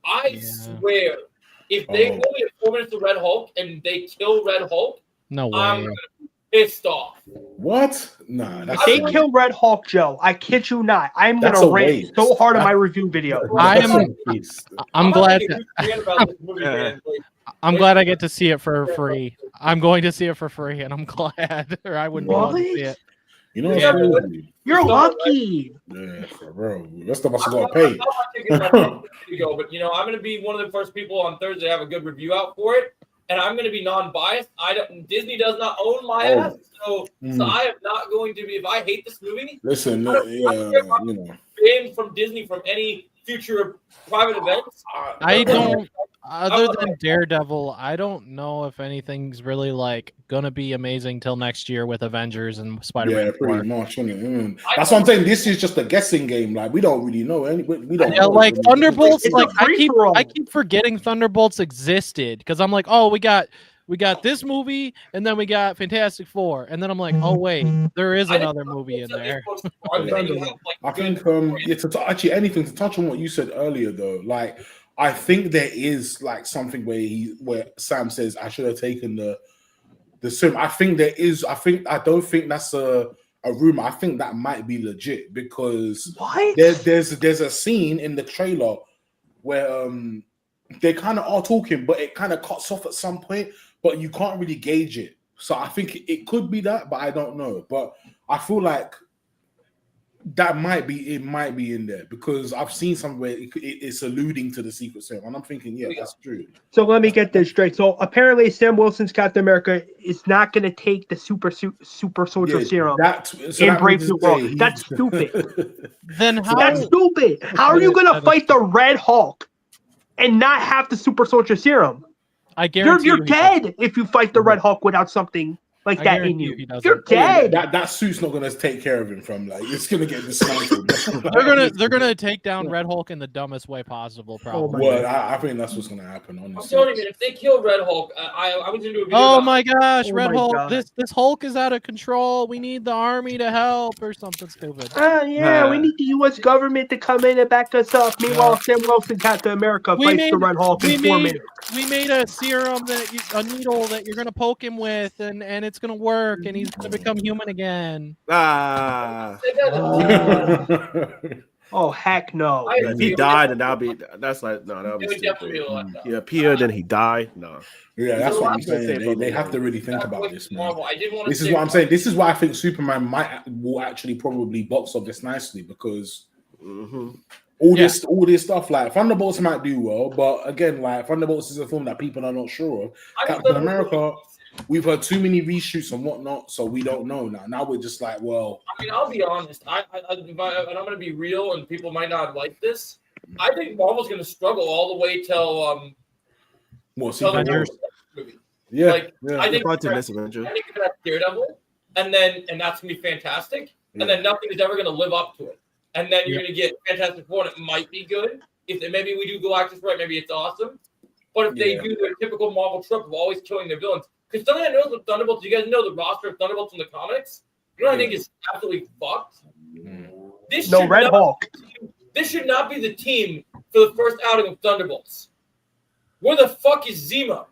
I swear, if they only have 4 minutes of Red Hulk and they kill Red Hulk, no way. I'm gonna be pissed off. What? Nah. If they kill Red Hulk, Joe, I kid you not, I'm gonna rant so hard in my review video. I'm glad. I'm glad I get to see it for free. I'm going to see it for free, and I'm glad, or I wouldn't want to see it. You know what's crazy? You're lucky. Yeah, for real. The rest of us are gonna pay. But you know, I'm gonna be one of the first people on Thursday to have a good review out for it, and I'm gonna be non-biased. Disney does not own my ass, so I am not going to be. If I hate this movie, listen, banned from Disney from any future private events. I don't. Other than Daredevil, I don't know if anything's really like gonna be amazing till next year with Avengers and Spider-Man. Yeah, pretty much. That's what I'm saying. This is just a guessing game. Like we don't really know. We don't. Yeah, know like really. Thunderbolts. Like I keep forgetting Thunderbolts existed because I'm like, oh, we got this movie and then we got Fantastic Four, and then I'm like, oh wait, there is another movie in there. I think actually anything to touch on what you said earlier though, like. I think there is like something where Sam says I should have taken the sim. I think there is. I don't think that's a rumor. I think that might be legit because there's a scene in the trailer where they kind of are talking, but it kind of cuts off at some point, but you can't really gauge it. So I think it could be that, but I don't know. But I feel like it might be in there because I've seen somewhere it's alluding to the Secret Service, and I'm thinking, yeah, that's true. So let me get this straight. So apparently, Sam Wilson's Captain America is not going to take the super soldier serum in Brave New World. That's stupid. Then that's stupid. How are you going to fight the Red Hulk and not have the super soldier serum? I guarantee you're dead if you fight the Red Hulk without something like that in you. You're dead. That suit's not gonna take care of him from like it's gonna get dismantled. they're gonna take down Red Hulk in the dumbest way possible. Probably. Well, I think that's what's gonna happen. Honestly, I'm telling you, if they kill Red Hulk, I was into a video. Oh my gosh, Red Hulk! God. This Hulk is out of control. We need the army to help or something stupid. We need the U.S. government to come in and back us up. Meanwhile, Sam Wilson, Captain America, fights the Red Hulk in 4 minutes. We made a serum a needle that you're gonna poke him with, and it's gonna work, and he's gonna become human again. Oh heck no! If he died, then that'll be stupid. He appeared, then he died. No. Yeah, that's what I'm saying. They have to really think about this, man. This is what I'm saying. This is why I think Superman will actually probably box office nicely because all this stuff like Thunderbolts might do well, but again, like Thunderbolts is a film that people are not sure of. Captain America, we've heard too many reshoots and whatnot, so we don't know now. Now we're just like, well. I mean, I'll be honest. And I'm going to be real, and people might not like this. I think Marvel's going to struggle all the way till Avengers. Yeah, I think that's Daredevil, and that's going to be fantastic, and then nothing is ever going to live up to it. And then you're going to get Fantastic Four, and it might be good. If maybe we do Galactus right, maybe it's awesome. But if they do their typical Marvel trope of always killing their villains, because something I know with Thunderbolts, you guys know the roster of Thunderbolts in the comics. You know what I think is absolutely fucked? Red Hulk. This should not be the team for the first outing of Thunderbolts. Where the fuck is Zemo?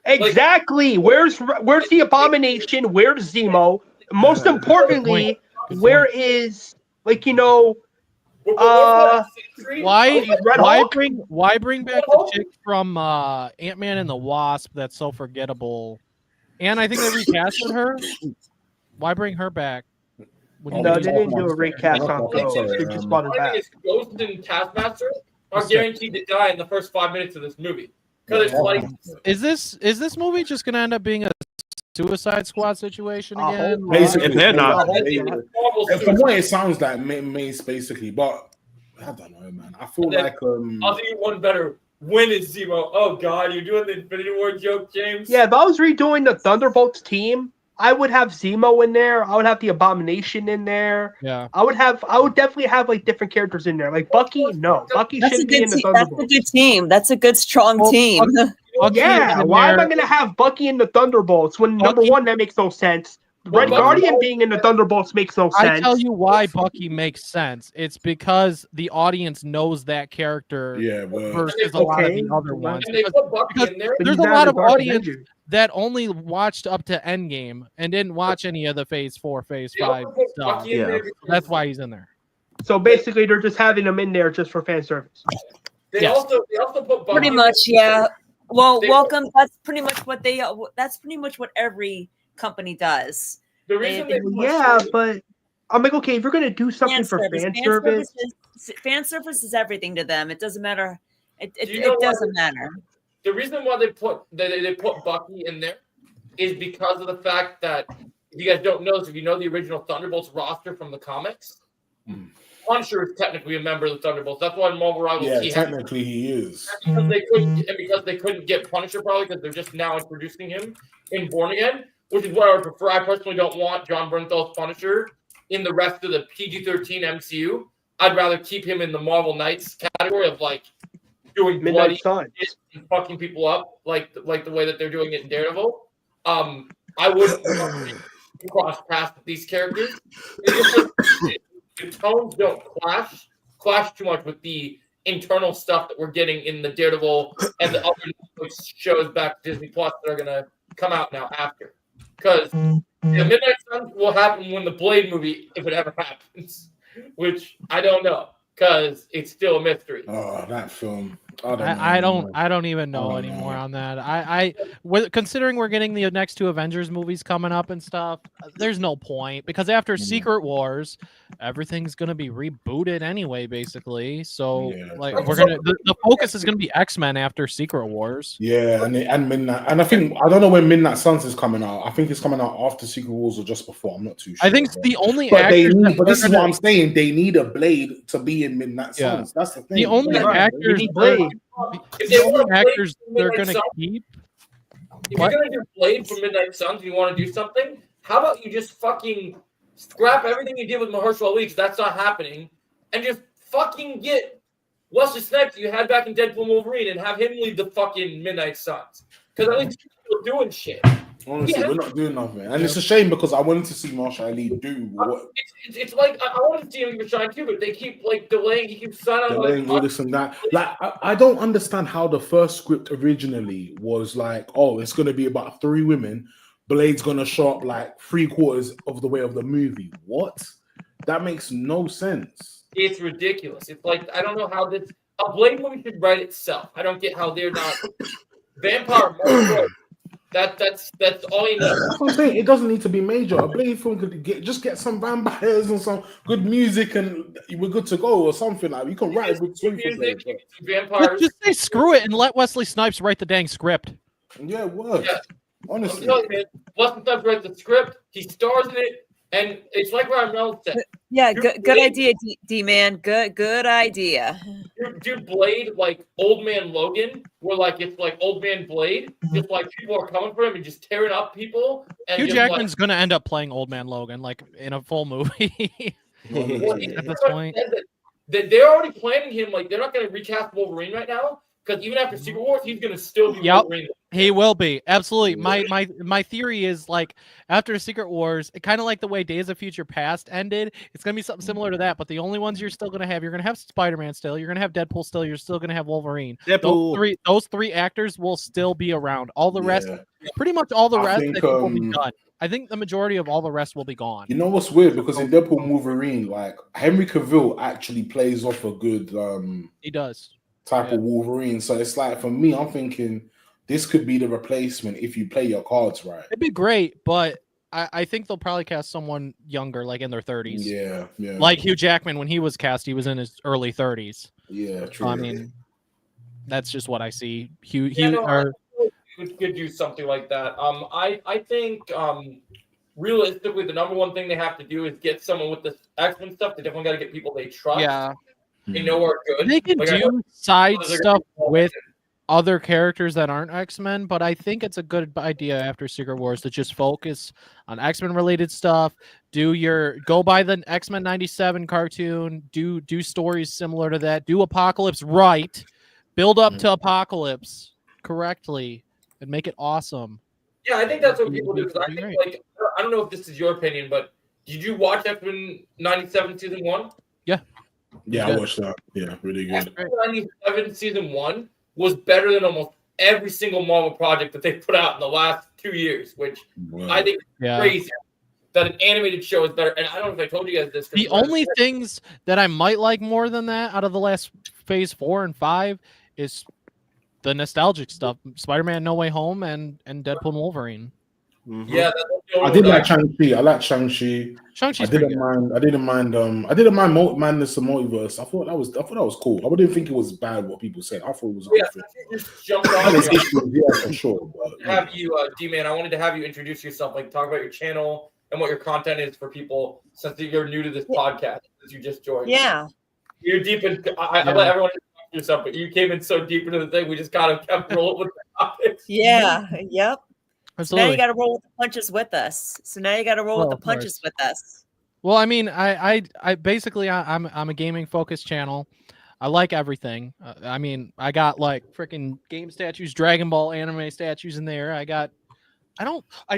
Exactly. Where's the Abomination? Where's Zemo? Most importantly, where is why bring back the chick from Ant-Man and the Wasp that's so forgettable? And I think they recasted her. Why bring her back? No, they didn't do a recast on Ghost. They just brought her back. Ghost and Taskmaster are guaranteed to die in the first 5 minutes of this movie. Because it's like, is this movie just gonna end up being a Suicide Squad situation again? Basically, they're not. From what it sounds like, basically, but I don't know, man. I feel like I'll do you one better. When is Zemo? Oh God, you're doing the Infinity War joke, James. Yeah, if I was redoing the Thunderbolts team, I would have Zemo in there. I would have the Abomination in there. Yeah. I would definitely have like different characters in there. Like Bucky, no. Bucky shouldn't be in the Thunderbolts. That's a good team. That's a good strong team. Yeah. Why am I gonna have Bucky in the Thunderbolts when number one, that makes no sense. Red Guardian being in the Thunderbolts makes no sense. I tell you why Bucky makes sense. It's because the audience knows that character versus a lot of the other ones. Because there's a lot of audience that only watched up to Endgame and didn't watch any of the Phase 4, Phase 5 stuff. Yeah. That's why he's in there. So basically, they're just having him in there just for fan service. They also put Bucky pretty much, yeah. Well, welcome. That's pretty much what that's pretty much what every company does. The reason but I'm like, okay, if you're gonna do something for fan service, fan service is everything to them. It doesn't matter. It doesn't matter. The reason why they put Bucky in there is because of the fact that if you guys don't know, if you know the original Thunderbolts roster from the comics, Punisher is technically a member of the Thunderbolts. That's why in Marvel Rivals. Yeah, technically he is. Because they couldn't get Punisher probably because they're just now introducing him in Born Again, which is what I would prefer. I personally don't want John Bernthal's Punisher in the rest of the PG-13 MCU. I'd rather keep him in the Marvel Knights category of like doing bloody shit and fucking people up like the way that they're doing it in Daredevil. I wouldn't cross paths with these characters. The tones don't clash too much with the internal stuff that we're getting in the Daredevil and the other shows back to Disney Plus that are gonna come out now after. Because the Midnight Suns will happen when the Blade movie, if it ever happens, which I don't know, because it's still a mystery. Oh, that film. I don't even know anymore on that. Considering we're getting the next 2 Avengers movies coming up and stuff, there's no point because after Secret Wars, everything's gonna be rebooted anyway, basically. So we're gonna the focus is gonna be X-Men after Secret Wars. Yeah, and Midnight, and I don't know when Midnight Suns is coming out. I think it's coming out after Secret Wars or just before. I'm not too sure. I think the only but this is what I'm saying. They need a Blade to be in Midnight Suns. That's the thing. The only actors. The only actors they're going to keep. If you're going to do Blade for Midnight Suns and you want to do something, how about you just fucking scrap everything you did with Mahershala Ali, because that's not happening, and just fucking get Wesley Snipes you had back in Deadpool and Wolverine and have him lead the fucking Midnight Suns. Because at least people are doing shit. Honestly, we're not doing nothing. And it's a shame because I wanted to see Mahershala Ali do what... It's like, I wanted to see him shine too, but they keep like delaying. He keeps delaying all this and that. Like, I don't understand how the first script originally was like, oh, it's going to be about 3 women. Blade's going to show up like 3/4 of the way of the movie. What? That makes no sense. It's ridiculous. It's like, I don't know how this... A Blade movie should write itself. I don't get how they're not... Vampire more. That's all you need. That's what I'm saying. It doesn't need to be major. A Blade film could get some vampires and some good music, and we're good to go, or something like. You can write with music, vampires. Just say screw it and let Wesley Snipes write the dang script. Yeah, it works. Yeah. Honestly, Wesley Snipes writes the script. He stars in it, and it's like Ryan Reynolds said. Yeah, good idea, D-Man. Good idea. Do Blade like Old Man Logan, where like it's like Old Man Blade, just like people are coming for him and just tearing up people. And Hugh Jackman's gonna end up playing Old Man Logan, like in a full movie. At this point, they're already planning him. Like they're not gonna recast Wolverine right now because even after Secret Wars, he's gonna still be Wolverine. He will be, absolutely. My theory is like after Secret Wars, kind of like the way Days of Future Past ended, it's gonna be something similar to that. But the only ones you're still gonna have Spider-Man still, you're gonna have Deadpool still, you're still gonna have Wolverine. Those three actors will still be around. All the rest, pretty much all the rest, I think will be done. I think the majority of all the rest will be gone. You know what's weird? Because in Deadpool and Wolverine, like Henry Cavill actually plays off a good he does type of Wolverine. So it's like for me, I'm thinking this could be the replacement if you play your cards right. It'd be great, but I think they'll probably cast someone younger, like in their 30s. Yeah. Like Hugh Jackman, when he was cast, he was in his early 30s. Yeah, true. I mean, that's just what I see. Could do something like that. I think realistically, the number one thing they have to do is get someone with the X-Men stuff. They definitely got to get people they trust. Yeah, they know are good. They can do side stuff with other characters that aren't X-Men, but I think it's a good idea after Secret Wars to just focus on X-Men related stuff. Go by the X-Men 97 cartoon. Do stories similar to that. Do Apocalypse right. Build up to Apocalypse correctly and make it awesome. Yeah, I think that's what people do. Because I think, like, I don't know if this is your opinion, but did you watch X-Men 97 season 1? Yeah. Yeah, I watched that. Yeah, really good. X-Men 97 season 1 was better than almost every single Marvel project that they put out in the last 2 years, which I think is crazy. That an animated show is better. And I don't know if I told you guys this. The only things that I might like more than that out of the last phase 4 and 5 is the nostalgic stuff. Spider-Man No Way Home and Deadpool and Wolverine. Mm-hmm. Yeah, I did like Shang-Chi. I like Shang-Chi. I didn't mind Madness of Multiverse. I thought that was cool. I didn't think it was bad what people said. I thought it was just jumped on yeah, for sure. But, have you D-Man, I wanted to have you introduce yourself, like talk about your channel, and what your content is for people since you're new to this podcast, since you just joined. Yeah. You're deep in. I let everyone talk to yourself, but you came in so deep into the thing. We just kind of kept rolling with the topics. Yeah. Yep. Absolutely. So now you got to roll with the punches with us. With us. Well, I mean, I basically I'm a gaming focused channel. I like everything. I mean, I got like freaking game statues, Dragon Ball anime statues in there. I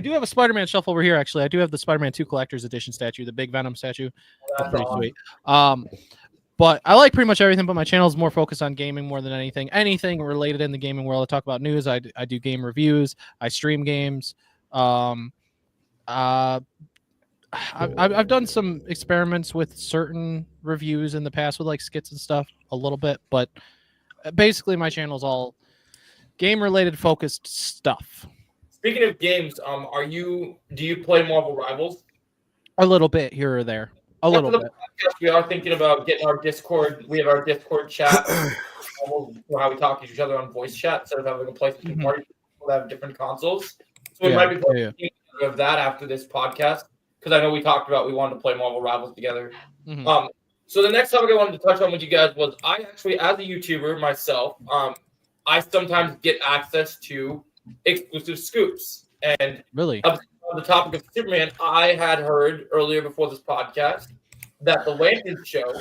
do have a Spider-Man shelf over here. Actually, I do have the Spider-Man 2 Collector's Edition statue, the big Venom statue. That's pretty sweet. But I like pretty much everything. But my channel is more focused on gaming more than anything related in the gaming world. I talk about news. I do game reviews. I stream games. I've done some experiments with certain reviews in the past with like skits and stuff a little bit, but basically my channel is all game related focused stuff. Speaking of games, do you play Marvel Rivals? A little bit here or there. Little bit. Podcast, we are thinking about getting our Discord. We have our Discord chat. How we talk to each other on voice chat instead of having a place to party people that have different consoles. So we might be thinking of that after this podcast. Because I know we talked about we wanted to play Marvel Rivals together. So the next topic I wanted to touch on with you guys was I actually, as a YouTuber myself, I sometimes get access to exclusive scoops. And really, on the topic of Superman, I had heard earlier before this podcast that the Lantern Show,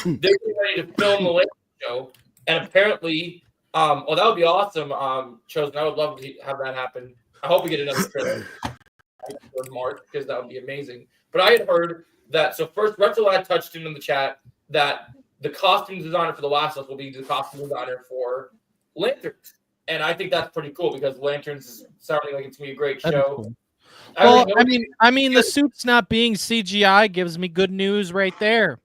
they're getting ready to film the Lantern Show, and apparently, that would be awesome. Chosen, I would love to have that happen. I hope we get another trailer. March, because that would be amazing. But I had heard that, so first Retro Lad touched in the chat that the costume designer for The Last of Us will be the costume designer for Lanterns. And I think that's pretty cool because Lanterns is sounding like it's going to be a great show. Cool. Well, I mean, the suits not being CGI gives me good news right there.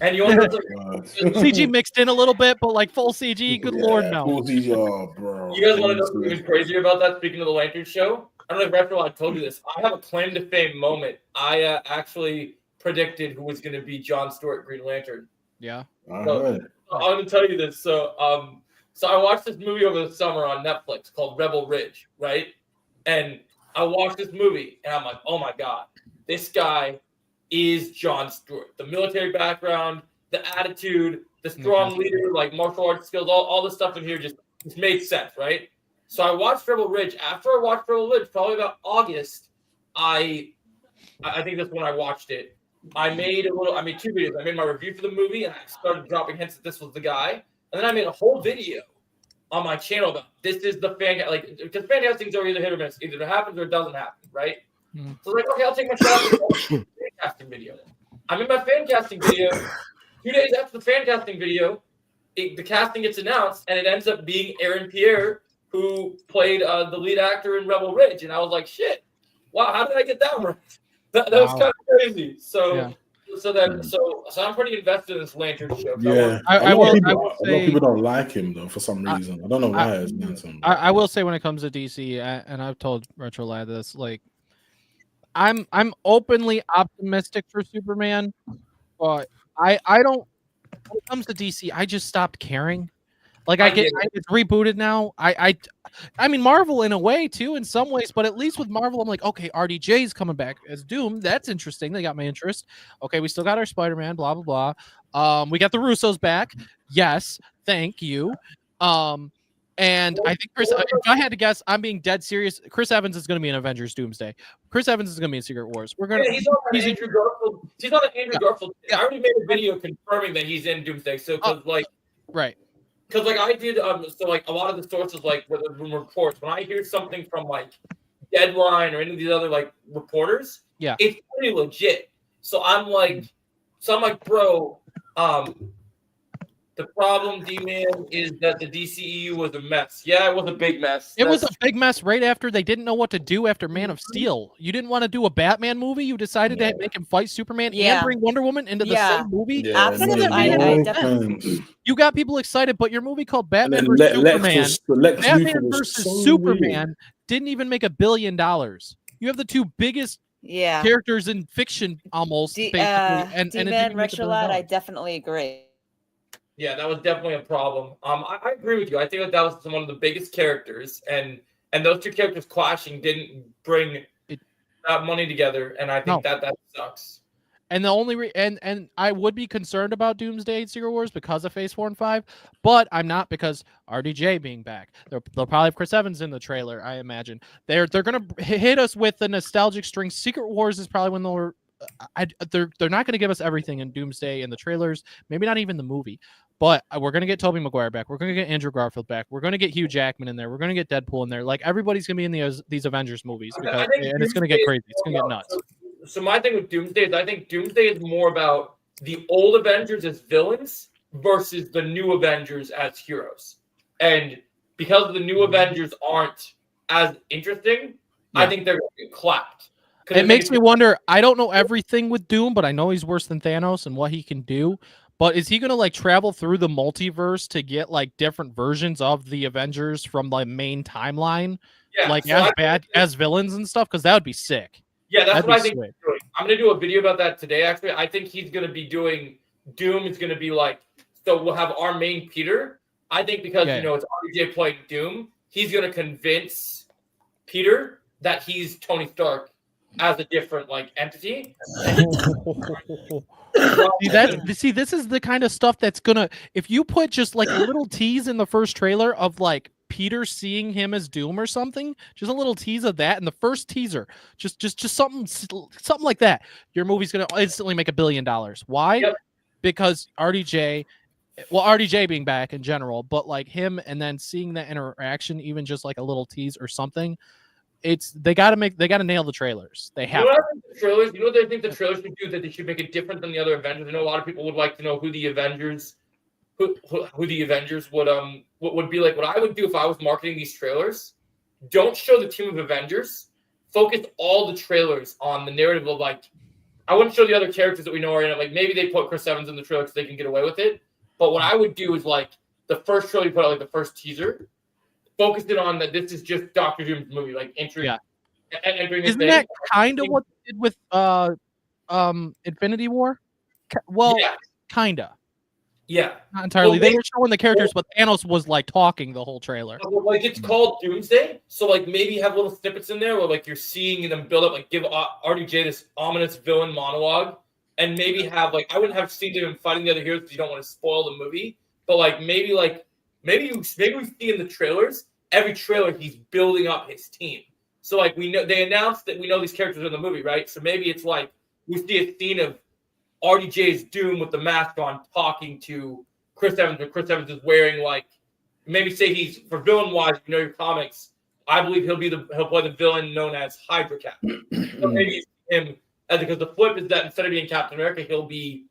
And you want CG mixed in a little bit, but like full CG, good lord, no. Full CG, bro. You guys want to know something even crazier about that? Speaking of the Lantern Show, I don't know if Retro I told you this. I have a claim to fame moment. I actually predicted who was going to be Jon Stewart Green Lantern. Yeah. So I'm going to tell you this. So I watched this movie over the summer on Netflix called Rebel Ridge, right? And I watched this movie, and I'm like, oh my god, this guy is Jon Stewart. The military background, the attitude, the strong leader, like martial arts skills, all this stuff in here just made sense, right? So I watched Rebel Ridge. After I watched Rebel Ridge, probably about August, I think that's when I watched it. I made 2 videos. I made my review for the movie, and I started dropping hints that this was the guy. And then I made a whole video on my channel about this is the fan, like, because fan castings are either hit or miss. Either it happens or it doesn't happen, right? So like, okay, I'll take my shot at the fan casting video. I made my fan casting video. 2 days after the fan casting video, the casting gets announced, and it ends up being Aaron Pierre, who played the lead actor in Rebel Ridge. And I was like, shit, wow, how did I get that right? That was kind of crazy. So I'm pretty invested in this Lantern Show. Yeah, a lot of people don't like him though for some reason. I don't know why. I will say when it comes to DC, and I've told Retro Lad this, like, I'm openly optimistic for Superman, but I don't. When it comes to DC, I just stopped caring. Like it's rebooted now. I mean Marvel in a way too, in some ways, but at least with Marvel, I'm like, okay, RDJ's coming back as Doom. That's interesting. They got my interest. Okay, we still got our Spider-Man. Blah blah blah. We got the Russos back. Yes, thank you. And I think if I had to guess, I'm being dead serious. Chris Evans is going to be in Avengers Doomsday. Chris Evans is going to be in Secret Wars. He's on an Andrew Garfield. He's on an Andrew Garfield. I already made a video confirming that he's in Doomsday. So right. Because like I did, so like a lot of the sources, like where the reports, when I hear something from like Deadline or any of these other like reporters, it's pretty legit. So I'm like, bro, the problem, D-Man, is that the DCEU was a mess. Yeah, it was a big mess. It was a big mess right after they didn't know what to do after Man of Steel. You didn't want to do a Batman movie. You decided to make him fight Superman and bring Wonder Woman into the same movie. Yeah, I definitely. You got people excited, but your movie called Batman versus Superman didn't even make $1 billion. You have the 2 biggest characters in fiction almost. Basically, and D-Man, Retro Lad, I definitely agree. Yeah, that was definitely a problem. I agree with you. I think that was one of the biggest characters, and those 2 characters clashing didn't bring money together, and I think that sucks. And the only and I would be concerned about Doomsday and Secret Wars because of Phase 4 and 5, but I'm not because RDJ being back. They'll probably have Chris Evans in the trailer, I imagine. They're gonna hit us with the nostalgic string. Secret Wars is probably when they're not gonna give us everything in Doomsday in the trailers, maybe not even the movie. But we're gonna get Tobey Maguire back. We're gonna get Andrew Garfield back. We're gonna get Hugh Jackman in there. We're gonna get Deadpool in there. Like everybody's gonna be in these Avengers movies because, and it's gonna get crazy. It's gonna get nuts. So my thing with Doomsday is I think Doomsday is more about the old Avengers as villains versus the new Avengers as heroes. And because the new Avengers aren't as interesting, I think they're going to get clapped. It makes me wonder. I don't know everything with Doom, but I know he's worse than Thanos and what he can do. But is he going to like travel through the multiverse to get like different versions of the Avengers from the main timeline? Yeah, like so as villains and stuff? Because that would be sick. Yeah, that's what I think he's doing. I'm going to do a video about that today, actually. I think he's going to be doing Doom. Is going to be like, so we'll have our main Peter. I think because, it's RDJ playing Doom, he's going to convince Peter that he's Tony Stark as a different, like, entity. See, this is the kind of stuff that's going to, if you put just, like, a little tease in the first trailer of, like, Peter seeing him as Doom or something, just a little tease of that in the first teaser, just something like that, your movie's gonna instantly make $1 billion. Why? Yep. Because RDJ being back in general, but like him and then seeing that interaction, even just like a little tease or something, they gotta nail the trailers. They have the trailers. You know what I think the trailers should do, that they should make it different than the other Avengers. I know a lot of people would like to know who the Avengers would be like. What I would do if I was marketing these trailers, don't show the team of Avengers. Focus all the trailers on the narrative of, like, I wouldn't show the other characters that we know are in it. Like, maybe they put Chris Evans in the trailer because they can get away with it. But what I would do is, like, the first trailer you put out, like the first teaser, focus it on that this is just Doctor Doom's movie, like entering. Isn't that kind of what they did with Infinity War? Well, kinda. Yeah, not entirely. They were showing the characters, but Thanos was like talking the whole trailer. Like, it's called Doomsday, so like maybe have little snippets in there where like you're seeing them build up, like give RDJ this ominous villain monologue, and maybe have like, I wouldn't have seen him fighting the other heroes because you don't want to spoil the movie, but like maybe we see in the trailers, every trailer he's building up his team. So like we know they announced that we know these characters are in the movie, right? So maybe it's like we see a scene of RDJ's Doom with the mask on talking to Chris Evans, but Chris Evans is wearing, like, maybe say he's, for villain wise, you know your comics, I believe he'll play the villain known as Hydra Cap. So maybe him, because the flip is that instead of being Captain America, he'll be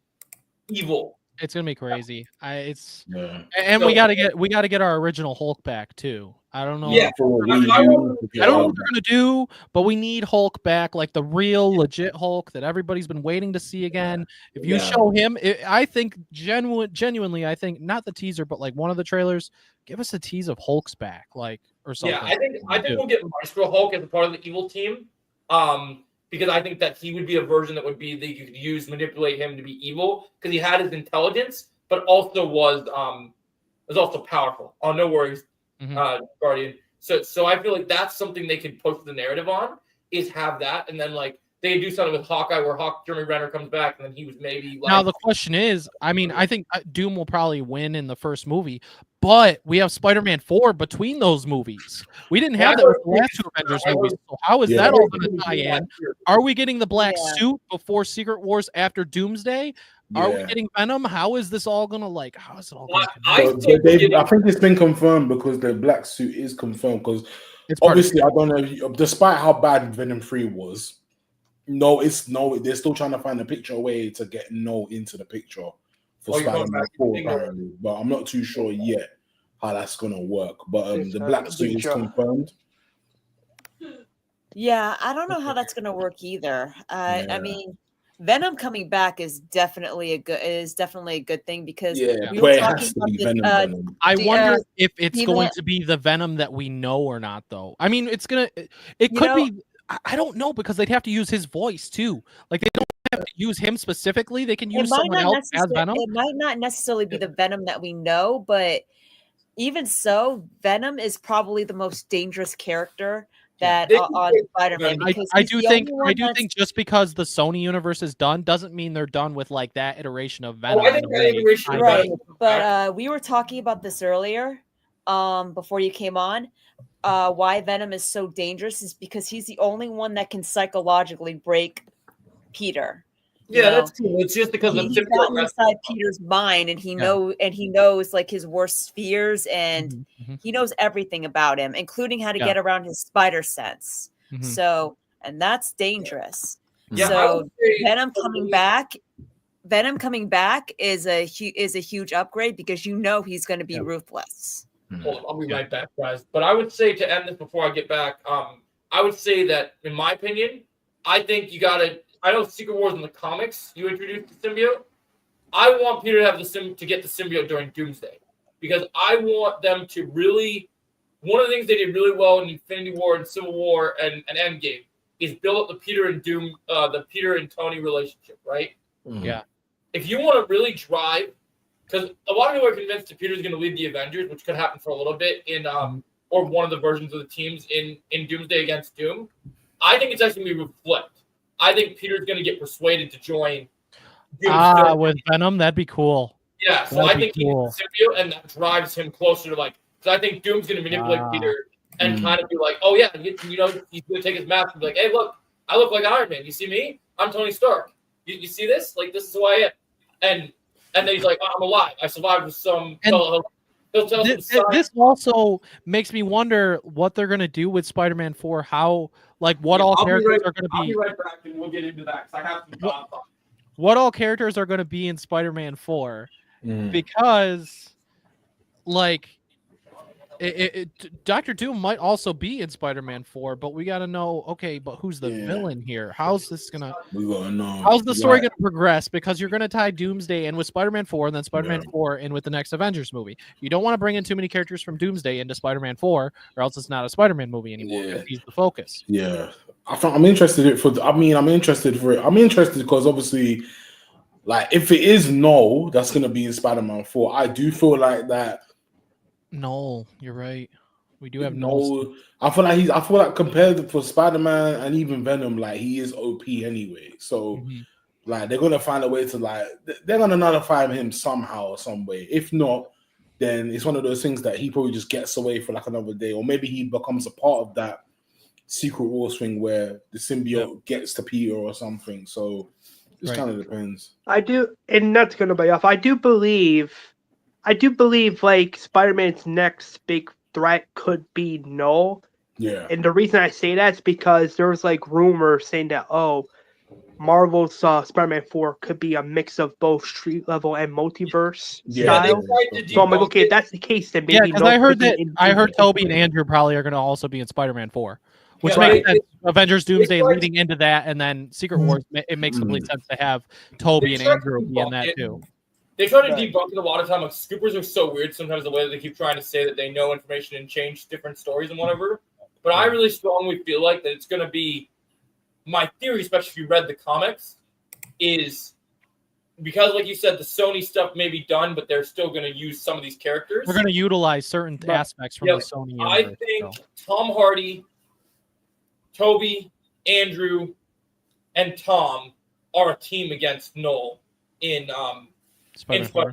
evil. It's gonna be crazy. And we gotta get our original Hulk back too. I don't know. Yeah, I don't know what they're gonna do, but we need Hulk back, like the real, legit Hulk that everybody's been waiting to see again. If you show him, I think genuinely, I think not the teaser, but like one of the trailers, give us a tease of Hulk's back, like or something. Yeah, I think we'll get Maestro Hulk as a part of the evil team. Because I think that he would be a version that would be that you could manipulate him to be evil, because he had his intelligence, but also was also powerful. Oh, no worries, Guardian. So I feel like that's something they could push the narrative on, is have that, and then like they do something with Hawkeye where Jeremy Renner comes back, and then he was maybe like. Now the question is, I mean, I think Doom will probably win in the first movie, but we have Spider-Man 4 between those movies. We didn't have that with the last two Avengers movies. So how is that all going to tie in? Are we getting the black suit before Secret Wars after Doomsday? Are we getting Venom? How is this all going to like? How is it all going to? I think it's been confirmed because the black suit is confirmed. Because obviously, I don't know. Despite how bad Venom 3 was, they're still trying to find a picture way to get No into the picture for Spider-Man 4 apparently, but I'm not too sure yet how that's gonna work. But the black suit is confirmed. Yeah, I don't know how that's gonna work either. I mean, Venom coming back is definitely a good thing because we were talking about Venom. I wonder if it's going to be the Venom that we know or not, though. I mean, it could be. I don't know, because they'd have to use his voice too. Like they don't have to use him specifically. They can use someone else as Venom. It might not necessarily be the Venom that we know, but even so, Venom is probably the most dangerous character that on Spider-Man. I do think just because the Sony universe is done doesn't mean they're done with like that iteration of Venom. I think that iteration, right? But we were talking about this earlier, before you came on. Why Venom is so dangerous is because he's the only one that can psychologically break Peter. Yeah, that's true. It's just because he's gotten inside Peter's mind, and he knows like his worst fears, and he knows everything about him, including how to get around his spider sense. So, and that's dangerous. Yeah, so Venom coming back is a huge upgrade because he's going to be ruthless. Hold on, I'll be right back, guys. But I would say, to end this before I get back, I would say that, in my opinion, I think you got to. I know Secret Wars in the comics, you introduced the symbiote. I want Peter to have to get the symbiote during Doomsday, because I want them to really. One of the things they did really well in Infinity War and Civil War and Endgame is build up the Peter and the Peter and Tony relationship, right? Yeah. If you want to really drive, because a lot of people are convinced that Peter's going to lead the Avengers, which could happen for a little bit in or one of the versions of the teams in Doomsday against Doom. I think it's actually going to be flipped. I think Peter's going to get persuaded to join Doom. With Venom, that'd be cool. Yeah, so I think he's the symbiote, and that drives him closer to because I think Doom's going to manipulate Peter and kind of be like, oh yeah, he's going to take his mask and be like, hey, look, I look like Iron Man. You see me? I'm Tony Stark. You see this? Like, this is who I am. And then he's like, oh, I'm alive. I survived with some. This also makes me wonder what they're going to do with Spider-Man 4. How, what all characters are going to be. I'll be right back, and we'll get into that because I have some thoughts on it. What all characters are going to be in Spider-Man 4? Because, Dr. Doom might also be in Spider-Man 4, but we got to know, okay, but who's the villain here? How's this going to... We got to know. How's the story going to progress? Because you're going to tie Doomsday in with Spider-Man 4 and then Spider-Man 4 in with the next Avengers movie. You don't want to bring in too many characters from Doomsday into Spider-Man 4, or else it's not a Spider-Man movie anymore. Yeah. He's the focus. Yeah. I'm interested I'm interested because obviously, if it is that's going to be in Spider-Man 4, I do feel like that. No, you're right. We do have no. I feel like compared for Spider-Man and even Venom, he is OP anyway. So, they're gonna find a way to they're gonna nullify him somehow or some way. If not, then it's one of those things that he probably just gets away for another day, or maybe he becomes a part of that Secret Wars thing where the symbiote gets to Peter or something. So, it kind of depends. I do, and that's gonna be off. I do believe Spider-Man's next big threat could be Null. Yeah. And the reason I say that is because there was rumors saying that Marvel's Spider-Man 4 could be a mix of both street level and multiverse style. So I'm like, okay, if that's the case, then maybe because I heard Toby and Andrew probably are going to also be in Spider-Man 4. Which makes sense. Avengers Doomsday leading into that, and then Secret Wars, it makes complete sense to have Toby and Andrew be in that too. They try to debunk it a lot of time. Scoopers are so weird sometimes, the way that they keep trying to say that they know information and change different stories and whatever. But I really strongly feel like that it's going to be, my theory, especially if you read the comics, is because, like you said, the Sony stuff may be done, but they're still going to use some of these characters. We're going to utilize certain aspects from the Sony universe. I think Tom Hardy, Toby, Andrew, and Tom are a team against Null in Spider-Man 4.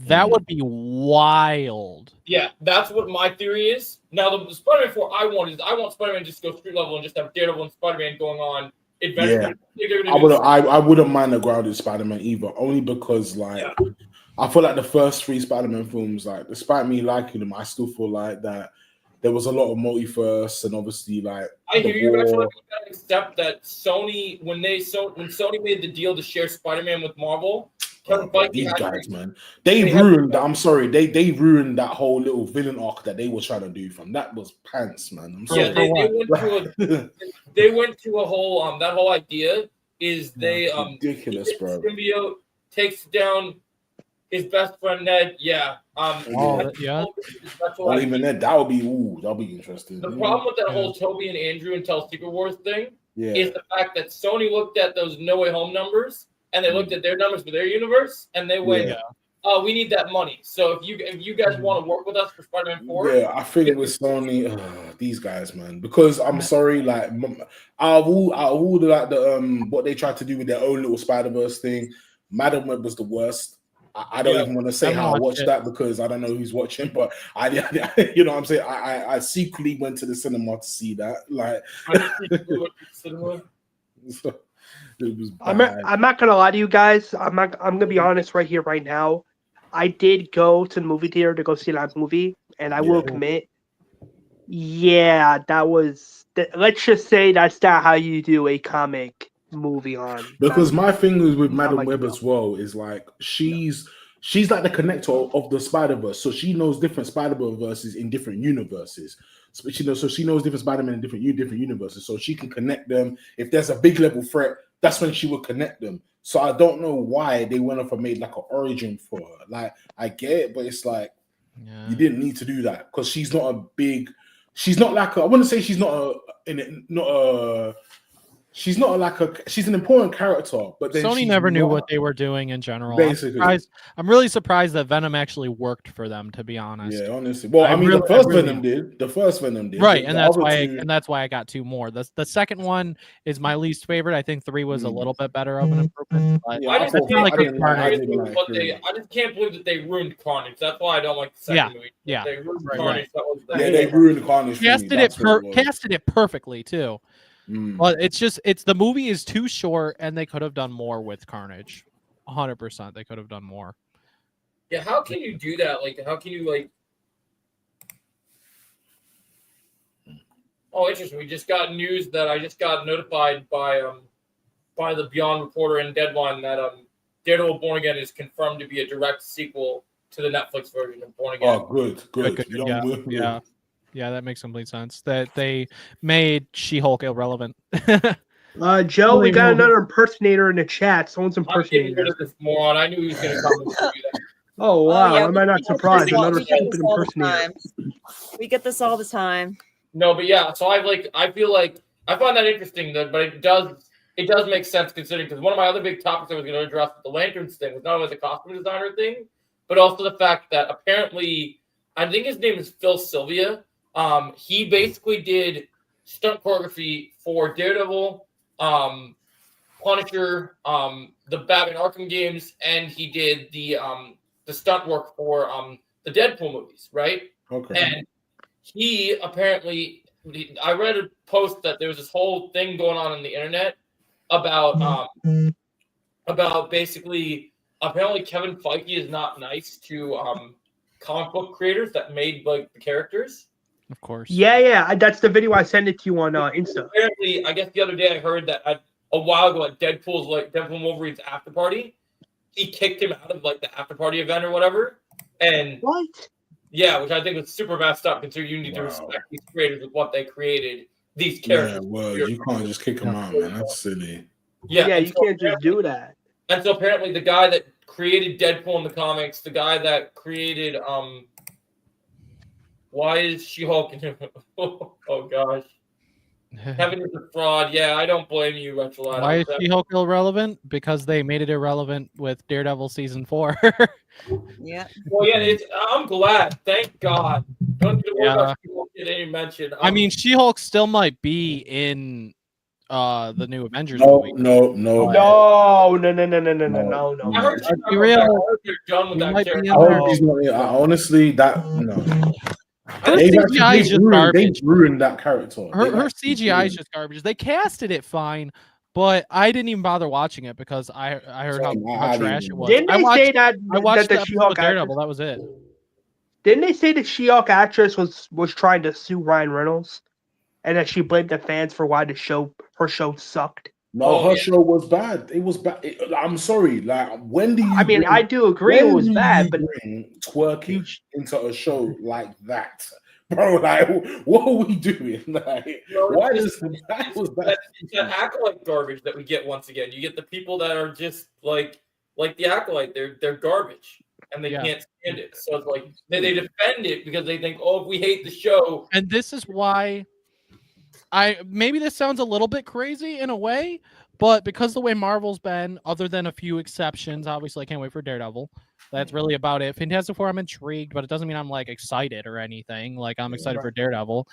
That would be wild. Yeah, that's what my theory is. Now, the Spider-Man 4 I want Spider-Man just to go street level and just have Daredevil and Spider-Man going on adventures. Yeah. I wouldn't mind a grounded Spider-Man either, only because I feel like the first 3 Spider-Man films, despite me liking them, I still feel like that there was a lot of multiverse and obviously I hear you, but I feel like we gotta accept that Sony, when Sony made the deal to share Spider-Man with Marvel. These guys, man, they ruined that whole little villain arc that they were trying to do. From that was pants, man. I'm sorry. Yeah, they went to a whole that whole idea is ridiculous, bro. Symbiote takes down his best friend Ned. Yeah. Even Ned, that'll be interesting. The problem with that whole Toby and Andrew until Secret Wars thing is the fact that Sony looked at those No Way Home numbers. And they looked at their numbers for their universe, and they went, we need that money. So if you guys want to work with us for Spider-Man 4, yeah, I think with Sony, these guys, man, because I'm sorry, like out of all the like the what they tried to do with their own little Spider-Verse thing, Madam Web was the worst. I don't even want to say how I watched that because I don't know who's watching, but I you know what I'm saying, I secretly went to the cinema to see that. Like, so, it was bad. I'm not gonna lie to you guys. I'm gonna be honest right here, right now. I did go to the movie theater to go see that movie, and I will commit. Yeah, that was. Let's just say that's not how you do a comic movie on. Because my thing is with Madam Web as well is like she's like the connector of the Spider-Verse, so she knows different Spider-Verses in different universes. So she knows different Spider-Man in different universes, so she can connect them. If there's a big level threat, that's when she would connect them. So I don't know why they went off and made like an origin for her. Like I get it, but it's like you didn't need to do that because she's not a big. She's not like I wouldn't say she's not she's an important character, but then Sony never knew what they were doing in general. Basically, I'm really surprised that Venom actually worked for them, to be honest. Yeah, honestly. Well, I mean, the first Venom did. Right, and that's why I got 2 more. The second one is my least favorite. I think 3 was a little bit better of an improvement. But I just can't believe that they ruined Carnage. That's why I don't like the second movie. Yeah, they ruined Carnage. They ruined Carnage. Casted it perfectly too. Well, it's the movie is too short, and they could have done more with Carnage. 100%, they could have done more. Yeah, how can you do that? Like, how can you like? Oh, interesting. We just got news that I just got notified by the Beyond Reporter and Deadline that Daredevil Born Again is confirmed to be a direct sequel to the Netflix version of Born Again. Oh, good. Yeah, that makes complete sense. That they made She-Hulk irrelevant. Joe, we got another impersonator in the chat. Someone's impersonating. I'm getting rid of this moron. I knew he was going to come and do that. Oh wow! Am I not surprised? Another stupid impersonator. We get this all the time. No, but yeah. So I feel like I find that interesting, but it does make sense considering because one of my other big topics I was going to address with the Lanterns thing was not only the costume designer thing, but also the fact that apparently I think his name is Phil Sylvia. He basically did stunt choreography for Daredevil, Punisher, the Batman Arkham games, and he did the stunt work for the Deadpool movies, right? Okay. And he apparently, I read a post that there was this whole thing going on the internet about basically apparently Kevin Feige is not nice to comic book creators that made like the characters. Of course. Yeah. That's the video I sent it to you on Insta. Apparently, I guess the other day I heard that a while ago at Deadpool and Wolverine's after party, he kicked him out of like the after party event or whatever. And what? Yeah, which I think was super messed up considering you need to respect these creators with what they created. These characters. Yeah, well, you can't just kick them out, man. That's silly. Yeah, you can't just do that. And so apparently the guy that created Deadpool in the comics, the guy that created why is She-Hulk in him? Oh gosh. Kevin is a fraud. Yeah, I don't blame you, Retro. Why is She-Hulk irrelevant? Because they made it irrelevant with Daredevil season 4. Yeah. Well, yeah, I'm glad. Thank God. Don't need to worry about She-Hulk getting any mention. I mean, She-Hulk still might be in the new Avengers movie. No. I heard be real. Done with that character. Honestly, that no. Her CGI is just garbage. They ruined that character. Her CGI is just garbage. They casted it fine, but I didn't even bother watching it because I heard how trash it was. Didn't they say that I watched the the She-Hulk Daredevil? That was it. Didn't they say the She-Hulk actress was trying to sue Ryan Reynolds, and that she blamed the fans for why her show sucked? No, her show was bad. It was bad. I'm sorry. Like, when do you? I mean, I do agree it was bad, but twerking into a show like that, bro. Like, what are we doing? Like, why does that was that? It's that acolyte garbage that we get once again. You get the people that are just like the acolyte. They're garbage, and they can't stand it. So it's like they defend it because they think, oh, if we hate the show, and this is why maybe this sounds a little bit crazy in a way, but because the way Marvel's been, other than a few exceptions, obviously I can't wait for Daredevil. That's really about it. Fantastic Four, I'm intrigued, but it doesn't mean I'm like excited or anything. Like I'm excited for Daredevil.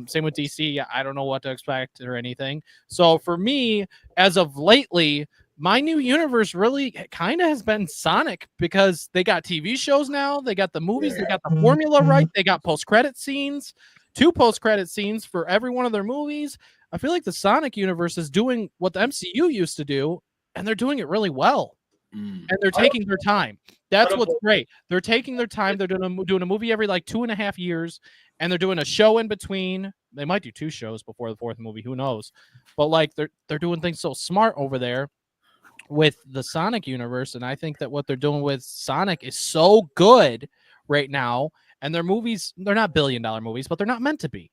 Same with DC. I don't know what to expect or anything. So for me, as of lately, my new universe really kind of has been Sonic, because they got TV shows now, they got the movies, they got the formula right, they got post-credit scenes, 2 post-credit scenes for every one of their movies. I feel like the Sonic universe is doing what the MCU used to do, and they're doing it really well. And they're taking their time. That's what's great. They're taking their time. They're doing a movie every like 2.5 years, and they're doing a show in between. They might do 2 shows before the 4th movie. Who knows? But like they're doing things so smart over there with the Sonic universe, and I think that what they're doing with Sonic is so good right now. And their movies, they're not billion-dollar movies, but they're not meant to be.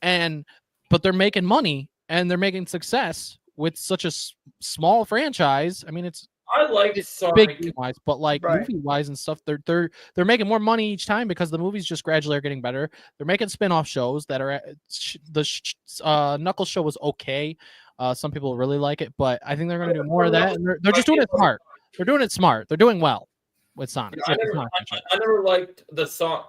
But they're making money and they're making success with such a small franchise. I mean, I like Sonic big wise, but like movie wise and stuff, they're making more money each time because the movies just gradually are getting better. They're making spin-off shows that are the Knuckles show was okay. Some people really like it, but I think they're going to do more of that. And they're just doing it smart. They're doing it smart. They're doing well with Sonic. I never liked the song.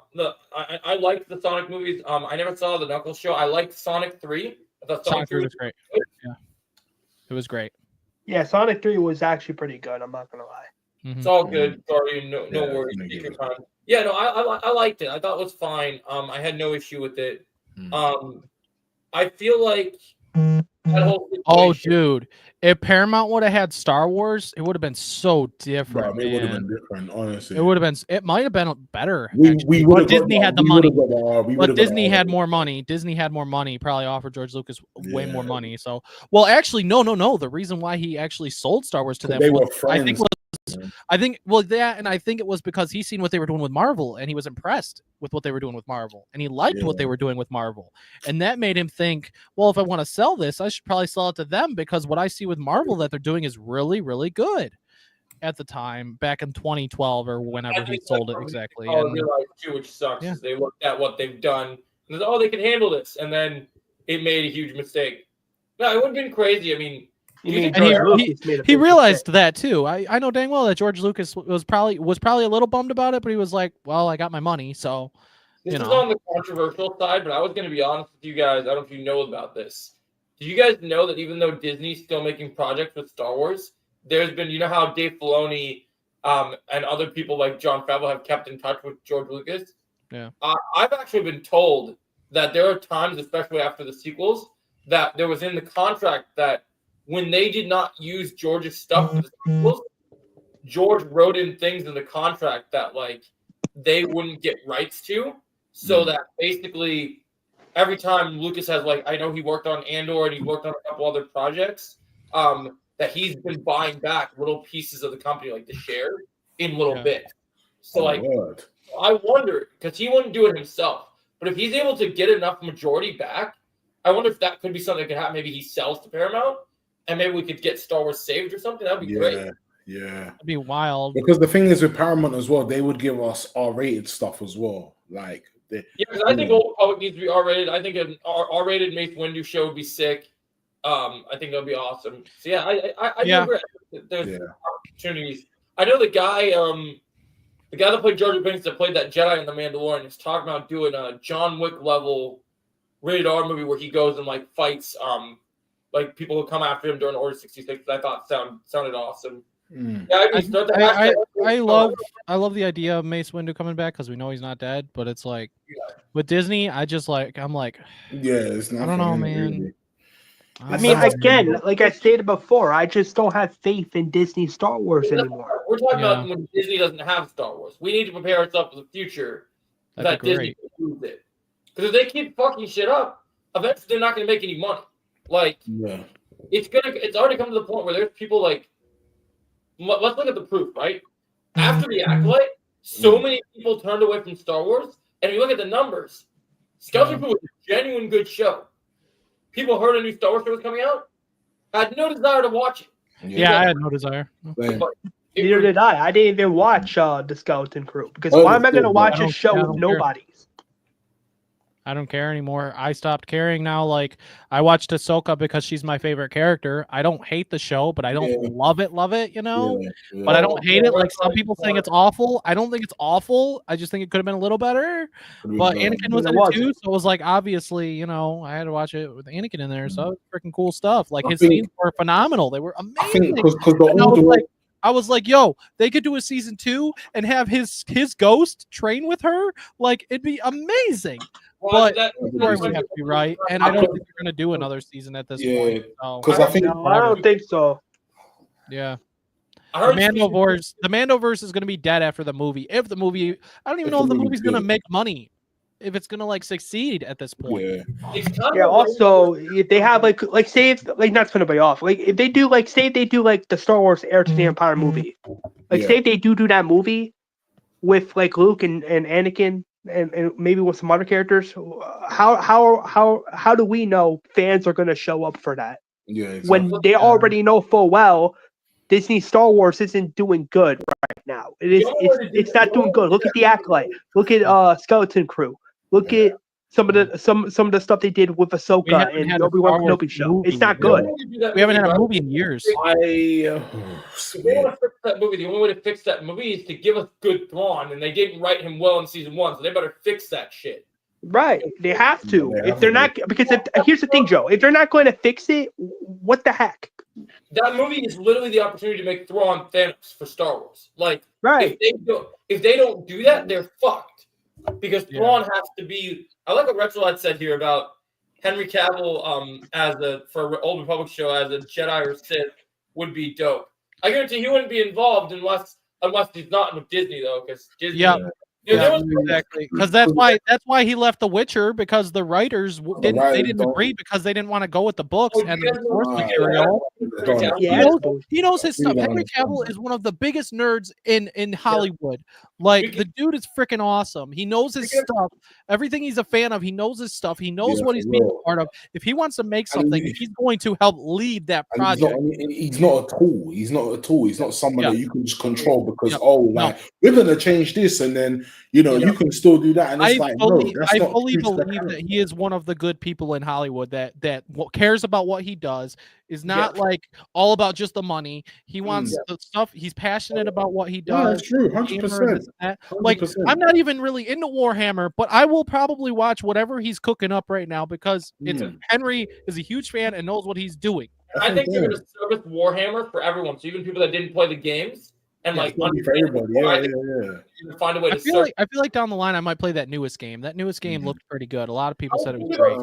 I liked the Sonic movies. I never saw the Knuckles show. I liked Sonic 3. I thought Sonic 3 was great. Yeah, it was great. Yeah, Sonic 3 was actually pretty good. I'm not gonna lie. It's all good. Sorry, no worries. Take your time. Yeah, no, I liked it. I thought it was fine. I had no issue with it. I feel like that whole situation, oh, dude, if Paramount would have had Star Wars, it would have been so different. Bro, it would have been different, honestly. It would have been. It might have been better. But Disney had the money. But Disney had more money. Disney had more money. Probably offered George Lucas way more money. So, well, actually, no. The reason why he actually sold Star Wars to them, I think it was because he seen what they were doing with Marvel, and he was impressed with what they were doing with Marvel, and he liked what they were doing with Marvel, and that made him think, well, if I want to sell this, I should probably sell it to them, because what I see with Marvel that they're doing is really, really good. At the time, back in 2012 or whenever he sold it exactly. I realized too, which sucks. Yeah. They looked at what they've done and said, oh, they can handle this, and then it made a huge mistake. No, it would have been crazy. I mean. He realized that too. I know dang well that George Lucas was probably a little bummed about it, but he was like, "Well, I got my money, so." This is on the controversial side, but I was going to be honest with you guys. I don't know if you know about this. Do you guys know that even though Disney's still making projects with Star Wars, there's been, you know how Dave Filoni and other people like Jon Favreau have kept in touch with George Lucas? Yeah. I've actually been told that there are times, especially after the sequels, that there was in the contract that when they did not use George's stuff for the sequels, George wrote in things in the contract that like they wouldn't get rights to, so that basically every time Lucas has, like, I know he worked on Andor and he worked on a couple other projects, that he's been buying back little pieces of the company, like the share, in little bits. So I wonder, because he wouldn't do it himself, but if he's able to get enough majority back, I wonder if that could be something that could happen. Maybe he sells to Paramount, and maybe we could get Star Wars saved or something. That'd be great. Yeah. That'd be wild. Because the thing is with Paramount as well, they would give us R-rated stuff as well. Like, because I think Old Republic needs to be R-rated. I think an R-rated Mace Windu show would be sick. I think that'd be awesome. So yeah, I agree. There's opportunities. I know the guy that played Jar Jar Binks, that played that Jedi in The Mandalorian, is talking about doing a John Wick level rated R movie where he goes and like fights like people who come after him during Order 66. I thought sounded awesome. Yeah, I love the idea of Mace Windu coming back, because we know he's not dead. But it's like with Disney, it's not. I don't know, man. Really. I mean, again, like I stated before, I just don't have faith in Disney Star Wars anymore. We're talking about when Disney doesn't have Star Wars. We need to prepare ourselves for the future that Disney can use it. Because if they keep fucking shit up, eventually they're not going to make any money. Like, it's already come to the point where there's people like, let's look at the proof, right? After the Acolyte, so many people turned away from Star Wars, and if you look at the numbers, Skeleton Crew was a genuine good show. People heard a new Star Wars show was coming out, had no desire to watch it. Yeah, I had no desire. Neither did I. I didn't even watch the Skeleton Crew, because why am I going to watch a show with nobodies? I don't care anymore. I stopped caring now. Like, I watched Ahsoka because she's my favorite character. I don't hate the show, but I don't love it, you know? But I don't hate it. Like, some people think it's awful. I don't think it's awful. I just think it could have been a little better. But Anakin was in it too, so it was like, obviously, you know, I had to watch it with Anakin in there, so it was freaking cool stuff. Like, his scenes were phenomenal. They were amazing. I was like, yo, they could do a season 2 and have his ghost train with her. Like, it'd be amazing. But the story would have to be right, and I don't think they're going to do another season at this point. Because I don't think so. Yeah. The Mandoverse is going to be dead after the movie. If the movie, I don't even know if the movie's going to make money. If it's gonna like succeed at this point. Yeah. Also, if they have like say if like not to put anybody off, like if they do like say if they do like the Star Wars Heir to the Empire movie, like say if they do that movie with like Luke and Anakin and maybe with some other characters, how do we know fans are gonna show up for that? Yeah. Exactly. When they already know full well Disney Star Wars isn't doing good right now. It's not doing good. Look at the Acolyte. Look at Skeleton Crew. Look at some of the stuff they did with Ahsoka and Obi-Wan Kenobi show. It's not good. We haven't had a movie in years. If they want to fix that movie, the only way to fix that movie is to give us good Thrawn, and they didn't write him well in season 1, so they better fix that shit. Right, they have to. If they're not, because here's the thing, Joe. If they're not going to fix it, what the heck? That movie is literally the opportunity to make Thrawn Thanos for Star Wars. Like, right? If they don't do that, they're fucked. Because Thrawn has to be. I like what Retro said here about Henry Cavill for an Old Republic show as a Jedi or Sith would be dope. I guarantee he wouldn't be involved unless he's not with Disney though, because Disney. Exactly. Because that's why he left The Witcher, because the writers didn't agree because they didn't want to go with the books and the source material. He knows his stuff. Henry Cavill is one of the biggest nerds in Hollywood. Like, the dude is freaking awesome. He knows his stuff. Everything he's a fan of, he knows his stuff. He knows what he's being a part of. If he wants to make something, he's going to help lead that project. He's not a tool. He's not a tool. He's not someone that you can just control because we're gonna change this and then you can still do that. And it's I fully believe that he is one of the good people in Hollywood that cares about what he does. Is not like all about just the money. He wants the stuff. He's passionate about what he does. That's true, 100%. Like, I'm not even really into Warhammer, but I will probably watch whatever he's cooking up right now because Henry is a huge fan and knows what he's doing. I think they're going to service Warhammer for everyone. So even people that didn't play the games and like for everybody. Find a way to. I feel like down the line I might play that newest game. That newest game looked pretty good. A lot of people said it was great.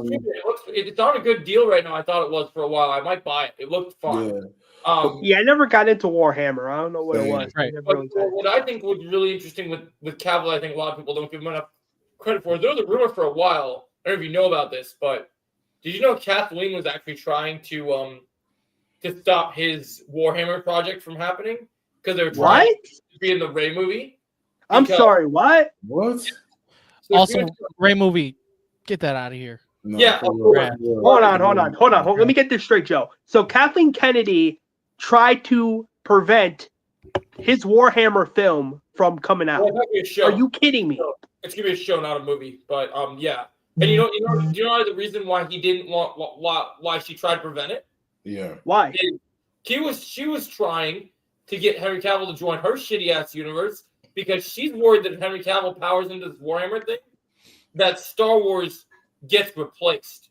It's on a good deal right now. I thought it was for a while. I might buy it. It looked fun. I never got into Warhammer. I don't know what it was. Right. What I think was really interesting with Cavill, I think a lot of people don't give him enough credit for. There was a rumor for a while. I don't know if you know about this, but did you know Kathleen was actually trying to stop his Warhammer project from happening because they were trying to be in the Rey movie? I'm sorry, what? What? So also, Rey movie, get that out of here. No, Hold on. Let me get this straight, Joe. So Kathleen Kennedy tried to prevent his Warhammer film from coming out. Are you kidding me? It's gonna be a show, not a movie. But yeah. And do you know the reason why he didn't want why she tried to prevent it? Yeah. Why? She was trying to get Henry Cavill to join her shitty ass universe because she's worried that if Henry Cavill powers into this Warhammer thing, that Star Wars gets replaced.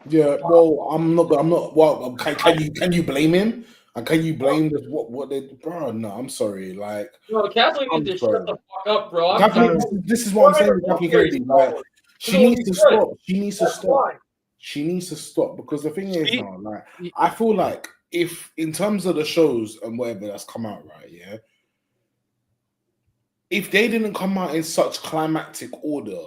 Yeah, well, I'm not. Well, can you blame him? And can you blame this? What they, bro? No, I'm sorry. Like, no, Kathleen needs to shut the fuck up, bro. This is what I'm saying. Kathleen Kennedy, like, she needs to stop. She needs to stop. She needs to stop because the thing is now, like, I feel like if in terms of the shows and whatever that's come out, right? Yeah. If they didn't come out in such climactic order,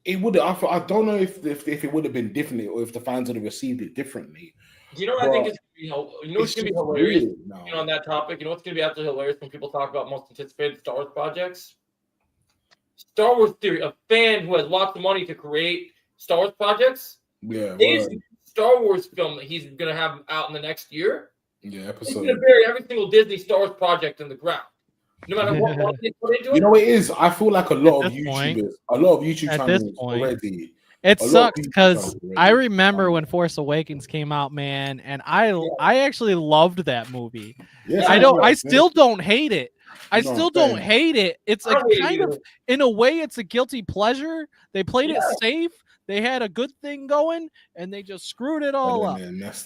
it would. I don't know if it would have been differently or if the fans would have received it differently. You know what I think is what's gonna be hilarious on that topic? You know what's gonna be absolutely hilarious when people talk about most anticipated Star Wars projects? Star Wars Theory, a fan who has lots of money to create Star Wars projects. Yeah. His Star Wars film that he's gonna have out in the next year. Yeah, he's gonna bury every single Disney Star Wars project in the ground. No matter what they put into it. You know what it is? I feel like a lot of YouTube channels already. It sucks because I remember when Force Awakens came out, man, and I actually loved that movie. Yes, I still don't hate it. I still don't hate it. It's like kind of, in a way, it's a guilty pleasure. They played it safe. They had a good thing going, and they just screwed it all up.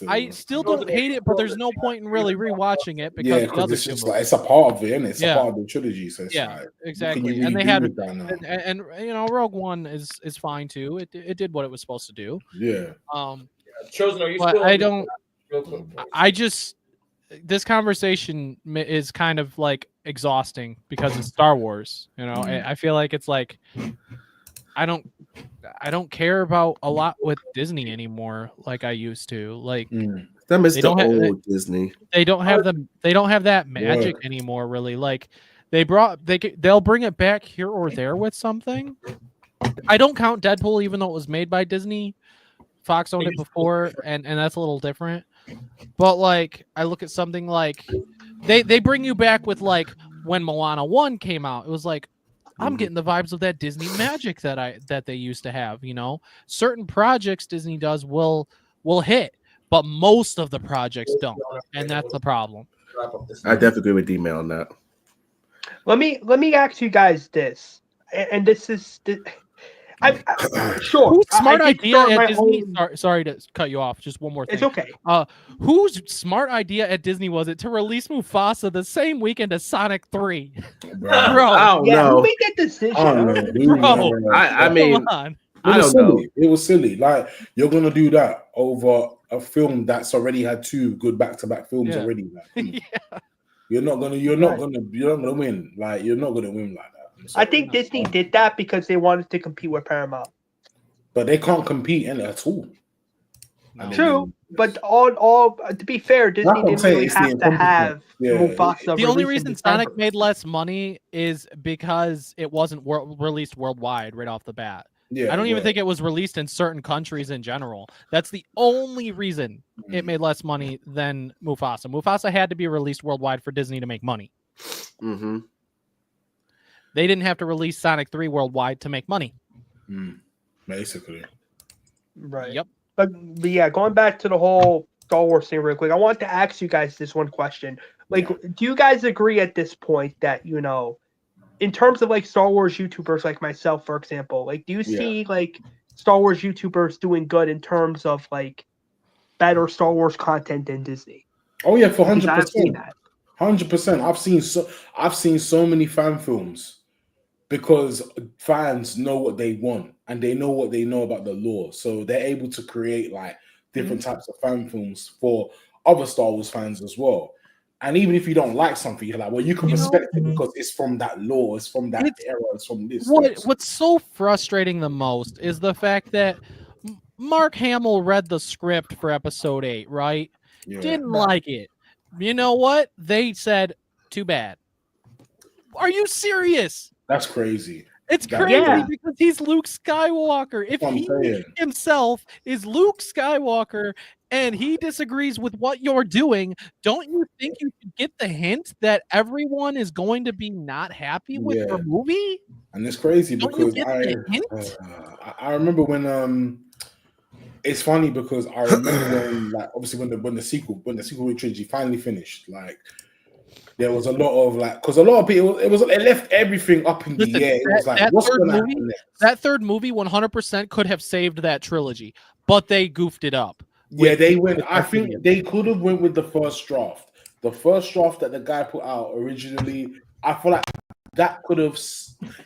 I still don't hate it, but there's no point in really rewatching it because it's just like it's a part of it, and it's a part of the trilogy. So it's exactly. Really and they had, and you know, Rogue One is fine too. It did what it was supposed to do. Yeah. Chosen, are you but still I don't. I just this conversation is kind of like exhausting because it's Star Wars. You know, I feel like it's like. I don't care about a lot with Disney anymore like I used to. Like that is the old Disney. They don't have that magic anymore, really. Like they'll bring it back here or there with something. I don't count Deadpool, even though it was made by Disney. Fox owned it before, and that's a little different. But like I look at something like they bring you back with like when Moana 1 came out, it was like I'm getting the vibes of that Disney magic that they used to have, you know. Certain projects Disney does will hit, but most of the projects don't, and that's the problem. I definitely agree with D-Mail on that. Let me ask you guys this, and this is I'm sure. Whose smart idea at Disney? Sorry to cut you off. Just one more thing. It's okay. Whose smart idea at Disney was it to release Mufasa the same weekend as Sonic 3? Bro, I don't know. Who made that decision? I mean, I don't know. It was silly. Like you're gonna do that over a film that's already had 2 good back-to-back films already. Like, you're not gonna win. Like you're not gonna win like that. I think Disney did that because they wanted to compete with Paramount. But they can't compete in it at all. True, but all to be fair, Disney didn't really have to have Mufasa. The only reason Sonic made less money is because it wasn't released worldwide right off the bat. I don't even think it was released in certain countries in general. That's the only reason it made less money than Mufasa. Mufasa had to be released worldwide for Disney to make money. Mm-hmm. They didn't have to release Sonic 3 worldwide to make money. Basically. Right. Yep. But yeah, going back to the whole Star Wars thing real quick, I want to ask you guys this one question. Like, do you guys agree at this point that, you know, in terms of like Star Wars YouTubers like myself, for example, like do you see like Star Wars YouTubers doing good in terms of like better Star Wars content than Disney? Oh yeah, for 100%. 100%. I've seen so many fan films because fans know what they want and they know what they know about the lore, so they're able to create like different types of fan films for other Star Wars fans as well. And even if you don't like something, you're like, well, you can respect it because it's from that lore, it's from that era, it's from this. What's so frustrating the most is the fact that Mark Hamill read the script for Episode 8, right? Didn't like it. You know what? They said, too bad. Are you serious? That's crazy. It's crazy because he's Luke Skywalker. If he himself is Luke Skywalker and he disagrees with what you're doing, don't you think you should get the hint that everyone is going to be not happy with your movie? And it's crazy because I remember when it's funny because I remember when, like, obviously when the sequel trilogy finally finished, like there was a lot of like, because a lot of people it left everything up in the air. It was like, what's going to happen next? That third movie 100% could have saved that trilogy, but they goofed it up. Yeah, they went. I think they could have went with the first draft. The first draft that the guy put out originally, I feel like that could have.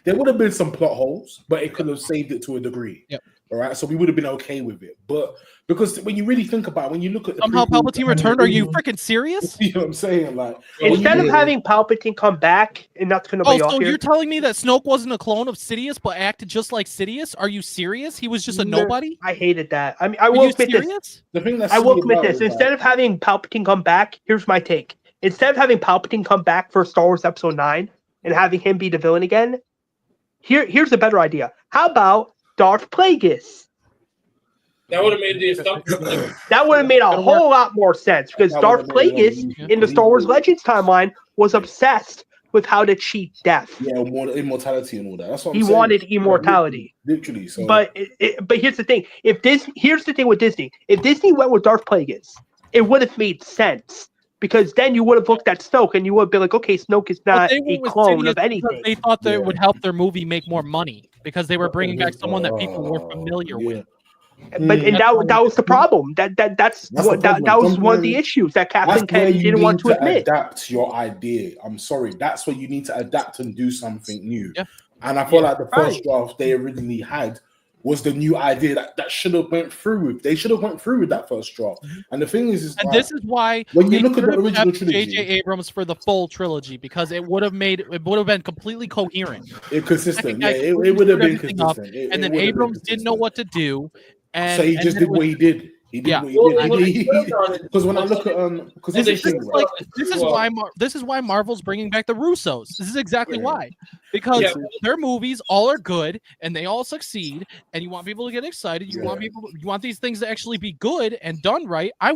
There would have been some plot holes, but it could have saved it to a degree. Yep. All right, so we would have been okay with it. But because when you really think about it, when you look at somehow Palpatine returned, are you freaking serious? You know what I'm saying? Like instead of having Palpatine come back, and that's going to be so you're telling me that Snoke wasn't a clone of Sidious, but acted just like Sidious? Are you serious? He was just a nobody. I hated that. I mean, I will admit this. The thing that's I will admit this. Instead of having Palpatine come back, here's my take. Instead of having Palpatine come back for Star Wars Episode 9 and having him be the villain again, here's a better idea. How about Darth Plagueis? That would have made the assumption. That would have made a whole lot more sense because Darth Plagueis in the Star Wars Legends timeline was obsessed with how to cheat death. Yeah, more immortality and all that. That's what he wanted immortality. Literally. So. But here's the thing: here's the thing with Disney. If Disney went with Darth Plagueis, it would have made sense. Because then you would have looked at Snoke and you would have been like, okay, Snoke is not a clone of anything. They thought that it would help their movie make more money because they were bringing back someone that people were familiar with. But that was the problem. That was one of the issues that Kathleen Kennedy didn't want to admit. Adapt your idea. I'm sorry. That's what you need to adapt and do something new. Yeah. And I feel like the first draft they originally had was the new idea that should have went through with. They should have went through with that first draft. And the thing is and this is why when you look at the original trilogy, J.J. Abrams for the full trilogy, because it would have been completely coherent, consistent. Yeah, it would have been consistent. And then Abrams didn't know what to do, and so he just did what he did. He did what he did. Because when I look at because this is why Marvel's bringing back the Russos. This is exactly why, because their movies all are good and they all succeed, and you want people to get excited. You want these things to actually be good and done right. I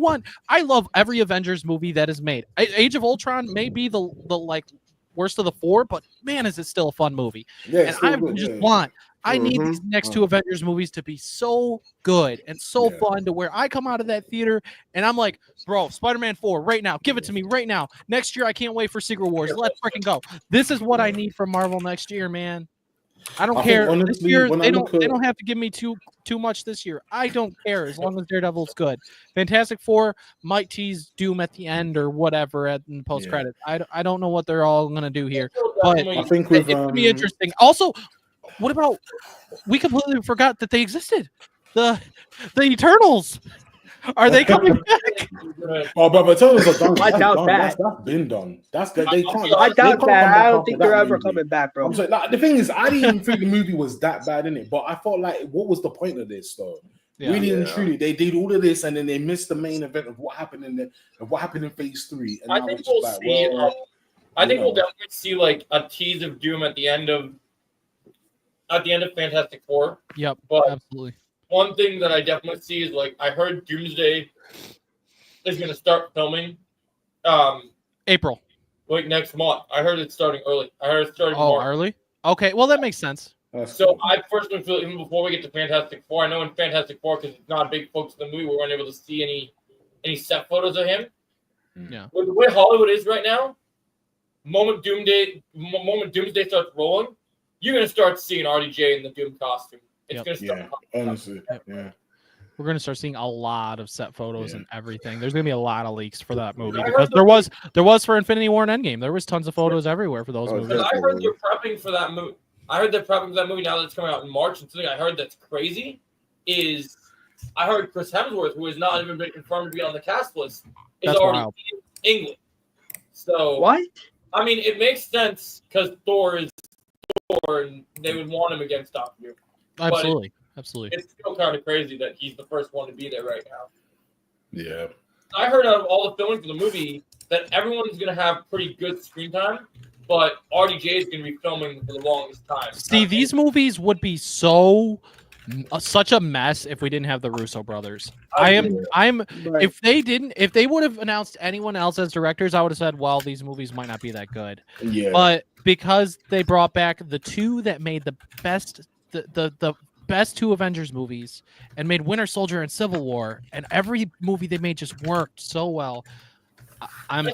love every Avengers movie that is made. Age of Ultron may be the like worst of the four, but man, is it still a fun movie. Yeah, and I need these next two Avengers movies to be so good and so fun to where I come out of that theater and I'm like, bro, Spider-Man 4 right now. Give it to me right now. Next year, I can't wait for Secret Wars. Let's freaking go. This is what I need from Marvel next year, man. I don't care. Honestly, this year, they don't have to give me too much this year. I don't care as long as Daredevil's good. Fantastic Four might tease Doom at the end or whatever in post credits. I don't know what they're all gonna do here, but I think it's gonna be interesting. Also, what about we completely forgot that they existed? The Eternals. Are they coming back? Oh, but Eternals are done. I doubt that. That's been done. They can't. I doubt that. I don't think they're ever coming back, bro. I'm sorry, the thing is, I didn't even think the movie was that bad, innit? But I felt like, what was the point of this, though? Really and truly, they did all of this, and then they missed the main event of what happened in Phase 3. And I think we'll see. I think we'll definitely see like a tease of Doom at the end of Fantastic Four. Yep, but absolutely. One thing that I definitely see is like I heard Doomsday is going to start filming. April. Like next month. I heard it's starting early. I heard it's starting. March. Early? Okay, well that makes sense. So I personally feel even before we get to Fantastic Four, I know in Fantastic Four because it's not a big focus of the movie, we weren't able to see any set photos of him. Yeah. With the way Hollywood is right now, moment Doomsday starts rolling, you're going to start seeing RDJ in the Doom costume. It's going to start. Honestly, We're going to start seeing a lot of set photos and everything. There's going to be a lot of leaks for that movie because there was for Infinity War and Endgame. There was tons of photos everywhere for those movies. I heard they're prepping for that movie. Now that it's coming out in March. And something I heard that's crazy is I heard Chris Hemsworth, who has not even been confirmed to be on the cast list, is already in England. So what? I mean, it makes sense because Thor is Thor, and they would want him against Doctor. Absolutely. It's still kind of crazy that he's the first one to be there right now. Yeah. I heard out of all the filming for the movie that everyone's going to have pretty good screen time, but RDJ is going to be filming for the longest time. See, these movies would be such a mess if we didn't have the Russo brothers. If they would have announced anyone else as directors, I would have said, well, these movies might not be that good. Yeah. But because they brought back the two that made the best the best two Avengers movies and made Winter Soldier and Civil War, and every movie they made just worked so well. I'm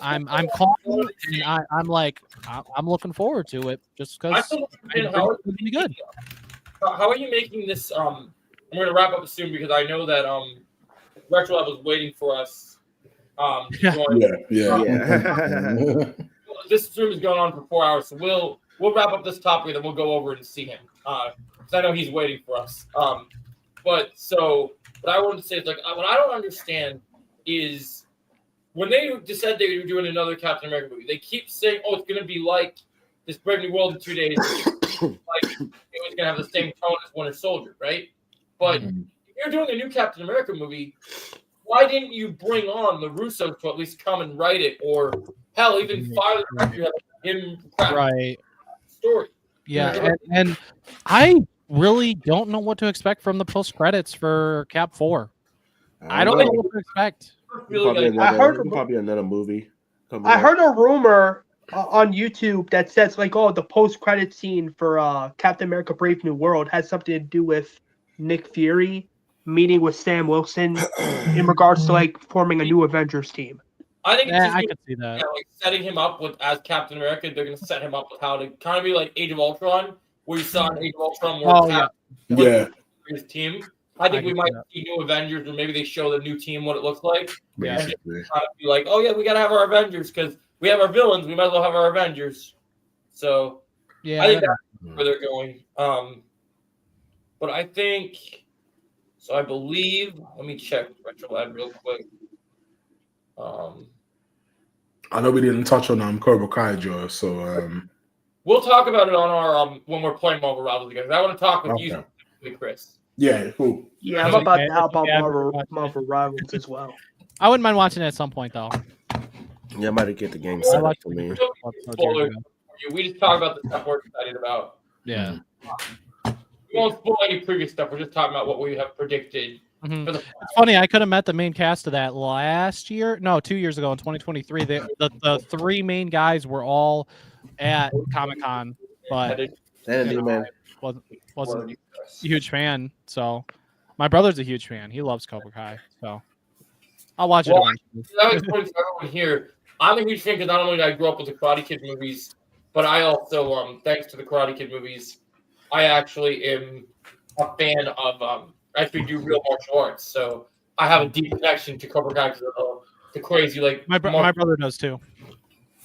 calling, and I'm looking forward to it just because it's be good. How are you making this? I'm going to wrap up soon because I know that Retro Lab was waiting for us. This stream is going on for 4 hours, so we'll wrap up this topic and then we'll go over and see him because I know he's waiting for us. But what I wanted to say is like what I don't understand is when they just said they were doing another Captain America movie, they keep saying, "Oh, it's going to be like this Brave New World in 2 days." Like it was gonna have the same tone as Winter Soldier, right? But if you're doing a new Captain America movie, why didn't you bring on the Russos to at least come and write it, or hell, even fire the director him right story? Yeah, and I really don't know what to expect from the post credits for Cap 4. I don't know what to expect. Probably another movie. I heard a rumor on YouTube that says like, oh, the post-credit scene for Captain America: Brave New World has something to do with Nick Fury meeting with Sam Wilson in regards to like forming a new Avengers team. I think I could see that. Like setting him up with as Captain America, they're going to set him up with how to kind of be like Age of Ultron, where you saw in Age of Ultron where his team. I think we might see new Avengers, or maybe they show the new team what it looks like. Yeah. And just kind of be like, oh yeah, we got to have our Avengers because we have our villains. We might as well have our Avengers. So yeah, I think that's where they're going. But I think so. I believe. Let me check Retrolab real quick. I know we didn't touch on Cobra Kai, Joe. So we'll talk about it on our when we're playing Marvel Rivals again. I want to talk with you, Chris. Yeah, cool. Yeah, I'm about to help out Marvel Rivals as well. I wouldn't mind watching it at some point, though. Yeah, I might get the game set up for me. We just talk about the stuff we're excited about. Yeah. We won't spoil any previous stuff. We're just talking about what we have predicted. It's funny. I could have met the main cast of that last year. No, 2 years ago in 2023. The three main guys were all at Comic-Con, but wasn't a huge fan. So my brother's a huge fan. He loves Cobra Kai. So I'll watch it. That was important for everyone here. I'm a huge fan because not only did I grow up with the Karate Kid movies, but I also, thanks to the Karate Kid movies, I actually am a fan of I actually do real martial arts, so I have a deep connection to Cobra Kai because of the crazy like. My brother does too.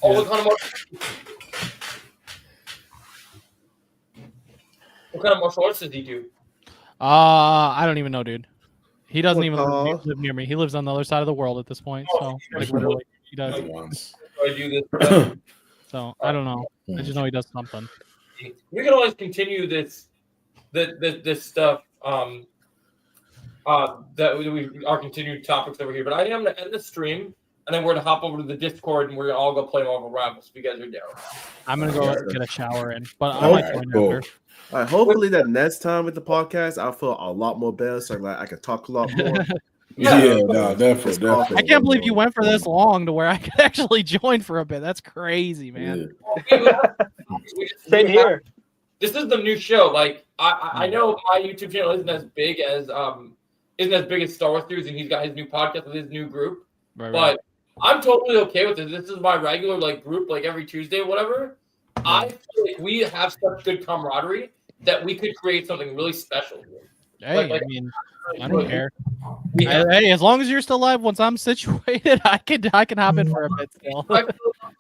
Oh, yeah. What kind of martial arts does he do? I don't even know, dude. He doesn't even live near me. He lives on the other side of the world at this point. So like literally, he does. I do this. So I don't know. I just know he does something. We can always continue this stuff. That we our continued topics over here. But I am going to end the stream, and then we're going to hop over to the Discord, and we're going to all go play Marvel Rivals if you guys are down. I'm going to go get a shower in, but I might join after. All right, hopefully that next time with the podcast, I'll feel a lot more better, so I can talk a lot more. Definitely. I can't believe you went for this long to where I could actually join for a bit. That's crazy, man. Same here. This is the new show. Like I know my YouTube channel isn't as big as Star Wars Theories, and he's got his new podcast with his new group. But I'm totally okay with it. This is my regular like group, like every Tuesday or whatever. I feel like we have such good camaraderie that we could create something really special here. Hey, I mean, I don't care. Hey, as long as you're still alive, once I'm situated, I can hop in for a bit still. I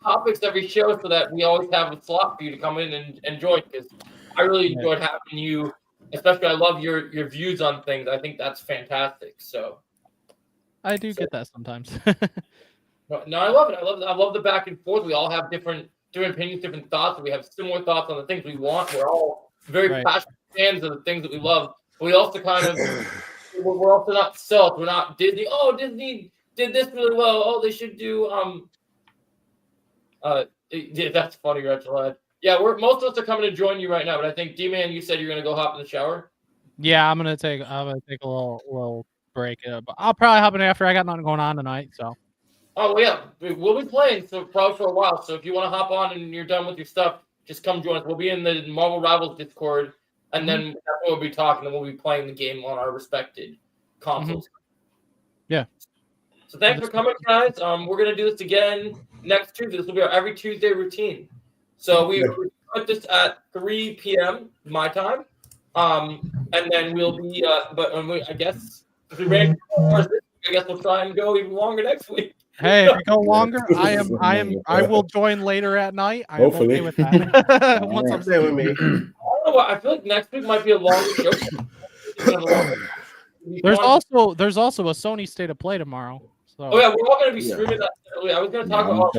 topics every show so that we always have a slot for you to come in and join, because I really enjoyed having you. Especially, I love your views on things. I think that's fantastic. So, I do get that sometimes. No, I love it. I love the back and forth. We all have different opinions, different thoughts. We have similar thoughts on the things we want. We're all very passionate fans of the things that we love. But we also kind of we're also not self. We're not Disney. Oh, Disney did this really well. Oh, they should do that's funny, Rachel. Yeah, most of us are coming to join you right now, but I think D-Man, you said you're gonna go hop in the shower. Yeah, I'm gonna take a little break. But I'll probably hop in after. I got nothing going on tonight, so. Oh well, yeah, we'll be playing probably for a while. So if you want to hop on and you're done with your stuff, just come join us. We'll be in the Marvel Rivals Discord, and then that's what we'll be talking, and we'll be playing the game on our respected consoles. Yeah. So thanks for coming, guys. We're gonna do this again next Tuesday. This will be our every Tuesday routine. So we put this at 3 p.m. my time, and then we'll be. I guess if we ran 4 hours, I guess we'll try and go even longer next week. Hey, if we go longer, I will join later at night. I'm okay with that. Once I'm there with me. I don't know what, I feel like next week might be a longer show. There's also a Sony State of Play tomorrow. So. Oh yeah, we're all gonna be streaming that. I was gonna talk about.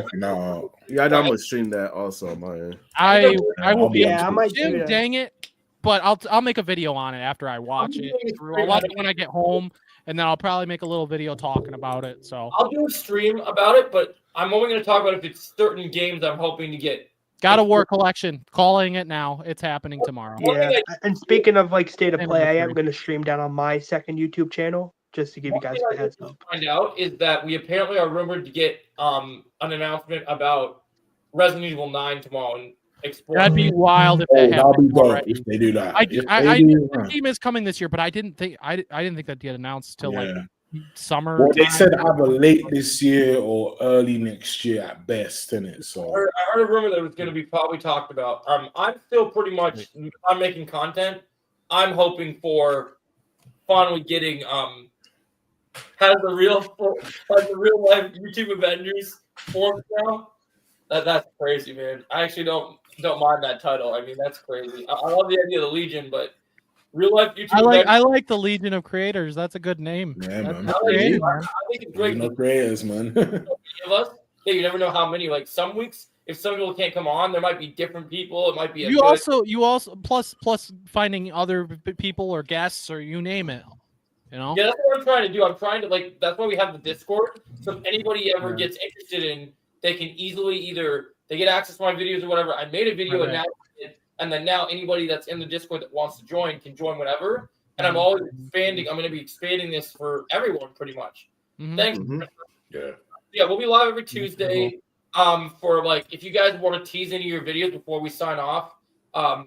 Yeah, I'm gonna stream that also, man. I will be. Yeah, I might do. Dang it! But I'll make a video on it after I watch it. I'll watch it when I get home. And then I'll probably make a little video talking about it. So I'll do a stream about it, but I'm only going to talk about if it's certain games I'm hoping to get. God of War collection. Calling it now. It's happening tomorrow. Yeah. And speaking of like State of Play, I am going to stream down on my second YouTube channel just to give you guys a heads up. Find out is that we apparently are rumored to get an announcement about Resident Evil 9 tomorrow and explore. That'd be wild if that happened. If they do that. I the team is coming this year, but I didn't think that'd get announced till like summer. Well, they said either late this year or early next year at best, innit? So I heard a rumor that it was going to be probably talked about. I'm still pretty much. I'm making content. I'm hoping for finally getting has the real life YouTube Avengers formed now. That's crazy, man. I actually don't mind that title. I mean, that's crazy. I love the idea of the Legion, but real life YouTube. I like the Legion of Creators. That's a good name. Yeah, man. I think it's great. No creators, man. You never know how many. Like some weeks, if some people can't come on, there might be different people. It might be you also plus finding other people or guests or you name it. You know? Yeah, that's what I'm trying to do. I'm trying to that's why we have the Discord. So if anybody ever gets interested in, they can easily either they get access to my videos or whatever. I made a video and then now anybody that's in the Discord that wants to join can join whatever. And I'm always expanding. I'm going to be expanding this for everyone pretty much. Thanks. Yeah, we'll be live every Tuesday. For if you guys want to tease any of your videos before we sign off,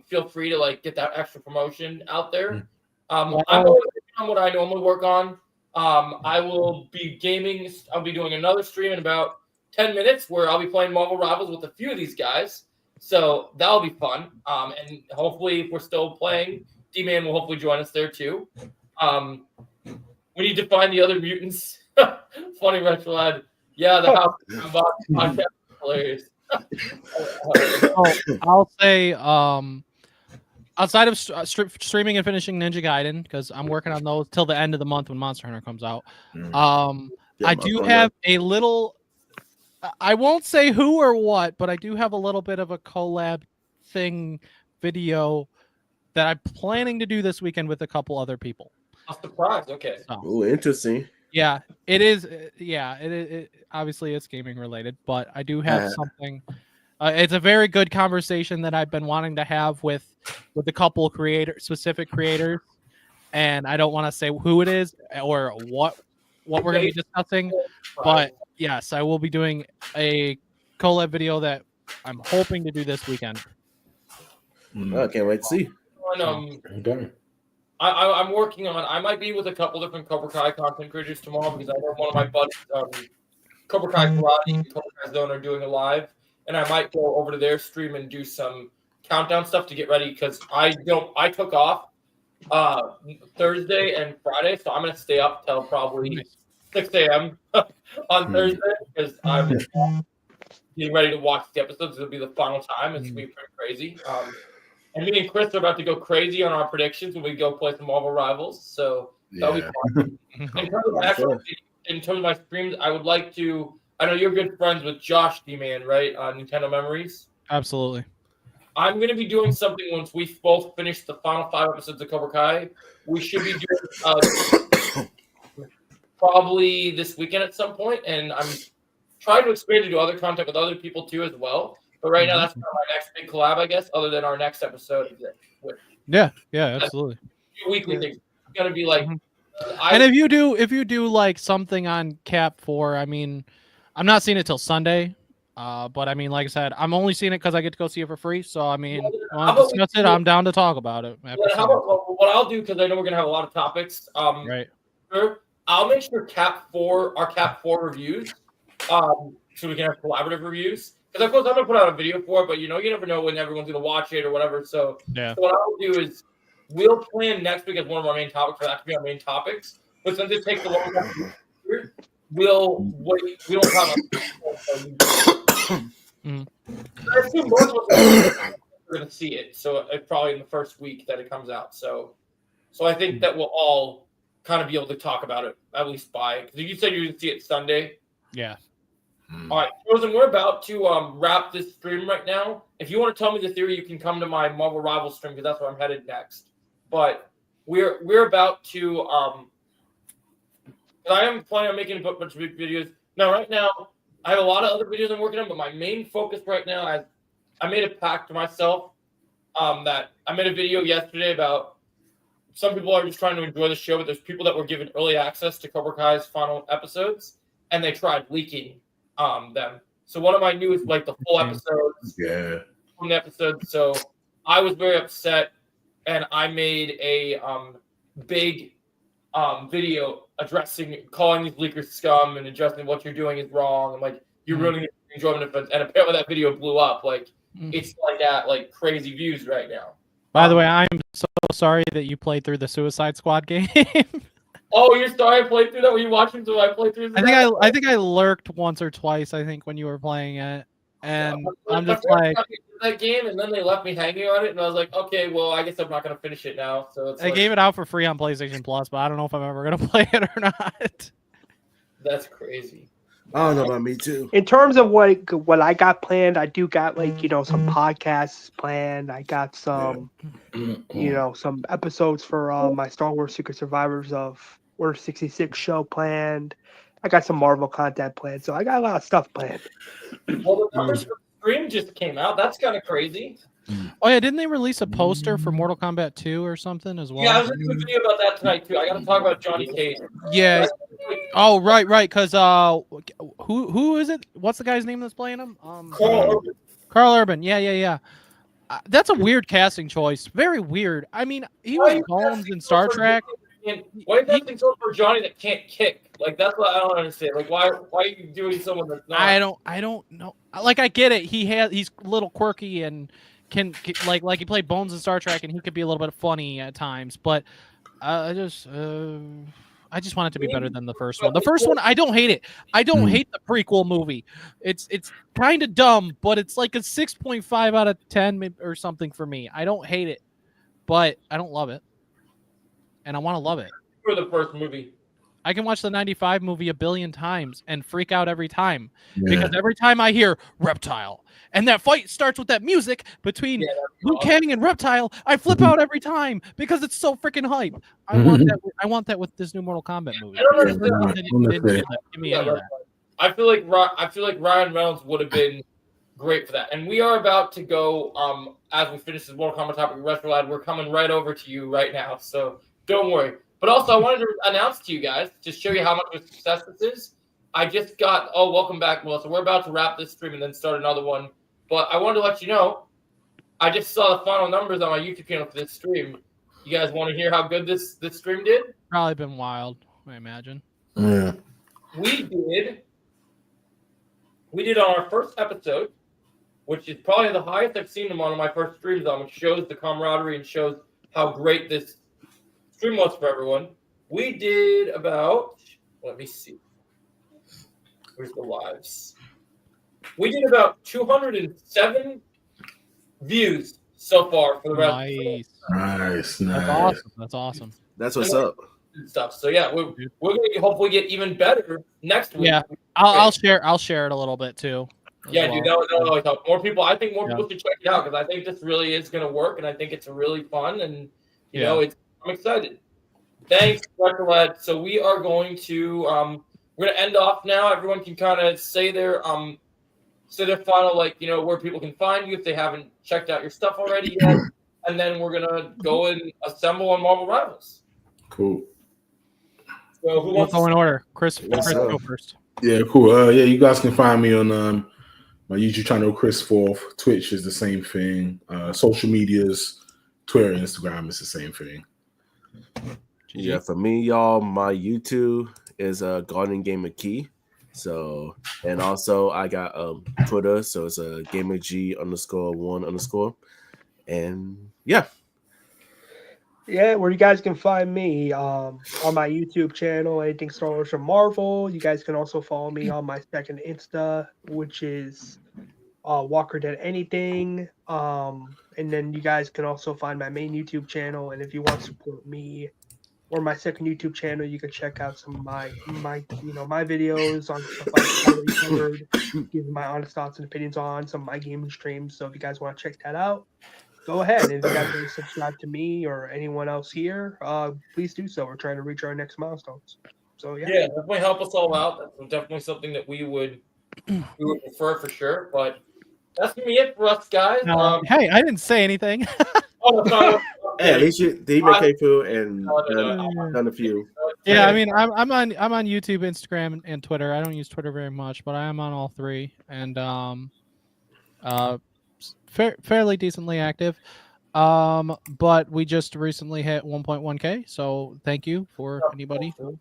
feel free to get that extra promotion out there. I'm always working on what I normally work on. I will be gaming. I'll be doing another stream in about 10 minutes where I'll be playing Marvel Rivals with a few of these guys. So that'll be fun. And hopefully, if we're still playing, D-Man will hopefully join us there too. We need to find the other mutants. Funny retro lad. Yeah, the house podcast is hilarious. I'll say, outside of streaming and finishing Ninja Gaiden, because I'm working on those till the end of the month when Monster Hunter comes out. I do have a little. I won't say who or what, but I do have a little bit of a collab thing video that I'm planning to do this weekend with a couple other people. A surprise, okay. Oh, interesting. Yeah, it is. Yeah, it obviously it's gaming related, but I do have something. It's a very good conversation that I've been wanting to have with a couple specific creators, and I don't want to say who it is or what we're going to be discussing, but yes, I will be doing a collab video that I'm hoping to do this weekend. I can't wait to see. I'm working on. I might be with a couple different Cobra Kai content creators tomorrow because I know one of my buddies, Cobra Kai Karate and Cobra Kai Zone, are doing a live, and I might go over to their stream and do some countdown stuff to get ready because I took off Thursday and Friday, so I'm gonna stay up till probably 6 a.m. on Thursday because I'm getting ready to watch the episodes. It'll be the final time. It's gonna be pretty crazy. And me and Chris are about to go crazy on our predictions when we go play some Marvel Rivals. So that'll be fun. In terms of my streams, I would like to. I know you're good friends with Josh D-Man, right? On Nintendo Memories. Absolutely. I'm going to be doing something once we both finish the final 5 episodes of Cobra Kai. We should be doing probably this weekend at some point, and I'm trying to expand to do other content with other people too as well. But right now, that's my next big collab, I guess, other than our next episode. Yeah, absolutely. Weekly things. It's going to be like. And if you do like something on Cap 4, I mean, I'm not seeing it till Sunday. But I mean, like I said, I'm only seeing it because I get to go see it for free. So I mean, discuss it. I'm down to talk about it. How about what I'll do, because I know we're gonna have a lot of topics. Right. I'll make sure our Cap 4 reviews, so we can have collaborative reviews. Because of course I'm gonna put out a video for it, but you never know when everyone's gonna watch it or whatever. So, so what I'll do is we'll plan next week as one of our main topics for that to be our main topics. But since it takes a long time, we'll wait. We don't have I assume most of us are going to see it, so it's probably in the first week that it comes out. So I think that we'll all kind of be able to talk about it at least because you said you would see it Sunday. Yeah. All right, Frozen, we're about to wrap this stream right now. If you want to tell me the theory, you can come to my Marvel Rivals stream because that's where I'm headed next. But we're about to. I am planning on making a bunch of big videos. Now, right now, I have a lot of other videos I'm working on, but my main focus right now, I made a pact to myself that I made a video yesterday about some people are just trying to enjoy the show, but there's people that were given early access to Cobra Kai's final episodes, and they tried leaking them. So one of my newest, like the full episodes. Yeah. From the episode. So I was very upset, and I made a big video calling these leakers scum and addressing what you're doing is wrong and like you're ruining the enjoyment of it. And apparently that video blew up. Like it's like at like crazy views right now. By the way, I'm so sorry that you played through the Suicide Squad game. Oh, you're sorry I played through that? Were you watching so I played through that? I think I lurked once or twice, I think, when you were playing it. And I'm just like that game, and then they left me hanging on it, and I was like, okay, well, I guess I'm not gonna finish it now. So I gave it out for free on PlayStation Plus, but I don't know if I'm ever gonna play it or not. That's crazy. I don't know about me too. In terms of what I got planned, I do got like some podcasts planned. I got some some episodes for my Star Wars Secret Survivors of Order 66 show planned. I got some Marvel content planned, so I got a lot of stuff planned. Well, the numbers for the stream just came out. That's kind of crazy. Oh yeah, didn't they release a poster for Mortal Kombat 2 or something as well? Yeah, I was doing a video about that tonight too. I got to talk about Johnny Cage. Yeah. Oh right, because who is it? What's the guy's name that's playing him? Carl Urban. Yeah. That's a weird casting choice. Very weird. I mean, he was Bones in Star Trek. Why are you casting someone for Johnny that can't kick? Like that's what I don't understand. Like why are you doing someone that's not? I don't know. Like I get it. He's a little quirky and can like he played Bones in Star Trek and he could be a little bit funny at times, but I just want it to be better than the first one. The first one, I don't hate it. I don't hate the prequel movie. It's kind of dumb, but it's like a 6.5 out of 10 or something for me. I don't hate it, but I don't love it, and I want to love it. For the first movie, I can watch the 95 movie 1 billion times and freak out every time because every time I hear Reptile and that fight starts with that music between Liu Kang and Reptile, I flip out every time because it's so freaking hype. I want that with this new Mortal Kombat movie. I feel like Ryan Reynolds would have been great for that. And we are about to go as we finish this Mortal Kombat topic Retro Lad, we're coming right over to you right now. So don't worry. But also, I wanted to announce to you guys, to show you how much of a success this is. I just got, welcome back, Melissa. We're about to wrap this stream and then start another one. But I wanted to let you know, I just saw the final numbers on my YouTube channel for this stream. You guys want to hear how good this stream did? Probably been wild, I imagine. Yeah. We did on our first episode, which is probably the highest I've seen them on my first streams on, which shows the camaraderie and shows how great this stream was for everyone. We did about, let me see. Where's the lives? We did about 207 views so far for the rest. Nice. That's awesome. That's what's up. Stuff. So yeah, we're gonna hopefully get even better next week. Yeah, I'll share it a little bit too. Yeah, dude, that would always help. More people. I think more people should check it out because I think this really is gonna work, and I think it's really fun, and you know, I'm excited. Thanks, Dr. Led. So we are going to we're gonna end off now. Everyone can kind of say their final, like, you know, where people can find you if they haven't checked out your stuff already yet, and then we're gonna go and assemble on Marvel Rivals. Cool. So who wants to go in order? Chris go first. Yeah, cool. You guys can find me on my YouTube channel, Chris Forth. Twitch is the same thing. Social medias, Twitter, Instagram is the same thing. Yeah, for me, y'all, my YouTube is Garden Gamer Key. So, and also I got Twitter, so it's a GamerG_1_. And yeah. Yeah, where you guys can find me on my YouTube channel, anything Star Wars or Marvel. You guys can also follow me on my second Insta, which is Walker Dead Anything. And then you guys can also find my main YouTube channel. And if you want to support me or my second YouTube channel, you can check out some of my videos on stuff I've already covered, giving my honest thoughts and opinions on some of my gaming streams. So if you guys want to check that out, go ahead. And if you guys want to subscribe to me or anyone else here, please do so. We're trying to reach our next milestones. So yeah, definitely help us all out. That's definitely something that we would prefer for sure. But that's gonna be it for us, guys. Hey, I didn't say anything. Oh, sorry. Hey, at least he make food and done a few. Yeah, I mean, I'm on YouTube, Instagram, and Twitter. I don't use Twitter very much, but I am on all three, and fairly decently active. But we just recently hit 1.1K, so thank you for anybody who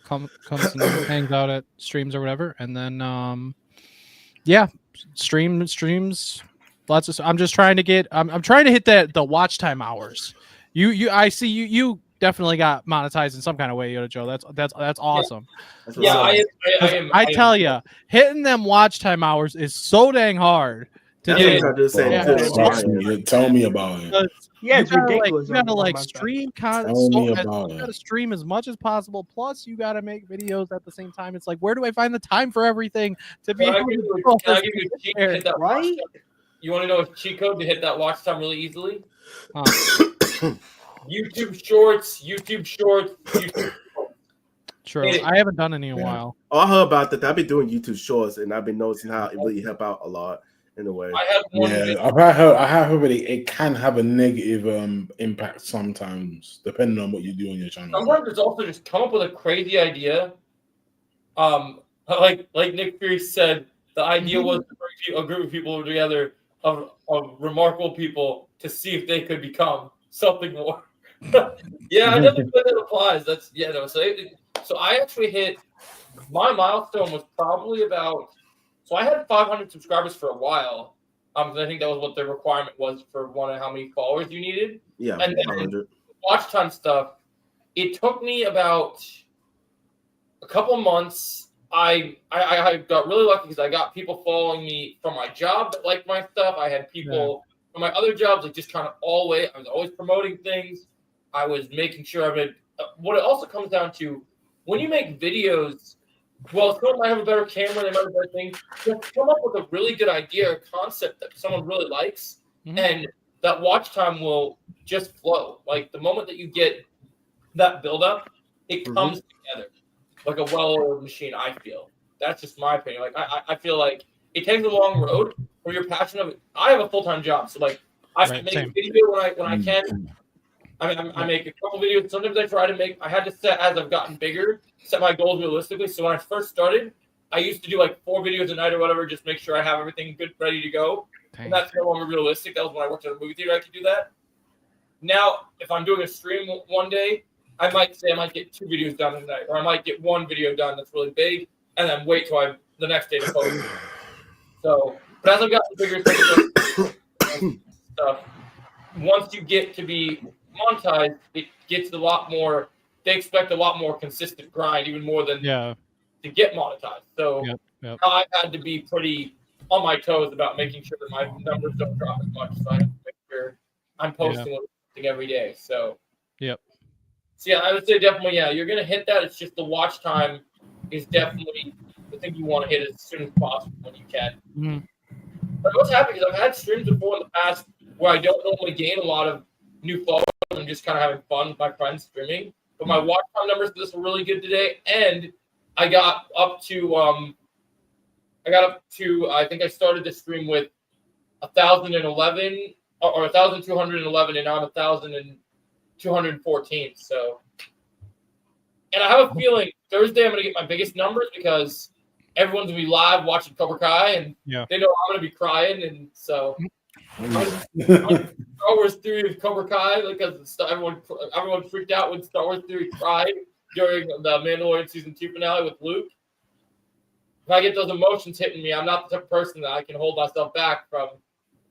comes and hangs out at streams or whatever, and then yeah, streams. Lots of. I'm just trying to get. I'm trying to hit the watch time hours. I see you definitely got monetized in some kind of way, Yoda Joe. That's awesome. Yeah, I tell you, hitting them watch time hours is so dang hard to do. Tell me about it. Yeah, it's ridiculous. You gotta stream content. You gotta stream as much as possible. Plus, you gotta make videos at the same time. It's like, where do I find the time for everything to be able to do all Can I this give you a cheat share? to hit that Right? You want to know a cheat code to hit that watch time really easily? YouTube Shorts. True. I haven't done any in a while. Oh, I heard about that. I've been doing YouTube Shorts, and I've been noticing how it really help out a lot in a way. I have heard it can have a negative impact sometimes, depending on what you do on your channel. Sometimes it's also just come up with a crazy idea. Like Nick Fury said, the idea was to bring a group of people together of remarkable people to see if they could become something more. Yeah, I definitely think that applies. So I actually hit my milestone was probably about. So I had 500 subscribers for a while. I think that was what the requirement was for how many followers you needed. Yeah, and then watch time stuff. It took me about a couple months. I got really lucky because I got people following me from my job that liked my stuff. I had people from my other jobs just kind of all the way. I was always promoting things. I was making sure what it also comes down to, when you make videos, well, someone might have a better camera, they might have a better thing. Just come up with a really good idea or concept that someone really likes, and that watch time will just flow. Like the moment that you get that build up, it comes together like a well-oiled machine. I feel that's just my opinion. Like I feel like it takes a long road where you're passionate of it. I have a full-time job, so like I make a video when I can. I make a couple videos. Sometimes I try to make. I had to set as I've gotten bigger, set my goals realistically. So when I first started, I used to do like 4 videos a night or whatever, just make sure I have everything good, ready to go. And that's no longer realistic. That was when I worked at a movie theater. I could do that. Now, if I'm doing a stream one day, I might get 2 videos done in a night, or I might get 1 video done that's really big, and then wait till the next day to post. So, but as I've gotten bigger stuff, once you get to be monetized, it gets a lot more. They expect a lot more consistent grind, even more than to get monetized. So I've had to be pretty on my toes about making sure that my numbers don't drop as much. So I have to make sure I'm posting something every day. So So yeah, I would say definitely you're gonna hit that. It's just the watch time is definitely the thing you want to hit as soon as possible when you can. But what's happening is I've had streams before in the past where I don't normally gain a lot of new followers. I'm just kind of having fun with my friends streaming. But my watch time numbers for this were really good today, and I got up to I think I started this stream with 1,011 or 1,211, and now I'm 1,214. So, and I have a feeling Thursday I'm going to get my biggest numbers because everyone's going to be live watching Cobra Kai, and they know I'm going to be crying, and so. Star Wars Theory of Cobra Kai, because everyone freaked out when Star Wars Theory cried during the Mandalorian season 2 finale with Luke. If I get those emotions hitting me, I'm not the type of person that I can hold myself back from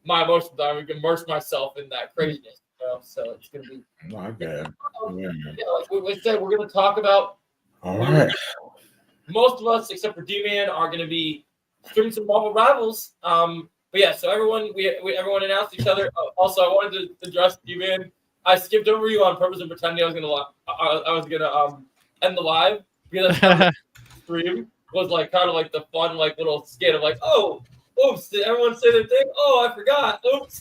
my emotions. I would immerse myself in that craziness. So it's going to be. Like we said, we're going to talk about. All right. Most of us, except for D-Man, are going to be streaming some Marvel Rivals. But yeah, so everyone announced each other. Also, I wanted to address you, man. I skipped over you on purpose and pretending I was gonna end the live because stream was like kind of like the fun little skit of oops, did everyone say their thing? Oh, I forgot. Oops.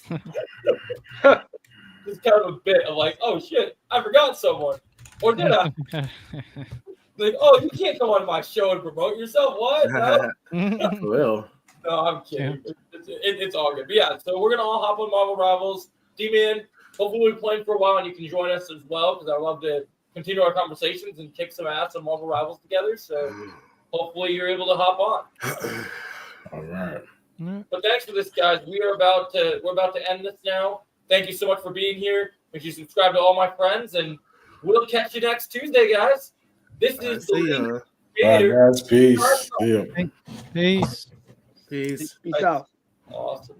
It's kind of a bit of oh shit, I forgot someone, or did I? Oh, you can't come on my show and promote yourself. What? No? Well. No, I'm kidding. It's all good. But yeah, so we're gonna all hop on Marvel Rivals. D-Man, hopefully we'll be playing for a while and you can join us as well because I love to continue our conversations and kick some ass on Marvel Rivals together. So hopefully you're able to hop on. All right. But thanks for this, guys. We're about to end this now. Thank you so much for being here. Make sure you subscribe to all my friends, and we'll catch you next Tuesday, guys. This is the Peace. Peace. Peace out. Awesome.